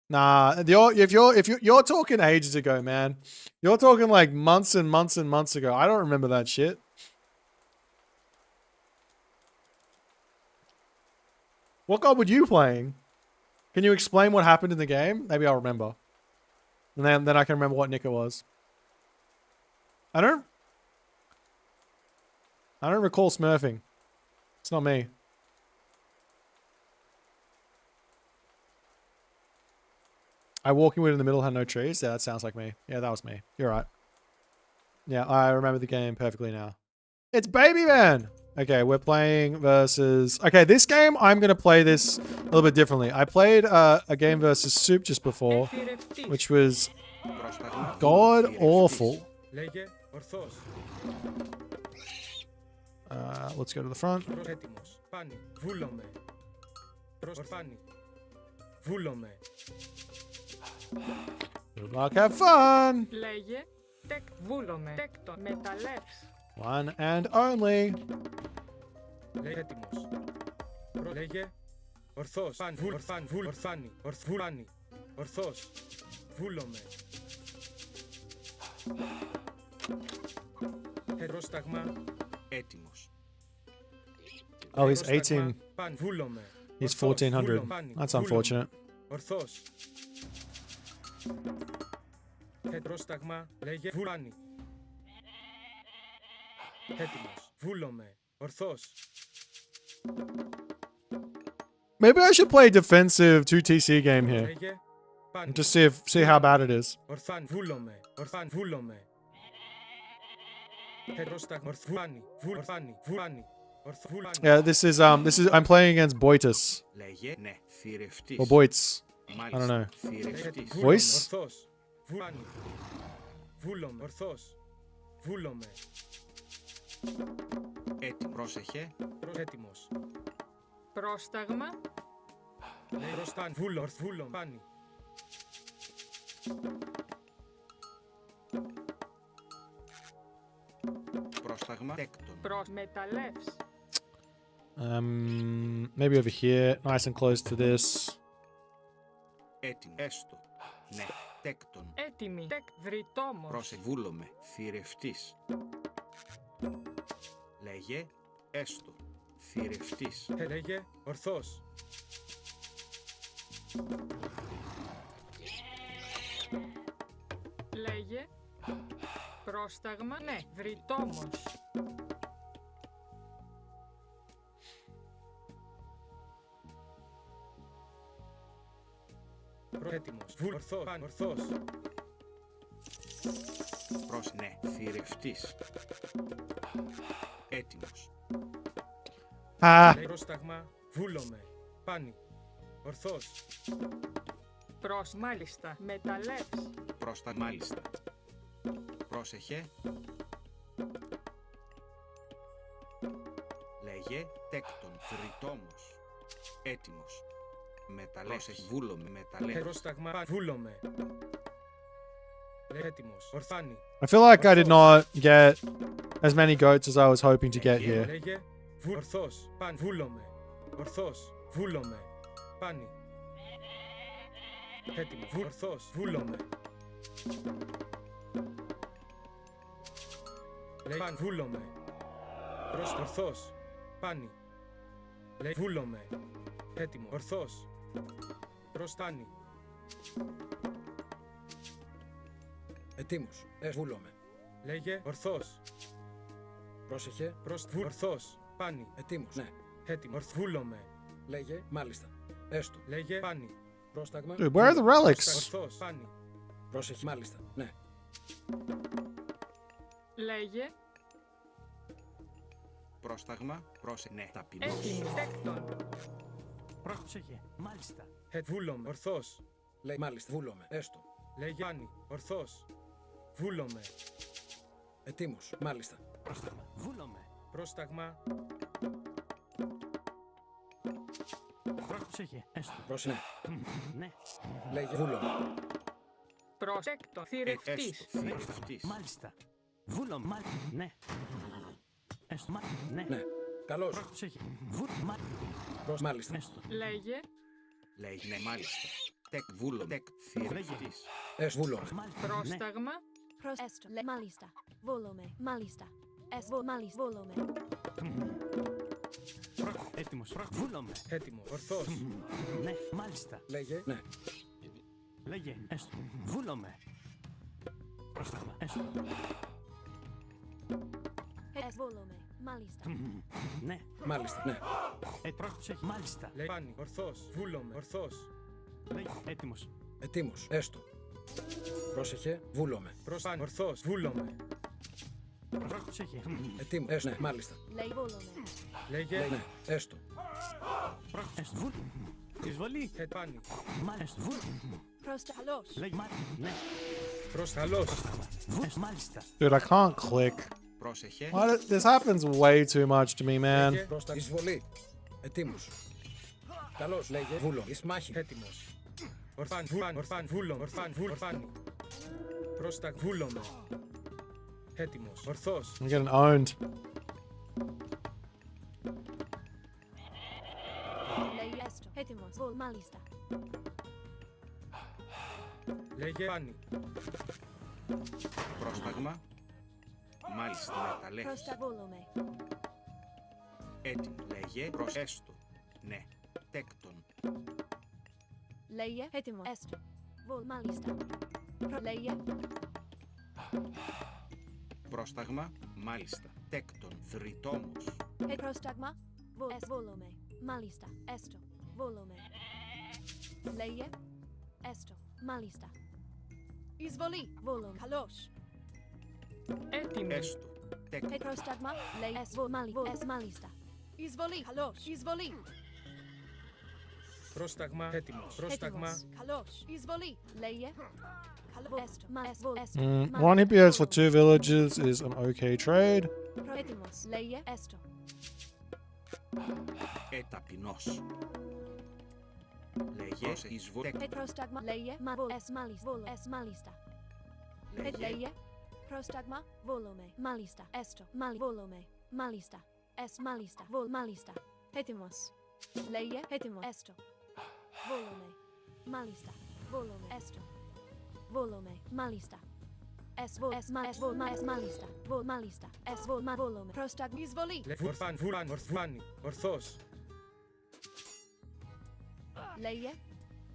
Nah, if you're talking ages ago, man. You're talking like months and months and months ago. I don't remember that shit. What god were you playing? Can you explain what happened in the game? Maybe I'll remember. And then I can remember what nick it was. I don't recall smurfing. It's not me. I walking wood in the middle had no trees. Yeah, that sounds like me. Yeah, that was me. You're right. Yeah, I remember the game perfectly now. It's Baby Man! Okay, we're playing versus... Okay, this game, I'm going to play this a little bit differently. I played a game versus Soup just before, which was god awful. Let's go to the front. Good luck, have fun! Λέγε τεκ βούλομαι. Τέκτον μεταλλεύς. One and only. Λέγε έτοιμος. Λέγε ορθός. Ορθάνει. Ορθάνει. Ορθός. Βούλομαι. Πρόσταγμα. Έτοιμος. Oh, he's 18. He's 1400. That's unfortunate. Ορθός. Πρόσταγμα. Λέγε βουλάνει. Έτοιμος. Βούλομαι. Ορθός. Maybe I should play a defensive 2TC game here. And just see how bad it is. Ορθάν. Βούλομαι. Ορθάν. Βούλομαι. Πρόσταγμα. Ορθάνει. Βουλάνει. Βουλάνει. Yeah, this is I'm playing against Boitus. Or Boits. I don't know. Voice? Βούλομαι. Ορθός. Βούλομαι. Πρόσεχε. Έτοιμος. Πρόσταγμα. Προστάν. Βούλομαι. Πάνι. Πρόσταγμα. Τέκτον. Προσμεταλλεύς. Maybe over here, nice and close to this. Έτοιμο. Έστω. Ναι. Τέκτον. Έτοιμη. Τεκ βρυτόμος. Προσεβούλομαι. Θηρευτής. Λέγε. Έστω. Θηρευτής. Λέγε. Ορθός. Λέγε. Πρόσταγμα. Ναι. Βρυτόμος. Έτοιμος. Ορθός. Προς ναι. Θηρευτής. Έτοιμος. Πρόσταγμα. Βούλομαι. Πάνι. Ορθός. Προς μάλιστα. Μεταλλεύς. Προς τα μάλιστα. Πρόσεχε. Λέγε. Τέκτον. Θρητόμος. Έτοιμος. Μεταλλεύς. Βούλομαι. Μεταλλεύς. Πρόσταγμα. Βούλομαι. Έτοιμος. Ορθάνει. I feel like I did not get as many goats as I was hoping to get here. Λέγε. Ορθός. Παν. Βούλομαι. Ορθός. Βούλομαι. Πάνι. Έτοιμος. Ορθός. Βούλομαι. Παν. Βούλομαι. Ορθός. Πάνι. Βούλομαι. Έτοιμο. Ορθός. Προστάνει. Ετοίμος. Βούλομαι. Λέγε ορθός. Πρόσεχε. Ορθός. Πάνι. Ετοίμος. Ναι. Έτοιμος. Βούλομαι. Λέγε. Μάλιστα. Έστω. Λέγε πάνι. Πρόσταγμα. Dude, where are the relics? Ορθός. Πάνι. Πρόσεχε. Μάλιστα. Ναι. Λέγε. Πρόσταγμα. Ναι. Ταπεινός. Έτοιμος. Τέκτον. Πρόσεχε. Μάλιστα. Βούλομαι. Ορθός. Λέει. Μάλιστα. Βούλομαι. Έστω. Λέγε πάνι. Ορθός. Βούλομαι. Ετοίμος. Μάλιστα. Πρόσταγμα. Βούλομαι. Πρόσταγμα. Πρόσεχε. Έστω. Πρόσεχε. Ναι. Λέγε. Βούλομαι. Προσέκτον. Θηρευτής. Έστω. Θηρευτής. Μάλιστα. Βούλομαι. Μάλιστα. Ναι. Έστω. Ναι. Ναι. Καλώς. Πρόσεχε. Βούλομαι. Μάλιστα. Έστω. Λέγε. Λέει ναι, μάλιστα. Τεκ. Βούλο. Τεκ. Θηρευτής. Βούλομαι. Μάλιστα. Ναι. Πρόσταγμα. Έστω. Μάλιστα. Βούλομαι. Μάλιστα. Μάλιστα. Βούλομαι. Έτοιμος. Βούλομαι. Έτοιμο. Ορθός. Ναι. Μάλιστα. Λέγε. Ναι. Λέγε. Έστω. Βούλομαι. Πρόσταγμα. Έστω. Βούλομαι. Μάλιστα. Ναι. Μάλιστα. Ναι. Πρόσεχε. Μάλιστα. Λέγε πάνι. Ορθός. Βούλομαι. Ορθός. Λέγε. Έτοιμος. Ετοίμος. Έστω. Πρόσεχε. Βούλομαι. Πάνι. Ορθός. Βούλομαι. Πρόσεχε. Ετοίμος. Έστω. Ναι. Μάλιστα. Λέει βούλομαι. Λέγε. Ναι. Έστω. Έστω. Βούλομαι. Εισβολή. Πάνι. Μάλιστα. Βούλομαι. Προσταλός. Λέγε. Ναι. Προσταλός. Μάλιστα. Dude, I can't click. Πρόσεχε. This happens way too much to me, man. Λέγε. Πρόστα. Εισβολή. Ετοίμος. Καλώς. Λέγε. Βούλο. Εις μάχη. Έτοιμος. Ορφάν. Βούλαν. Ορφάν. Βούλομαι. Ορφάν. Ορφάνι. Πρόστα. Βούλομαι. Έτοιμος. Ορθός. I'm getting owned. Λέει έστω. Έτοιμος. Μάλιστα. Λέγε πάνι. Πρόσταγμα. Μάλιστα. Μεταλλεύς. Προσταβούλομαι. Έτοιμο. Λέγε. Έστω. Ναι. Τέκτον. Λέγε. Έτοιμος. Έστω. Μάλιστα. Λέγε. Πρόσταγμα. Μάλιστα. Τέκτον. Θρητόμος. Πρόσταγμα. Βούλομαι. Μάλιστα. Έστω. Βούλομαι. Λέγε. Έστω. Μάλιστα. Εισβολή. Βούλομαι. Καλώς. Έτοιμη. Έστω. Τέκτον. Πρόσταγμα. Λέει μάλιστα. Εισβολή. Καλώς. Εισβολή. Πρόσταγμα. Έτοιμος. Πρόσταγμα. Έτοιμος. Καλώς. Εισβολή. Λέγε. Έστω. One EPS for 2 villages is an okay trade. Έτοιμος. Λέγε. Έστω. Ταπεινός. Λέγε. Εισβολή. Πρόσταγμα. Λέγε. Μάλιστα. Λέγε. Πρόσταγμα. Βούλομαι. Μάλιστα. Έστω. Βούλομαι. Μάλιστα. Μάλιστα. Έτοιμος. Λέγε. Έτοιμος. Έστω. Βούλομαι. Μάλιστα. Βούλομαι. Έστω. Βούλομαι. Μάλιστα. Μάλιστα. Βούλομαι. Πρόσταγμα. Εισβολή. Ορφάν. Βούλαν. Ορφάνι. Ορθός. Λέγε.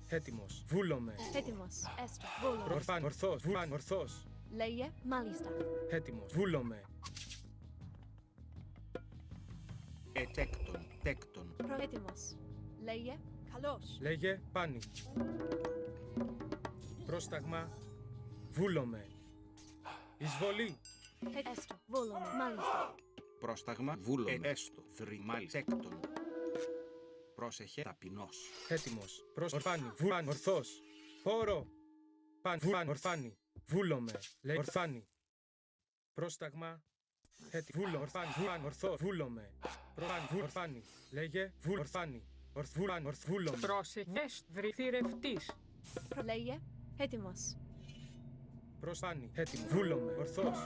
Έτοιμος. Βούλομαι. Έτοιμος. Έστω. Βούλομαι. Ορφάν. Ορθός. Βούλαν. Ορθός. Λέγε. Μάλιστα. Έτοιμος. Βούλομαι. Τέκτον. Τέκτον. Έτοιμος. Λέγε. Καλώς. Λέγε πάνι. Πρόσταγμα. Βούλομαι. Εισβολή. Έστω. Βούλομαι. Μάλιστα. Πρόσταγμα. Βούλο. Έστω. Μάλιστα. Τέκτον. Πρόσεχε. Ταπεινός. Έτοιμος. Ορφάνι. Βούλαν. Ορθός. Πόρο. Παν. Βούλαν. Ορφάνι. Βούλομαι. Λέει ορφάνι. Πρόσταγμα. Βούλο. Ορφάνι. Βούλαν. Ορθός. Βούλομαι. Ορφάνι. Λέγε. Ορφάνι. Βούλαν. Βούλομαι. Πρόσεχες. Θηρευτής. Λέγε. Έτοιμος. Προσφάνι. Έτοιμο. Βούλομαι. Ορθός.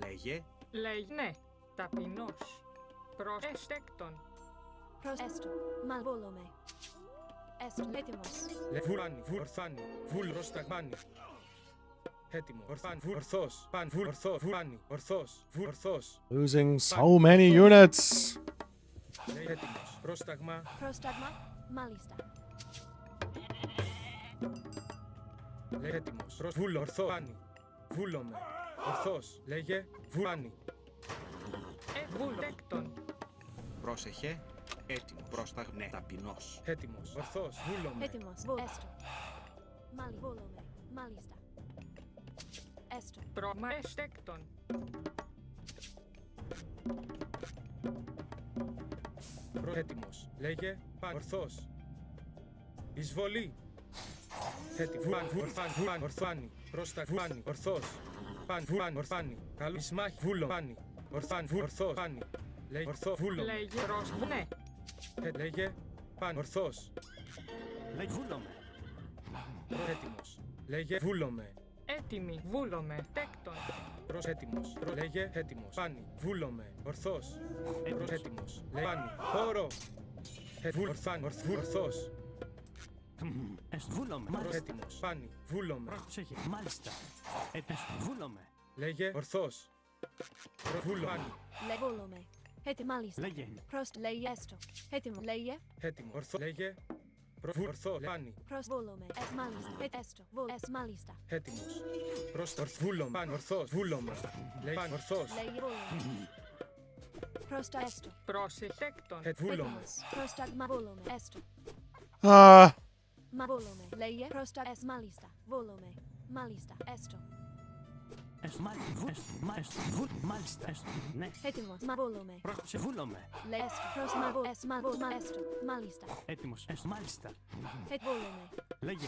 Λέγε. Λέγε. Ναι. Ταπεινός. Προσέστεκτον. Έστω. Βούλομαι. Έστω. Έτοιμος. Βούλανι. Ορθάνι. Βούλ. Προσταγμάνι. Έτοιμο. Ορθάνι. Ορθός. Παν. Ορθός. Βούλανι. Ορθός. Ορθός. Losing so many units. Έτοιμος. Πρόσταγμα. Μάλιστα. Έτοιμος. Βούλ. Ορθό. Πάνι. Βούλομαι. Ορθός. Λέγε. Βάνι. Βούλο. Τέκτον. Πρόσεχε. Έτοιμο. Πρόσταγμα. Ναι. Ταπεινός. Έτοιμος. Ορθός. Βούλομαι. Έτοιμος. Βο. Έστω. Μάλι. Βούλομαι. Μάλιστα. Έστω. Τέκτον. Έτοιμος. Λέγε. Παν. Ορθός. Εισβολή. Έτοιμο. Βάν. Ορθάνι. Πρόστα. Βάνι. Ορθός. Παν. Βάν. Ορθάνι. Καλό. Ισμάχη. Βούλο. Πάνι. Ορθάν. Ορθός. Πάνι. Λέγε. Ορθό. Βούλο. Λέγε. Ναι. Λέγε. Παν. Ορθός. Λέγε βούλομαι. Έτοιμος. Λέγε. Βούλομαι. Έτοιμη. Βούλομαι. Τέκτον. Προς έτοιμος. Λέγε. Έτοιμος. Πάνι. Βούλομαι. Ορθός. Προς έτοιμος. Λέγε. Πάνι. Χώρο. Ορθάν. Ορθός. Βούλομαι. Προς Μάλιστα. έτοιμος. Πάνι. Βούλομαι. Πρόσεχε. Μάλιστα. Βούλομαι. Λέγε. Ορθός. Βούλο. Πάνι. Λέ. Βούλομαι. Έτοιμο. Μάλιστα. Λέγε. Προς. Λέγε. Έστω. Έτοιμο. Λέγε. Έτοιμο. Ορθό. Λέγε. Ορθό. Πάνι. Προς. Βούλομαι. Μάλιστα. Έστω. Μάλιστα. Έτοιμος. Προς. Βούλομαι. Πάνι. Ορθός. Βούλομαι. Λέγε. Πάνι. Ορθός. Λέγε. Βούλομαι. Προς τα έστω. Πρόσεχε. Τέκτον. Βούλομαι. Έτοιμος. Πρόσταγμα. Βούλομαι. Έστω. Ah. Μα βούλομαι. Λέγε. Προς τα μάλιστα. Βούλομαι. Μάλιστα. Έστω. Μάλιστα. Ναι. Έτοιμος. Μα βούλομαι. Πρόσεχε. Βούλομαι. Λέ. Έστω. Προς μα έστω. Μάλιστα. Έτοιμος. Μάλιστα. Βούλομαι. Λέγε.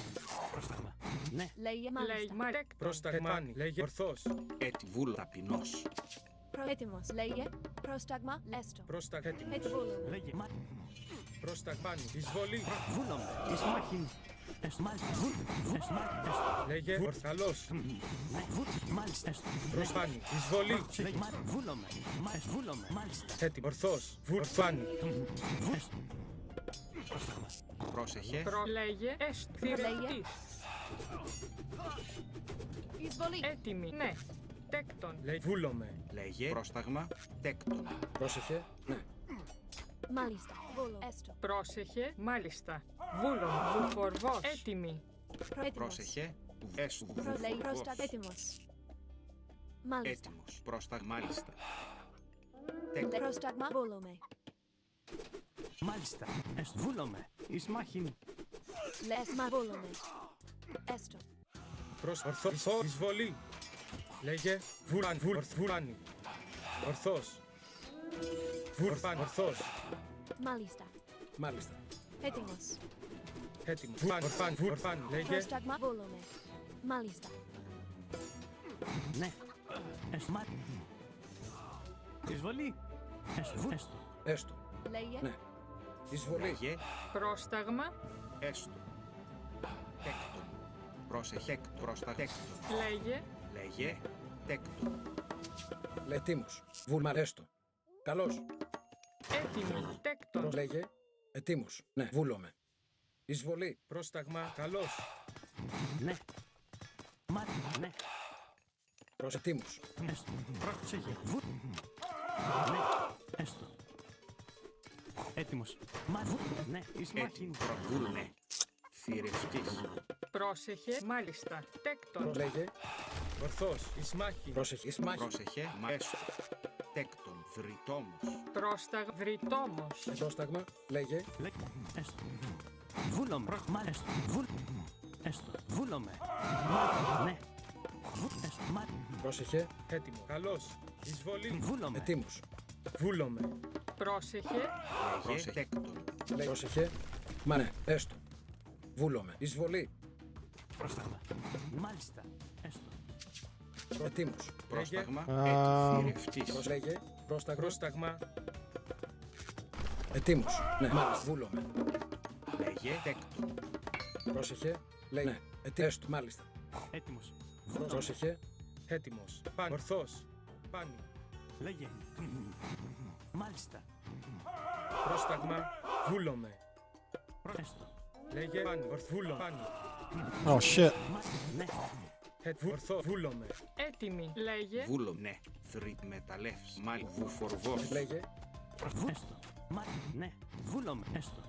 Πρόσταγμα. Ναι. Λέγε. Λέγε. Μάλιστα. Τέκτον. Πρόσταγμάνι. Λέγε. Ορθός. Έτι. Βούλο. Ταπεινός. Έτοιμος. Λέγε. Πρόσταγμα. Έστω. Πρόσταγμα. Έτοιμος. Βούλομαι. Λέγε. Πρόσταγμάνι. Εισβολή. Βούλομαι. Ισμάχιν. Λέγε. Ορθαλός. Μάλιστα. Προσφάνι. Εισβολή. Βούλομαι. Μάλιστα. Έτοιμο. Ορθός. Ορθάνι. Πρόσεχε. Λέγε. Θηρευτής. Εισβολή. Έτοιμη. Ναι. Τέκτον. Λέει. Βούλομαι. Λέγε. Πρόσταγμα. Τέκτον. Πρόσεχε. Ναι. Μάλιστα. Βούλο. Έστω. Πρόσεχε. Μάλιστα. Βούλο. Βουφορβός. Έτοιμη. Έτοιμος. Πρόσεχε. Έστω. Λέει. Πρόσταγμα. Έτοιμος. Μάλιστα. Έτοιμος. Πρόσταγμα. Μάλιστα. Λέει. Τέκτον. Πρόσταγμα. Βούλομαι. Μάλιστα. Βούλομαι. Ισμάχιν. Λες. Μα βούλομαι. Έστω. Ορθό. Εισβολή. Λέγε. Βούλαν. Βούλανι. Ορθός. Βούρφαν. Ορθός. Μάλιστα. Μάλιστα. Έτοιμος. Έτοιμο. Ορφάν. Βούρφαν. Λέγε. Πρόσταγμα. Βούλομαι. Μάλιστα. Ναι. Εισβολή. Έστω. Έστω. Λέγε. Ναι. Εισβολή. Λέγε. Πρόσταγμα. Έστω. Τέκτον. Πρόσεχε. Πρόσταγμα. Τέκτον. Λέγε. Λέγε. Τέκτον. Ετοίμος. Βούλμα. Έστω. Καλώς. Έτοιμη. Τέκτον. Λέγε. Ετοίμος. Ναι. Βούλομαι. Εισβολή. Πρόσταγμα. Καλός. Ναι. Ναι. Προς ετοίμος. Έστω. Πρόσεχε. Ναι. Έστω. Έτοιμος. Ναι. Ισμάχιν. Προβούλνε. Θηρευτής. Πρόσεχε. Μάλιστα. Τέκτον. Λέγε. Ορθός. Ισμάχη. Πρόσεχε. Ισμάχη. Πρόσεχε. Έστω. Τέκτον. Βρυτόμος. Πρόσταγμα. Βρυτόμος. Πρόσταγμα. Λέγε. Έστω. Βούλομαι. Μάλιστα. Έστω. Βούλομαι. Ναι. Έστω. Πρόσεχε. Έτοιμο. Καλός. Εισβολή. Βούλομαι. Ετοίμος. Βούλομαι. Πρόσεχε. Λέγε. Τέκτον. Πρόσεχε. Μα ναι. Έστω. Βούλομαι. Εισβολή. Πρόσταγμα. Μάλιστα. Έστω. Ετοίμος. Πρόσταγμα. Α. Θηρευτής. Λέγε. Πρόσταγμα. Πρόσταγμα. Ετοίμος. Ναι. Μάλιστα. Βούλομαι. Λέγε. Τέκτον. Πρόσεχε. Λέγε. Ναι. Έστω. Μάλιστα. Έτοιμος. Πρόσεχε. Έτοιμος. Παν. Ορθός. Πάνι. Λέγε. Μάλιστα. Πρόσταγμα. Βούλομαι. Έστω. Λέγε. Πάνι. Βούλο. Πάνι. Oh shit. Ναι. Ορθό. Βούλομαι. Έτοιμη. Λέγε. Βούλομνε. Θρυτ μεταλλεύς. Μάλι. Βουφορβός. Λέγε. Έστω. Ναι. Βούλομαι. Έστω.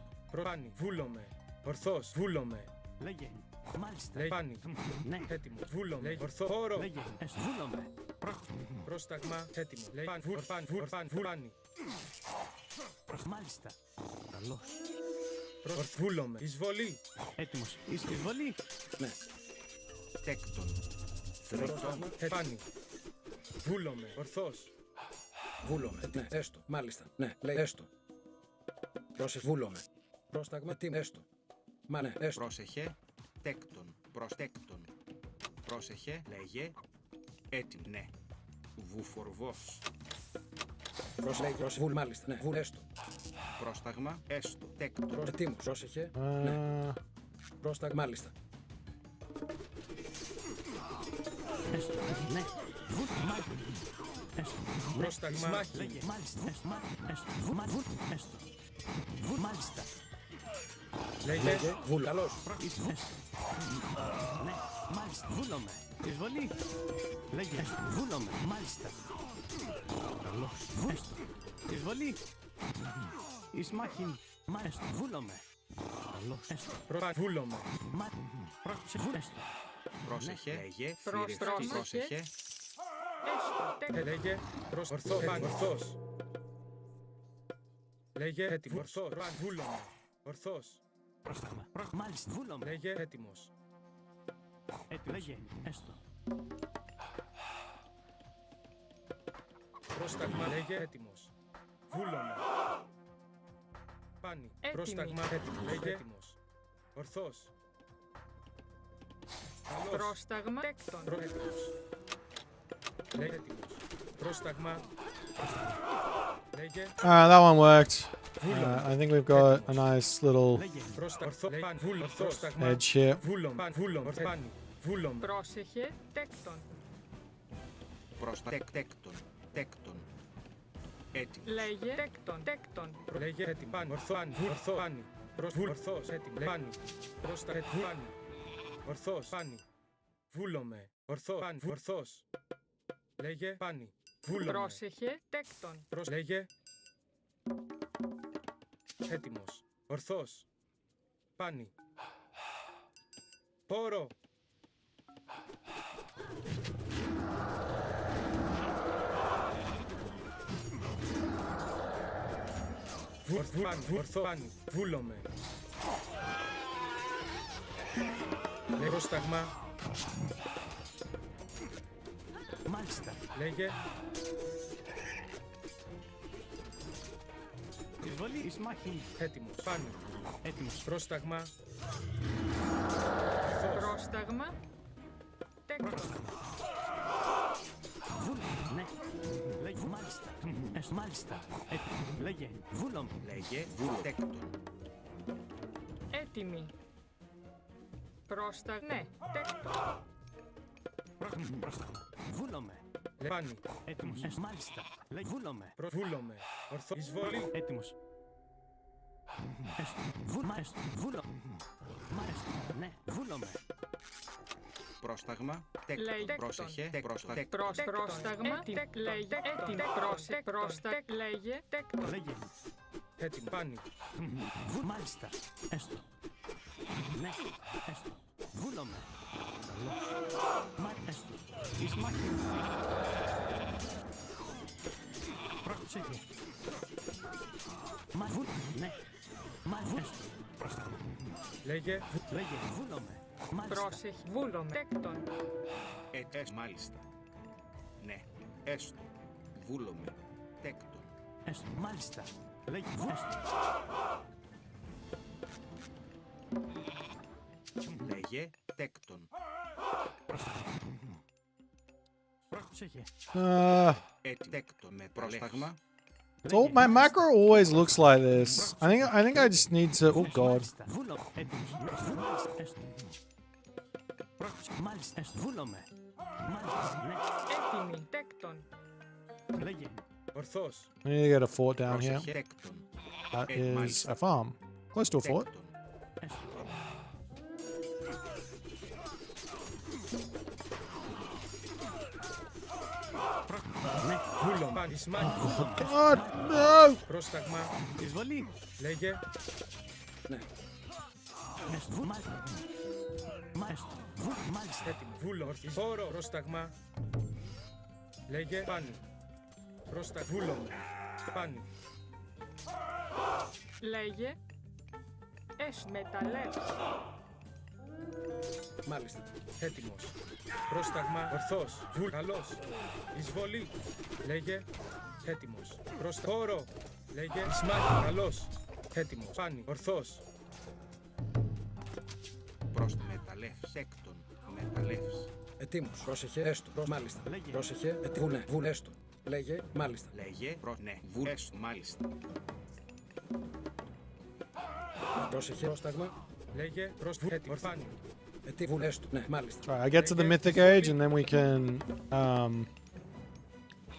Πάνι. Βούλομαι. Ορθός. Βούλομαι. Λέγε. Μάλιστα. Λέει πάνι. Ναι. Έτοιμο. Βούλο. Λέει ορθό. Πόρο. Λέγε. Βούλομαι. Πρόσταγμα. Έτοιμο. Λέει πάνι. Βούλπάνι. Μάλιστα. Καλώς. Βούλομαι. Εισβολή. Έτοιμος. Εισβολή. Ναι. Τέκτον. Πρόσταγμα. Πάνι. Βούλομαι. Ορθός. Βούλομαι. Ναι, έστω. Μάλιστα. Ναι, λέει έστω. Πρόσεχε. Βούλομαι. Πρόσταγμα. Τι έστω. Μα ναι, έστω. Πρόσεχε. Τέκτον. Προστέκτον. Πρόσεχε. Λέγε. Έτοιμο. Ναι. Βουφορβός. Πρόσεχε. Βούλ, μάλιστα. Ναι, βούλ, έστω. Πρόσταγμα. Έστω. Τέκτον. Ετοίμος. Πρόσεχε. Ναι. Πρόσταγμα. Μάλιστα. Έστω. Ναι. Βουλ. Μάλιστα. Έστω. Πρόσταγμα. Λέγε. Μάλιστα. Έστω. Έστω. Βουλ. Έστω. Βουλ. Μάλιστα. Λέγε. Βούλ, καλώς. Έστω. Ναι. Μάλιστα. Βούλομαι. Εισβολή. Λέγε. Έστω. Βούλομαι. Μάλιστα. Καλώς. Έστω. Εισβολή. Ισμάχιν. Μάλιστα. Βούλομαι. Καλώς. Έστω. Βούλομαι. Πρόξε. Έστω. Πρόσεχε. Λέγε. Πρόσεχε. Θηρευτή. Πρόσεχε. Έστω. Λέγε. Ορθό. Ορθός. Λέγε. Έτοιμο. Ορθός. Βούλομαι. Ορθός. Πρόσταγμα. Μάλιστα. Βούλομαι. Λέγε. Έτοιμος. Λέγε. Έστω. Πρόσταγμα. Λέγε. Έτοιμος. Βούλομαι. Πάνι. Έτοιμη. Πρόσταγμα. Έτοιμο. Λέγε. Έτοιμος. Ορθός. Καλώς. Πρόσταγμα. Τέκτον. Έτοιμος. Λέγε. Έτοιμος. Πρόσταγμα. Λέγε. That one worked. I think we've got a nice little Λέγε. Πρόσταγμα. edge here. Βούλομ. Πρόσεχε. Τέκτον. Τέκτον. Τέκτον. Έτοιμο. Λέγε. Τέκτον. Τέκτον. Λέγε έτοιμο. Πάνι. Ορθός. Έτοιμο. Πάνι. Πάνι. Ορθός. Πάνι. Βούλομε. Ορθός. Λέγε πάνι. Βούλομε. Πρόσεχε. Τέκτον. Λέγε. Έτοιμος. Ορθός. Πάνι. Πόρο. Ορθό. Πάνι. Βούλομε. Λέγω σταγμά. Μάλιστα. Λέγε. Εισβολή. Ισμάχιν. Έτοιμος. Πάνι. Έτοιμος. Πρόσταγμα. Πρόσταγμα. Τέκτον. Βούλ. Ναι. Λέγε. Μάλιστα. Μάλιστα. Έτοιμο. Λέγε. Βούλομ. Λέγε. Βούλο. Τέκτον. Έτοιμη. Πρόσταγμα. Ναι. Τέκτον. Πρόσταγμα. Βούλομαι. Πάνι. Έτοιμος. Μάλιστα. Λέγε. Βούλομαι. Βούλομε. Ορθό. Εισβολή. Έτοιμος. Έστω. Βούλο. Μάλιστα. Ναι. Βούλομαι. Πρόσταγμα. Λέγε. Τέκτον. Πρόσεχε. Πρόσταγμα. Πρόσταγμα. Λέγε. Έτοιμη. Πρόσταγμα. Λέγε. Τέκτον. Λέγε. Έτοιμο. Πάνι. Μάλιστα. Έστω. Ναι. Έστω. Βούλομαι. Μα έστω. Ισμάχιν. Πρόσεχε. Μα βούλ. Ναι. Μα βούλ. Έστω. Πρόσταγμα. Λέγε. Λέγε. Βούλομαι. Μάλιστα. Πρόσεχε. Βούλομε. Τέκτον. Μάλιστα. Ναι. Έστω. Βούλομε. Τέκτον. Έστω. Μάλιστα. Λέγε. Έστω. Λέγε. Τέκτον. Πρόσεχε. Τέκτον με πρόσταγμα. Oh, my macro always looks like this. I think I just need to. Oh god. Βούλομαι. Έτοιμος. Μάλιστα. Έστω. Μάλιστα. Έστω. Βούλομαι. Μάλιστα. Ναι. Έτοιμη. Τέκτον. Λέγε. Ορθός. We need to get a fort down here. Πρόσεχε. Τέκτον. That is a farm. Close to a fort. Τέκτον. Έστω. Ναι. Βούλομ. Πάνι. Ισμάχιν. God, no! Πρόσταγμα. Εισβολή. Λέγε. Ναι. Έστω. Μάλιστα. Έστω. Μάλιστα. Έτοιμο. Βούλο. Ορθή. Πόρο. Πρόσταγμα. Λέγε. Πάνι. Βούλομαι. Πάνι. Λέγε. Μεταλλεύς. Μάλιστα. Έτοιμος. Πρόσταγμα. Ορθός. Καλός. Εισβολή. Λέγε. Έτοιμος. Πόρο. Λέγε. Ισμάχη. Καλός. Έτοιμος. Πάνι. Ορθός. Προς μεταλλεύς. Έκτον. Μεταλλεύς. Ετοίμος. Πρόσεχε. Έστω. Μάλιστα. Λέγε. Πρόσεχε. Βουνε. Βουνε. Έστω. Λέγε. Μάλιστα. Λέγε. Ναι. Έστω. Μάλιστα. Πρόσεχε. Πρόσταγμα. Λέγε. Έτοιμος. Πάνι. Βουνε. Έστω. Ναι. Μάλιστα. Alright, I get to the mythic age and then we can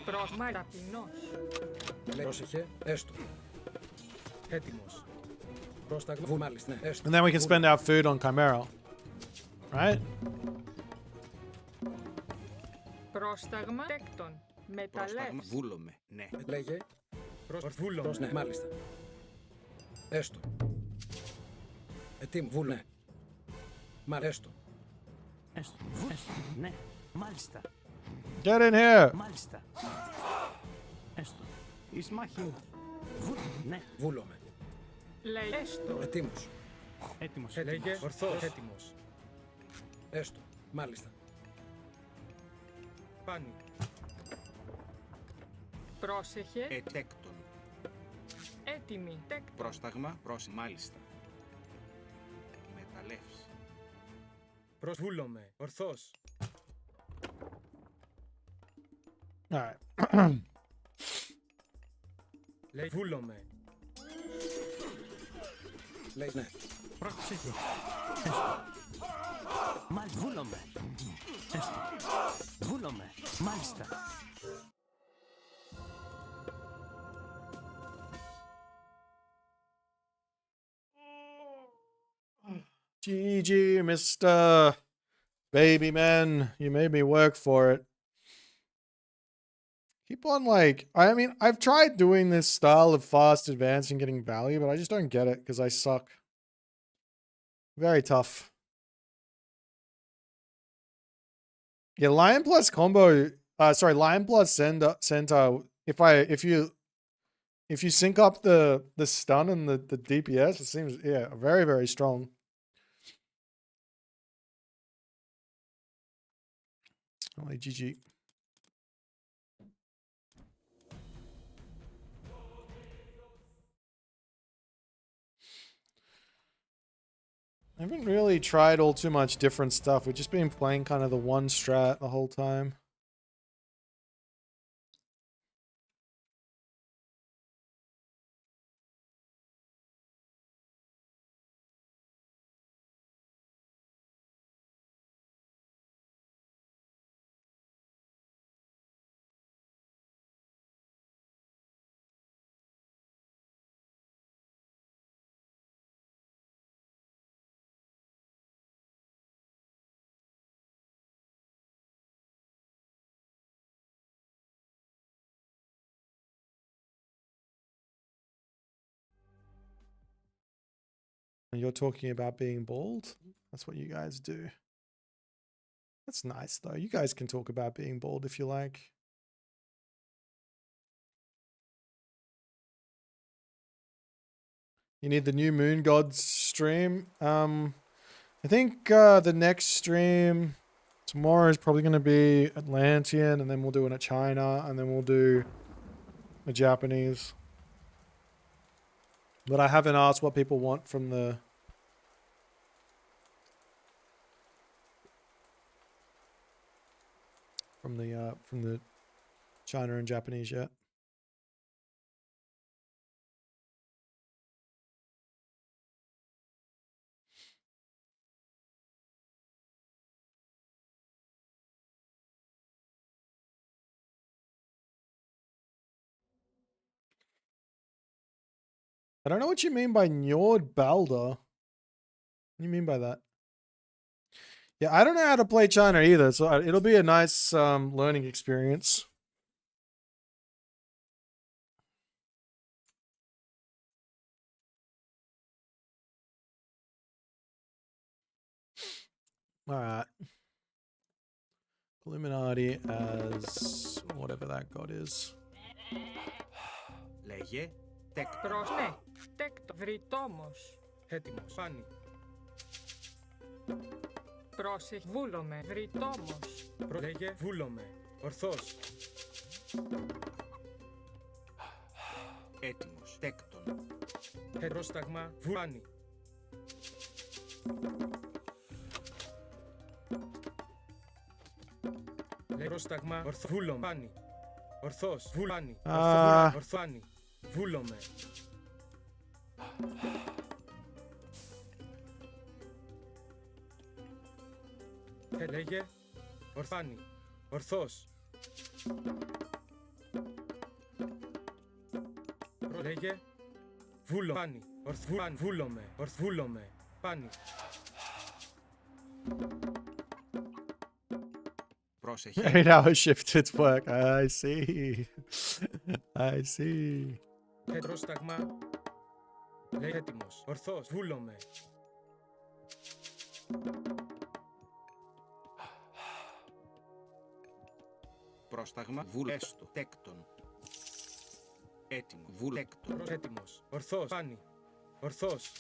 Πρόσμα ταπεινός. Πρόσεχε. Έστω. Έτοιμος. Πρόσταγμα. Μάλιστα. Ναι. Έστω. and then we can spend our food on Chimera. Right? Πρόσταγμα τέκτον. Πρόσταγμα. Μεταλλεύς. Βούλομαι. Ναι. Λέγε. Βούλομαι. Ναι. Μάλιστα. Έστω. Βουνε. Έστω. Έστω. Έστω. Ναι. Μάλιστα. Get in here! Μάλιστα. Έστω. Εις μάχη. Ναι. Βούλομαι. Λέγε. Έστω. Ετοίμος. Έτοιμος. Λέγε. Ορθός. Έτοιμος. Έστω. Μάλιστα. Πάνι. Πρόσεχε. Ετέκτον. Έτοιμη. Τέκτον. Πρόσταγμα. Μάλιστα. Μεταλλεύς. Βούλομαι. Ορθός. Alright. Λέγε. Βούλομαι. Λέγε. Ναι. Πρόσεχε. Έστω. Μάλιστα. Βούλομαι. Έστω. Βούλομαι. Μάλιστα. GG, Mr. Baby Man. You made me work for it. Keep on, like, I mean, I've tried doing this style of fast advance and getting value, but I just don't get it because I suck. Very tough. Yeah, Lion plus combo, sorry, Lion plus Centaur. If you sync up the stun and the DPS, it seems, yeah, very, very strong. Oh, GG. I haven't really tried all too much different stuff. We've just been playing kind of the one strat the whole time. And you're talking about being bald? That's what you guys do. That's nice, though. You guys can talk about being bald if you like. You need the new Moon Gods stream. I think the next stream tomorrow is probably going to be Atlantean, and then we'll do one at China, and then we'll do a Japanese. But I haven't asked what people want from the China and Japanese yet. I don't know what you mean by Njord Balder. What do you mean by that? Yeah, I don't know how to play China either, so it'll be a nice learning experience. All right. Illuminati as whatever that god is. Λέγε τέκτον. Προς, ναι. Τέκτο. Βρυτόμος. Έτοιμος. Πάνι. Πρόσεχε. Βούλομαι. Βρυτόμος. Λέγε βούλομαι. Ορθός. Έτοιμος. Τέκτον. Πρόσταγμα. Πάνι. Λέγε πρόσταγμα. Βούλομαι. Πάνι. Ορθός. Πάνι. Α. Ορθάνι. Βούλομαι. Λέγε ορθάνι. Ορθός. Λέγε βούλο. Πάνι. Βούλομαι. Ορθβούλομαι. Πάνι. Πρόσεχε. 8-hour shifted work. I see. I see. Πρόσταγμα. Λέγε έτοιμος. Ορθός. Βούλομαι. Πρόσταγμα. Βούλ. Έστω. Τέκτον. Έτοιμο. Βούλ. Τέκτον. Έτοιμος. Ορθός. Πάνι. Ορθός.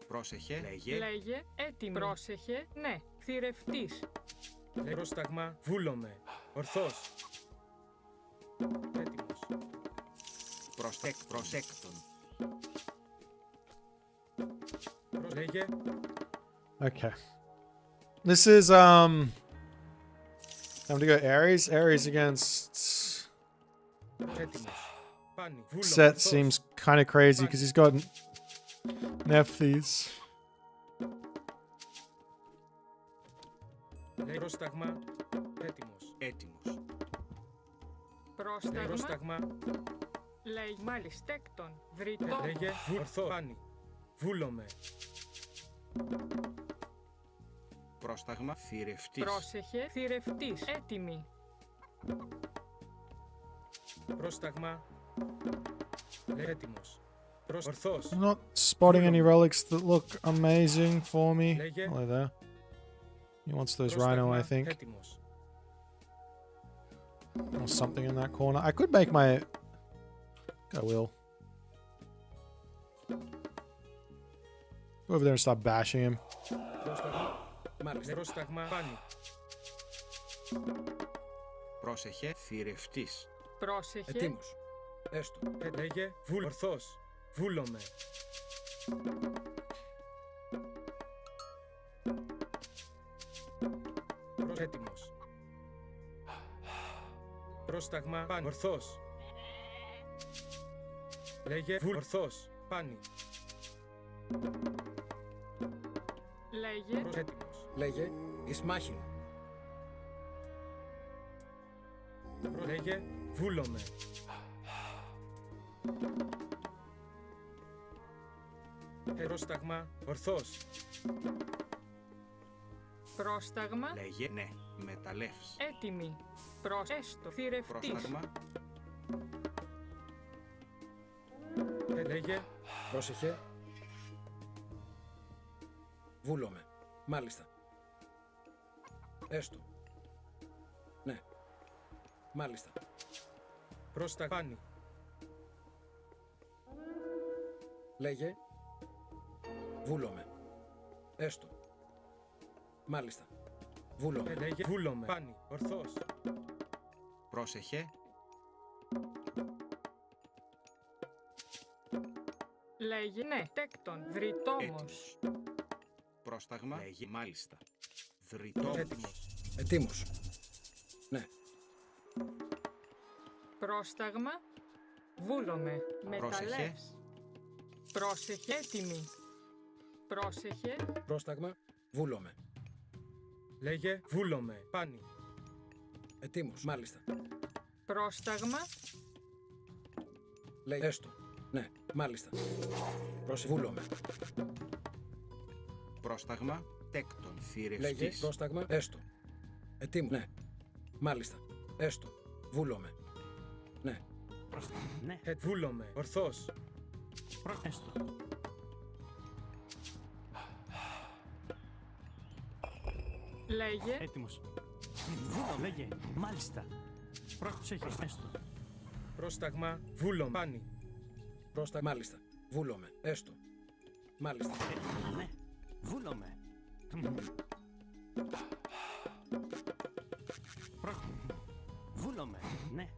Πρόσεχε. Λέγε. Λέγε. Έτοιμη. Πρόσεχε. Ναι. Θηρευτής. Λέγε πρόσταγμα. Βούλομαι. Ορθός. Έτοιμος. Προσέκτον. Λέγε. Okay. This is time to go Ares. Ares against Έτοιμος. Πάνι. Βούλομαι. Set Ορθός. seems kind of crazy because he's got Nephthys. Λέγε πρόσταγμα. Έτοιμος. Έτοιμος. Λέγε Πρόσταγμα. πρόσταγμα. Λέγει. Μάλιστα. Τέκτον. Βρυτόμος. Λέγε ορθό. Πάνι. Βούλομαι. Πρόσταγμα. Θηρευτής. Πρόσεχε. Θηρευτής. Έτοιμη. Πρόσταγμα. Λέγε έτοιμος. Ορθός. I'm not spotting any relics that look amazing for me. Λέγε. Hello there. He wants those rhino, Πρόσταγμα. I think. Έτοιμος. Or something in that corner. I could make my... I will. Go over there and start bashing him. Πρόσταγμα. Μάλιστα. Πρόσταγμα. Πάνι. Πρόσεχε. Θηρευτής. Πρόσεχε. Ετοίμος. Έστω. Λέγε ορθός. Βούλομαι. Έτοιμος. Πρόσταγμα. Πάνι. Ορθός. Λέγε ορθός. Πάνι. Λέγε. Έτοιμος. Λέγε εις μάχην. Λέγε βούλομαι. Πρόσταγμα. Ορθός. Πρόσταγμα. Λέγε. Ναι. Μεταλλεύς. Έτοιμη. Έστω. Θηρευτής. Πρόσταγμα. Λέγε Πρόσεχε. Βούλομαι. Μάλιστα. Έστω. Ναι. Μάλιστα. πρόσταγμα. Πάνι. Λέγε. Βούλομαι. Έστω. Μάλιστα. Βούλομαι. Λέγε βούλομαι. Πάνι. Ορθός. Πρόσεχε. Λέγε. Ναι. Τέκτον. Βρυτόμος. Έτοιμος. Πρόσταγμα. Λέγε. Μάλιστα. Δρυτόμος. Έτοιμος. Ετοίμος. Ναι. Πρόσταγμα. Βούλομαι. Μεταλλεύς. Πρόσεχε. Έτοιμη. Πρόσεχε. Πρόσταγμα. Βούλομαι. Λέγε βούλομαι. Πάνι. Ετοίμος. Μάλιστα. Πρόσταγμα. Λέγε. Έστω. Ναι. Μάλιστα. Βούλομαι. Πρόσταγμα. Τέκτον. Λέγε. Θηρευτής. Πρόσταγμα. Έστω. Ετοίμος. Ναι. Μάλιστα. Έστω. Βούλομαι. Ναι. Ναι. Βούλομαι. Ορθός. Έστω. Λέγε. Έτοιμος. Βούλο, λέγε. Μάλιστα. Πρόσεχε, έστω. Πρόσταγμα. Βούλο. Πάνι. Πρόσταγμα. Μάλιστα. Βούλομαι. Έστω. Μάλιστα. Ναι. Βούλομαι. Βούλομαι. Ναι.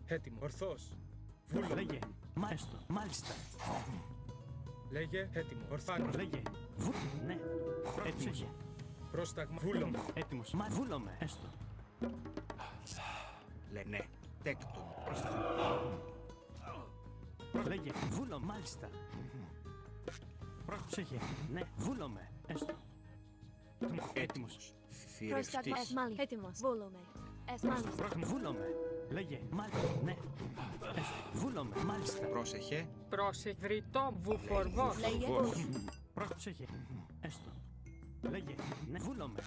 Έτοιμο. Ορθός. Βούλο. Λέγε. Έστω. Μάλιστα. Λέγε. Έτοιμο. Ορθάνι. Λέγε. Ναι. Έτοιμος. Πρόσταγμα. Βούλο. Έτοιμος. Βούλομαι. Έστω. Λενέ. Τέκτον. Λέγε. Βούλο. Μάλιστα. Πρόσεχε. Ναι. Βούλομαι. Έστω. Έτοιμος. Πρόσταγμα. Θηρευτής. Μάλιστα. Έτοιμος. Βούλομαι. Μάλιστα. Βούλομαι. Λέγε. Μάλιστα. Ναι. Έστω. Βούλομαι. Μάλιστα. Πρόσεχε. Πρόσεχε. Βρυτό. Βουφορβός. Λέγε. Βουφορβός. Βούλομαι. Πρόσεχε. Έστω. Λέγε. Ναι. Βούλομαι.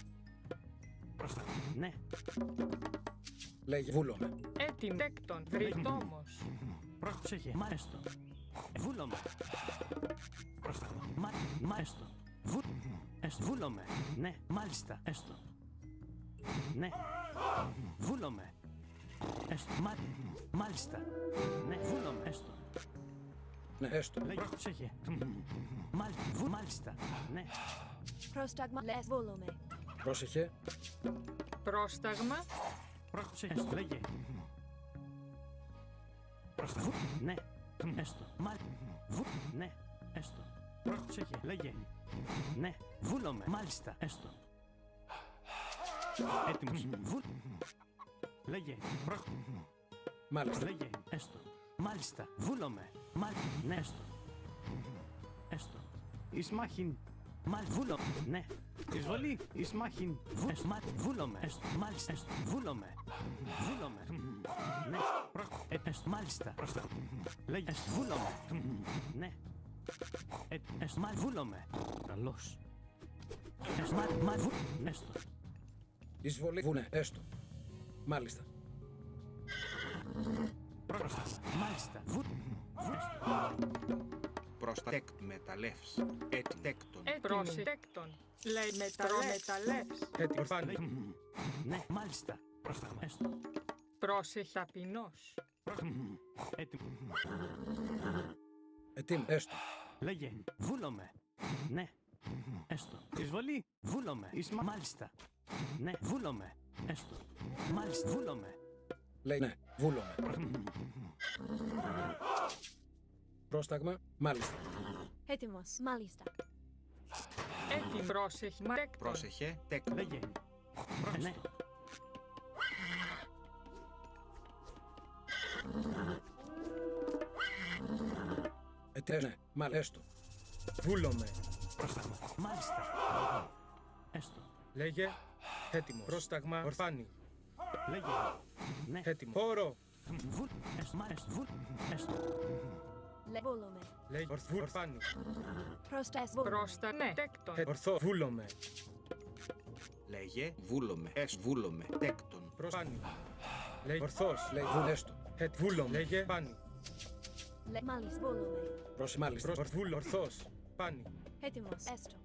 Πρόσταγμα. Ναι. Λέγε. Βούλομαι. Έτοιμο. Τέκτον. Βρυτόμος. Πρόσεχε. Έστω. Βούλομαι. Πρόσταγμα. Έστω. Έστω. Βούλομαι. Ναι. Μάλιστα. Έστω. Ναι. Βούλομαι. Έστω. Μάλιστα. Ναι. Βούλομαι. Έστω. Ναι. Έστω. Λέγε. Πρόσεχε. Μάλιστα. Ναι. Πρόσταγμα. Λες. Βούλομαι. Πρόσεχε. Πρόσταγμα. Πρόσεχε. Έστω. Λέγε. Πρόσταγμα. Ναι. Έστω. Ναι. Έστω. Πρόσεχε. Λέγε. Ναι. Βούλομαι. Μάλιστα. Έστω. Έτοιμος. Λέγε. Μάλιστα. Λέγε. Έστω. Μάλιστα. Βούλομαι. Ναι. Έστω. Έστω. Ισμάχιν. Βούλο. Ναι. Εισβολή. Ισμάχιν. Βούλομαι. Έστω. Μάλιστα. Έστω. Βούλομαι. Βούλομαι. Ναι. Έστω. Μάλιστα. Λέγε. Έστω. Βούλομαι. Ναι. Έστω. Βούλομαι. Καλώς. Έστω. Έστω. Εισβολή. Βουνέ. Έστω. Μάλιστα. Πρόσταγμα. Μάλιστα. Προστατεκ. Μεταλλεύς. Ετέκτον. Πρόσεχε. Τέκτον. Λέει μεταλλεύς. Έτοιμο. Ορθάνι. Ναι. Μάλιστα. Πρόσταγμα. Έστω. Πρόσεχε. Ταπεινός. Έτοιμο. Ετοίμ. Έστω. Λέγε. Βούλομαι. Ναι. Έστω. Εισβολή. Βούλομαι. Μάλιστα. Ναι. Βούλομαι. Έστω. Μάλιστα. Βούλομαι. Λέει. Ναι. Βούλομαι. Πρόσταγμα. Μάλιστα. Έτοιμος. Μάλιστα. Έτοιμο. Πρόσεχε. Τέκτον. Πρόσεχε. Τέκτον. Λέγε. Ναι. Ναι. Μάλιστα. Έστω. Βούλομαι. Πρόσταγμα. Μάλιστα. Έστω. Λέγε. Έτοιμο. Πρόσταγμα. Ορθάνι. Λέγε. Ναι. Έτοιμο. Πόρο. Έστω. Βούλομαι. Λέγε. Ορθάνι. Πρόσταγμα. Πρόστα. Ναι. Τέκτον. Ορθό. Βούλομαι. Λέγε. Βούλομαι. Βούλομαι. Τέκτον. Πρόσπάνι. Λέγε. Ορθός. Λέει. Βουν. Έστω. Βούλομαι. Λέγε. Πάνι. Μάλιστα. Βούλομαι. Προς. Μάλιστα. Βούλο. Ορθός. Πάνι. Έτοιμος. Έστω.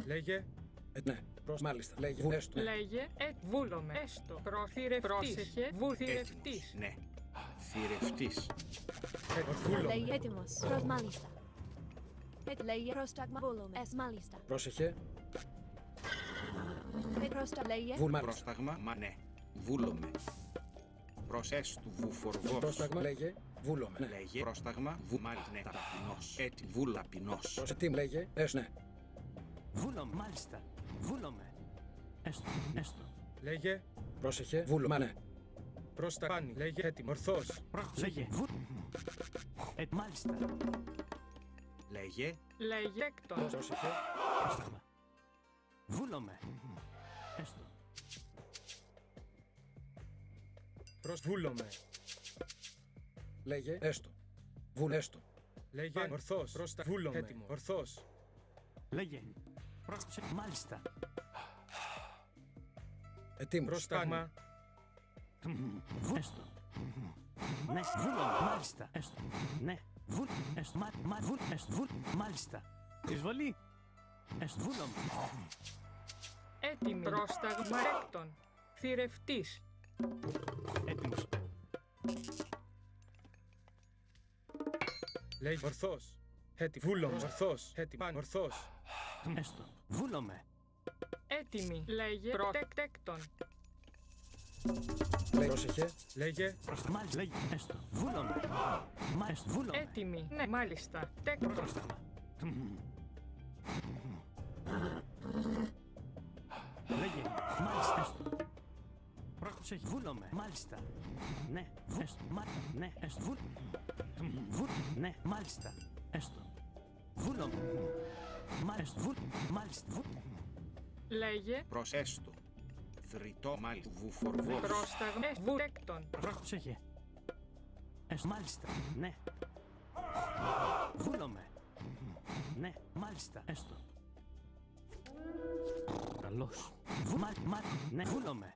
Λέγε. Ναι. Προς. Μάλιστα. Λέγε. Βουν. Έστω. Λέγε. Βούλομαι. Έστω. Πρόσεχε. Βουθυρευτής. Έτοιμος. Ναι. Θηρευτής. Βούλομαι. Λέγε. Έτοιμος. Προς. Μάλιστα. Λέγε. Πρόσταγμα. Βούλομαι. Μάλιστα. Πρόσεχε. Πρόσταγμα. Λέγε. Βουν. Μάλιστα. Πρόσταγμα. Μα ναι. Βούλομαι. Προσέστου βουφορβός. Πρόσταγμα. Λέγε. Βούλομαι. Ναι. Λέγε. Πρόσταγμα. Ναι. Ταπεινός. Βούλαπεινός. Ετοίμ. Λέγε. Έστω. Ναι. Βούλομαι. Μάλιστα. Βούλομαι. Έστω. Έστω. Λέγε. Πρόσεχε. Βούλομαι. Ναι. Πρόστα. Πάνι. Λέγε. Έτοιμο. Ορθός. Λέγε. Μάλιστα. Λέγε. Λέγε. Τέκτον. Πρόσεχε. Πρόσταγμα. Βούλομαι. Έστω. Βούλομαι. Λέγε. Έστω. Βουν. Έστω. Λέγε. Ορθός. Πρόστα. Βούλομαι. Έτοιμο. Ορθός. Λέγε. Μάλιστα. Ετοίμος. Πρόσταγμα. Έστω. Ναι. Βούλομαι. Μάλιστα. Έστω. Ναι. Έστω. Έστω. Μάλιστα. Εισβολή. Έστω. Βούλομαι. Έτοιμη. Πρόσταγμα έκτον. Θηρευτής. Έτοιμος. Λέει ορθός. Έτοιμος. Βούλομος. Ορθός. Έτοιμος. Ορθός. Έστω. Βούλομαι. Έτοιμη. Λέγε προτέκτον. Λέει πρόσεχε. Λέγε. Μάλιστα. Λέγει. Έστω. Βούλομαι. Μάλιστα. Βούλομαι. Έτοιμη. Ναι, μάλιστα. Τέκτον. Πρόσταγμα. Λέγε. Μάλιστα. Έστω. Πρόσεχε. Βούλομαι. Μάλιστα. Ναι. Έστω. Ναι. Έστω. Ναι. Μάλιστα. Έστω. Βούλομαι. Μάλιστα. Μάλιστα. Λέγε Προς έστω. Θρητό μάλιστα. Βουφορβός. πρόσταγμα βούτεκτον. Πρόσεχε. Έστω. Μάλιστα. Ναι. Βούλομαι. Ναι. Μάλιστα. Έστω. Καλώς. Ναι. Βούλομαι.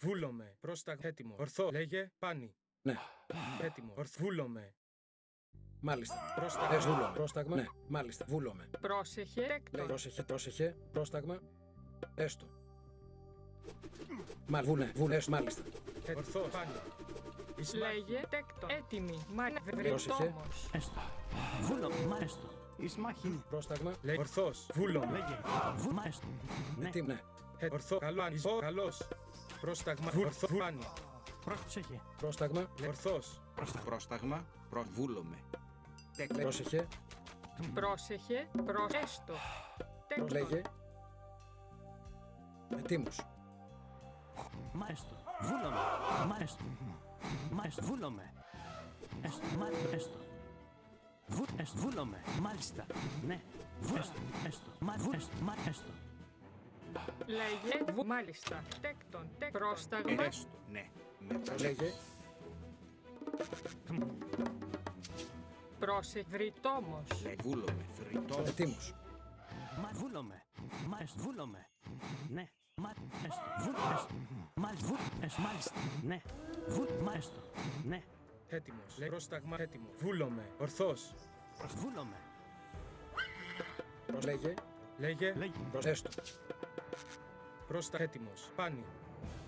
Βούλομαι. Πρόσταγμα. Έτοιμο. Ορθό. Λέγε. Πάνι. Ναι. Έτοιμο. Βούλομαι. Μάλιστα. Πρόσταγμα. Βούλομαι. Πρόσταγμα. Ναι. Μάλιστα. Βούλομαι. Πρόσεχε Λέει τέκτον. πρόσεχε. Πρόσεχε. Πρόσταγμα. Έστω. Βουνε. Έστω. Μάλιστα. Ορθό. Πάνι. Λέγε τέκτον. Έτοιμη. Πρόσεχε. Βρετόμος. Έστω. Βούλομαι. Έστω. Ισμάχιν. Πρόσταγμα. Λέει ορθός. Βούλομαι. Λέγε. Έστω. Ναι. Τι ναι. Ορθό. Καλό. Ανισό. Καλός. Πρόσταγμα. Ορθό. Πάνι. Πρόσεχε. Πρόσταγμα. Λέει ορθός. Πρόσταγμα. Βούλομαι. Τέκτον. Πρόσεχε. Πρόσεχε. Έστω. Τέκτον. Λέγε. Ετοίμος. Έστω. Βούλομαι. Έστω. Έστω. Βούλομαι. Έστω. Έστω. Έστω. Βούλομαι. Μάλιστα. Ναι. Έστω. Έστω. Έστω. Λέγε μάλιστα. Τέκτον. Πρόσταγμα. Έστω. Ναι. Με Λέγε. Πρόσεχε. Βρυτόμος. Λέει βούλομαι. Θρητό. Ετοίμος. Βούλομαι. Έστω. Βούλομαι. Ναι. Έστω. Έστω. Μάλιστα. Ναι. Έστω. Ναι. Έτοιμος. Λέει πρόσταγμα. Έτοιμο. Βούλομαι. Ορθός. Βούλομαι. Λέγε. Λέγε. Λέγε. Έστω. Πρόστα. Έτοιμος. Πάνι.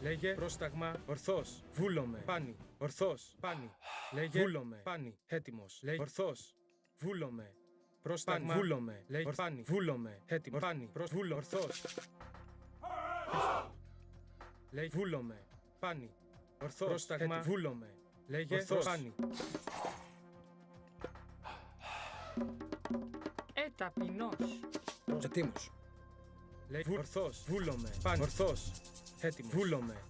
Λέγε. Πρόσταγμα. Ορθός. Βούλομαι. Πάνι. Ορθός. Πάνι. Λέγε. Βούλομαι. Πάνι. Έτοιμος. Λέγε. Ορθός. Βούλομαι. Πρόσταγμα. Βούλομαι. Λέγε. Πάνι. Βούλομαι. Έτοιμος. Πάνι. Βούλω. Ορθός. Λέγε. Βούλομαι. Πάνι. Ορθός. Πρόσταγμα. Βούλομαι. Λέγε. Ορθός. Πάνι. Ταπεινός. Ετοίμος. Λέει ορθός. Βούλομαι. Πάνι. Ορθός. Έτοιμος. Βούλομαι.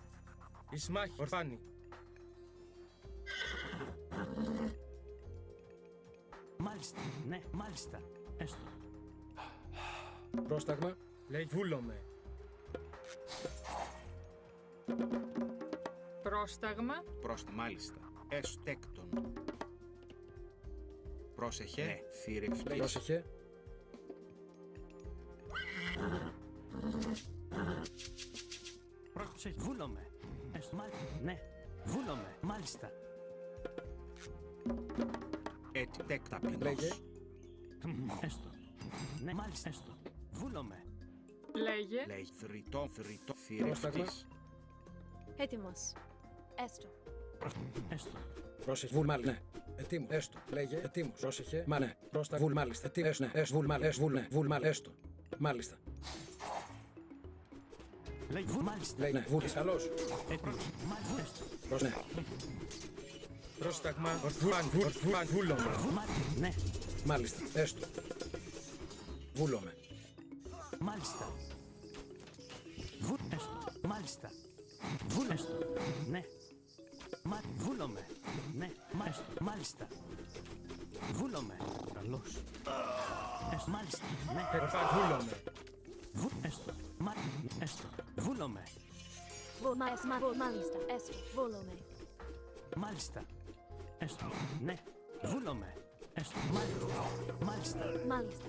Ισμάχη. Ορφάνι. Μάλιστα. Ναι. Μάλιστα. Έστω. Πρόσταγμα. Λέει βούλομαι. Πρόσταγμα. Μάλιστα. Έστεκτον. Πρόσεχε. Ναι. Θηρευτής. Πρόσεχε. Πρόσεχε. Βούλομαι. Έστω. Ναι. Βούλομαι. Μάλιστα. Έτσι. Τέκταπεινος. Λέγε. Έστω. Ναι. Μάλιστα. Έστω. Βούλομαι. Λέγε. Λέει θρητό. Θηρευτής. Έτοιμος. Έστω. Έστω. Πρόσεχε. Βουλ μάλιστα. Ναι. Ετοίμου. Έστω. Λέγε. Ετοίμου. Πρόσεχε. Μα ναι. Πρόστα. Βουλ μάλιστα. Ετοίμου. Ναι. Έστω. Βουλ μάλιστα. Βουλ ναι. Βουλ μάλιστα. Έστω. Μάλιστα. Λέει μάλιστα. Λέει ναι. Βουλ της καλός. Έτοιμος. Μάλιστα. Έστω. Προς ναι. Πρόσταγμα. Βούλομαι. Ναι. Μάλιστα. Έστω. Βούλομαι. Μάλιστα. Έστω. Μάλιστα. Έστω. Ναι. Βούλομαι. Ναι. Έστω. Μάλιστα. Βούλομαι. Καλώς. Έστω. Μάλιστα. Ναι. Βούλομαι. Έστω. Έστω. Βούλομαι. Μάλιστα. Έστω. Βούλομαι. Μάλιστα. Έστω. Ναι. Βούλομαι. Έστω. Μάλιστα. Μάλιστα.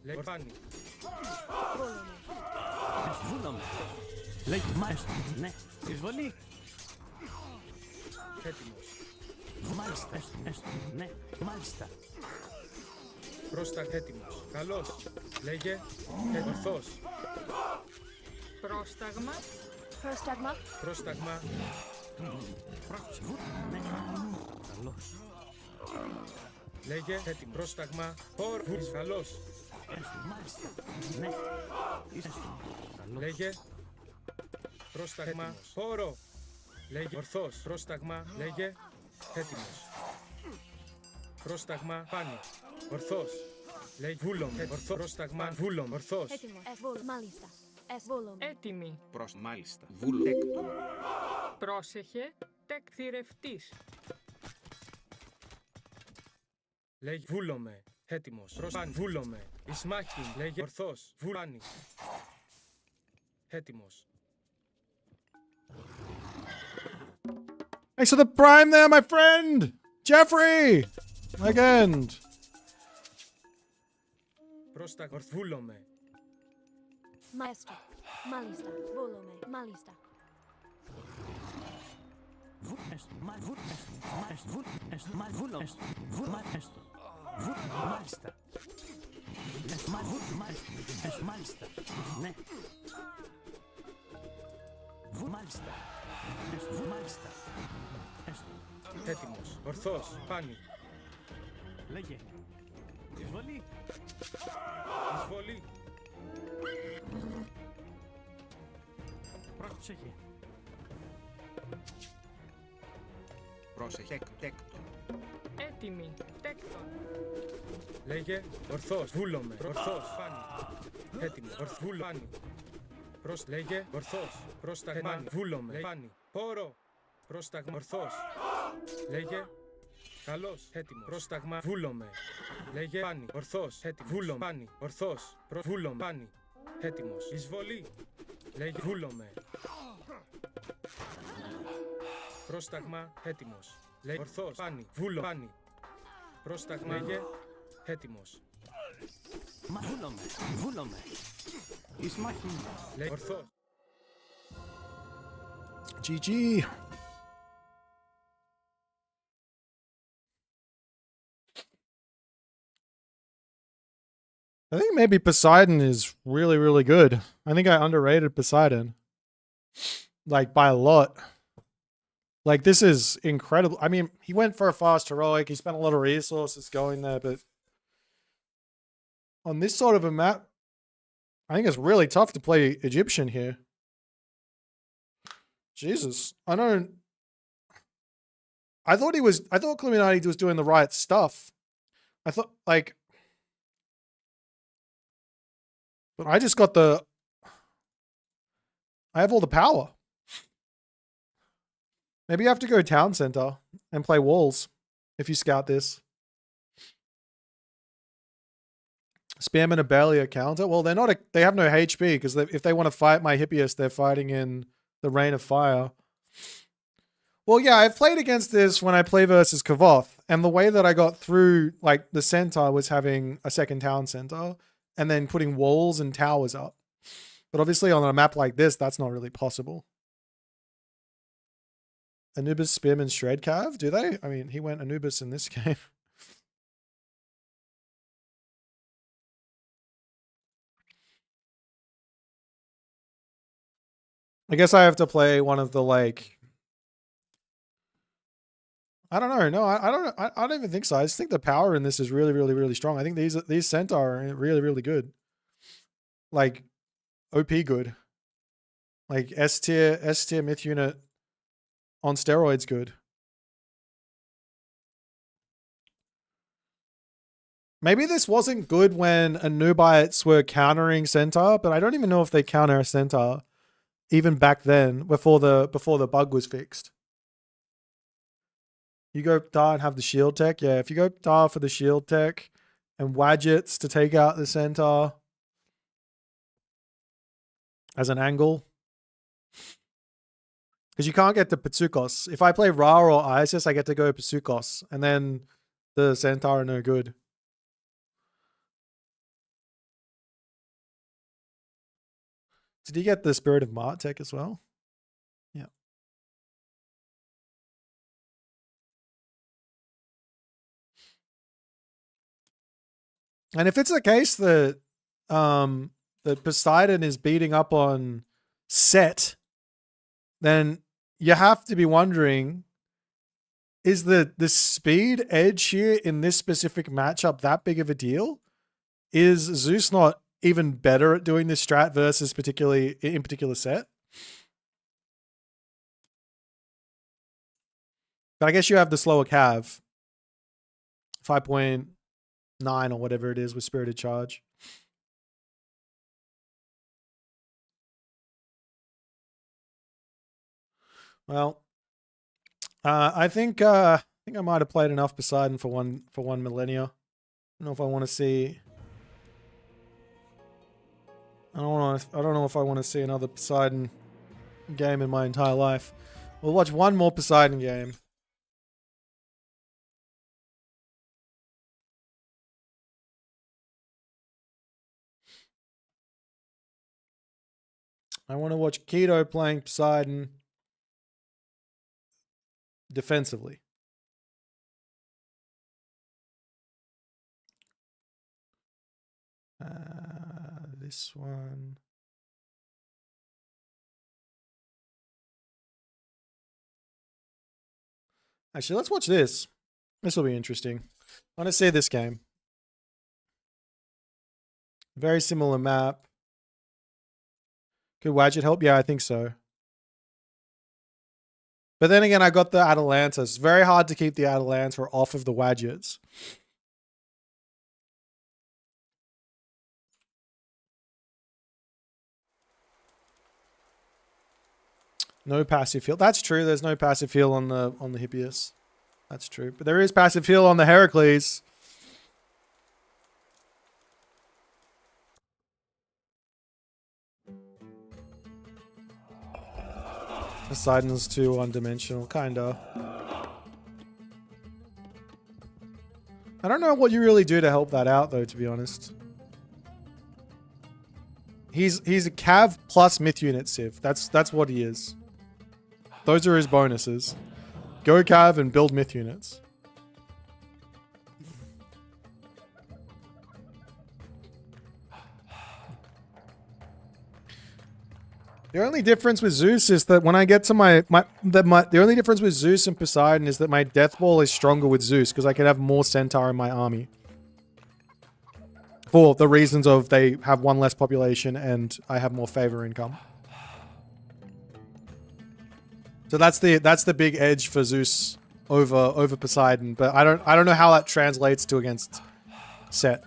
Λέει ορφάνι. Βούλομαι. Έστω. Βούλομαι. Λέει μάλιστα. Ναι. Εισβολή. Έτοιμος. Μάλιστα. Έστω. Ναι. Μάλιστα. Πρόσταγμα. Έτοιμος. Καλός. Λέγε. Ορθός. Πρόσταγμα. Prostagma. Πρόσταγμα. Ναι. Καλώς. Λέγε έτοιμο. Πρόσταγμα. Πόρο. Καλός. Έστω. Μάλιστα. Ναι. Έστω. Καλώς. Λέγε. Πρόσταγμα. Πόρο. Λέγε. Ορθός. Πρόσταγμα. Λέγε. Έτοιμος. Πρόσταγμα. Πάνω. Ορθός. Λέγε. Βούλομ. Ορθός. Πρόσταγμα. Βούλομ. Ορθός. Έτοιμο. Εσβόλ. Μάλιστα. Εσβόλο. Έτοιμη. Προς μάλιστα. Βούλο. Έκτον. Πρόσεχε. Τεκ θηρευτής. Λέγε. Βούλομε. Έτοιμος. Προσπάν. Βούλομε. Ισμάχιν. Λέγε. Ορθός. Βουλάνι. Έτοιμος. Thanks for the prime there, my friend! Jeffrey! Legend! Πρόσταγμα. Βούλομε. Maestro. Μάλιστα. Βόλομε. Μάλιστα. Βου. Έστω. Μα. Βου. Έστω. Μα. Έστω. Βου. Έστω. Μα. Βούλο. Έστω. Βου. Μα. Έστω. Βου. Μάλιστα. Έστω. Μα. Βου. Μα. Έστω. Μάλιστα. Ναι. Βου. Μάλιστα. Έστω. Βου. Μάλιστα. Έστω. Έτοιμος. Ορθός. Πάνι. Λέγε. Εισβολή. Εισβολή. Πρόσεχε. Πρόσεχε. Έκτον. Έτοιμη. Τέκτον. Λέγε. Ορθός. Βούλομε. Ορθός. Πάνι. Έτοιμο. Ορθβούλο. Πάνι. Λέγε. Ορθός. Πρόσταγμα. Βούλομε. Πάνι. Πόρο. Πρόσταγμα. Ορθός. Λέγε. Καλός. Έτοιμο. Πρόσταγμα. Βούλομε. Λέγε. Πάνι. Ορθός. Έτοιμο. Βούλομε. Πάνι. Ορθός. Βούλομε. Πάνι. Έτοιμος. Εισβολή. Λέγε. Βούλομε. Πρόσταγμα. Έτοιμος. Λέγε. Ορθός. Πάνι. Βούλο. Πάνι. Πρόσταγμα. Λέγε. Έτοιμος. Μα. Βούλομε. Βούλομε. Ισμάχιν. Λέγε. Ορθός. GG! I think maybe Poseidon is really, really good. I think I underrated Poseidon. Like, by a lot. Like, this is incredible. I mean, he went for a fast heroic. He spent a lot of resources going there, but on this sort of a map, I think it's really tough to play Egyptian here. Jesus. I thought Illuminati was doing the right stuff. I thought, like, but I just got I have all the power. Maybe you have to go town center and play walls if you scout this. Spam and a barrier counter. Well, they have no HP because if they want to fight my Hippias, they're fighting in the Rain of Fire. Well, yeah, I've played against this when I play versus Kavoth, and the way that I got through, like, the center was having a second town center and then putting walls and towers up. But obviously on a map like this, that's not really possible. Anubis, Spim, and Shred Cav, do they? I mean, he went Anubis in this game. I guess I have to play one of the, like, I don't know. No, I don't even think so. I just think the power in this is really, really, really strong. I think these Centaur are really, really good. Like, OP good. Like, S tier myth unit on steroids good. Maybe this wasn't good when Anubites were countering Centaur, but I don't even know if they counter a Centaur even back then before the bug was fixed. You go Dar and have the shield tech. Yeah, if you go Dar for the shield tech and Wadgets to take out the Centaur as an angle. Because you can't get the Pitsukos. If I play Ra or Isis, I get to go Pitsukos. And then the Centaur are no good. Did you get the Spirit of Mart tech as well? Yeah. And if it's the case that that Poseidon is beating up on set, then you have to be wondering, is the speed edge here in this specific matchup that big of a deal? Is Zeus not even better at doing this strat versus particular set? But I guess you have the slower cav. 5.9 or whatever it is with Spirited Charge. Well, I think I might have played enough Poseidon for one millennia. I don't know if I want to see. I don't know if I want to see another Poseidon game in my entire life. We'll watch one more Poseidon game. I want to watch Keto playing Poseidon defensively. This one. Actually, let's watch this. This will be interesting. I want to see this game. Very similar map. Could Wadget help? Yeah, I think so. But then again, I got the Atalanta. It's very hard to keep the Atalanta off of the Wadgets. No passive heal. That's true. There's no passive heal on the Hippias. That's true. But there is passive heal on the Heracles. Poseidon's too one-dimensional, kinda. I don't know what you really do to help that out, though, to be honest. He's a Cav plus Myth Unit Civ. That's what he is. Those are his bonuses. Go Cav and build Myth Units. The only difference with Zeus is that when I get to the only difference with Zeus and Poseidon is that my Death Ball is stronger with Zeus because I can have more Centaur in my army. For the reasons of they have one less population and I have more favor income. So that's the big edge for Zeus over Poseidon, but I don't know how that translates to against Set.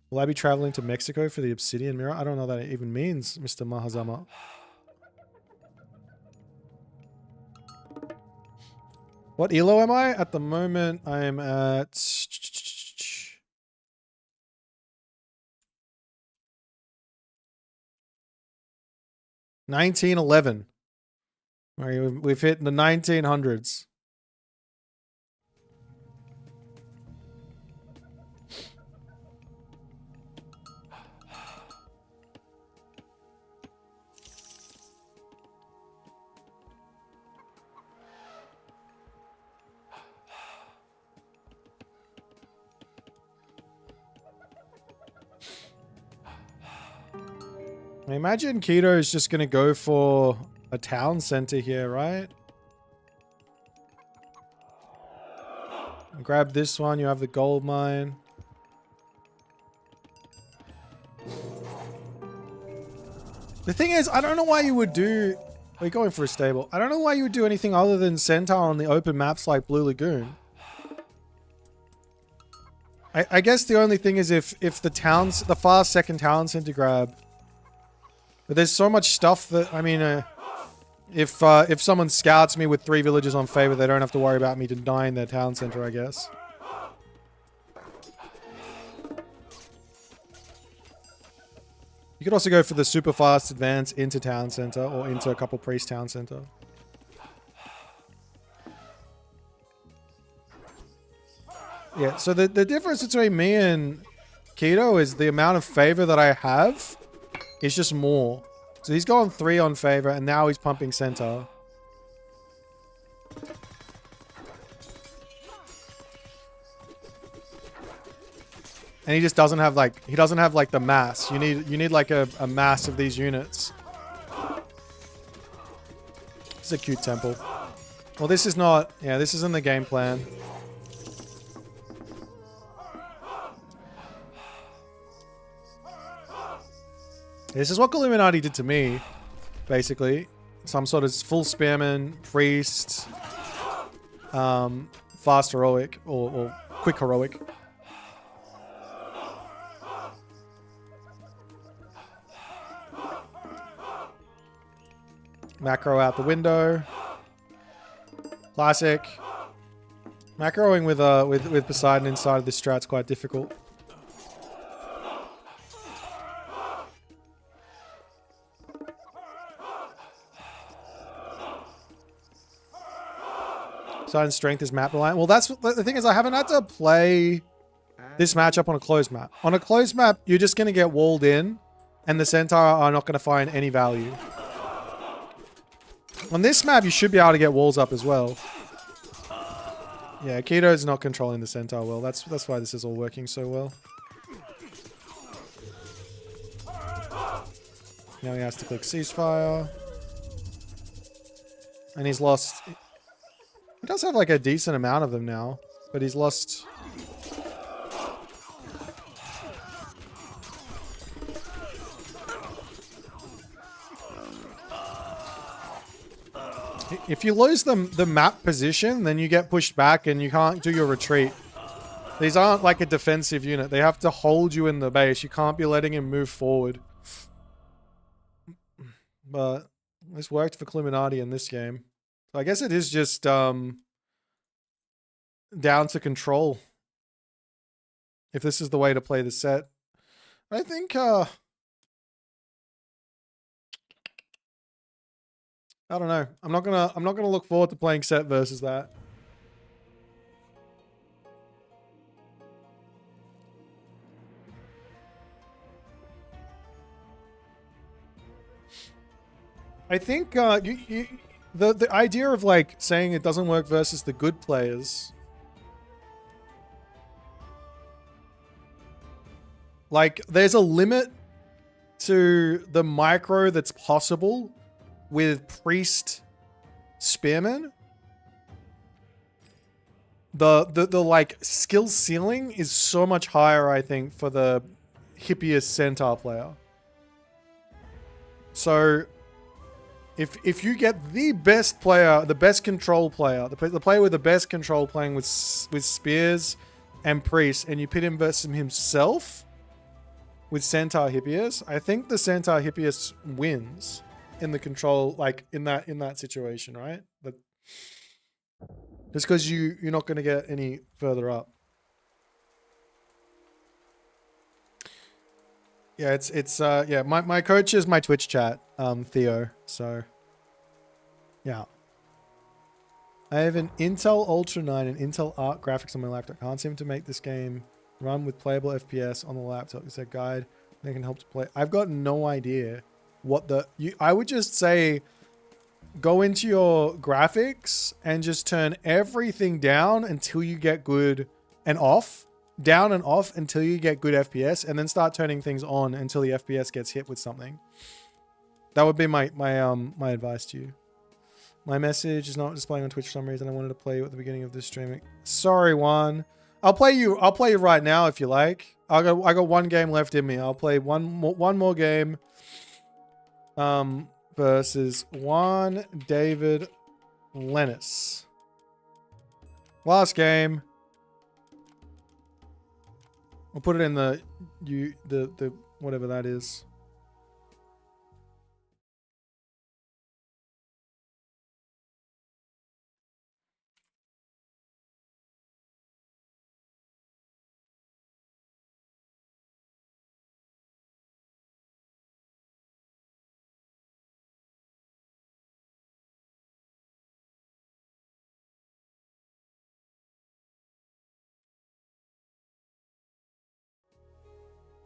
Will I be traveling to Mexico for the Obsidian Mirror? I don't know what that even means, Mr. Mahazama. What elo am I? At the moment, I am at... 1911. We've hit the 1900s. I imagine Keto is just going to go for a town center here, right? Grab this one. You have the gold mine. The thing is, I don't know why you would do... We're going for a stable. I don't know why you would do anything other than Centaur on the open maps like Blue Lagoon. I guess the only thing is if the fast second town center grab... But there's so much stuff that, I mean, if someone scouts me with 3 villages on favor, they don't have to worry about me denying their town center, I guess. You could also go for the super fast advance into town center or into a couple priest town center. Yeah, so the difference between me and Keto is the amount of favor that I have. It's just more. So he's going 3 on favor, and now he's pumping Centaur. And he just doesn't have like, he doesn't have like the mass. You need like a mass of these units. This is a cute temple. Well, this is not, yeah, this isn't the game plan. This is what Illuminati did to me, basically. Some sort of full spearman, priest, fast heroic, or quick heroic. Macro out the window. Classic. Macroing with Poseidon inside of this strat's quite difficult. Poseidon's strength is map reliant. Well, that's the thing is I haven't had to play this matchup on a closed map. On a closed map, you're just going to get walled in, and the Centaur are not going to find any value. On this map, you should be able to get walls up as well. Yeah, Keto's not controlling the Centaur well. That's why this is all working so well. Now he has to click ceasefire. And he's lost... He does have like a decent amount of them now, but he's lost... If you lose the map position, then you get pushed back and you can't do your retreat. These aren't like a defensive unit. They have to hold you in the base. You can't be letting him move forward. But this worked for Illuminati in this game. So I guess it is just down to control. If this is the way to play the set. I think I don't know. I'm not gonna look forward to playing set versus that. I think the idea of like saying it doesn't work versus the good players, like there's a limit to the micro that's possible with priest spearmen. The like skill ceiling is so much higher, I think, for the hippiest centaur player. So if you get the best player, the best control player, the player with the best control playing with spears and priests, and you pit him versus himself with centaur hippiest, I think the centaur hippiest wins in the control, like in that situation, right? But just because you're not going to get any further up. Yeah, it's yeah, my coach is my Twitch chat, Theo. So yeah. I have an Intel Ultra 9 and Intel Arc graphics on my laptop. Can't seem to make this game run with playable FPS on the laptop. Is there a guide that can help to play? I've got no idea what I would just say go into your graphics and just turn everything down until you get good and off. Down and off until you get good FPS, and then start turning things on until the FPS gets hit with something. That would be my advice to you. My message is not displaying on Twitch for some reason. I wanted to play you at the beginning of this streaming. Sorry, Juan. I'll play you right now if you like. I got one game left in me. I'll play one more game. Versus Juan David Lennis. Last game. I'll put it in the whatever that is.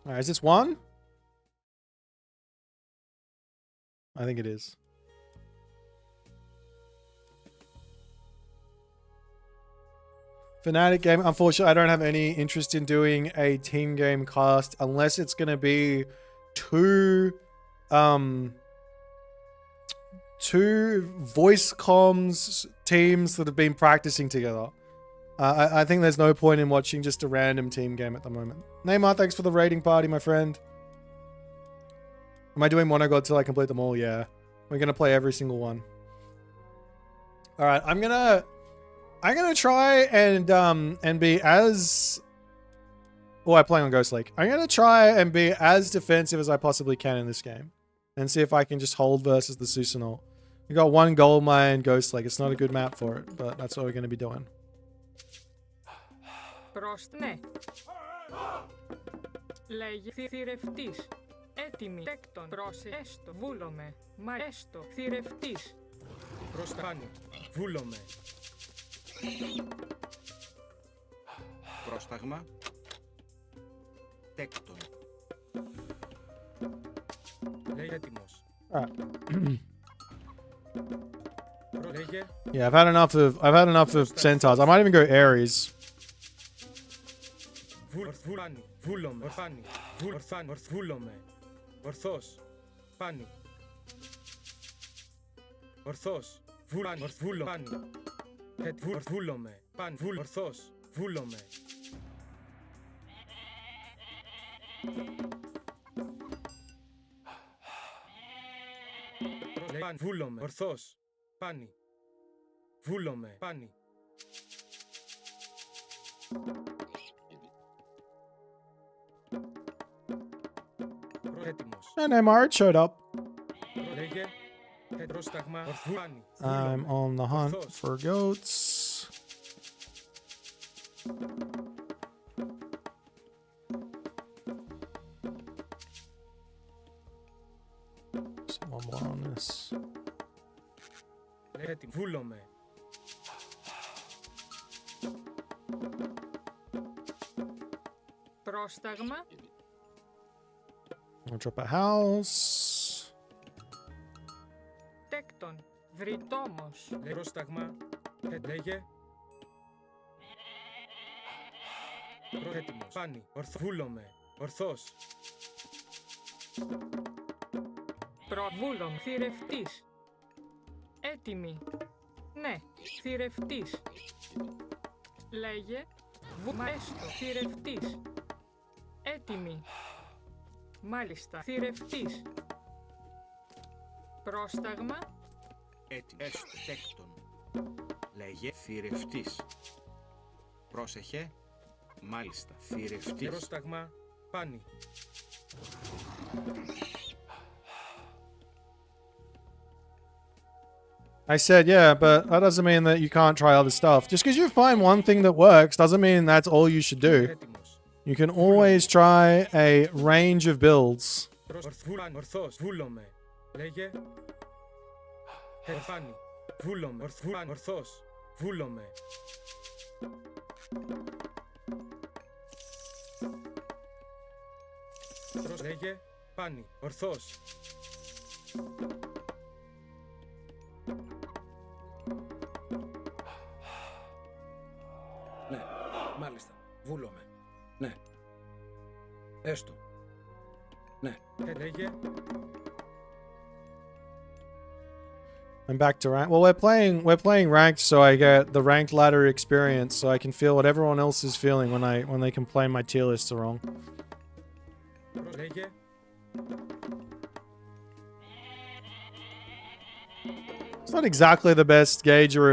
All right, is this one? I think it is. Fnatic game. Unfortunately, I don't have any interest in doing a team game cast unless it's going to be two voice comms teams that have been practicing together. I think there's no point in watching just a random team game at the moment. Neymar, thanks for the raiding party, my friend. Am I doing Monogod till I complete them all? Yeah. We're gonna play every single one. Alright, I'm gonna try and be as... Oh, I'm playing on Ghost Lake. I'm gonna try and be as defensive as I possibly can in this game. And see if I can just hold versus the Susanoo. We got one gold mine, Ghost Lake. It's not a good map for it, but that's what we're gonna be doing. Ναι. Λέγε θηρευτής. Έτοιμη. Τέκτον. Πρόσε. Έστω. Βούλομαι. Μα έστω. Θηρευτής. Προς τα πάνω. Βούλομαι. Πρόσταγμα. Τέκτον. Λέγε έτοιμος. Alright. Λέγε. Yeah, I've had enough of centaurs. I might even go Ares. Βούλομαι. Βούλομαι. Ορφάνι. Ορφάνι. Βούλομαι. Ορθός. Πάνι. Ορθός. Βούλανε. Βούλομαι. Βούλομαι. Πάνι. Ορθός. Βούλομαι. Βούλομαι. Ορθός. Πάνι. Βούλομαι. Πάνι. Έτοιμος. And Neymar showed up. Λέγε. Πρόσταγμα. Πάνι. I'm on the hunt for goats. One more on this. Έτοιμο. Βούλομαι. Πρόσταγμα. I'll drop a house. Τέκτον. Βρυτόμος. Πρόσταγμα. Λέγε. Έτοιμος. Πάνι. Βούλομαι. Ορθός. Προβούλων. Θηρευτής. Έτοιμη. Ναι. Θηρευτής. Λέγε. Έστω. Θηρευτής. Έτοιμη. Μάλιστα. Θηρευτής. Πρόσταγμα. Έτοιμο. Έστω. Τέκτον. Λέγε. Θηρευτής. Πρόσεχε. Μάλιστα. Θηρευτής. Πρόσταγμα. Πάνι. I said, yeah, but that doesn't mean that you can't try other stuff. Just because you find one thing that works doesn't mean that's all you should do. Έτοιμος. You can always try a range of builds. Ορθός. Βούλομαι. Λέγε. Πάνι. Βούλομαι. Ορθός. Βούλομαι. Λέγε. Πάνι. Ορθός. Ναι, μάλιστα. Βούλομαι. Ναι. Έστω. Ναι. Λέγε. I'm back to rank. Well, we're playing ranked, so I get the ranked ladder experience, so I can feel what everyone else is feeling when they complain my tier lists are wrong. Λέγε. It's not exactly the best gauger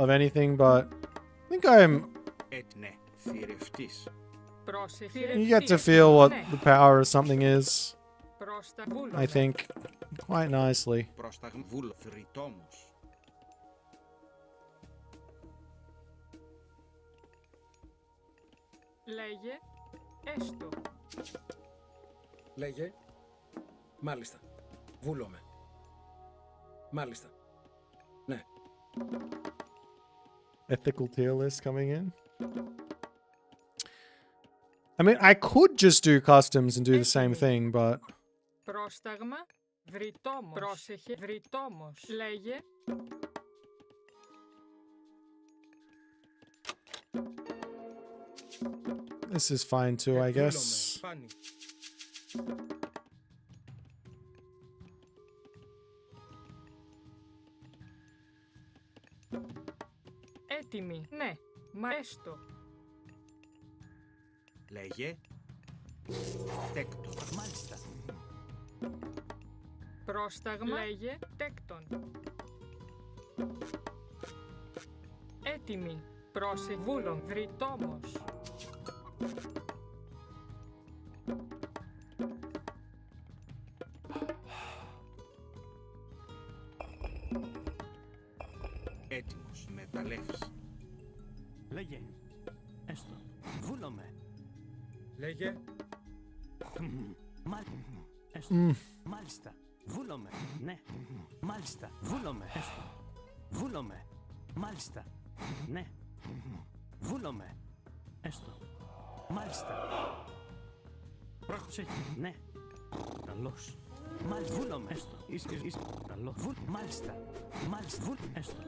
of anything, but I think Ναι. Θηρευτής. Πρόσεχε. you get to feel what the power of something is. Πρόστα. I think quite nicely. Πρόσταγμα. Βούλο. Θρητόμος. Λέγε. Έστω. Λέγε. Μάλιστα. Βούλομαι. Μάλιστα. Ναι. Ethical tier list coming in. I mean, I could just do customs and do the same thing, but Πρόσταγμα. Βρυτόμος. Πρόσεχε. Βρυτόμος. Λέγε. This is fine too, I guess. Πάνι. Έτοιμοι. Ναι. Μα έστω. Λέγε. Τέκτον. Μάλιστα. Πρόσταγμα. Λέγε. Τέκτον. Έτοιμοι. Πρόσε. Βούλον. Βρυτόμος. Έτοιμος. Μεταλλεύς. Λέγε. Έστω. Βούλομαι. Λέγε. Έστω. Μάλιστα. Βούλομαι. Ναι. Μάλιστα. Βούλομαι. Έστω. Βούλομαι. Μάλιστα. Ναι. Βούλομαι. Έστω. Μάλιστα. Πρόσεχε. Ναι. Καλώς. Μάλιστα. Βούλομαι. Έστω. Είσαι. Καλώς. Μάλιστα. Μάλιστα. Έστω.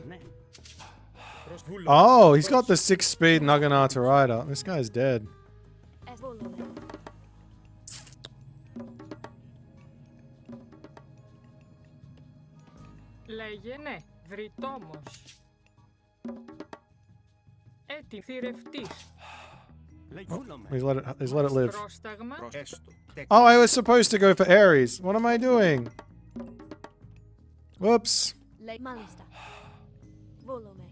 Ναι. Oh, he's got the 6-speed Naginata rider. This guy's dead. Es Volome. Λέγε. Ναι. Βρυτόμος. Έτοιμη. Θηρευτής. Λέγε. Βούλομαι. He's let it live. Πρόσταγμα. Έστω. Oh, I was supposed to go for Ares. What am I doing? Whoops. Le Malista. Volome.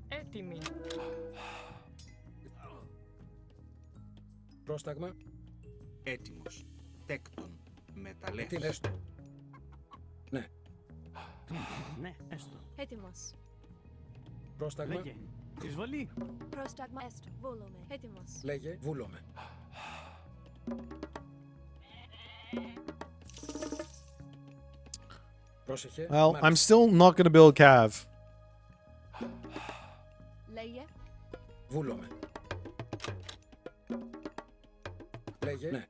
Έτοιμη. Πρόσταγμα. Έτοιμος. Τέκτον. Μεταλλεύς. Τι έστω. Ναι. Ναι. Έστω. Έτοιμος. Πρόσταγμα. Λέγε. Εισβολή. Πρόσταγμα. Έστω. Volome. Έτοιμος. Λέγε. Βούλομαι. Πρόσεχε. Well, I'm Μάλιστα. still not going to build Cav. Λέγε. Βούλομαι. Λέγε. Ναι.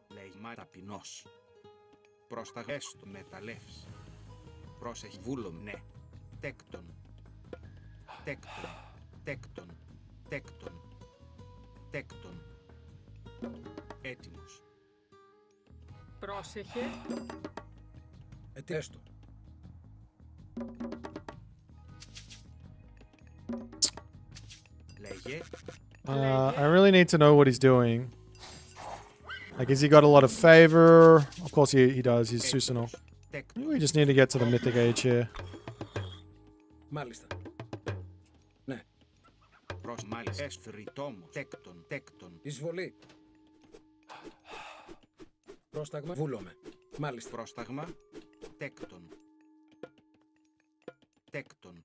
Λέγε. Μα ταπεινός. Πρόσταγμα. Έστω. Μεταλλεύς. Πρόσεχε. Βούλομ. Ναι. Τέκτον. Τέκτον. Τέκτον. Τέκτον. Τέκτον. Έτοιμος. Πρόσεχε. Τι έστω. Λέγε. I really need to know what he's doing. Like, has he got a lot of favor? Of course he does. He's Susanoo. Τέκτον. We just need to get to the mythic age here. Μάλιστα. Ναι. Προς μάλιστα. Εσφριτόμος. Τέκτον. Τέκτον. Εισβολή. Πρόσταγμα. Βούλομαι. Μάλιστα. Πρόσταγμα. Τέκτον. Τέκτον.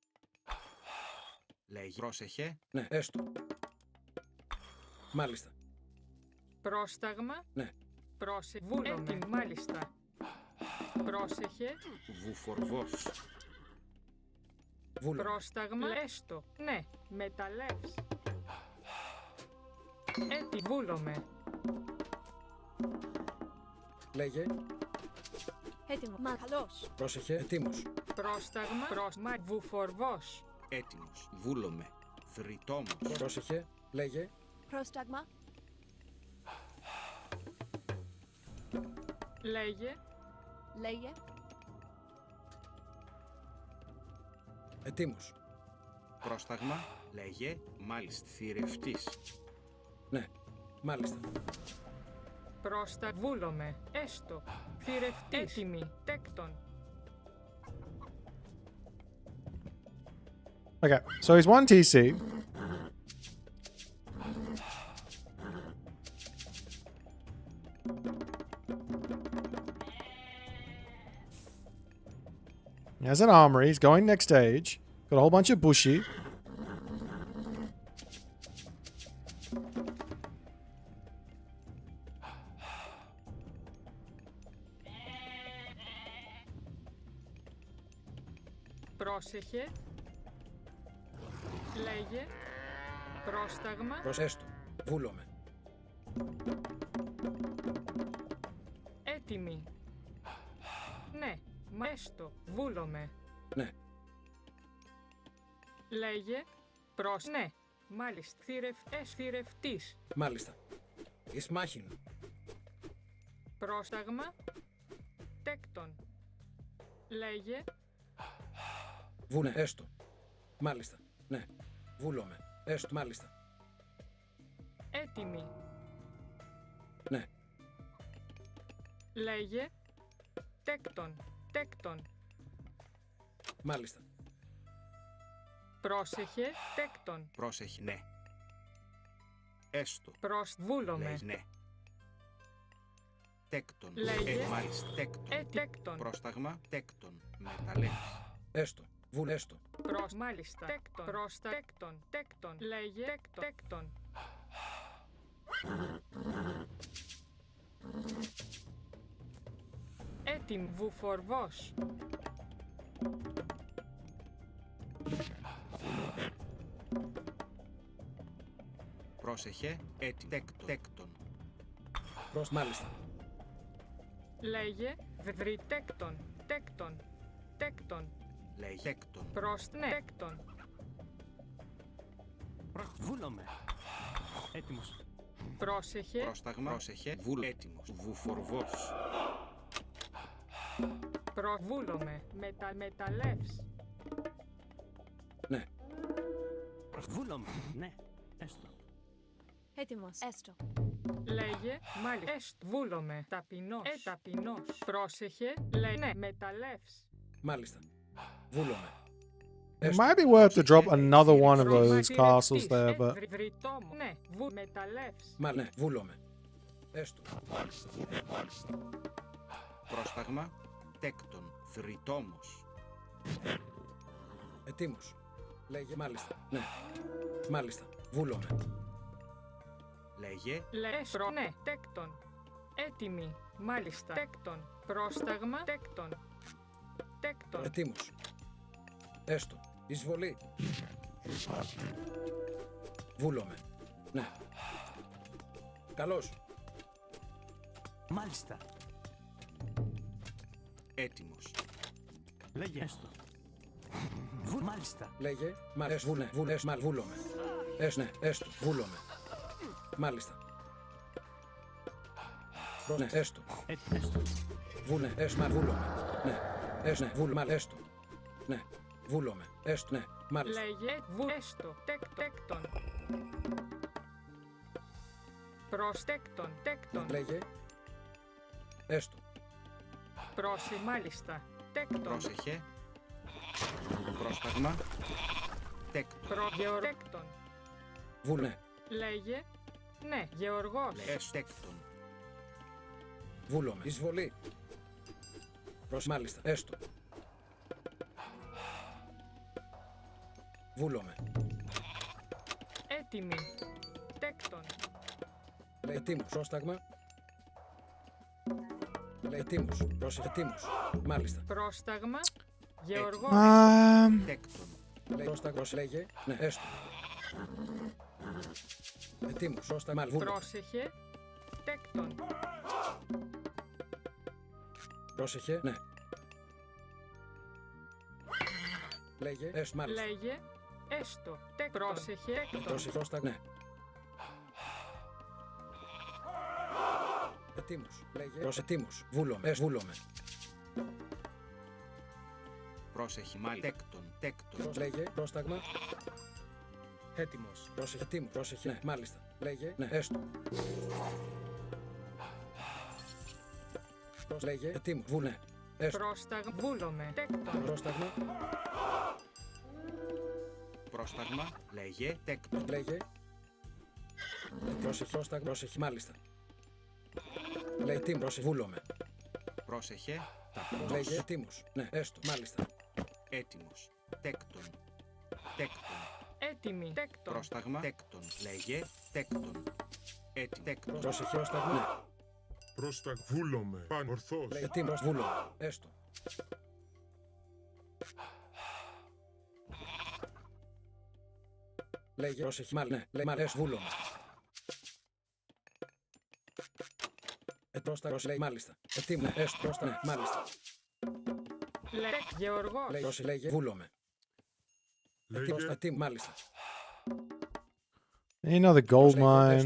Λέγει. Πρόσεχε. Ναι. Έστω. Μάλιστα. Πρόσταγμα. Ναι. Πρόσεχε. Βούλομαι. Έτοιμη. Μάλιστα. Πρόσεχε. Βουφορβός. Βούλομαι. Πρόσταγμα. Έστω. Ναι. Μεταλλεύς. Έτοιμη. Βούλομαι. Λέγε. Έτοιμο. Μα καλώς. Πρόσεχε. Ετοίμος. Πρόσταγμα. Πρόσμα. Βουφορβός. Έτοιμος. Βούλομαι. Φρυτόμος. Πρόσεχε. Λέγε. Πρόσταγμα. Λέγε. Λέγε. Ετοίμος. Πρόσταγμα. Λέγε. Μάλιστα. Θηρευτής. Ναι. Μάλιστα. Πρόστα. Βούλομαι. Έστω. Θηρευτής. Έτοιμη. Τέκτον. Okay, so he's 1 TC. He has an armory. He's going next stage. Got a whole bunch of bushy. Πρόσεχε. Λέγε. Πρόσταγμα. Προσέστο. Βούλομαι. Έτοιμη. Ναι. Μα έστω. Βούλομαι. Ναι. Λέγε. Προς. Ναι. Μάλιστα. Θηρευτής. Μάλιστα. Εις μάχην. Πρόσταγμα. Τέκτον. Λέγε. Βούνε, έστω. Μάλιστα. Ναι. Βούλομαι. Έστω, μάλιστα. Έτοιμη. Ναι. Λέγε. Τέκτον. Τέκτον. Μάλιστα. Πρόσεχε. Τέκτον. Πρόσεχε, ναι. Έστω. Βούλομαι. Λέει ναι. Τέκτον. Λέγε. Μάλιστα. Τέκτον. Τέκτον. Πρόσταγμα. Τέκτον. Μεταλλεύς. Έστω. Βούνε, έστω. Μάλιστα. Τέκτον. Τέκτον. Τέκτον. Λέγε. Τέκτον. Έτοιμ. Βουφορβός. Πρόσεχε. Έτοιμο. Τέκτον. Τέκτον. Προς, μάλιστα. Λέγε. Τέκτον. Τέκτον. Τέκτον. Λέει τέκτον. Ναι. Τέκτον. Βούλομαι. Έτοιμος. Πρόσεχε. Πρόσταγμα. Πρόσεχε. Έτοιμος. Βουφορβός. Βούλομαι. Μεταλλεύς. Ναι. Βούλομαι. Ναι. Έστω. Έτοιμος. Έστω. Λέγε. Μάλιστα. Βούλομαι. Ταπεινός. Ταπεινός. Πρόσεχε. Λέγε. Ναι. Μεταλλεύς. Μάλιστα. Βούλομαι. It might be worth to drop another one of those castles there, but Βρυτόμου. Ναι. Μεταλλεύς. Ναι. Βούλομαι. Έστω. Πρόσταγμα. Τέκτον. Θρητόμος. Ετοίμος. Λέγε, μάλιστα. Ναι. Μάλιστα. Βούλομαι. Λέγε. Λέσρο. Ναι. Τέκτον. Έτοιμη. Μάλιστα. Τέκτον. Πρόσταγμα. Τέκτον. Τέκτον. Ετοίμος. Έστω. Εισβολή. Βούλομαι. Ναι. Καλώς. Μάλιστα. Έτοιμος. Λέγε. Έστω. Μάλιστα. Λέγε. Μάλιστα. Βούνε. Βούνε. Βούλομαι. Ναι. Έστω. Βούλομαι. Μάλιστα. Ναι. Έστω. Έστω. Βούνε. Βούλομαι. Ναι. Ναι. Βούλομαι. Έστω. Ναι. Βούλομαι. Έστω. Ναι. Μάλιστα. Λέγε. Έστω. Τέκτον. Τέκτον. Τέκτον. Λέγε. Έστω. Μάλιστα. Τέκτον. Πρόσεχε. Πρόσταγμα. Τέκτον. Τέκτον. Βούνε. Λέγε. Ναι. Γεωργός. Τέκτον. Βούλομαι. Εισβολή. Μάλιστα. Έστω. Βούλομαι. Έτοιμη. Τέκτον. Λέει τίμος. Πρόσταγμα. Λέει τίμος. Πρόσεχε τίμος. Μάλιστα. Πρόσταγμα. Γεωργός. Τέκτον. Λέει πρόσταγμα. Λέγε. Ναι. Έστω. Τίμος. Πρόσταγμα. Βούλομαι. Πρόσεχε. Τέκτον. Πρόσεχε. Ναι. Λέγε. Έστω. Μάλιστα. Λέγε. Έστω. Τέκτον. Πρόσεχε. Τέκτον. Πρόσεχε. Πρόσταγμα. Ναι. Ετοίμος. Λέγε. Προσετοίμος. Βούλομαι. Βούλομαι. Πρόσεχε. Μάλιστα. Τέκτον. Λέγε. Πρόσταγμα. Έτοιμος. Πρόσεχε. Τίμος. Πρόσεχε. Ναι. Μάλιστα. Λέγε. Ναι. Έστω. Λέγε. Ετοίμος. Βούνε. Έστω. Πρόσταγμα. Βούλομαι. Τέκτον. Πρόσταγμα. Πρόσταγμα. Λέγε. Τέκτον. Λέγε. Πρόσεχε. Πρόσταγμα. Πρόσεχε. Μάλιστα. Λέει τίμος. Πρόσεχε. Βούλομαι. Πρόσεχε. Ταπεινός. Λέγε. Τίμος. Ναι. Έστω. Μάλιστα. Έτοιμος. Τέκτον. Τέκτον. Έτοιμη. Τέκτον. Πρόσταγμα. Τέκτον. Λέγε. Τέκτον. Τέκτον. Πρόσεχε. Πρόσταγμα. Ναι. Πρόσταγ βούλομαι. Παν ορθώς. Λέγε. Τίμος. Βούλομαι. Έστω. Λέγε. Πρόσεχε. Μάλιστα. Ναι. Λέγε. Μάλιστα. Βούλομαι. Πρόσταγμα. Λέει μάλιστα. Ετοίμος. Έστω. Πρόσταγμα. Ναι. Μάλιστα. Γεωργός. Πρόσεχε, λέγε. Βούλομαι. Λέγε. Έτοιμο, μάλιστα. Another gold mine.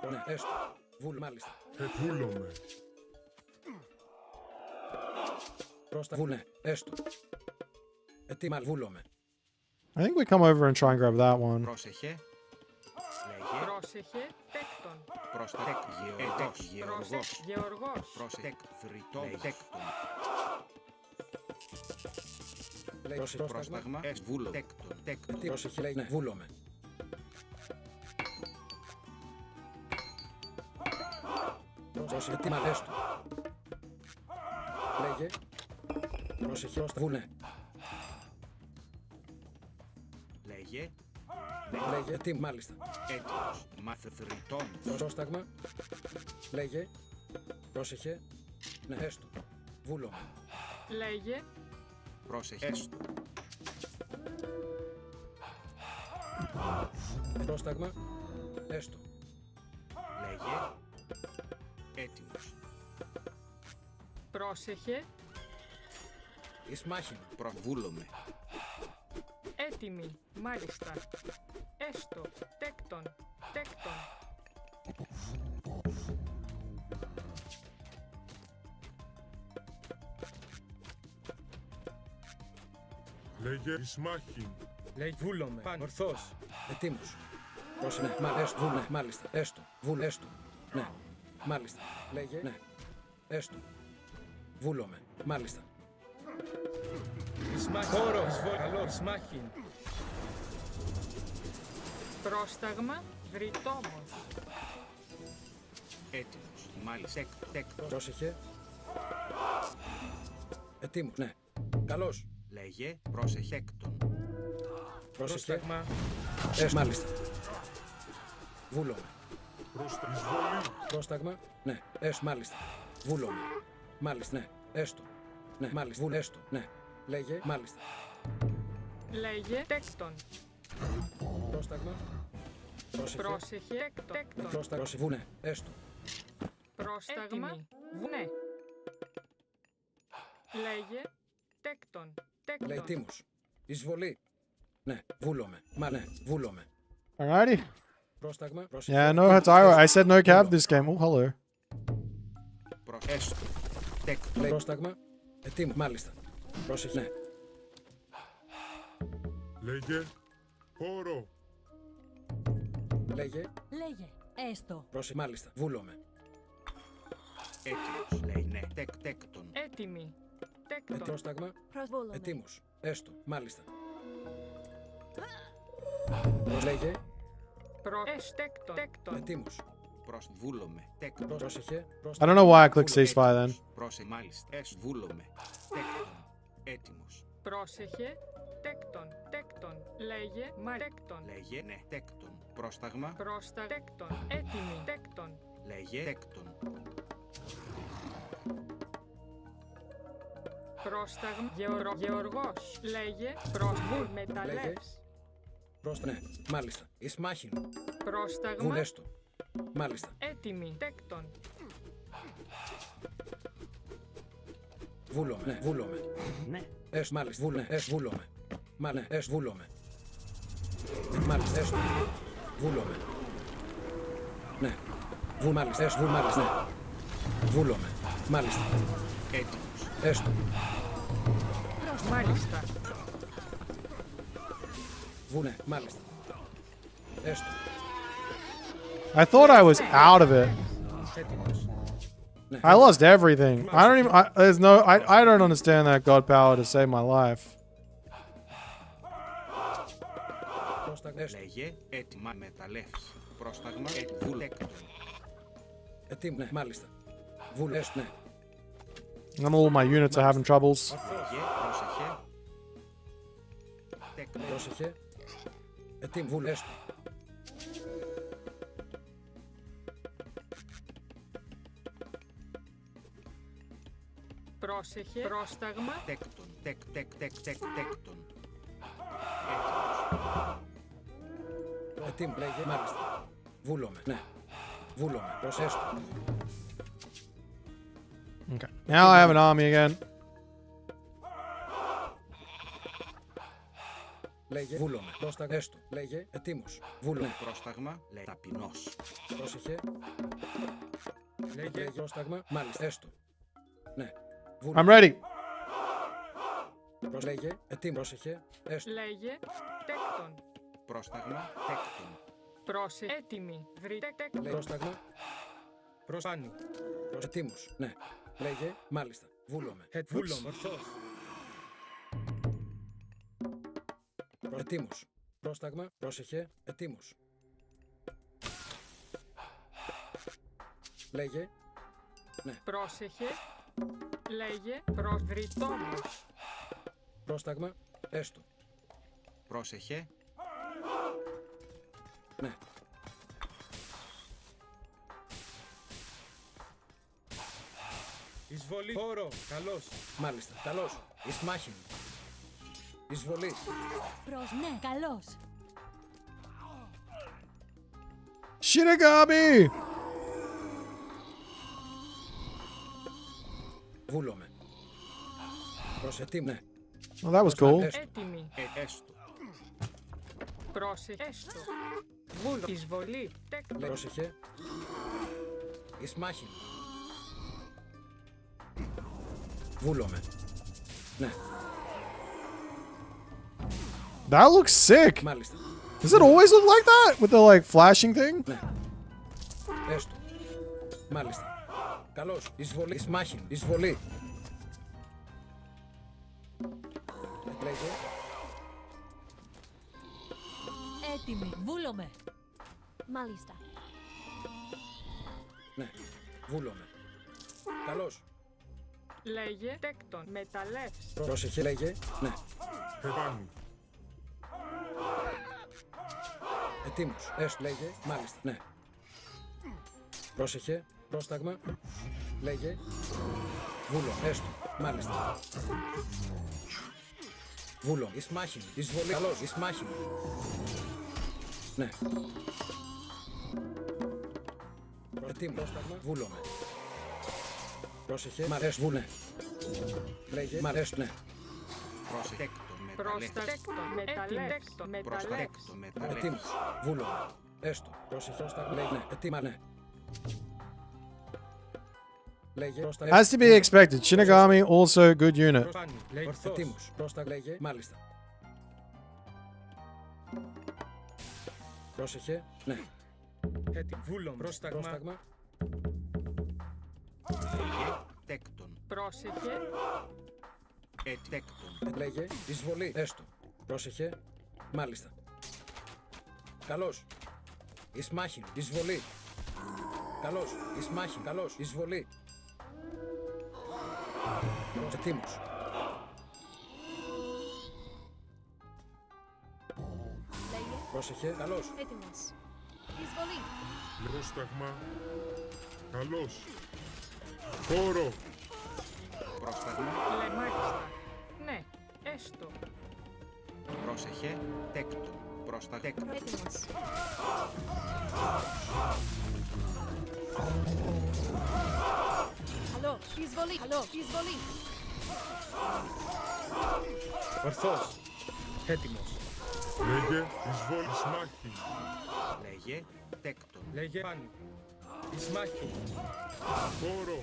Ναι, έστω. Βούλ, μάλιστα. Βούλομαι. Προς τα βουνέ, έστω. Έτοιμα, βούλομαι. I think we come over and try and grab that one. Πρόσεχε. Λέγε. Πρόσεχε. Τέκτον. Προς τα τεκ. Γεωργός. Πρόσεχε. Γεωργός. Πρόσεχε. Βρυτό. Τέκτον. Λέει, Πρόσταγμα. Βούλο. Τέκτον. Τέκτον. Πρόσεχε, λέει, ναι, βούλομαι. Πρόσεχε, έτοιμα, έστω. Λέγε. Πρόσεχε, ως τα βουνέ. Λέγε. Λέγε, έτοιμο, μάλιστα. Έτοιμος. Μαθητριτών. Πρόσταγμα. Λέγε. Πρόσεχε. Ναι, έστω. Βούλομαι. Λέγε. Πρόσεχε. Έστω. Πρόσταγμα. Έστω. Λέγε. Έτοιμος. Πρόσεχε. Εις μάχημα. Προβούλομαι. Έτοιμη. Μάλιστα. Έστω. Τέκτον. Τέκτον. Λέγε. Ισμάχιν. Λέει βούλομαι. Πάνω. Ορθός. Ετοίμος. Πρόσεχε, ναι, έστω. Βούλ, ναι, μάλιστα. Έστω. Βούλ, έστω. Ναι. Μάλιστα. Λέγε. Ναι. Έστω. Βούλομαι. Μάλιστα. Ισμάχιν. Χώρο. Καλό. Ισμάχιν. Πρόσταγμα. Βρυτόμος. Έτοιμος. Μάλιστα. Τέκτον. Πρόσεχε. Ετοίμος. Ναι. Καλώς. Λέγε. Πρόσεχε. Έκτον. Πρόσεχε. Πρόσταγμα. Μάλιστα. Βούλομαι. Προς τα εισβολή. Πρόσταγμα. Ναι. Μάλιστα. Βούλομαι. Μάλιστα. Ναι. Έστω. Ναι. Μάλιστα. Βούλ, έστω. Ναι. Λέγε. Μάλιστα. Λέγε. Τέκτον. Πρόσταγμα. Πρόσεχε. Πρόσεχε. Τέκτον. Πρόσταγμα. Βουνέ. Έστω. Πρόσταγμα. Βουνέ. Λέγε. Τέκτον. Λέει Τέκτον. τίμους. Εισβολή. Ναι. Βούλομαι. Μα ναι. Βούλομαι. Alrighty. Πρόσταγμα. Πρόσεχε. Yeah, no Hataro. I said no cab this game. Oh, hello. Έστω. Τέκτον. Λέει πρόσταγμα. Ετοίμου. Μάλιστα. Πρόσεχε. Ναι. Λέγε. Χώρο. Λέγε. Λέγε. Έστω. Πρόσεχε. Μάλιστα. Βούλομαι. Έτοιμος. Λέει ναι. Τέκτον. Έτοιμη. Τέκτον. Πρόσταγμα. Προσβούλομαι. Ετοίμους. Έστω. Μάλιστα. Λέγε. Τέκτον. Τέκτον. Ετοίμους. Προσβούλομαι. Τέκτον. Πρόσεχε. I don't know why I clicked ceasefire then. Πρόσεχε. Μάλιστα. Βούλομαι. Τέκτον. Έτοιμος. Πρόσεχε. Τέκτον. Τέκτον. Λέγε. Μα τέκτον. Λέγε ναι. Τέκτον. Πρόσταγμα. Πρόστα. Τέκτον. Έτοιμη. Τέκτον. Λέγε. Τέκτον. Πρόσταγμα. Γεωργός. Λέγε. Προσβούλ. Μεταλλεύς. Ναι. Μάλιστα. Εις μάχην. Πρόσταγμα. Βούλ, έστω. Μάλιστα. Έτοιμη. Τέκτον. Βούλομαι. Ναι. Βούλομαι. Ναι. Μάλιστα. Βούλ, ναι. Βούλομαι. Μα ναι. Βούλομαι. Μάλιστα. Έστω. Βούλομαι. Ναι. Βούλ, μάλιστα. Βούλ, μάλιστα. Ναι. Βούλομαι. Μάλιστα. Έτοιμος. Έστω. Μάλιστα. Βουνέ. Μάλιστα. Έστω. I thought I was out of it. Έτοιμος. Ναι. I lost everything. I don't even. There's no. I don't understand that god power to save my life. Πρόσταγμα. Έστω. Λέγε. Έτοιμα. Μεταλλεύς. Πρόσταγμα. Βούλ. Τέκτον. Ετοίμου. Ναι. Μάλιστα. Βούλ, έστω. Ναι. And all my units are having troubles. Λέγε. Πρόσεχε. Τέκτον. Πρόσεχε. Ετοίμου. Βούλ, έστω. Πρόσεχε. Πρόσταγμα. Τέκτον. Τέκτον. Ετοίμου. Λέγε. Μάλιστα. Βούλομαι. Ναι. Βούλομαι. Προσέστω. Okay. Now I have an army again. Λέγε βούλομαι. Πρόσταγμα. Έστω. Λέγε ετοίμος. Βούλομαι. Πρόσταγμα. Λέει ταπεινός. Πρόσεχε. Λέγε Λέγε πρόσταγμα. Μάλιστα. Έστω. Ναι. I'm Βούλομαι. ready. Λέγε ετοίμος. Πρόσεχε. Έστω. Λέγε τέκτον. Πρόσταγμα. Τέκτον. Πρόσε έτοιμη. Βρείτε τέκτον. Λέγε πρόσταγμα. Προσπάνου. Ετοίμος. Ναι. Λέγε μάλιστα. Βούλομαι. Βούλομαι. Ορθός. Ετοίμος. Πρόσταγμα. Πρόσεχε. Ετοίμος. Λέγε. Πρόσεχε. Λέγε προσβριτόμος. Πρόσταγμα. Έστω. Πρόσεχε. Ναι. Εισβολή. Χώρο. Καλός. Μάλιστα. Καλώς. Εις μάχη. Εισβολή. Προς ναι, καλώς. Shinigami! Βούλομαι. Προσετή. Ναι. Well, that was cool. Έτοιμη. Έστω. Πρόσε έστω. Βούλο. Εισβολή. Τέκτον. Πρόσεχε. Εις μάχη. Βούλομαι. Ναι. That looks sick. Μάλιστα. Does it always look like that? With the like flashing thing? Ναι. Έστω. Μάλιστα. Καλώς. Εισβολή. Εις μάχη. Εισβολή. Λέγε. Έτοιμη. Βούλομαι. Μάλιστα. Ναι. Βούλομαι. Καλώς. Λέγε τέκτον. Μεταλλεύς. Πρόσεχε. Λέγε. Ναι. Επάνω. Ετοίμος. Έστω. Λέγε. Μάλιστα. Ναι. Πρόσεχε. Πρόσταγμα. Λέγε. Βούλο. Έστω. Μάλιστα. Βούλο. Εις μάχη. Εισβολή. Καλώς. Εις μάχη. Ναι. Ετοίμος. Πρόσταγμα. Βούλομαι. Πρόσεχε. Μ' αρέσει. Βούλε. Λέγε. Μ' αρέσει. Ναι. Πρόσεχε. Τέκτον. Προς τα Μεταλλεύς. τέκτον. Μεταλλεύστον. Μεταλλεύς. Τέκτον. Μεταλλεύς. Ετοίμος. Βούλομαι. Έστω. Πρόσεχε. Πρόσταγμα. Λέγε. Ναι. Ετοίμα. Ναι. Λέγε. Πρόσταγμα. As to be expected, Shinigami also good unit. Προσπάνου. Λέγε ορθός. Ετοίμος. Πρόσταγμα. Λέγε. Μάλιστα. Πρόσεχε. Ναι. Έτοιμο. Βούλομαι. Πρόσταγμα. Πρόσταγμα. Λέγε. Τέκτον. Πρόσεχε. Τέκτον. Λέγε. Εισβολή. Έστω. Πρόσεχε. Μάλιστα. Καλώς. Εις μάχη. Εισβολή. Καλώς. Εις μάχη. Καλώς. Εισβολή. Ετοίμος. Λέγε. Πρόσεχε. Καλώς. Έτοιμος. Εισβολή. Πρόσταγμα. Καλώς. Χώρο. Πρόσταγμα. Λέ μάλιστα. Ναι. Έστω. Πρόσεχε. Τέκτον. Πρόστα. Τέκτον. Έτοιμος. Καλό. Εισβολή. Καλό. Εισβολή. Ορθός. Έτοιμος. Λέγε εισβόλη μάχη. Λέγε. Τέκτον. Λέγε πάνω. Εις μάχη. Χώρο.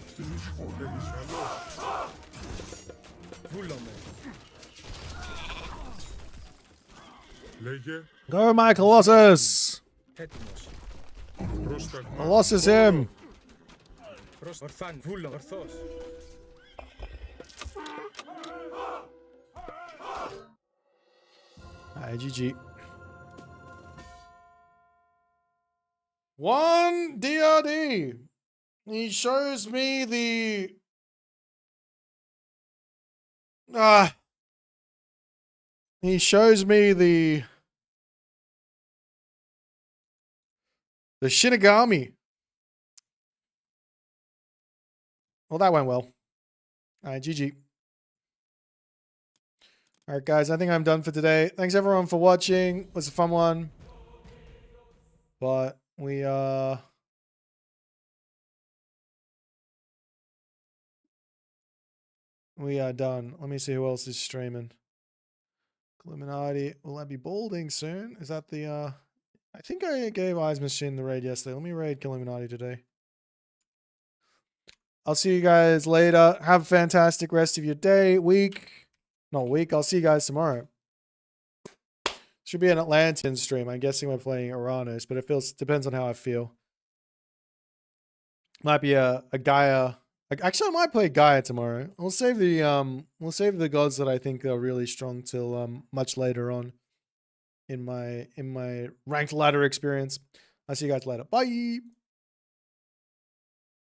Καλώς. Βούλομαι. Λέγε Go, my Colossus! Έτοιμος. πρόσταγμα. Colossus him! Ορθάν. Βούλομαι. Ορθός. Alright, GG. One DRD! He shows me the... He shows me the Shinigami. Well, that went well. Alright, GG. Alright, guys, I think I'm done for today. Thanks everyone for watching. It was a fun one. But we are done. Let me see who else is streaming. Illuminati. Will I be balding soon? Is that the I think I gave Eyes Machine the raid yesterday. Let me raid Illuminati today. I'll see you guys later. Have a fantastic rest of your day, week. Not week. I'll see you guys tomorrow. Should be an Atlantean stream. I'm guessing we're playing Uranus, but it depends on how I feel. Might be a Gaia. Actually, I might play Gaia tomorrow. We'll save the gods that I think are really strong till much later on in my ranked ladder experience. I'll see you guys later. Bye.